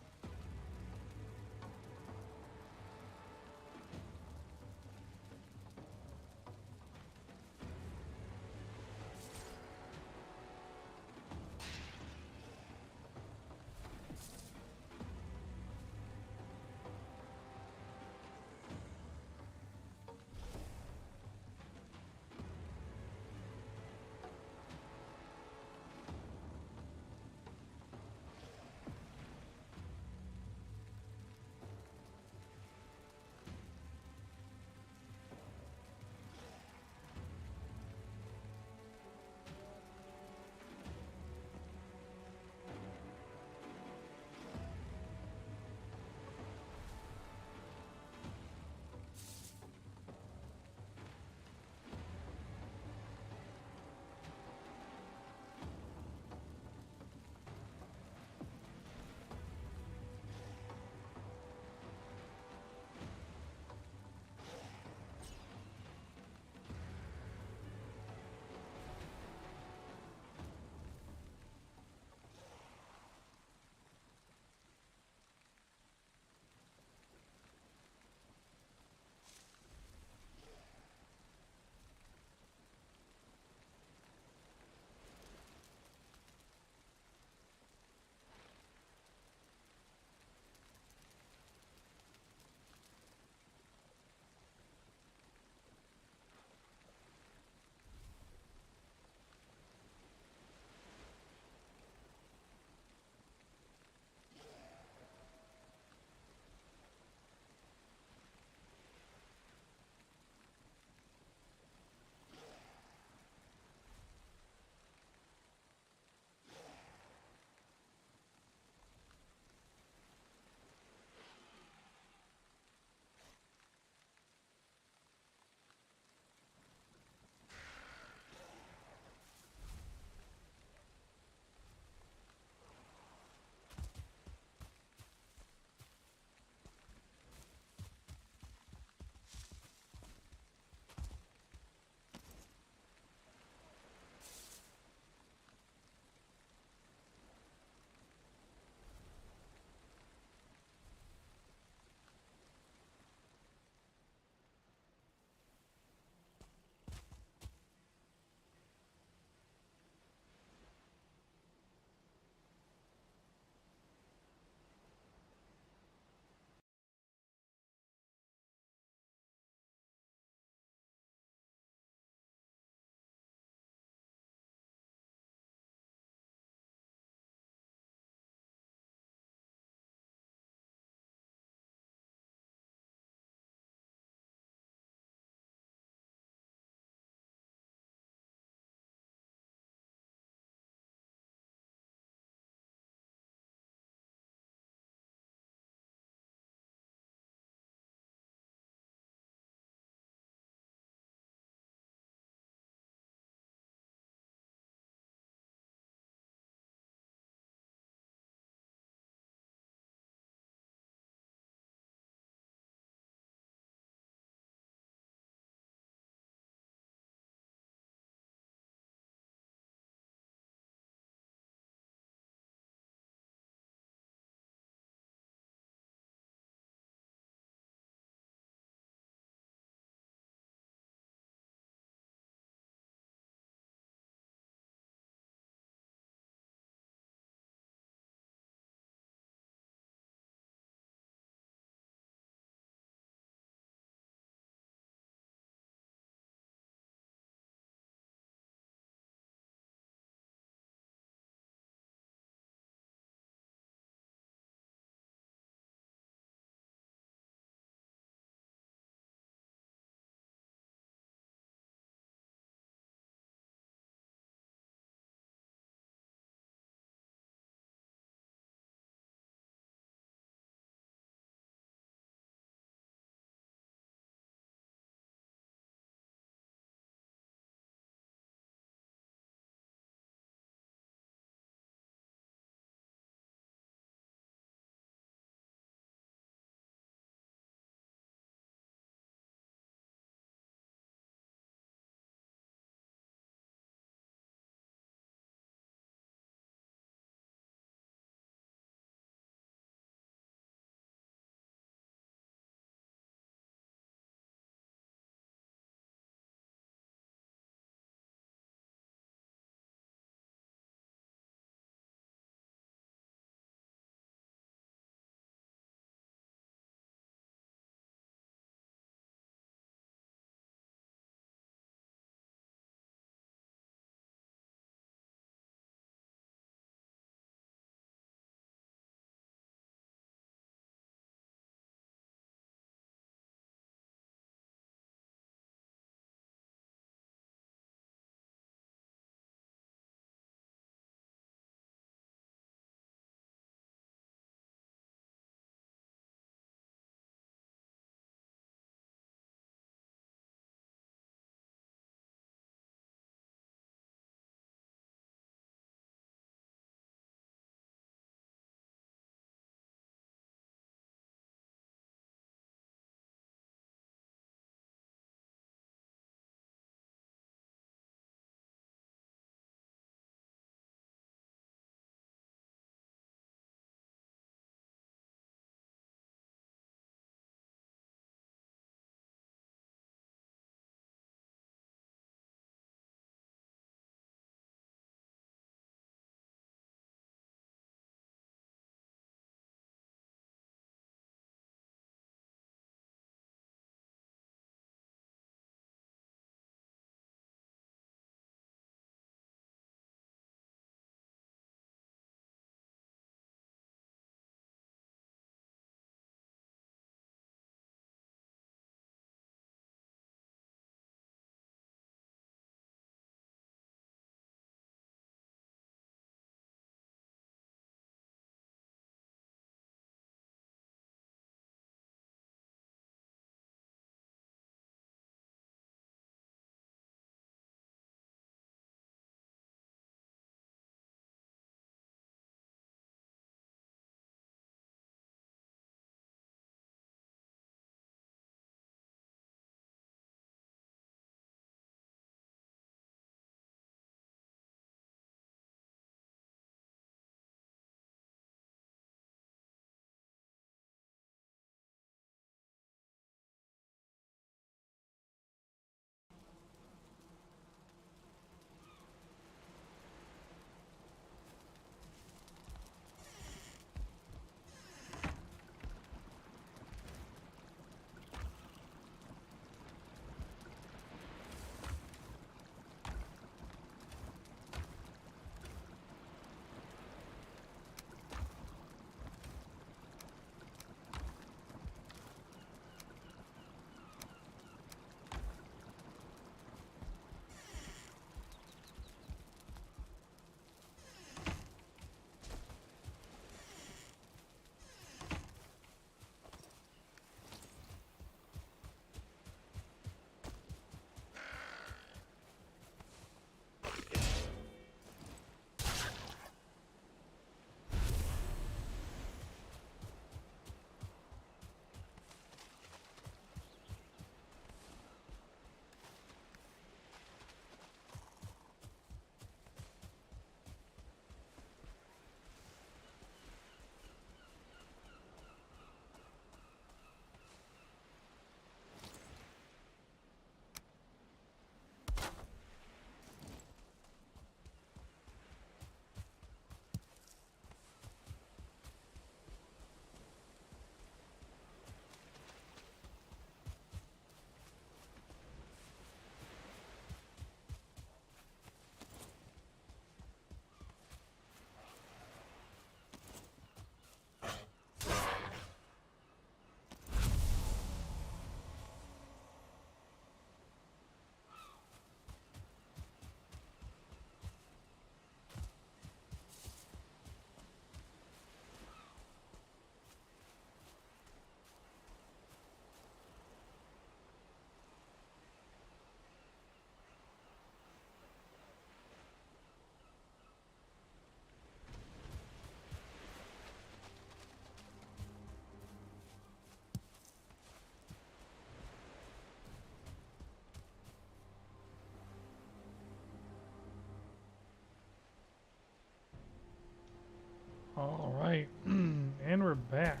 All right, and we're back.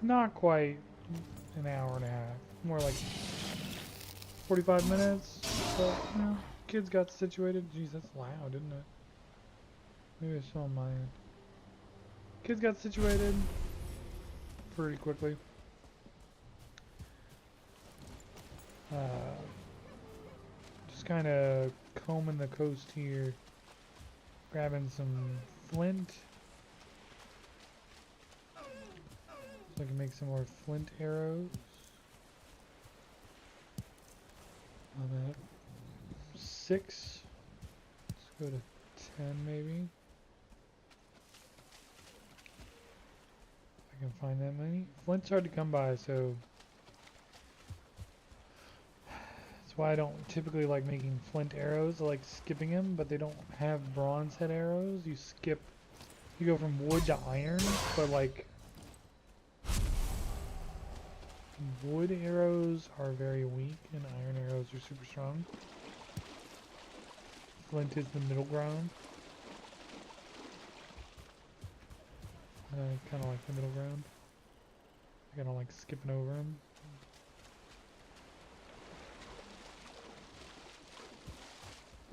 Not quite an hour and a half. More like 45 minutes. But, you know, kids got situated. Jeez, that's loud, isn't it? Maybe it's on my end. Kids got situated pretty quickly. Just kind of combing the coast here. Grabbing some flint. So I can make some more flint arrows. I'm at 6. Let's go to 10 maybe. If I can find that many. Flint's hard to come by, so that's why I don't typically like making flint arrows. I like skipping them, but they don't have bronze head arrows. You skip, you go from wood to iron, but like wood arrows are very weak and iron arrows are super strong. Flint is the middle ground. I kind of like the middle ground. I don't like skipping over them.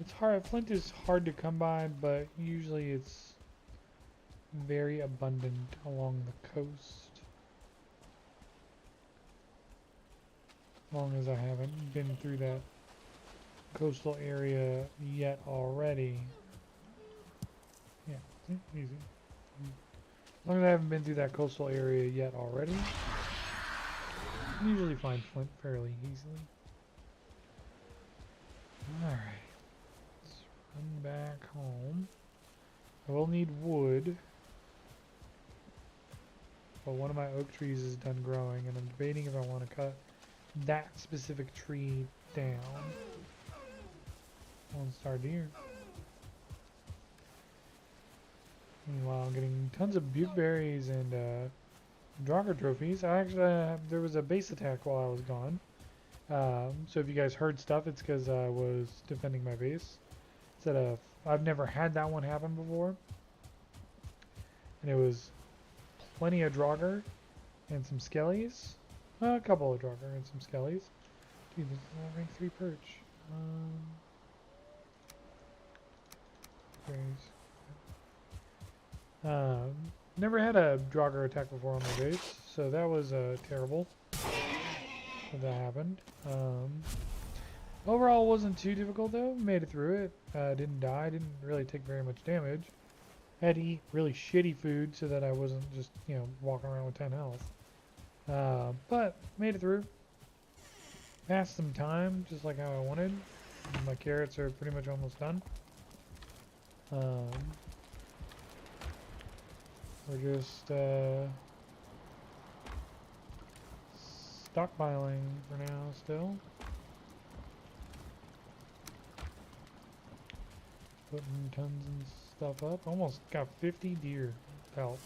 It's hard. Flint is hard to come by, but usually it's very abundant along the coast. As long as I haven't been through that coastal area yet already. Yeah, easy. As long as I haven't been through that coastal area yet already, I usually find flint fairly easily. Alright. Let's run back home. I will need wood. But one of my oak trees is done growing, and I'm debating if I want to cut that specific tree down. One star deer. Meanwhile, I'm getting tons of butte berries and Draugr trophies. I actually there was a base attack while I was gone. So if you guys heard stuff, it's because I was defending my base. I've never had that one happen before, and it was plenty of Draugr and some skellies. A couple of Draugr and some skellies. Dude, this is a rank 3 perch. Berries. Never had a Draugr attack before on my base, so that was terrible that happened. Overall, it wasn't too difficult though. Made it through it. Didn't die. Didn't really take very much damage. Had to eat really shitty food so that I wasn't just, you know, walking around with 10 health. But made it through. Passed some time, just like how I wanted. My carrots are pretty much almost done. We're just stockpiling for now still. Putting tons and stuff up. Almost got 50 deer pelts.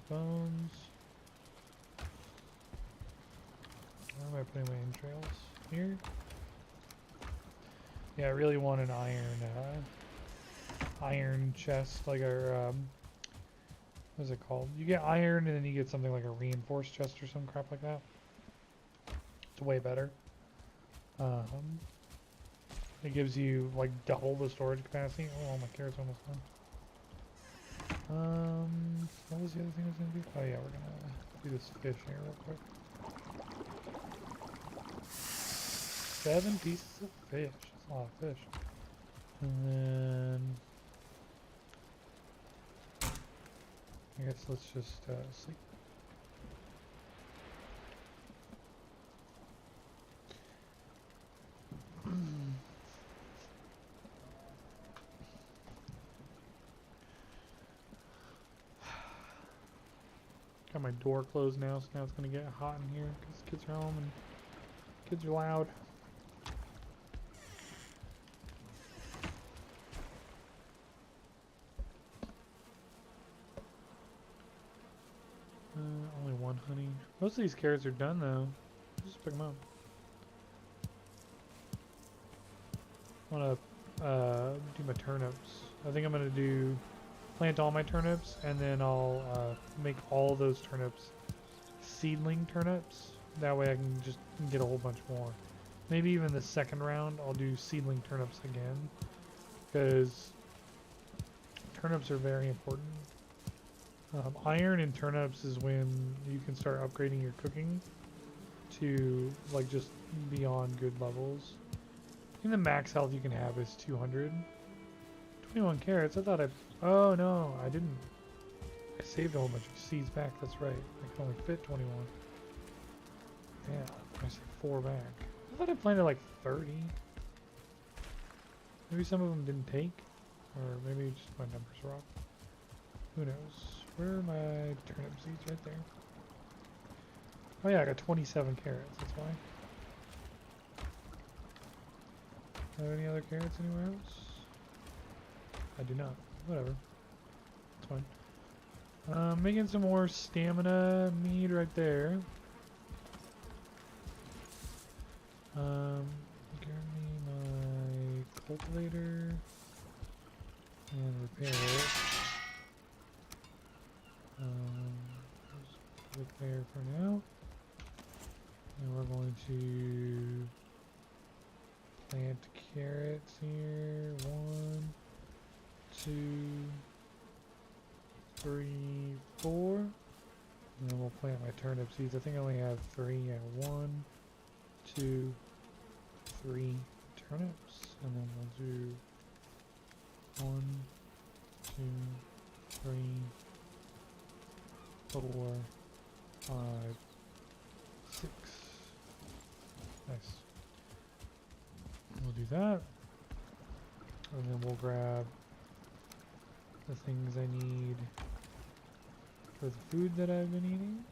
Bones. Where am I putting my entrails? Here? Yeah, I really want an iron chest, like a, what is it called? You get iron and then you get something like a reinforced chest or some crap like that. It's way better. It gives you like double the storage capacity. Oh, my carrot's almost done. What was the other thing I was gonna do? Oh yeah, we're gonna do this fish here real quick. 7 pieces of fish. That's a lot of fish. And then I guess let's just sleep. Got my door closed now, so now it's gonna get hot in here because kids are home and kids are loud. Only 1 honey. Most of these carrots are done though. Just pick them up. I want to do my turnips. I think I'm going to plant all my turnips, and then I'll make all those turnips seedling turnips. That way I can just get a whole bunch more. Maybe even the second round I'll do seedling turnips again, because turnips are very important. Iron in turnips is when you can start upgrading your cooking to like just beyond good levels. I think the max health you can have is 200. 21 carrots. I thought oh no, I didn't. I saved a whole bunch of seeds back. That's right. I can only fit 21. Yeah, I saved 4 back. I thought I planted like 30. Maybe some of them didn't take, or maybe just my numbers were off. Who knows? Where are my turnip seeds? Right there. Oh yeah, I got 27 carrots. That's why. Have any other carrots anywhere else? I do not. Whatever. It's fine. Making some more stamina mead right there. Give me my cultivator and repair it. Just put it there for now. And we're going to plant carrots here. 1, 2, 3, 4. And then we'll plant my turnip seeds. I think I only have 3. Yeah, 1, 2, 3 turnips. And then we'll do 1, 2, 3, 4, 5, 6. Nice. We'll do that. And then we'll grab the things I need for the food that I've been eating.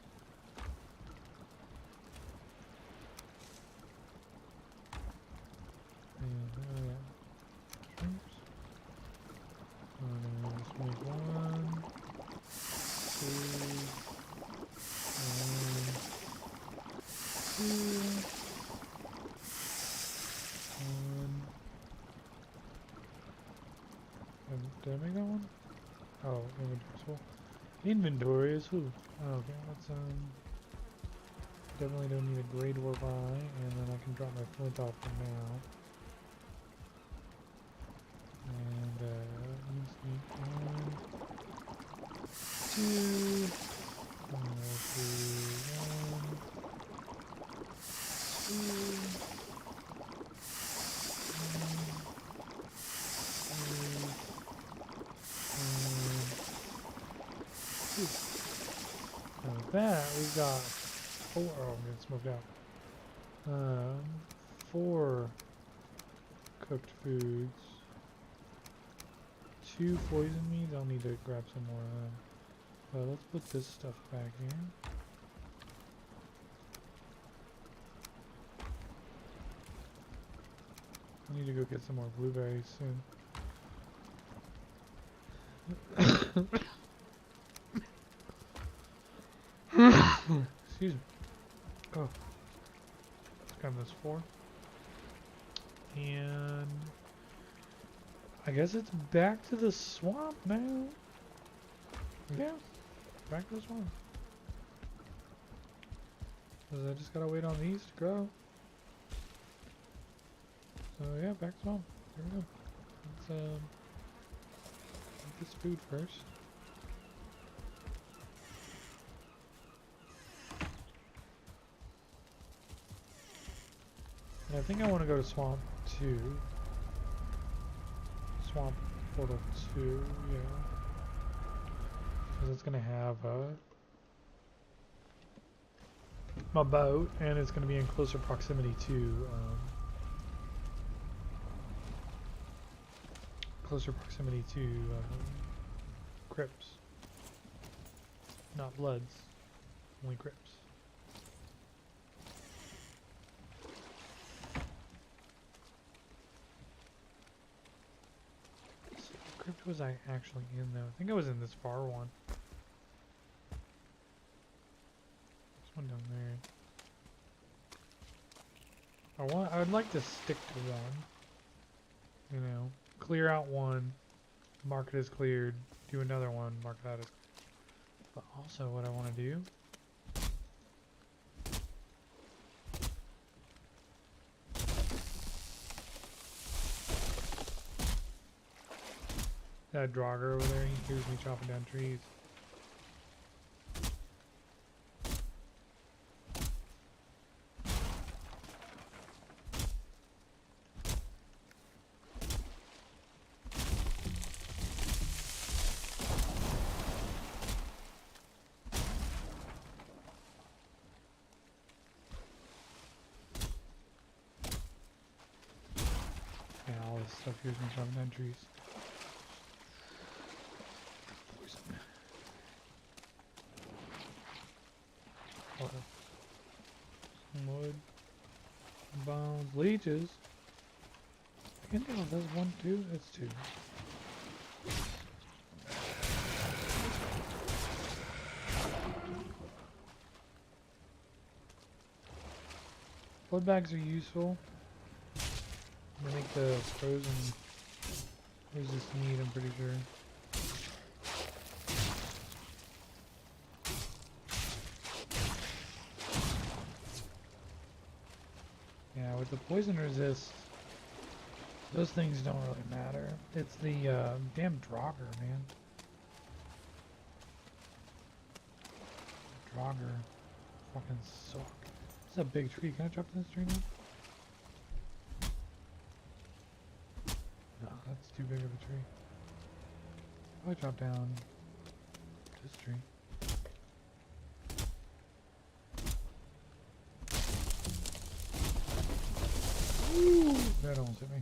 And, oh yeah. Oops. And then just make 1, 2, 1, 2. Did I make that one? Oh, inventory is full. Inventory is full. Okay, let's definitely don't need a great ore by, and then I can drop my flint off for now. And let's make 1, 2. I'll do 1, 2. With that, we've got 4. Oh, I'm getting smoked out. 4 cooked foods. 2 poison meats. I'll need to grab some more of them. But let's put this stuff back here. I need to go get some more blueberries soon. Excuse me. Oh. Let's grab this 4. And I guess it's back to the swamp now. Yeah. Back to the swamp. Because I just gotta wait on these to grow. So yeah, back to swamp. Here we go. Let's get this food first. And I think I want to go to Swamp 2. Swamp Portal 2, yeah. Because it's going to have my boat, and it's going to be in closer proximity to crypts. Not bloods, only crypts. What crypt was I actually in though? I think I was in this far one. This one down there. I would like to stick to one. You know, clear out one, mark it as cleared, do another one, mark that as. But also, what I want to do. That Draugr over there, he hears me chopping down trees. Yeah, all this stuff hears me chopping down trees. Poison. Some wood. Bones. Leeches. I can tell if that's one, two. That's two. Blood bags are useful. They make the frozen resist meat, I'm pretty sure. Yeah, with the poison resist, those things don't really matter. It's the damn Draugr, man. Draugr fucking suck. It's a big tree. Can I drop this tree now? No, that's too big of a tree. I'll drop down this tree. Ooh, that almost hit me.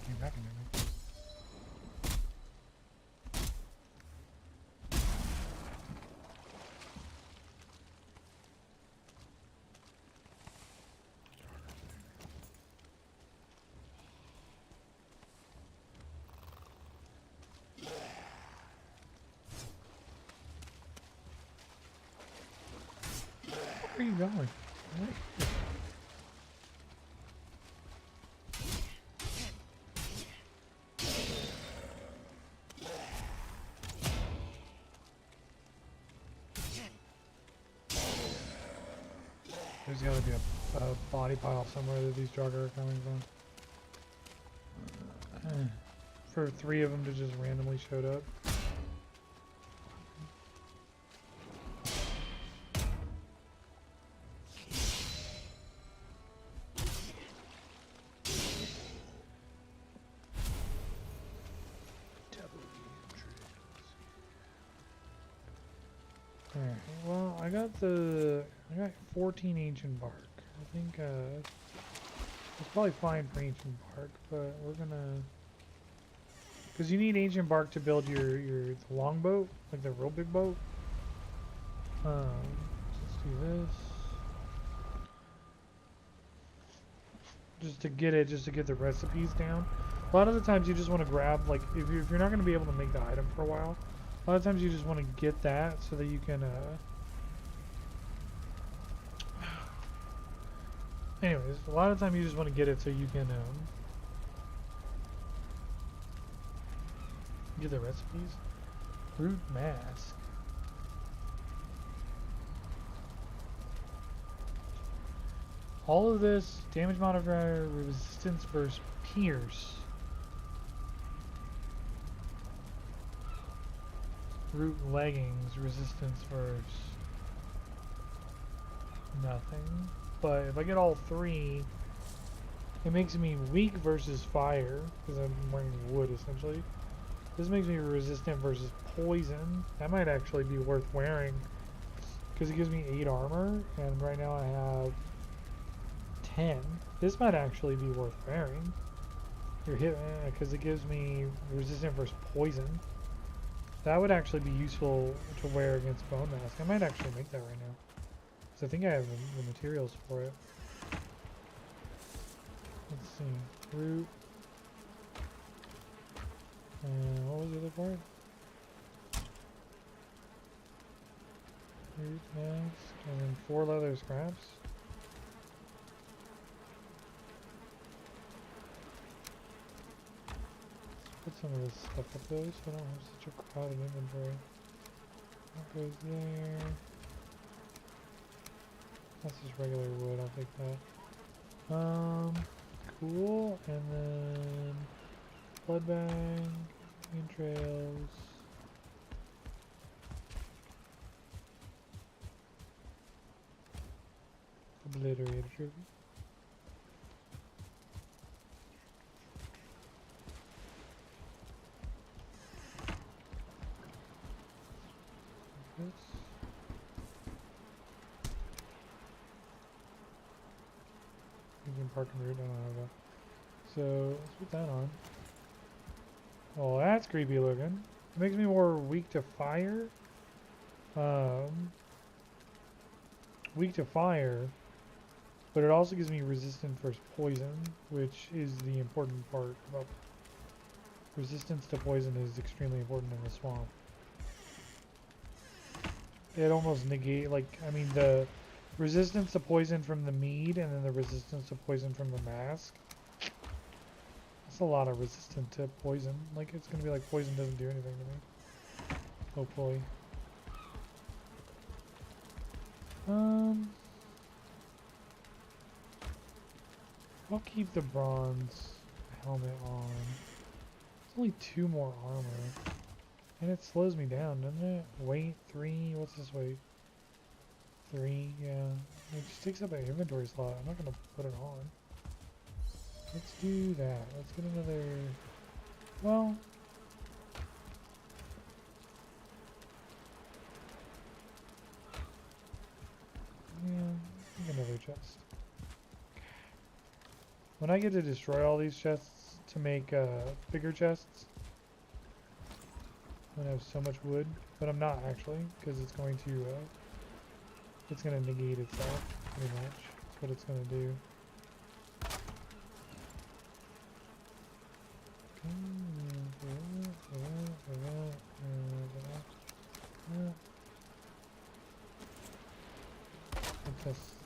Came back and hit me. Where are you going? What? There's gotta be a body pile somewhere that these Draugr are coming from. For 3 of them to just randomly showed up. Alright, well, I got 14 ancient bark. I think it's probably fine for ancient bark, but we're gonna, because you need ancient bark to build your longboat, like the real big boat. Let's do this. Just to get the recipes down. A lot of the times you just want to grab, like, if you're not going to be able to make the item for a while, a lot of times you just want to get that so that you can, anyways, a lot of time you just want to get it so you can, get the recipes. Root mask. All of this, damage modifier, resistance versus pierce. Root leggings, resistance versus nothing. But if I get all 3, it makes me weak versus fire, because I'm wearing wood essentially. This makes me resistant versus poison. That might actually be worth wearing, because it gives me 8 armor, and right now I have 10. This might actually be worth wearing. You're hit, because it gives me resistant versus poison. That would actually be useful to wear against bone mask. I might actually make that right now, because I think I have the materials for it. Let's see, root. And what was the other part? Root mask, and then 4 leather scraps. Put some of this stuff up though, so I don't have such a crowded inventory. That goes there. That's just regular wood, I'll take that. Cool, and then blood bag, entrails. Obliterator trophy. This. You can park and route, I don't have that. So let's put that on. Oh, that's creepy looking. It makes me more weak to fire. Weak to fire, but it also gives me resistance for poison, which is the important part about resistance to poison is extremely important in the swamp. It almost negate, like, I mean, the resistance to poison from the mead and then the resistance to poison from the mask. That's a lot of resistance to poison. Like, it's gonna be like poison doesn't do anything to me. Hopefully. I'll keep the bronze helmet on. It's only 2 more armor. And it slows me down, doesn't it? Weight 3, what's this weight? 3, yeah. It just takes up an inventory slot. I'm not gonna put it on. Let's do that. Let's get another... Well... Yeah, get another chest. When I get to destroy all these chests to make bigger chests, I'm gonna have so much wood, but I'm not actually, because it's going to negate itself pretty much. That's what it's gonna do.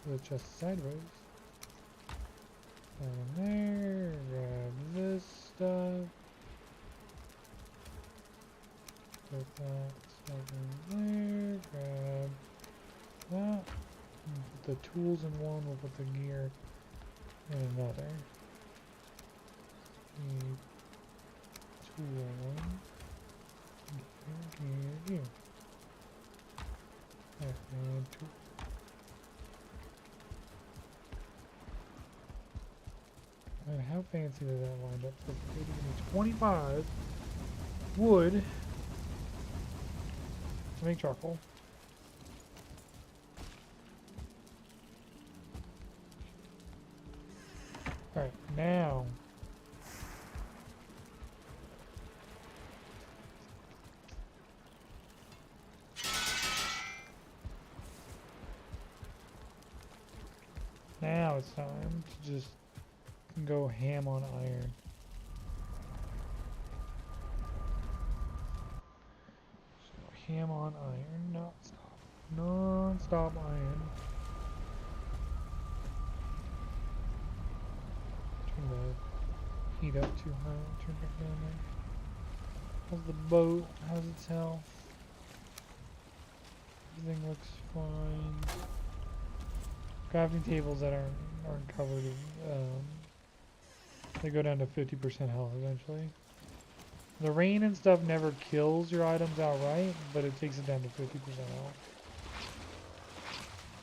The chest sideways. Down there, grab this stuff. Put that stuff in there, grab that. Put the tools in one, we'll put the gear in another. Need tool one. Gear. And tool. And how fancy does that wind up? So it's 25 wood to make charcoal. Alright, now it's time to just go ham on iron. So ham on iron, non-stop iron. Turn the heat up too high, turn it down there. How's the boat? How's its health? Everything looks fine. Crafting tables that aren't covered in, they go down to 50% health eventually. The rain and stuff never kills your items outright, but it takes it down to 50% health.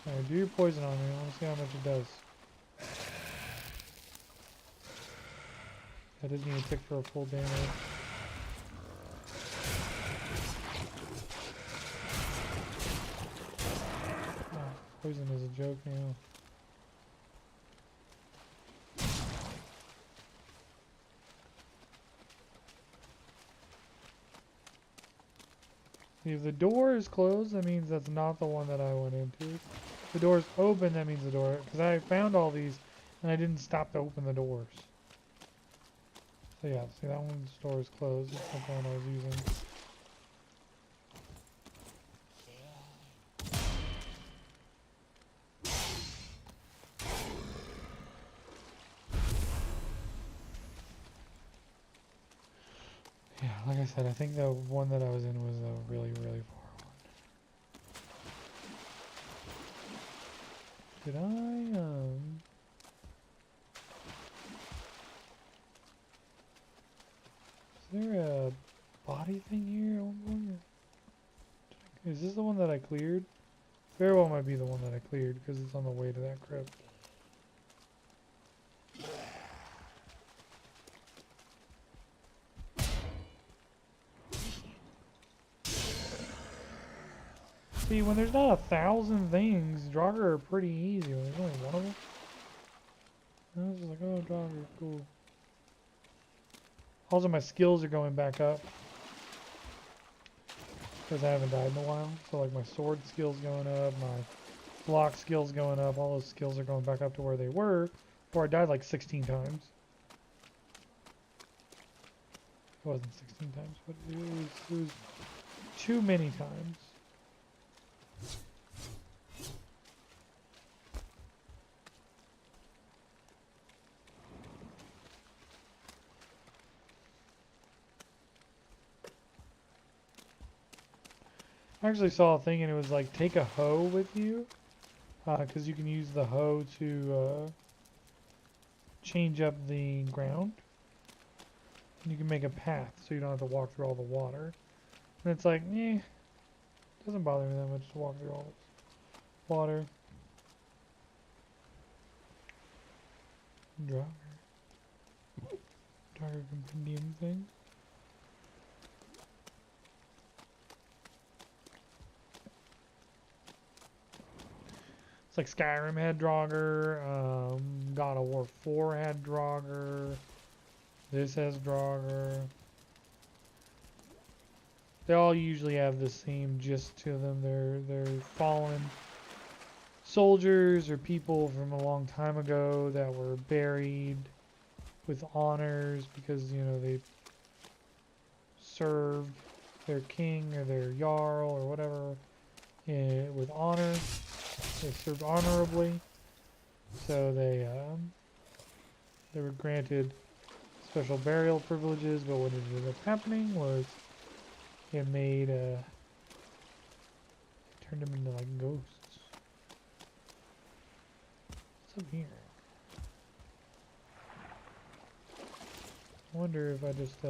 Alright, do your poison on me. I want to see how much it does. That doesn't even tick for a full damage. Oh, poison is a joke now. If the door is closed, that means that's not the one that I went into. If the door's open, that means the door... Because I found all these, and I didn't stop to open the doors. So yeah, see that one's door is closed. That's not the one I was using. Yeah, like I said, I think the one that I was in was a really, really far one. Did I, is there a body thing here? Is this the one that I cleared? Very well might be the one that I cleared because it's on the way to that crypt. See, when there's not 1,000 things, Draugr are pretty easy. When there's only one of them, I was just like, oh, Draugr, cool. Also, my skills are going back up because I haven't died in a while. So, like, my sword skills going up, my block skills going up. All those skills are going back up to where they were before I died like 16 times. It wasn't 16 times, but it was too many times. I actually saw a thing and it was like, take a hoe with you, because you can use the hoe to change up the ground. And you can make a path so you don't have to walk through all the water. And it's like, eh, doesn't bother me that much to walk through all this water. Draugr compendium thing. It's like Skyrim had Draugr, God of War 4 had Draugr, this has Draugr. They all usually have the same gist to them. They're fallen soldiers or people from a long time ago that were buried with honors because, you know, they served their king or their jarl or whatever with honor. They served honorably, so they were granted special burial privileges. But what ended up happening was it turned them into like ghosts. What's up here? I wonder if I just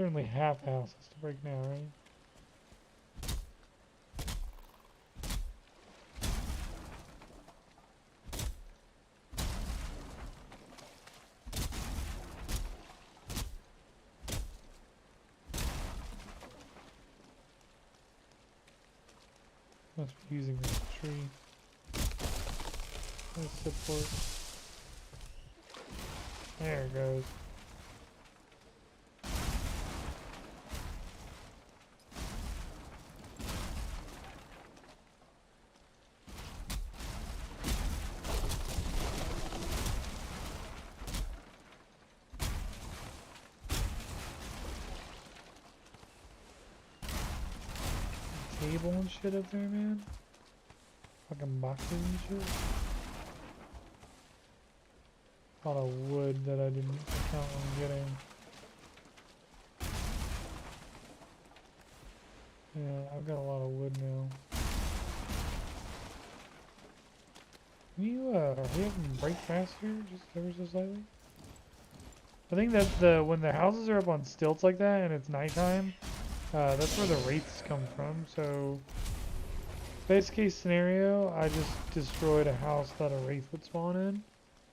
certainly half houses to break now, right? Must be using this tree as support. There it goes. Table and shit up there, man. Fucking boxes and shit. A lot of wood that I didn't count on getting. Yeah, I've got a lot of wood now. Can you, are you having break fast here? Just ever so slightly? I think that when the houses are up on stilts like that and it's nighttime, that's where the wraiths come from. So, best case scenario, I just destroyed a house that a wraith would spawn in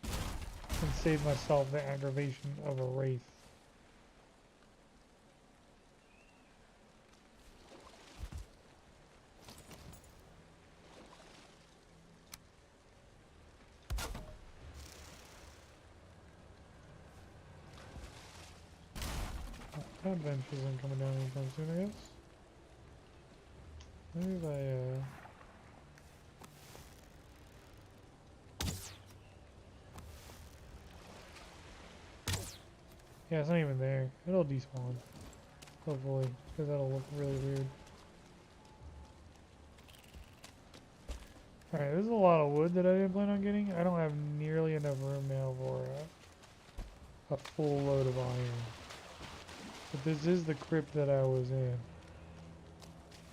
and save myself the aggravation of a wraith. That bench isn't coming down anytime soon, I guess. Maybe if I, Yeah, it's not even there. It'll despawn. Hopefully, because that'll look really weird. Alright, there's a lot of wood that I didn't plan on getting. I don't have nearly enough room now for a full load of iron. But this is the crypt that I was in.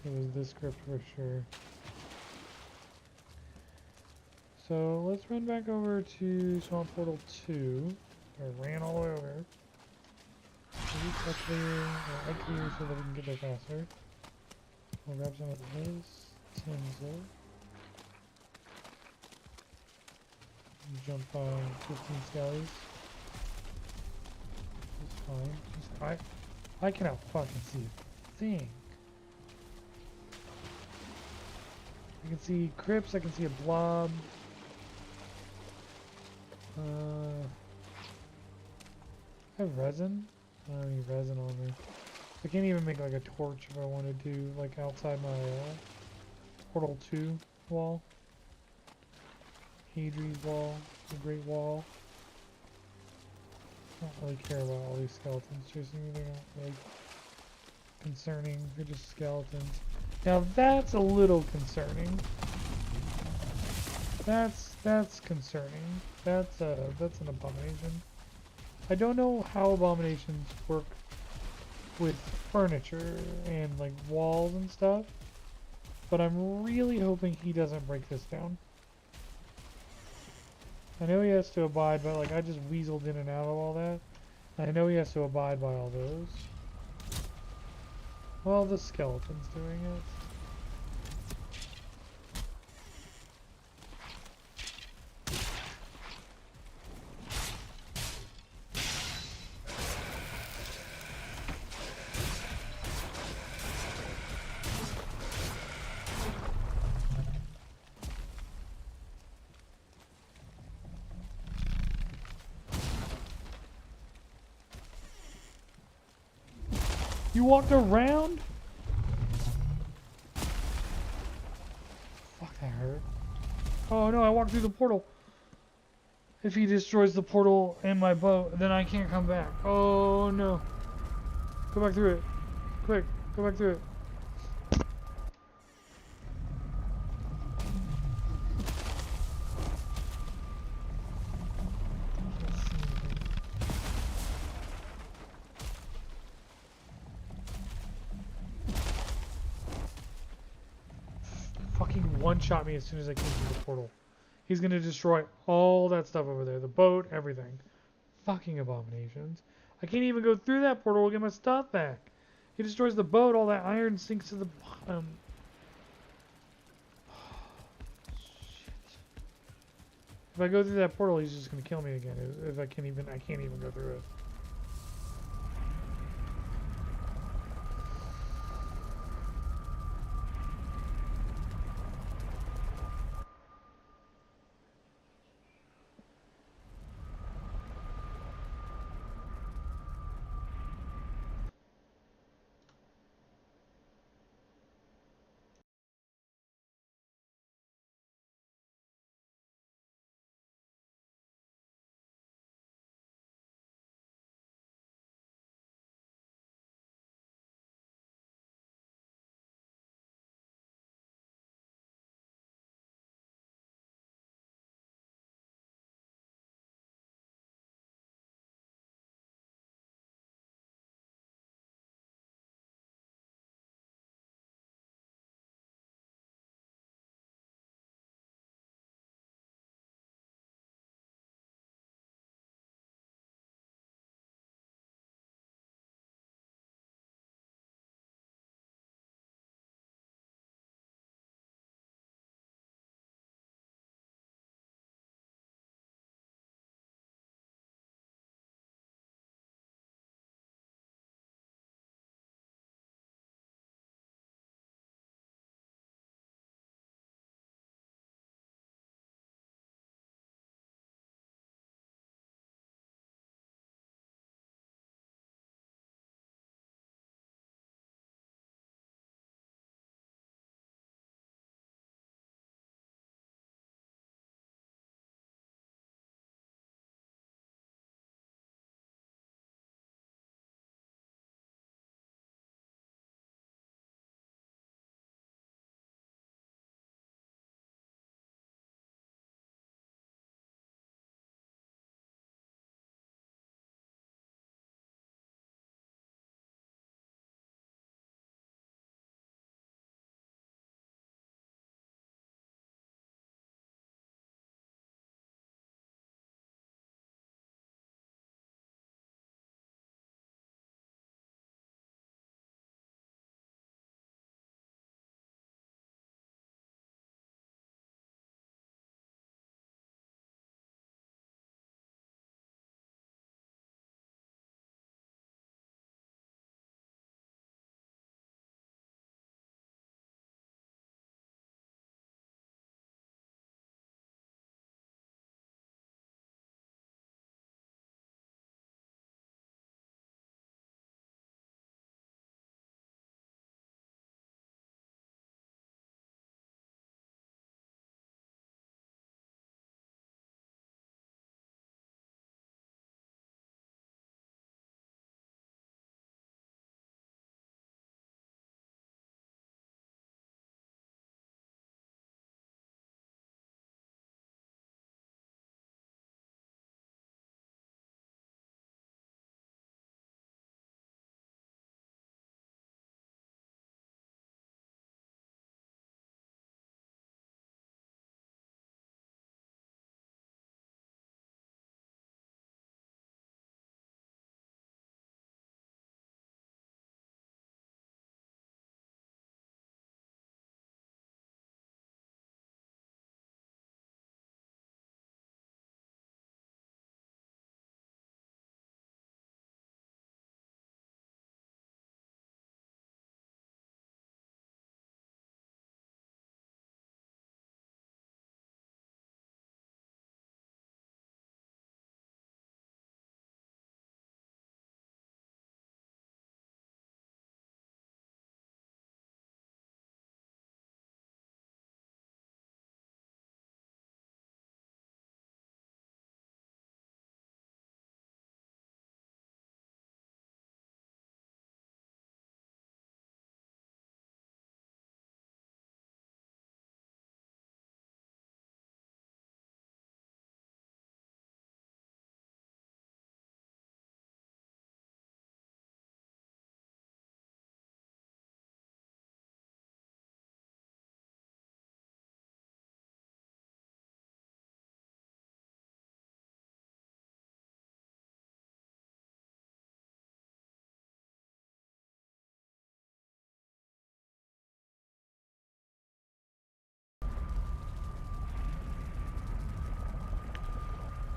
It was this crypt for sure. So let's run back over to Swamp Portal 2. I ran all the way over. I clear so that we can get there faster. We'll grab some of this tinsel. Jump on 15 skellies. It's fine. I cannot fucking see a thing. I can see crypts, I can see a blob. I have resin? I don't have any resin on me. I can't even make like a torch if I wanted to, like outside my Portal 2 wall. Hadri's wall, the Great Wall. I don't really care about all these skeletons chasing me, they're not really concerning, they're just skeletons. Now that's a little concerning. That's concerning. That's an abomination. I don't know how abominations work with furniture and like walls and stuff, but I'm really hoping he doesn't break this down. I know he has to abide by, like, I just weaseled in and out of all that. I know he has to abide by all those. Well, the skeleton's doing it. You walked around? Fuck, that hurt. Oh no, I walked through the portal. If he destroys the portal and my boat, then I can't come back. Oh no. Go back through it. Quick, go back through it. Fucking one-shot me as soon as I came through the portal. He's gonna destroy all that stuff over there. The boat, everything. Fucking abominations. I can't even go through that portal to get my stuff back. He destroys the boat, all that iron sinks to the bottom. Shit. If I go through that portal, he's just gonna kill me again. If I can't even go through it.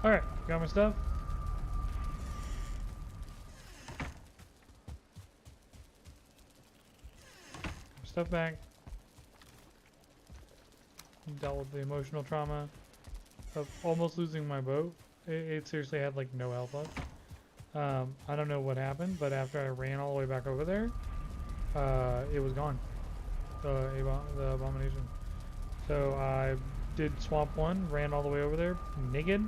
Alright, got my stuff. Stuff back. Dealt with the emotional trauma of almost losing my boat. It seriously had like no health left. I don't know what happened, but after I ran all the way back over there, it was gone. The abomination. So I did swamp 1, ran all the way over there, naked,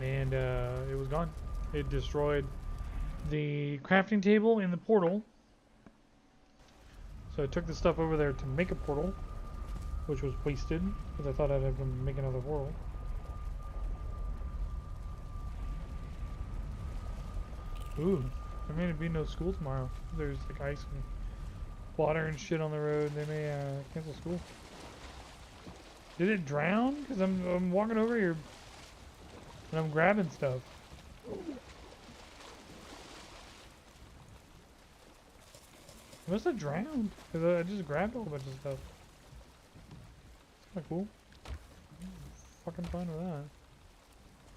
and it was gone. It destroyed the crafting table in the portal. So I took the stuff over there to make a portal, which was wasted, because I thought I'd have to make another portal. Ooh, there may be no school tomorrow. There's like ice and water and shit on the road. They may cancel school. Did it drown? Because I'm walking over here and I'm grabbing stuff. It must have drowned, because I just grabbed a whole bunch of stuff. It's kind of cool. Fucking fine with that.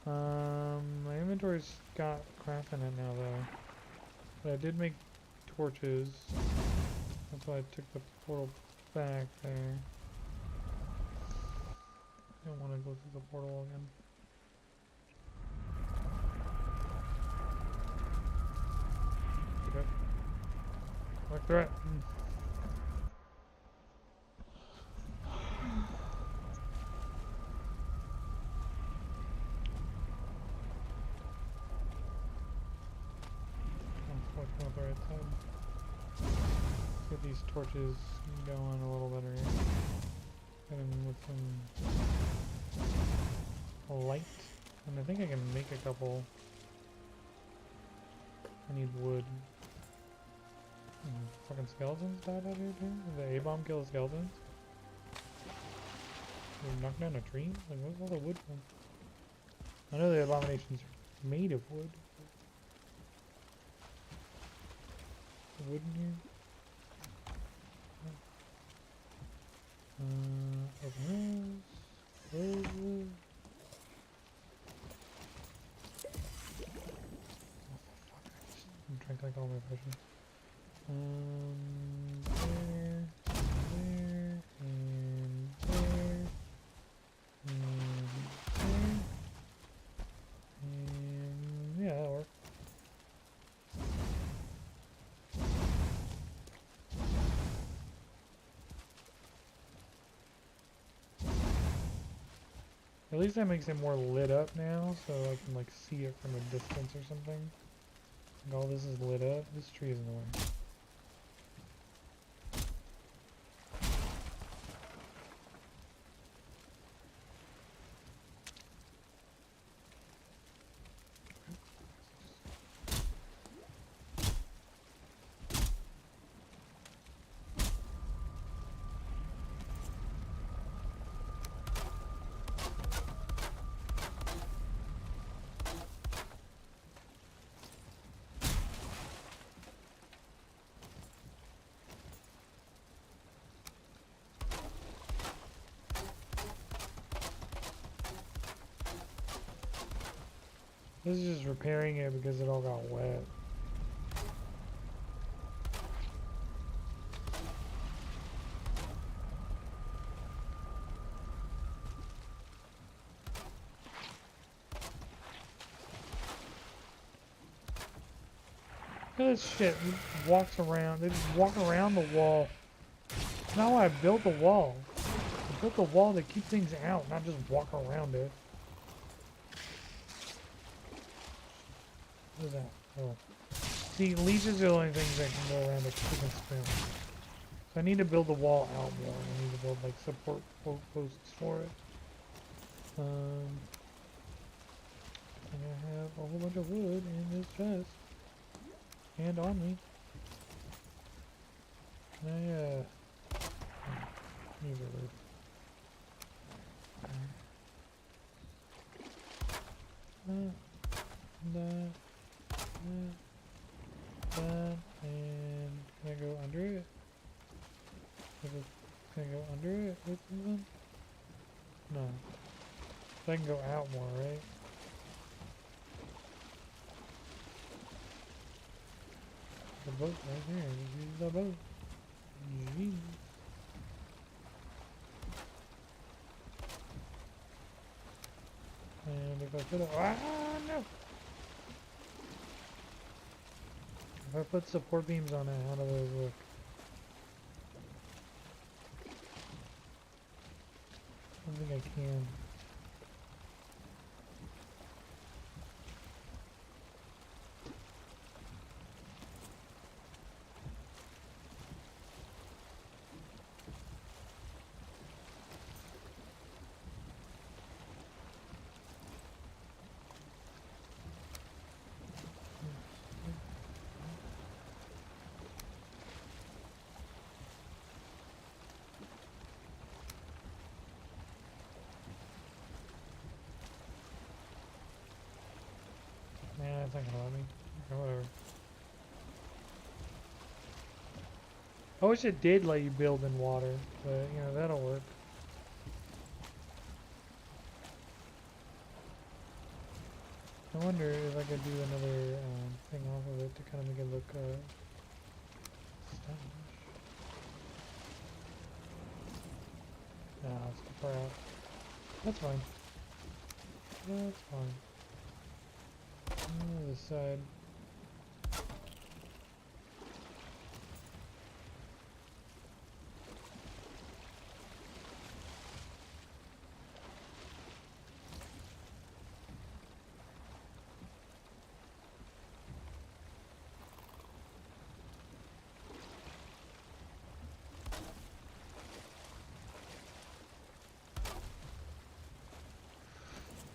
My inventory's got crap in it now though. But I did make torches. That's why I took the portal back there. I don't want to go through the portal again. Okay. Walk through it. Walking up the right side. Let's get these torches going a little better here. Hit them with some light. And I think I can make a couple. I need wood. Fucking skeletons died out here too? Did the A-bomb kill the skeletons? Did it knock down a tree? Like, what's all the wood from? I know the abominations are made of wood. Wood in here? Open this. Close this. Drank like all my potions. There, and there, and yeah, that'll work. At least that makes it more lit up now, so I can like see it from a distance or something. Like all this is lit up. This tree is in the way. This is just repairing it because it all got wet. Look at this shit. He walks around. They just walk around the wall. That's not why I built the wall. I built the wall to keep things out, not just walk around it. What is that? Oh. See, leeches are the only things that can go around a chicken spoon. So I need to build the wall out more. I need to build like support posts for it. I have a whole bunch of wood in this chest. And on me. Can I, use a roof. That, and can I go under it? Can I go under it with something? No. So I can go out more, right? The boat right there. This is the boat. Jeez. And if I put a... Ah, no! If I put support beams on it, how do those look? I don't think I can. Nah, it's not gonna let me. Okay, whatever. I wish it did let you build in water, but you know, that'll work. I wonder if I could do another thing off of it to kind of make it look stylish. Nah, it's too far out. That's fine. That's fine. This side.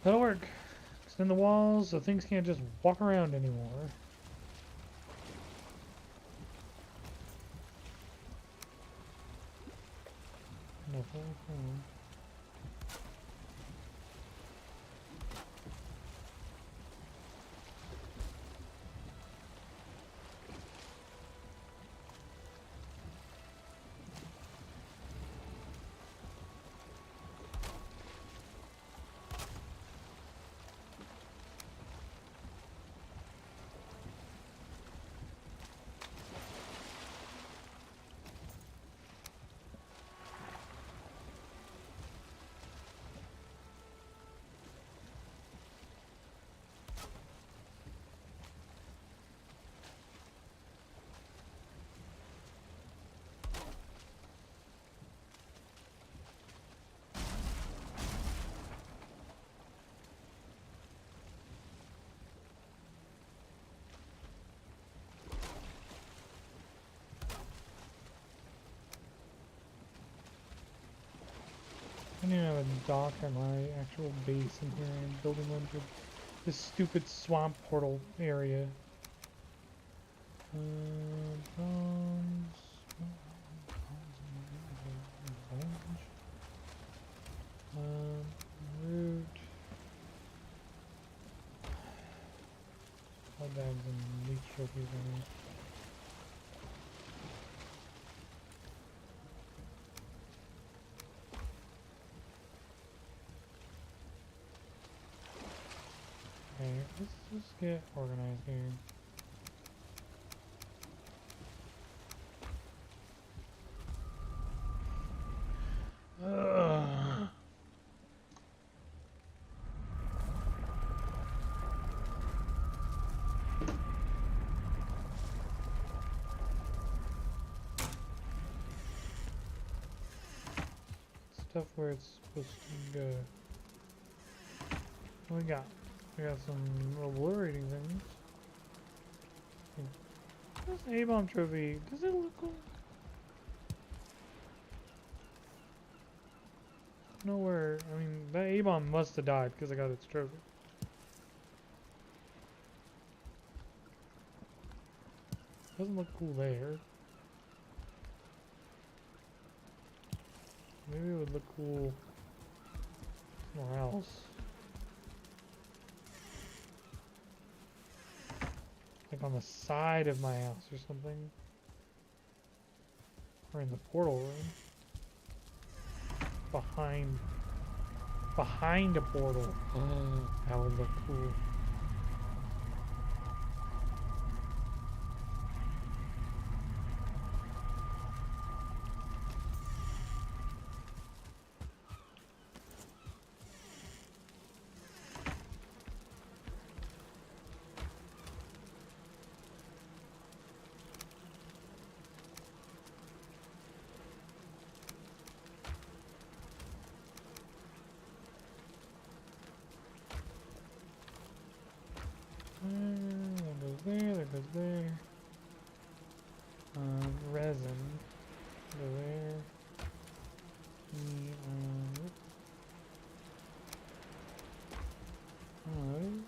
That'll work. Extend the walls so things can't just walk around anymore. No, I need to have a dock at my actual base in here and building one for this stupid swamp portal area. Bones. Root. Blood bags and leech trophies on here. Okay, let's get organized here. Ugh. Stuff where it's supposed to go. What we got? We got some obliterating things. This A-bomb trophy, does it look cool? Nowhere. I mean, that A-bomb must have died because I got its trophy. Doesn't look cool there. Maybe it would look cool somewhere else. Like on the side of my house or something. Or in the portal room. Behind behind a portal. Oh, that would look cool. That goes there, that goes there. Resin. Go there. Alright.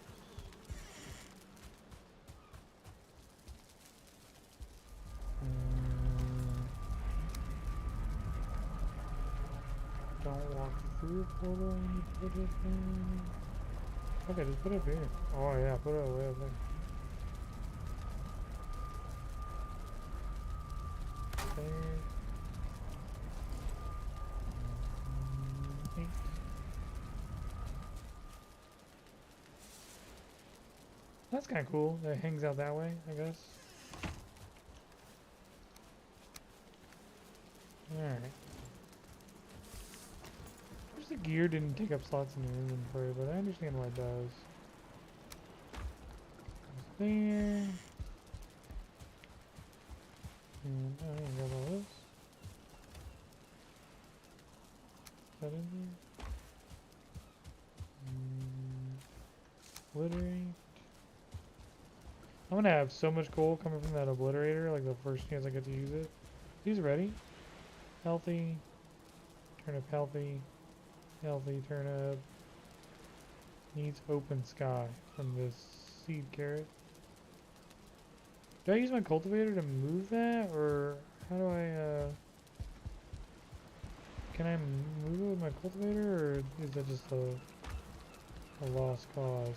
Don't walk through a portal when you put it in. Okay, just put it up here. Oh yeah, put it way up there. There. 8. That's kind of cool. That hangs out that way, I guess. Alright. Wish the gear didn't take up slots in your inventory, but I understand why it does. Goes there. And I don't got all this. Is that in here? Obliterate. I'm gonna have so much gold coming from that obliterator, like the first chance I get to use it. He's ready. Healthy. Turnip healthy. Healthy turnip. Needs open sky from this seed carrot. Do I use my cultivator to move that, or how do I, can I move it with my cultivator, or is that just a lost cause?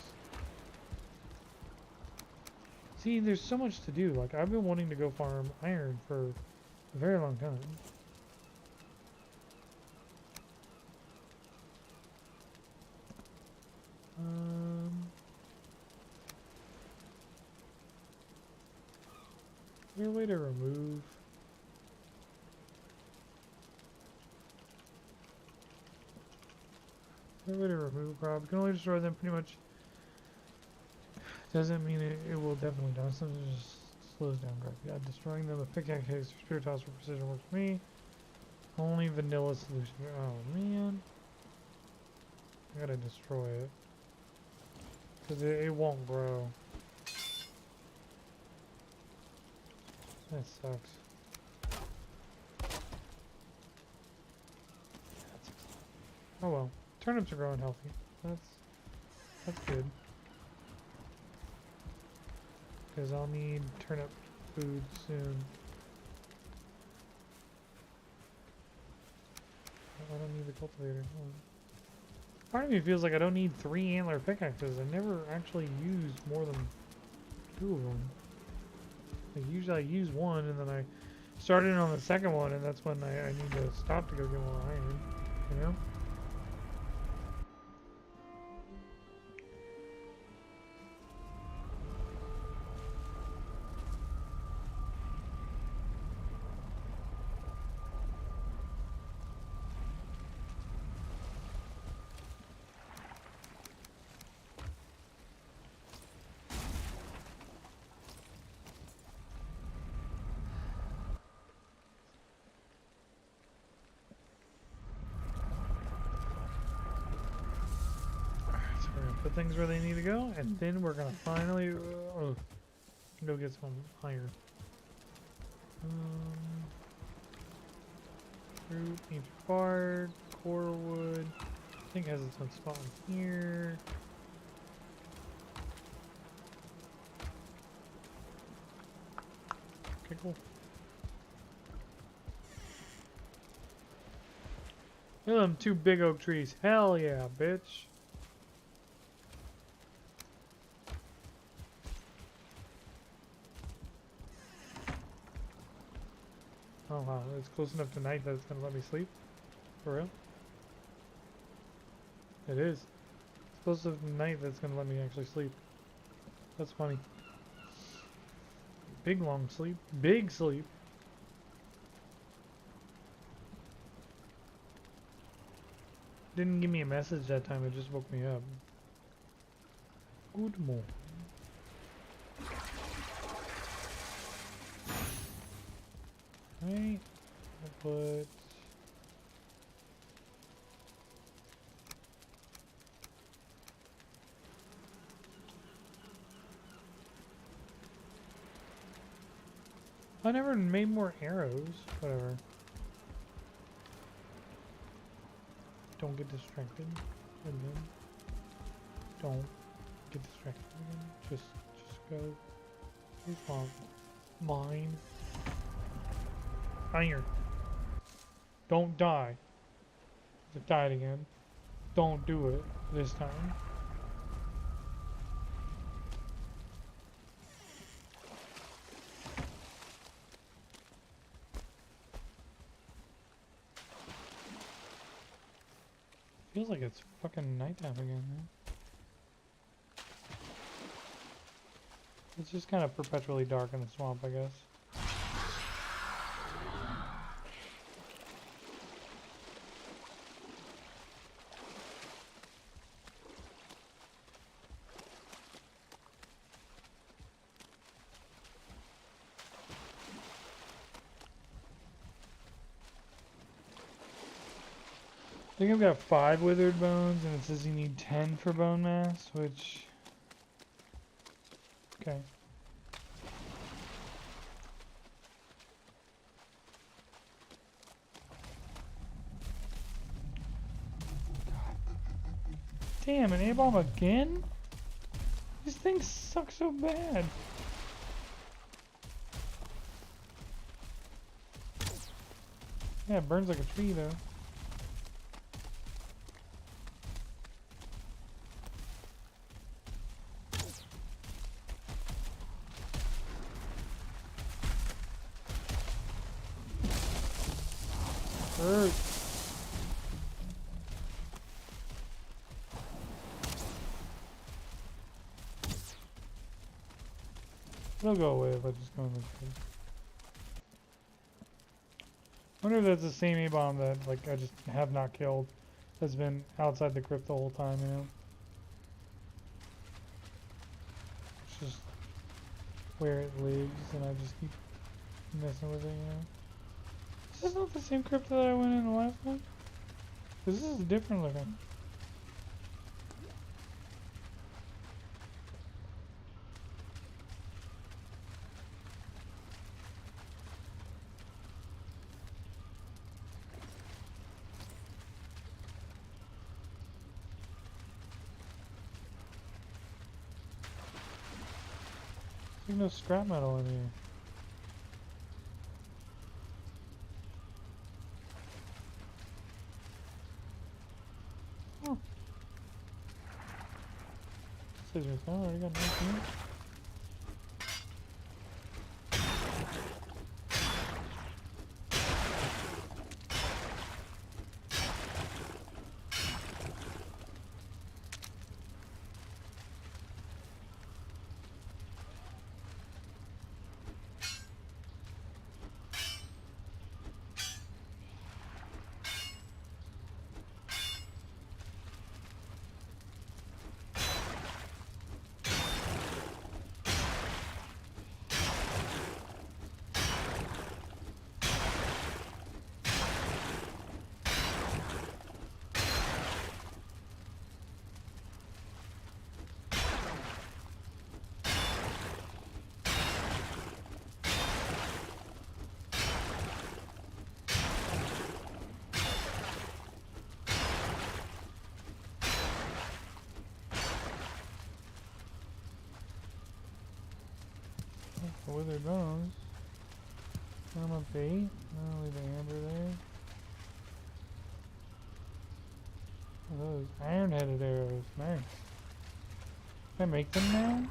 See, there's so much to do. Like, I've been wanting to go farm iron for a very long time. Is there a way to remove? Is there a way to remove crop? You can only destroy them pretty much. Doesn't mean it will definitely die. Sometimes it just slows down growth. Yeah, destroying them with pickaxe or spirit toss for precision works for me. Only vanilla solution. Oh man. I gotta destroy it. Because it won't grow. That sucks. Oh well. Turnips are growing healthy. That's good. Because I'll need turnip food soon. I don't need the cultivator. Part of me feels like I don't need 3 antler pickaxes. I never actually use more than 2 of them. Like usually I use one and then I started on the second one, and that's when I need to stop to go get more iron, you know? Put things where they need to go, and then we're gonna finally go get some iron. Fruit, ancient bard, core wood. I think it has its own spot in here. Okay, cool. Look at them 2 big oak trees. Hell yeah, bitch. Oh wow, it's close enough to night that it's gonna let me sleep? For real? It is. It's supposed to be night that's gonna let me actually sleep. That's funny. Big long sleep. Big sleep. Didn't give me a message that time, it just woke me up. Good morning. Right. I'll put... I never made more arrows. Whatever. Don't get distracted. Again. Don't get distracted again. Just go. Here's mine. Iron. Don't die. I died again. Don't do it this time. Feels like it's fucking nighttime again, man. It's just kind of perpetually dark in the swamp, I guess. I think I've got 5 withered bones, and it says you need 10 for bone mass, which... Okay. Damn, an A-bomb again? These things suck so bad. Yeah, it burns like a tree, though. Hurt. It'll go away if I just go in the tree. I wonder if that's the same A-bomb that like I just have not killed. That's been outside the crypt the whole time, you know? It's just where it lives and I just keep messing with it, you know? This is not the same crypt that I went in the last one? This is different looking. There's no scrap metal in here. Oh. Scissors. Oh, I already got 19. The withered bones. I'm a bait. I'll leave the amber there. Those iron-headed arrows, nice. Can I make them now?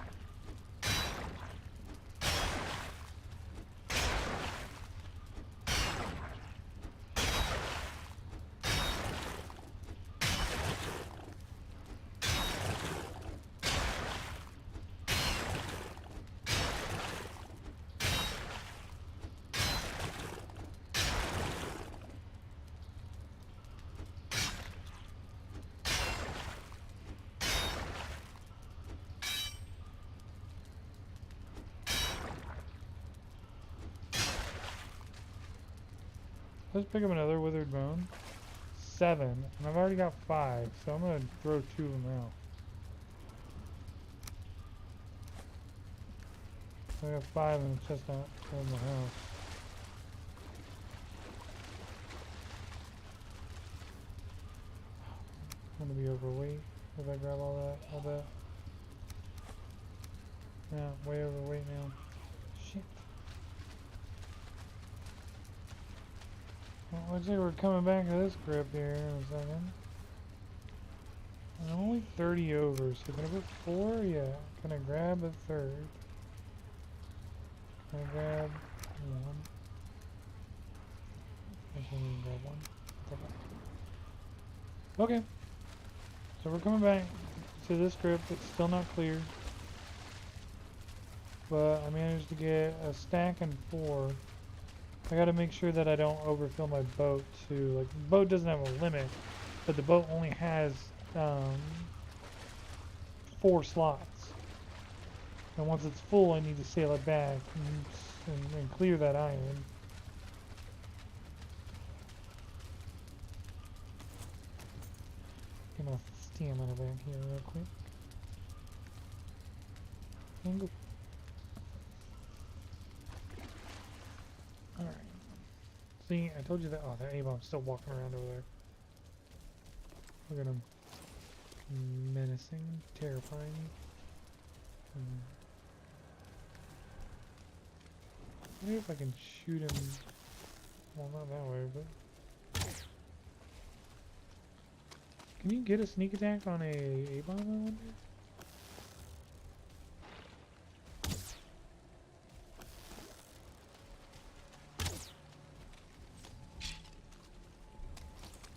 Let's pick up another withered bone. 7, and I've already got 5, so I'm gonna throw 2 of them out. I got 5 in the chest out in the house. I'm gonna be overweight if I grab all that, I bet. Yeah, way overweight now. Shit. Well, looks like we're coming back to this grip here in a second. I'm only 30 over, so can I put 4? Yeah. Can I grab a third? Can I grab 1? I can't even grab 1. Okay. So we're coming back to this grip. It's still not clear. But I managed to get a stack and 4. I gotta make sure that I don't overfill my boat too. Like, the boat doesn't have a limit, but the boat only has 4 slots. And once it's full, I need to sail it back and clear that iron. Get my stamina back here real quick. And go. Alright. See, I told you that. Oh, that A-bomb's still walking around over there. Look at him. Menacing, terrifying. Maybe if I can shoot him. Well, not that way, but. Can you get a sneak attack on a A-bomb, I wonder?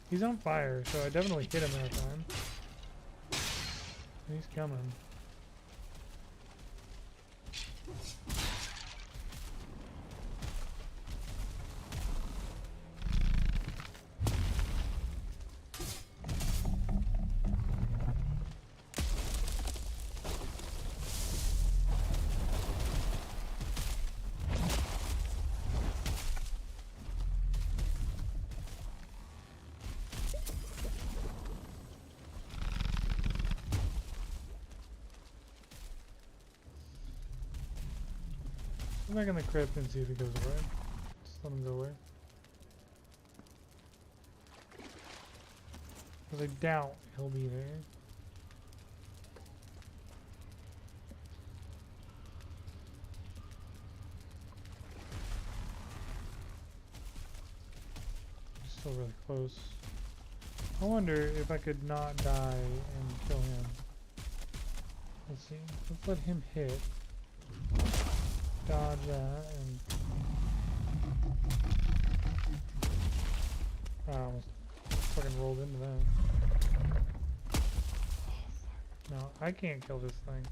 He's on fire, so I definitely hit him that time. He's coming. Go back in the crypt and see if it goes away. Just let him go away. Because I doubt he'll be there. He's still really close. I wonder if I could not die and kill him. Let's see. Let's let him hit. Dodge that and I almost fucking rolled into that. Oh, no, I can't kill this thing.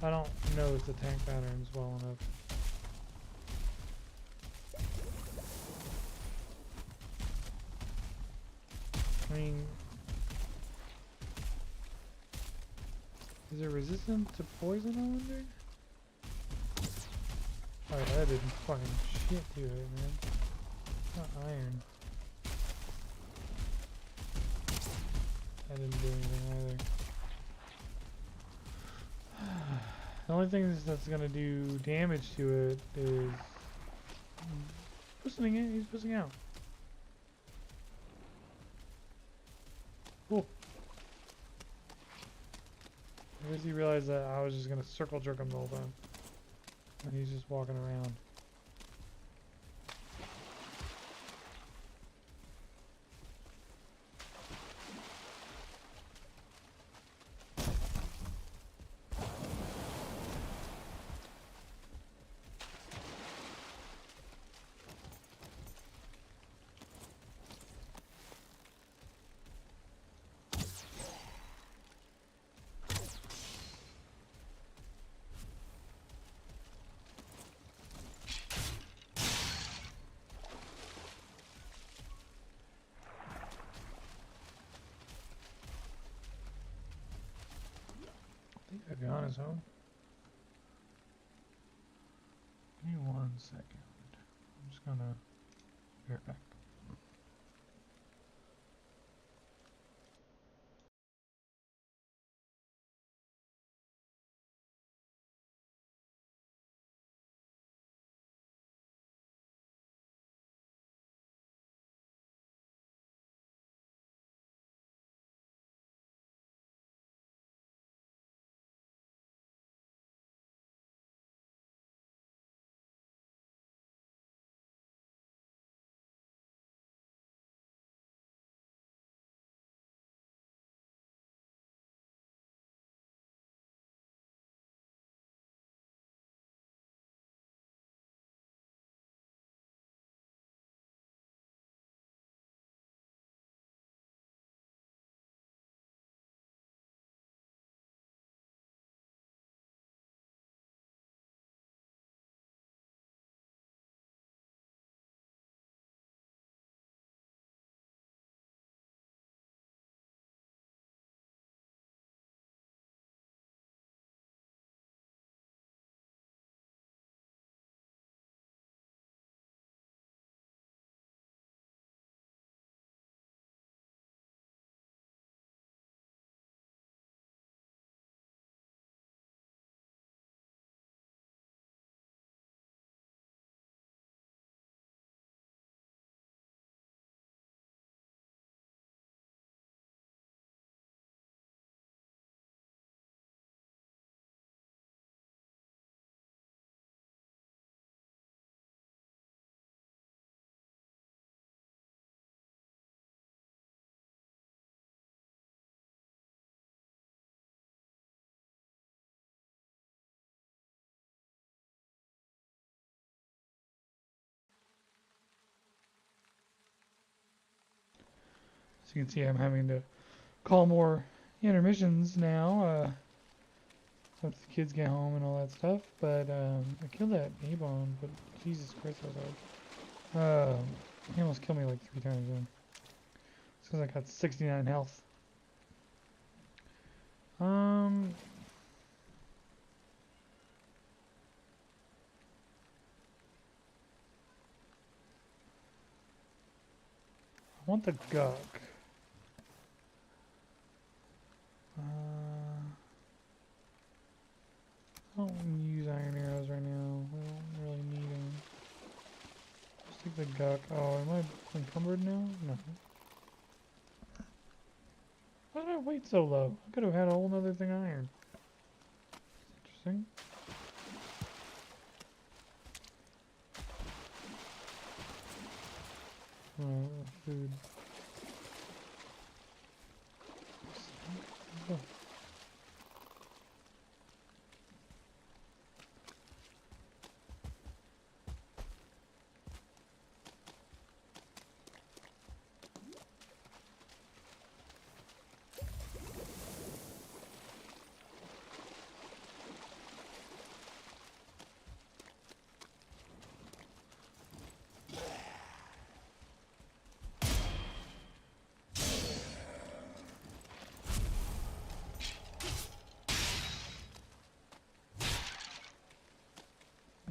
I don't know its attack patterns well enough. I mean, is it resistant to poison, I wonder? Alright, that didn't fucking shit to it, man. It's not iron. That didn't do anything either. The only thing that's gonna do damage to it is pushing it. He's pushing out. Cool. I guess he realized that I was just gonna circle jerk him the whole time. And he's just walking around. I think I've gone his home. Give me 1 second. I'm just gonna be right back. So you can see I'm having to call more intermissions now. Once the kids get home and all that stuff. But I killed that A-bomb, but Jesus Christ, that was hard. He almost killed me like 3 times then. It's because I got 69 health. I want the guk. I don't use iron arrows right now. I don't really need them. Just take the guk. Oh, am I encumbered now? No. Why did I wait so low? I could have had a whole nother thing of iron. Interesting. Food. Oh.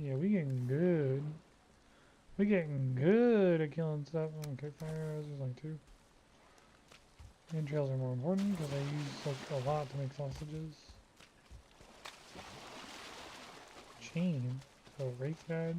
Yeah, we getting good. We getting good at killing stuff. Okay, fire arrows is like 2. Entrails are more important because I use like a lot to make sausages. Chain. So wraith guide.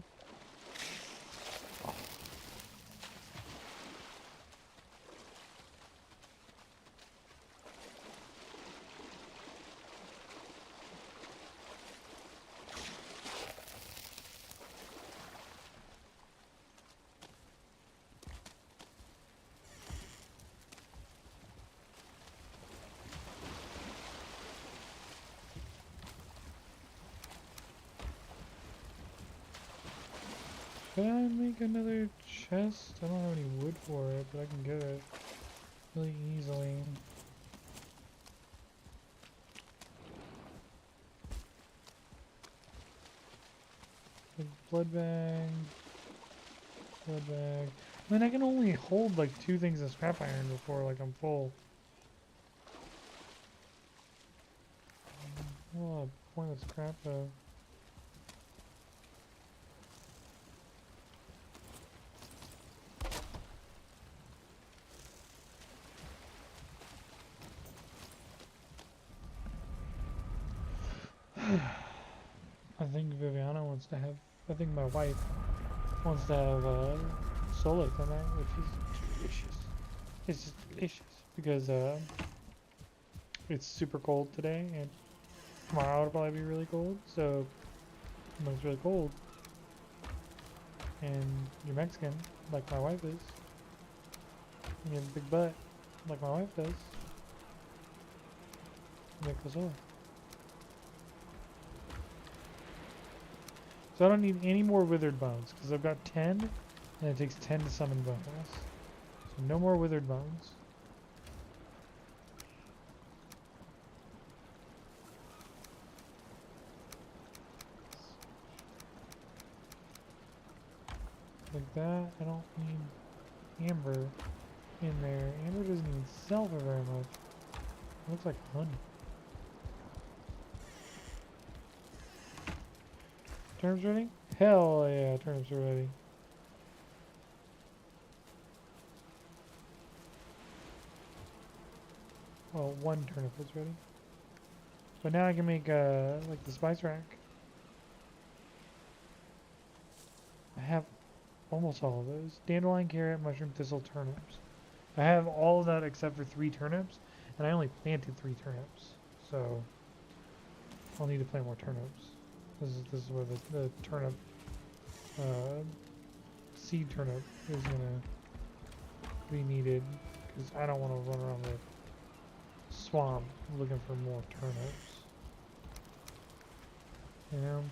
Should I make another chest? I don't have any wood for it, but I can get it really easily. Blood bag. Blood bag. I mean, I can only hold like 2 things of scrap iron before like I'm full. A lot of pointless scrap though. I think Viviana wants to have, I think my wife wants to have solar tonight, which is delicious. It's just delicious because it's super cold today and tomorrow it'll probably be really cold. So when it's really cold and you're Mexican, like my wife is, and you have a big butt, like my wife does, make the solar. So I don't need any more withered bones because I've got 10 and it takes 10 to summon bones. So no more withered bones. Like that. I don't need amber in there. Amber doesn't even sell for very much. It looks like honey. Turnips ready? Hell yeah, turnips are ready. Well, 1 turnip is ready. But now I can make like the spice rack. I have almost all of those. Dandelion, carrot, mushroom, thistle, turnips. I have all of that except for 3 turnips, and I only planted 3 turnips. So I'll need to plant more turnips. This is where the turnip seed turnip is gonna be needed because I don't want to run around the swamp looking for more turnips. You know?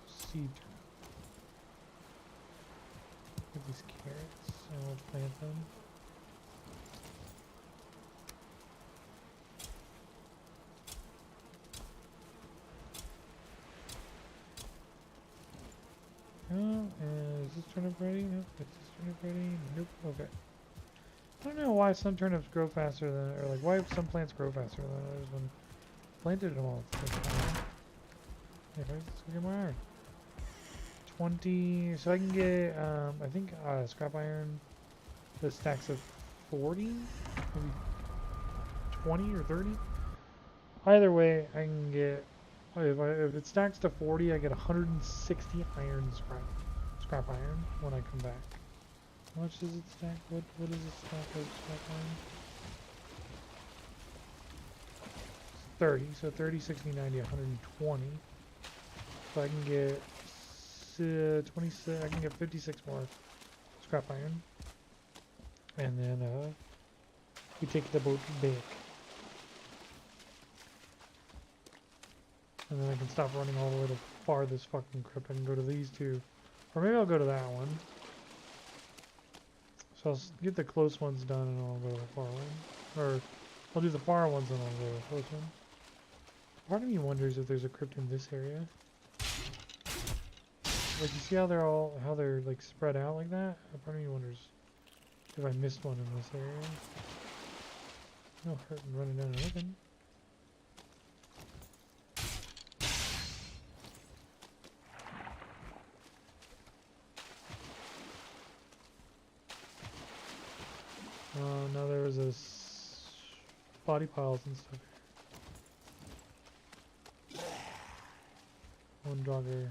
Seed turnip. Look at these carrots. and we'll plant them. Oh, is this turnip ready? Nope. Is this turnip ready? Nope. Okay. I don't know why some turnips grow faster than, or like why some plants grow faster than others when planted them all at the same time. Anyways, let's go get more iron. 20, so I can get, I think scrap iron that stacks of 40, maybe 20 or 30. Either way, I can get, if it stacks to 40, I get 160 iron scrap iron when I come back. How much does it stack? What is it stack of scrap iron? 30, so 30, 60, 90, 120. So I can get 26, I can get 56 more scrap iron. And then we take the boat back. And then I can stop running all the way to farthest fucking crypt and go to these two. Or maybe I'll go to that one. So I'll get the close ones done and I'll go to the far one. Or I'll do the far ones and I'll go to the close one. Part of me wonders if there's a crypt in this area. Like, you see how they're like spread out like that? Part of me wonders if I missed one in this area. No hurt in running down and looking. Now there was body piles and stuff here. One jogger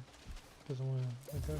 doesn't want to let go.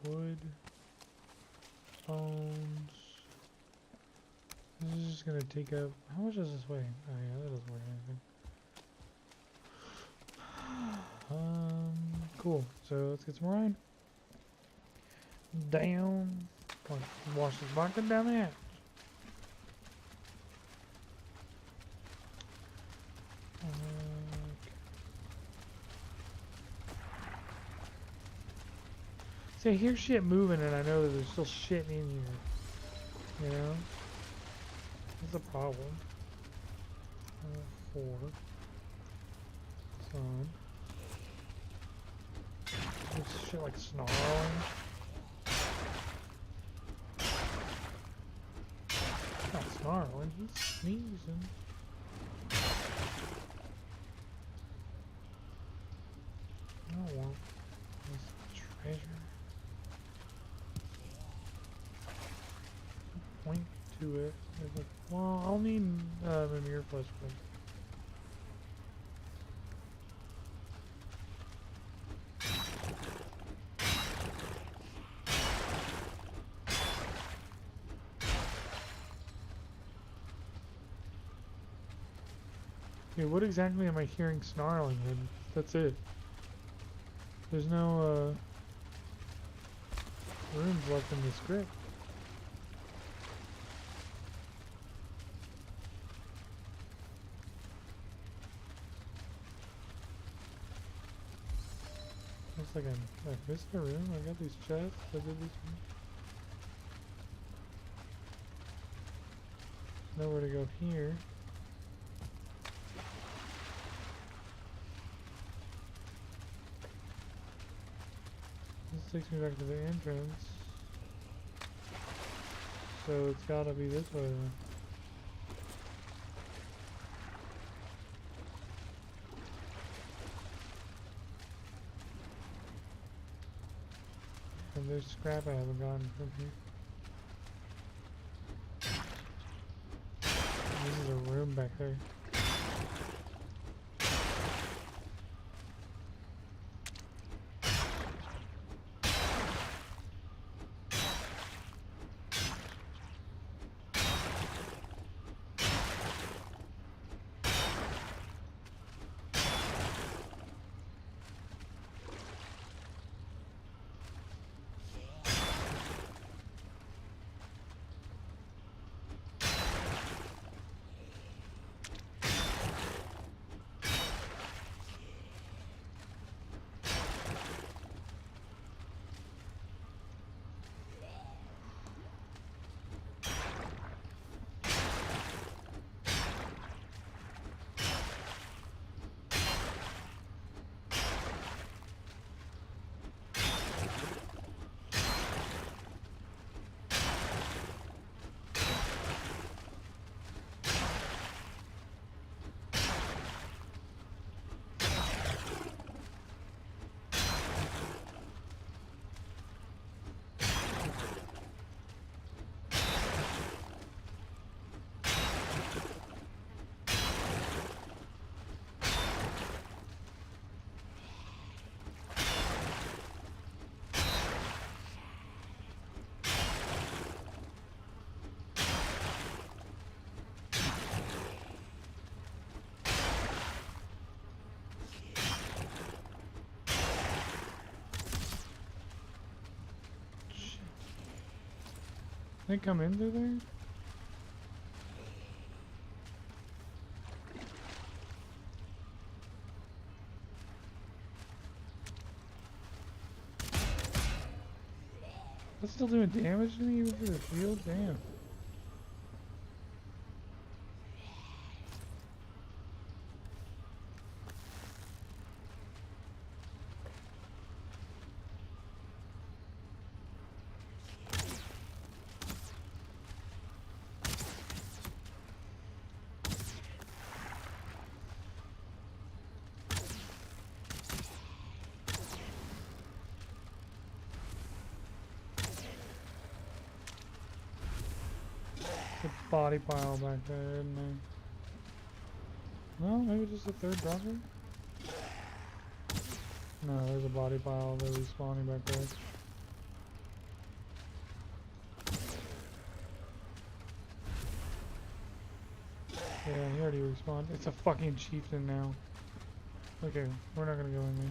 Wood, bones. This is just gonna take up. How much does this weigh? Oh yeah, that doesn't weigh anything. Cool. So let's get some more iron. Down. Wash this bucket down there. See, I hear shit moving and I know that there's still shit in here. You know? That's a problem. 4. Sun. This shit like snarling. Not snarling, he's sneezing. I don't want this treasure. Point to it. Like, well, I'll need Mimir plus one. Okay, what exactly am I hearing snarling in? That's it. There's no rooms left in the script. Looks like I missed a room. I got these chests. I did this one. Nowhere to go here. This takes me back to the entrance. So it's gotta be this way then. And there's scrap I haven't gotten from here. This is a room back there. They come in through there? That's still doing damage to me even for the shield? Damn. A body pile back there, isn't there? No, maybe just a third dropper? No, there's a body pile that is spawning back there. Yeah, he already respawned. It's a fucking chieftain now. Okay, we're not gonna go in there.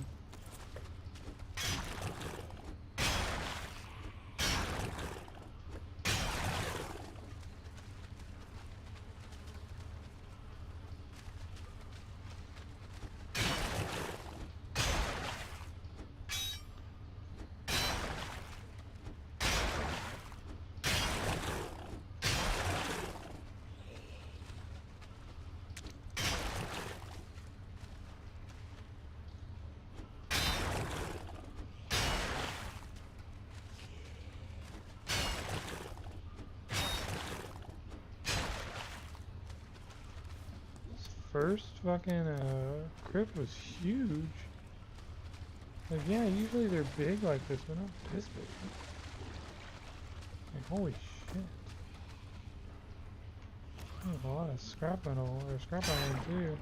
First fucking crypt was huge. Like, yeah, usually they're big like this, but not this big. Like, holy shit. There's a lot of scrap metal, or scrap iron too.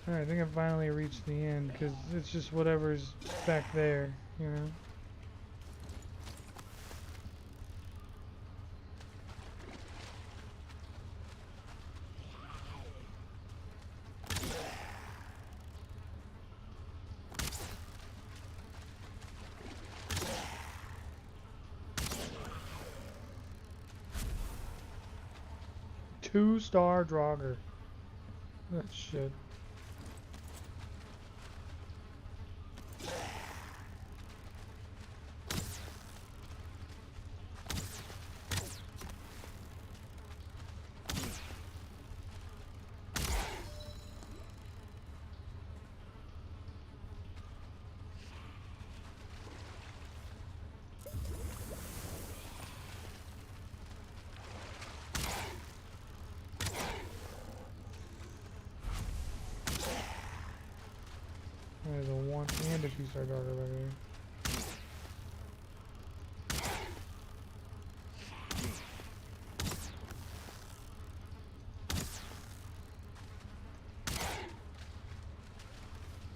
Alright, I think I finally reached the end, because it's just whatever's back there, you know? 2-star Draugr. That shit. There's a 1 and a 2-star Draugr back there.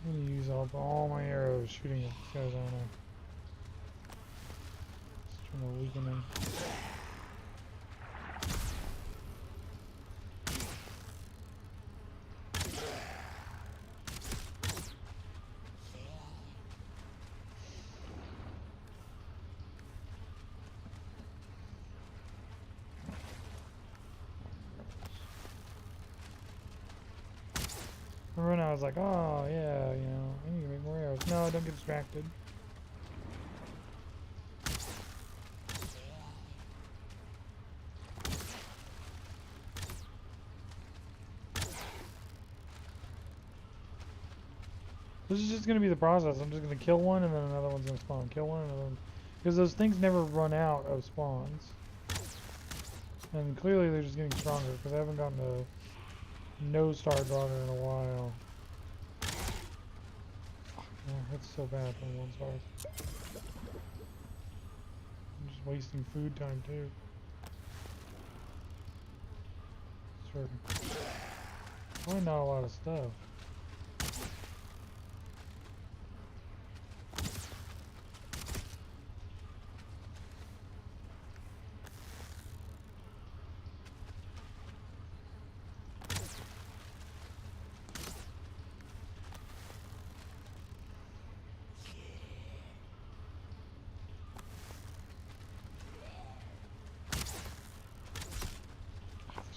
I'm gonna use up all my arrows shooting at these guys, aren't I? Just trying to weaken them. Remember when I was like, oh yeah, you know, I need to make more arrows. No, don't get distracted. This is just going to be the process. I'm just going to kill one and then another one's going to spawn. Kill one and another one. Because those things never run out of spawns. And clearly they're just getting stronger because I haven't gotten a no-star Draugr in a while. Oh, that's so bad for 1 star. I'm just wasting food time too. Sure. Probably not a lot of stuff.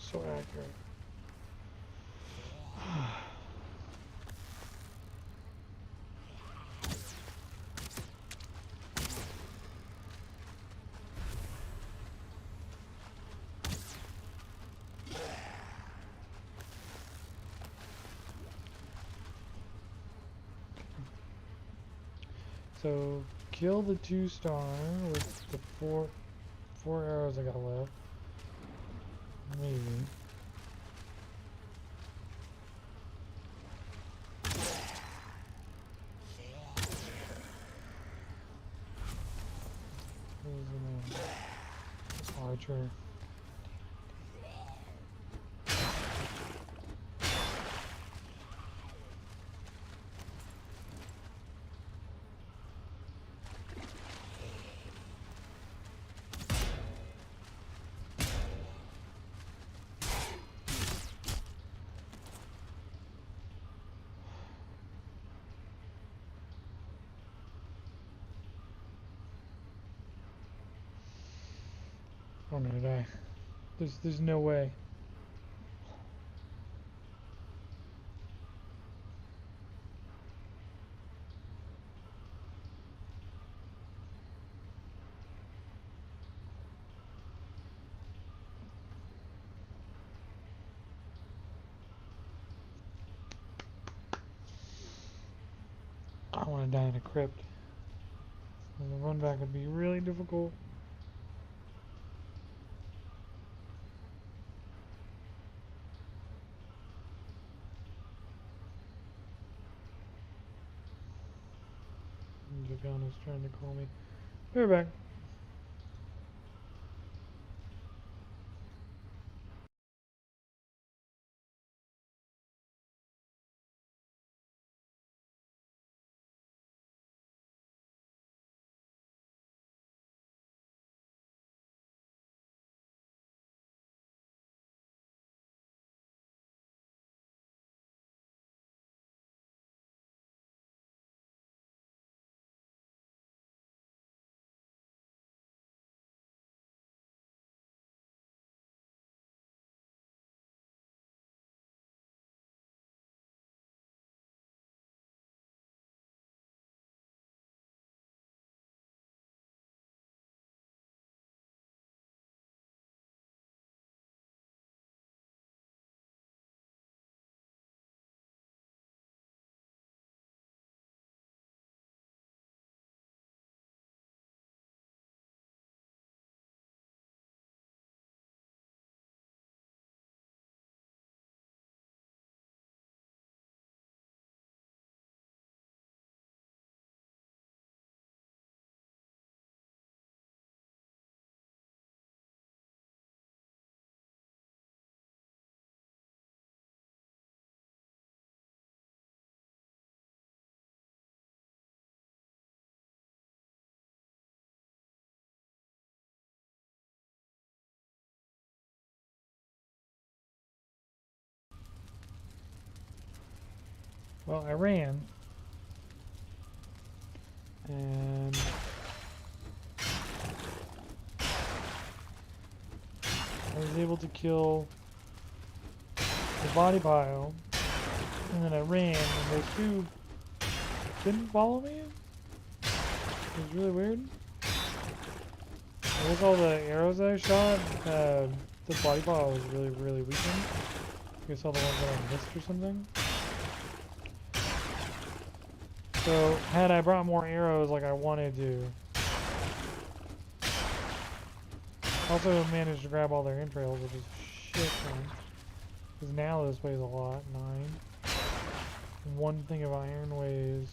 So accurate. So kill the 2-star with the four arrows I got left. Maybe. Archer. I'm gonna die. There's no way. I want to die in a crypt. And the run back would be really difficult. Jagana's trying to call me. We're back. Well, I ran. And I was able to kill the body pile. And then I ran, and those two didn't follow me. It was really weird. With all the arrows that I shot, the body pile was really, really weakened. I guess all the ones that I missed or something. So, had I brought more arrows like I wanted to, also managed to grab all their entrails, which is shit ton. Because now this weighs a lot, 9. One thing of iron weighs...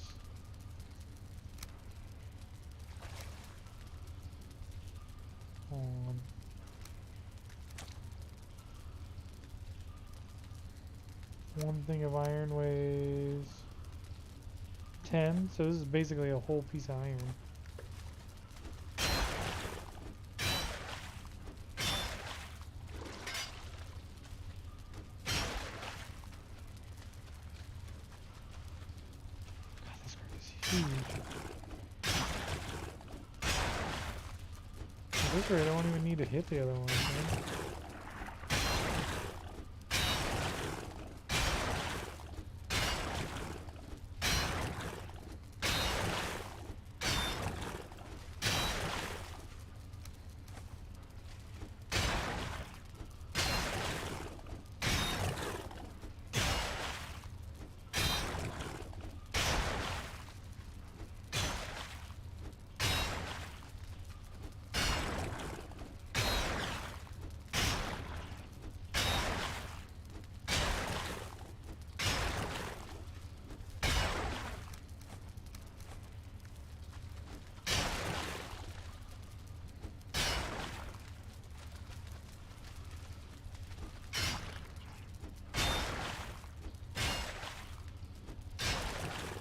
on. One thing of iron weighs 10, so this is basically a whole piece of iron. God, this card is huge. At this rate, I don't even need to hit the other one, man.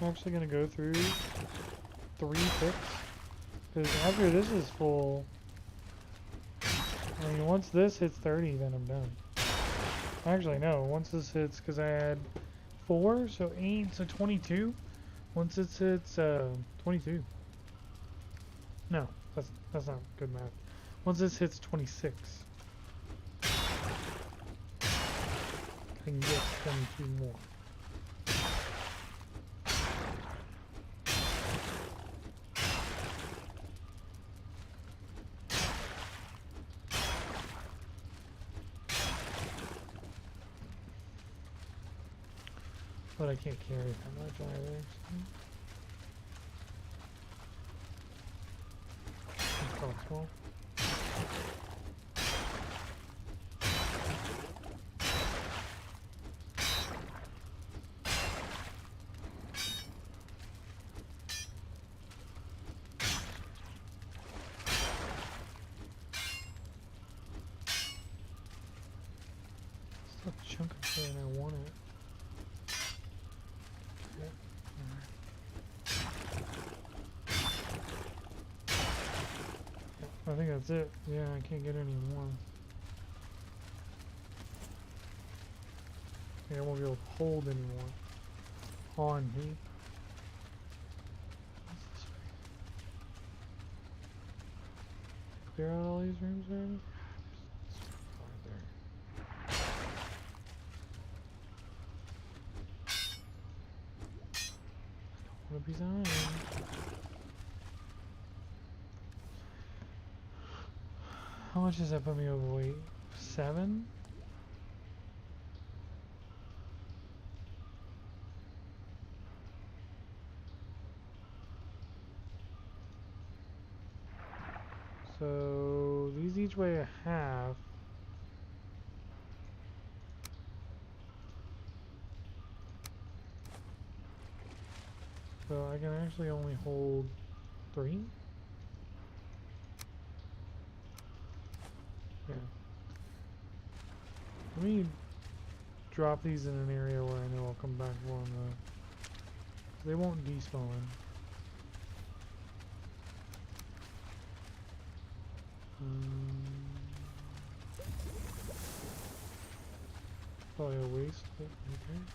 I'm actually going to go through 3 ticks, because after this is full, I mean, once this hits 30, then I'm done. Actually, no, once this hits, because I had 4, so 8, so 22. Once this hits 22. No, that's not good math. Once this hits 26, I can get 22 more. But I can't carry that much either. So. It's possible. Still a chunk of it and I want it. I think that's it. Yeah, I can't get any more. Yeah, I won't be able to hold anymore. On me. What's this way? Clear out all these rooms already? What a piece of iron. How much does that put me overweight? 7? So these each weigh a half. So I can actually only hold 3? Yeah. Let me drop these in an area where I know I'll come back for them though. They won't despawn. Probably a waste, but who cares?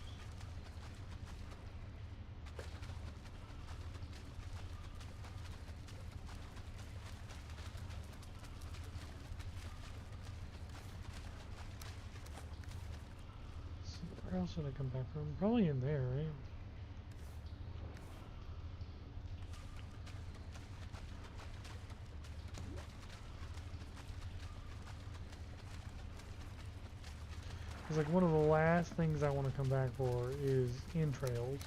Where else should I come back from? Probably in there, right? It's like one of the last things I want to come back for is entrails.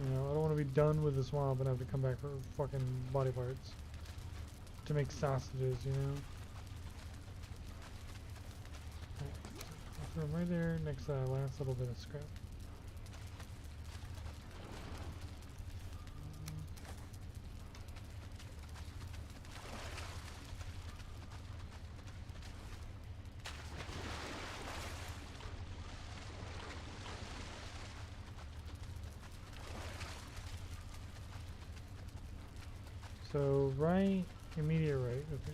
You know, I don't want to be done with the swamp and have to come back for fucking body parts to make sausages, you know? I'll throw them right there next to that last little bit of scrap. So right, immediate right, okay.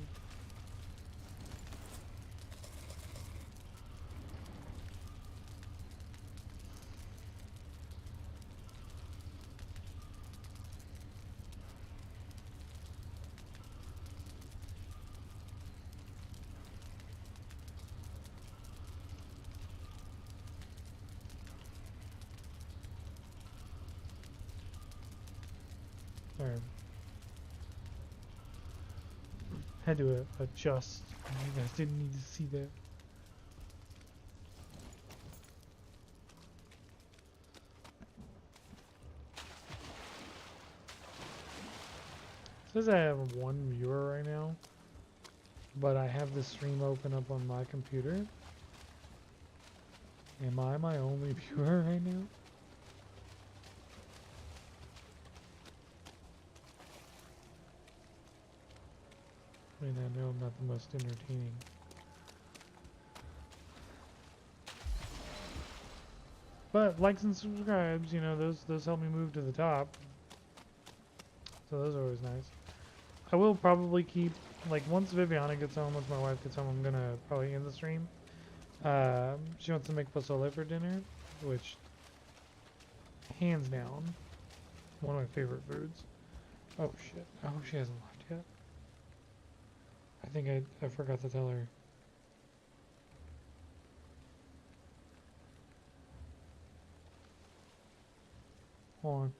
Sorry. Had to adjust. You guys didn't need to see that. It says I have one viewer right now, but I have the stream open up on my computer. Am I my only viewer right now? I mean, I know I'm not the most entertaining. But likes and subscribes, you know, those help me move to the top. So those are always nice. I will probably keep, like, once Viviana gets home, once my wife gets home, I'm gonna probably end the stream. She wants to make pozole for dinner, which, hands down, one of my favorite foods. Oh shit! I hope she hasn't left yet. I think I forgot to tell her. Hold on.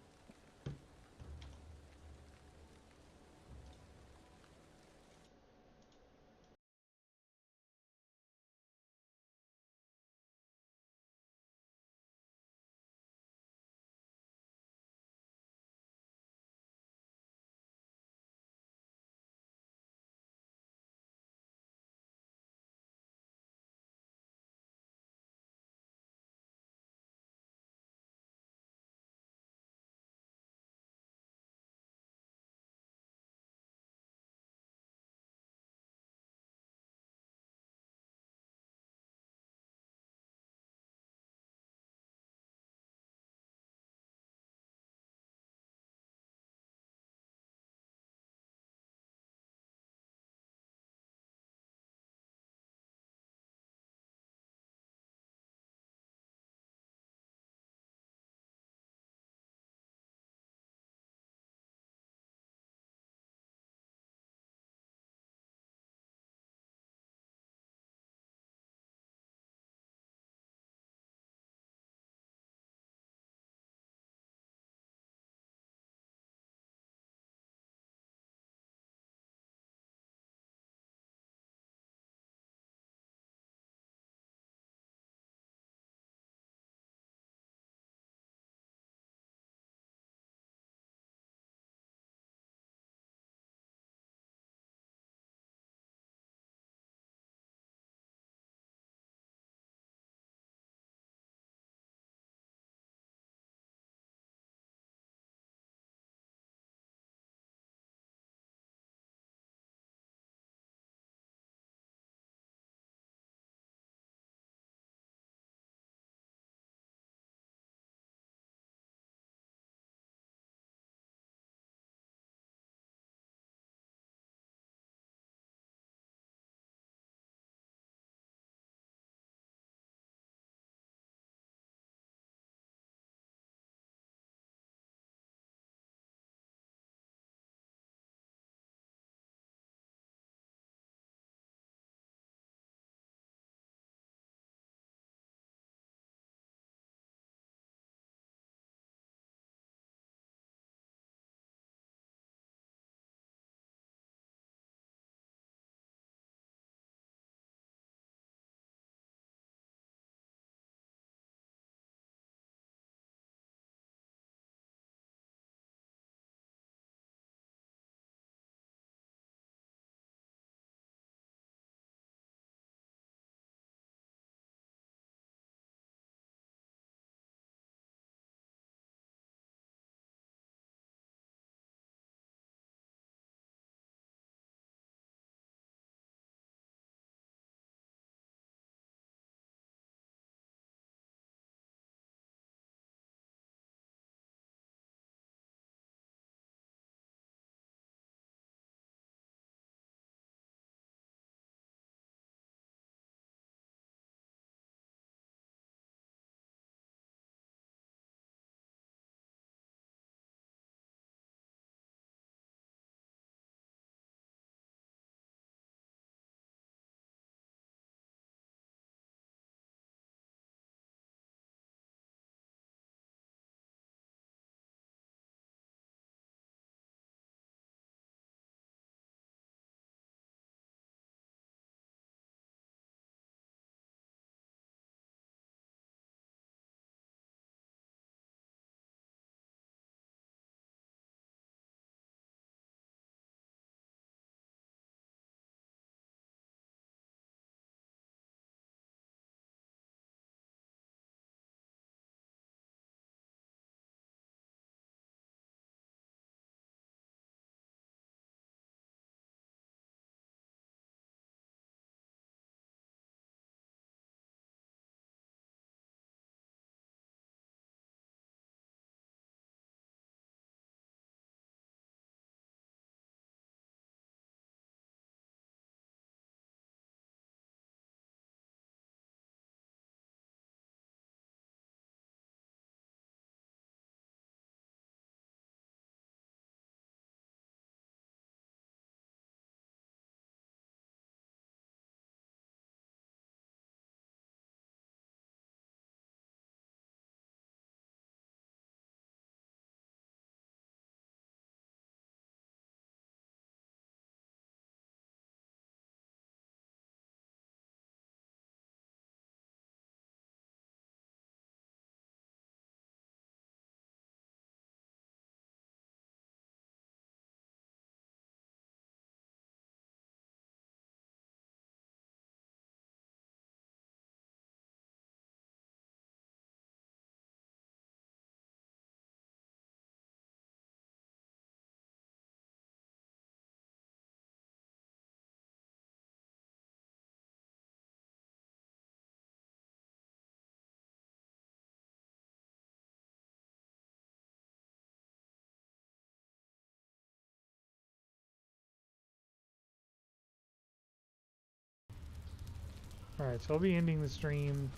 Alright, so I'll be ending the stream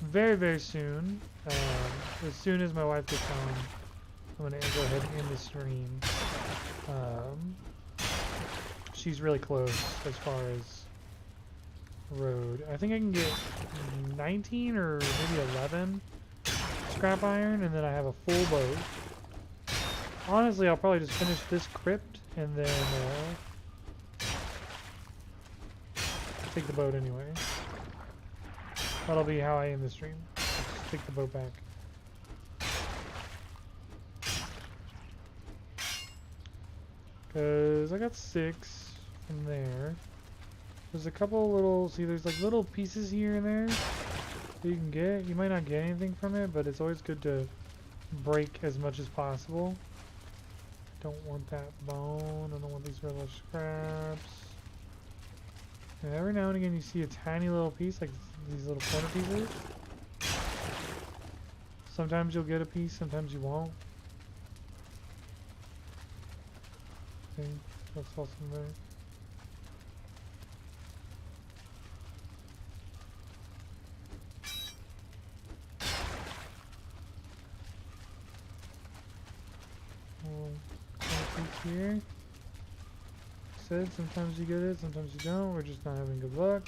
very, very soon. As soon as my wife gets home, I'm going to go ahead and end the stream. She's really close as far as road. I think I can get 19 or maybe 11 scrap iron, and then I have a full boat. Honestly, I'll probably just finish this crypt and then take the boat anyway. That'll be how I end the stream. I'll just take the boat back. Because I got 6 from there. There's a couple little, see there's like little pieces here and there that you can get. You might not get anything from it, but it's always good to break as much as possible. Don't want that bone. I don't want these little scraps. And every now and again you see a tiny little piece, like these little corner pieces. Sometimes you'll get a piece, sometimes you won't. Okay, that's awesome there. Here. Said sometimes you get it, sometimes you don't. We're just not having good luck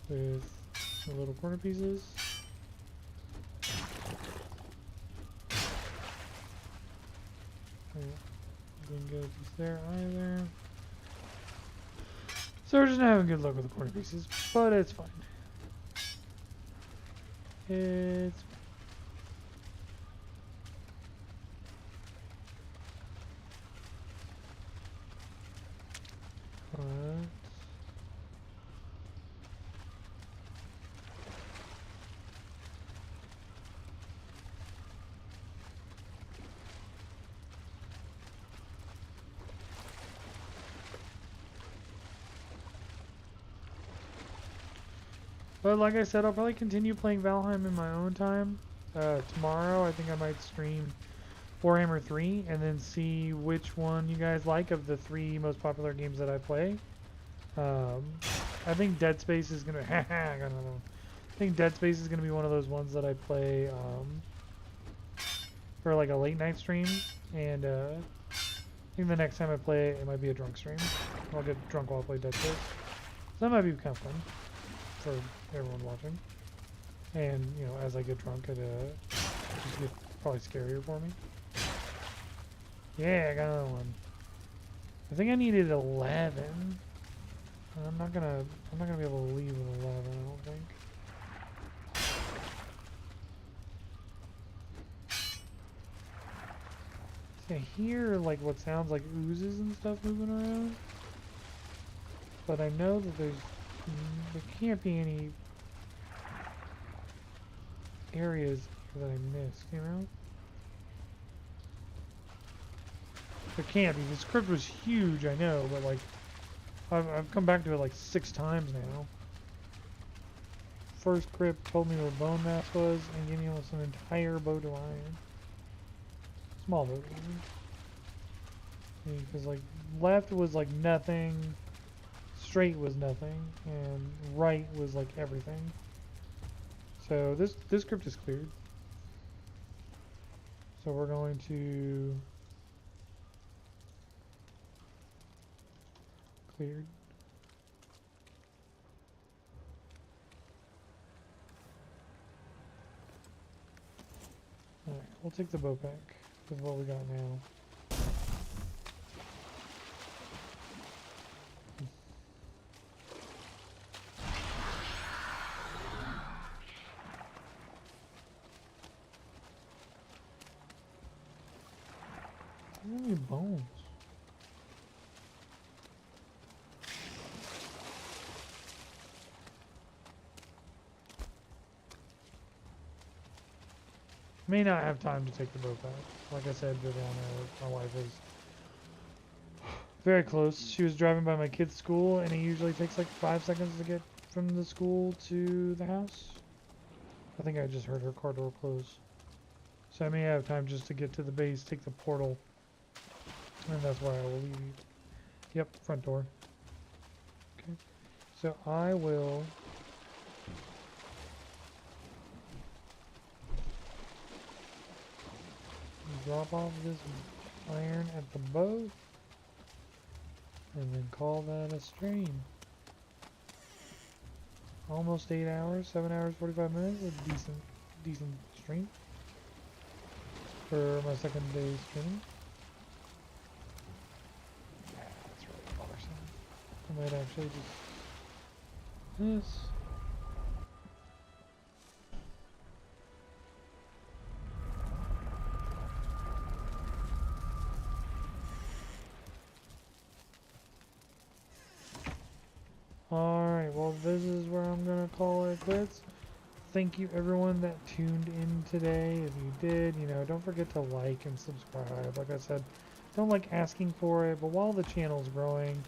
with the little corner pieces. Didn't get a piece there either. So we're just not having good luck with the corner pieces, but it's fine. It's But like I said, I'll probably continue playing Valheim in my own time. Tomorrow, I think I might stream Warhammer 3 and then see which one you guys like of the 3 most popular games that I play. I think Dead Space is gonna. I don't know. I think Dead Space is gonna be one of those ones that I play for like a late night stream, and I think the next time I play it, it might be a drunk stream. I'll get drunk while I play Dead Space. So that might be kind of fun for everyone watching. And you know, as I get drunk, it just gets probably scarier for me. Yeah, I got another one. I think I needed 11. I'm not gonna be able to leave with 11, I don't think. See, I hear like what sounds like oozes and stuff moving around. But I know that there can't be any areas that I missed, you know? There can't be. This crypt was huge, I know, but like I've come back to it like 6 times now. First crypt told me where bone mass was and gave me almost an entire boat of iron. Small boat, because like left was like nothing, straight was nothing, and right was like everything. So this crypt is cleared. So we're going to cleared. Alright, we'll take the boat back with what we got now. How many bones? May not have time to take the boat back. Like I said, my wife is very close. She was driving by my kid's school, and it usually takes like 5 seconds to get from the school to the house. I think I just heard her car door close. So I may have time just to get to the base, take the portal, and that's where I will leave you. Yep, front door. Okay. So I will drop off this iron at the boat and then call that a stream. Almost 8 hours, 7 hours, 45 minutes, a decent stream for my second day streaming. Yeah, that's really bothersome. I might actually just this. Alright, well this is where I'm gonna call it quits. Thank you everyone that tuned in today. If you did, you know, don't forget to like and subscribe. Like I said, don't like asking for it, but while the channel's growing,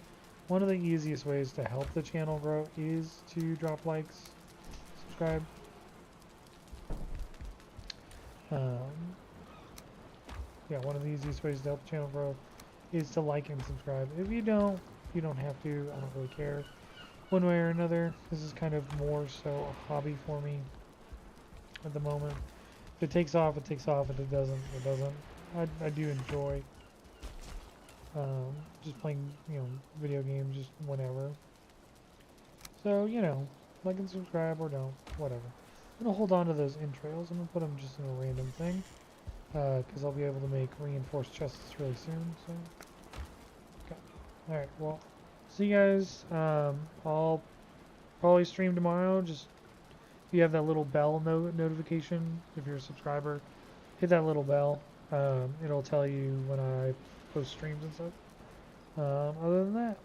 one of the easiest ways to help the channel grow is to drop likes, subscribe. Yeah, one of the easiest ways to help the channel grow is to like and subscribe. If you don't have to. I don't really care. One way or another, this is kind of more so a hobby for me at the moment. If it takes off, it takes off. If it doesn't, it doesn't. I do enjoy just playing, you know, video games just whenever. So, you know, like and subscribe or don't, whatever. I'm going to hold on to those entrails. I'm going to put them just in a random thing because I'll be able to make reinforced chests really soon. So, okay. Alright, well, see you guys. I'll probably stream tomorrow. Just if you have that little bell notification, if you're a subscriber, hit that little bell. It'll tell you when I post streams and stuff. Other than that,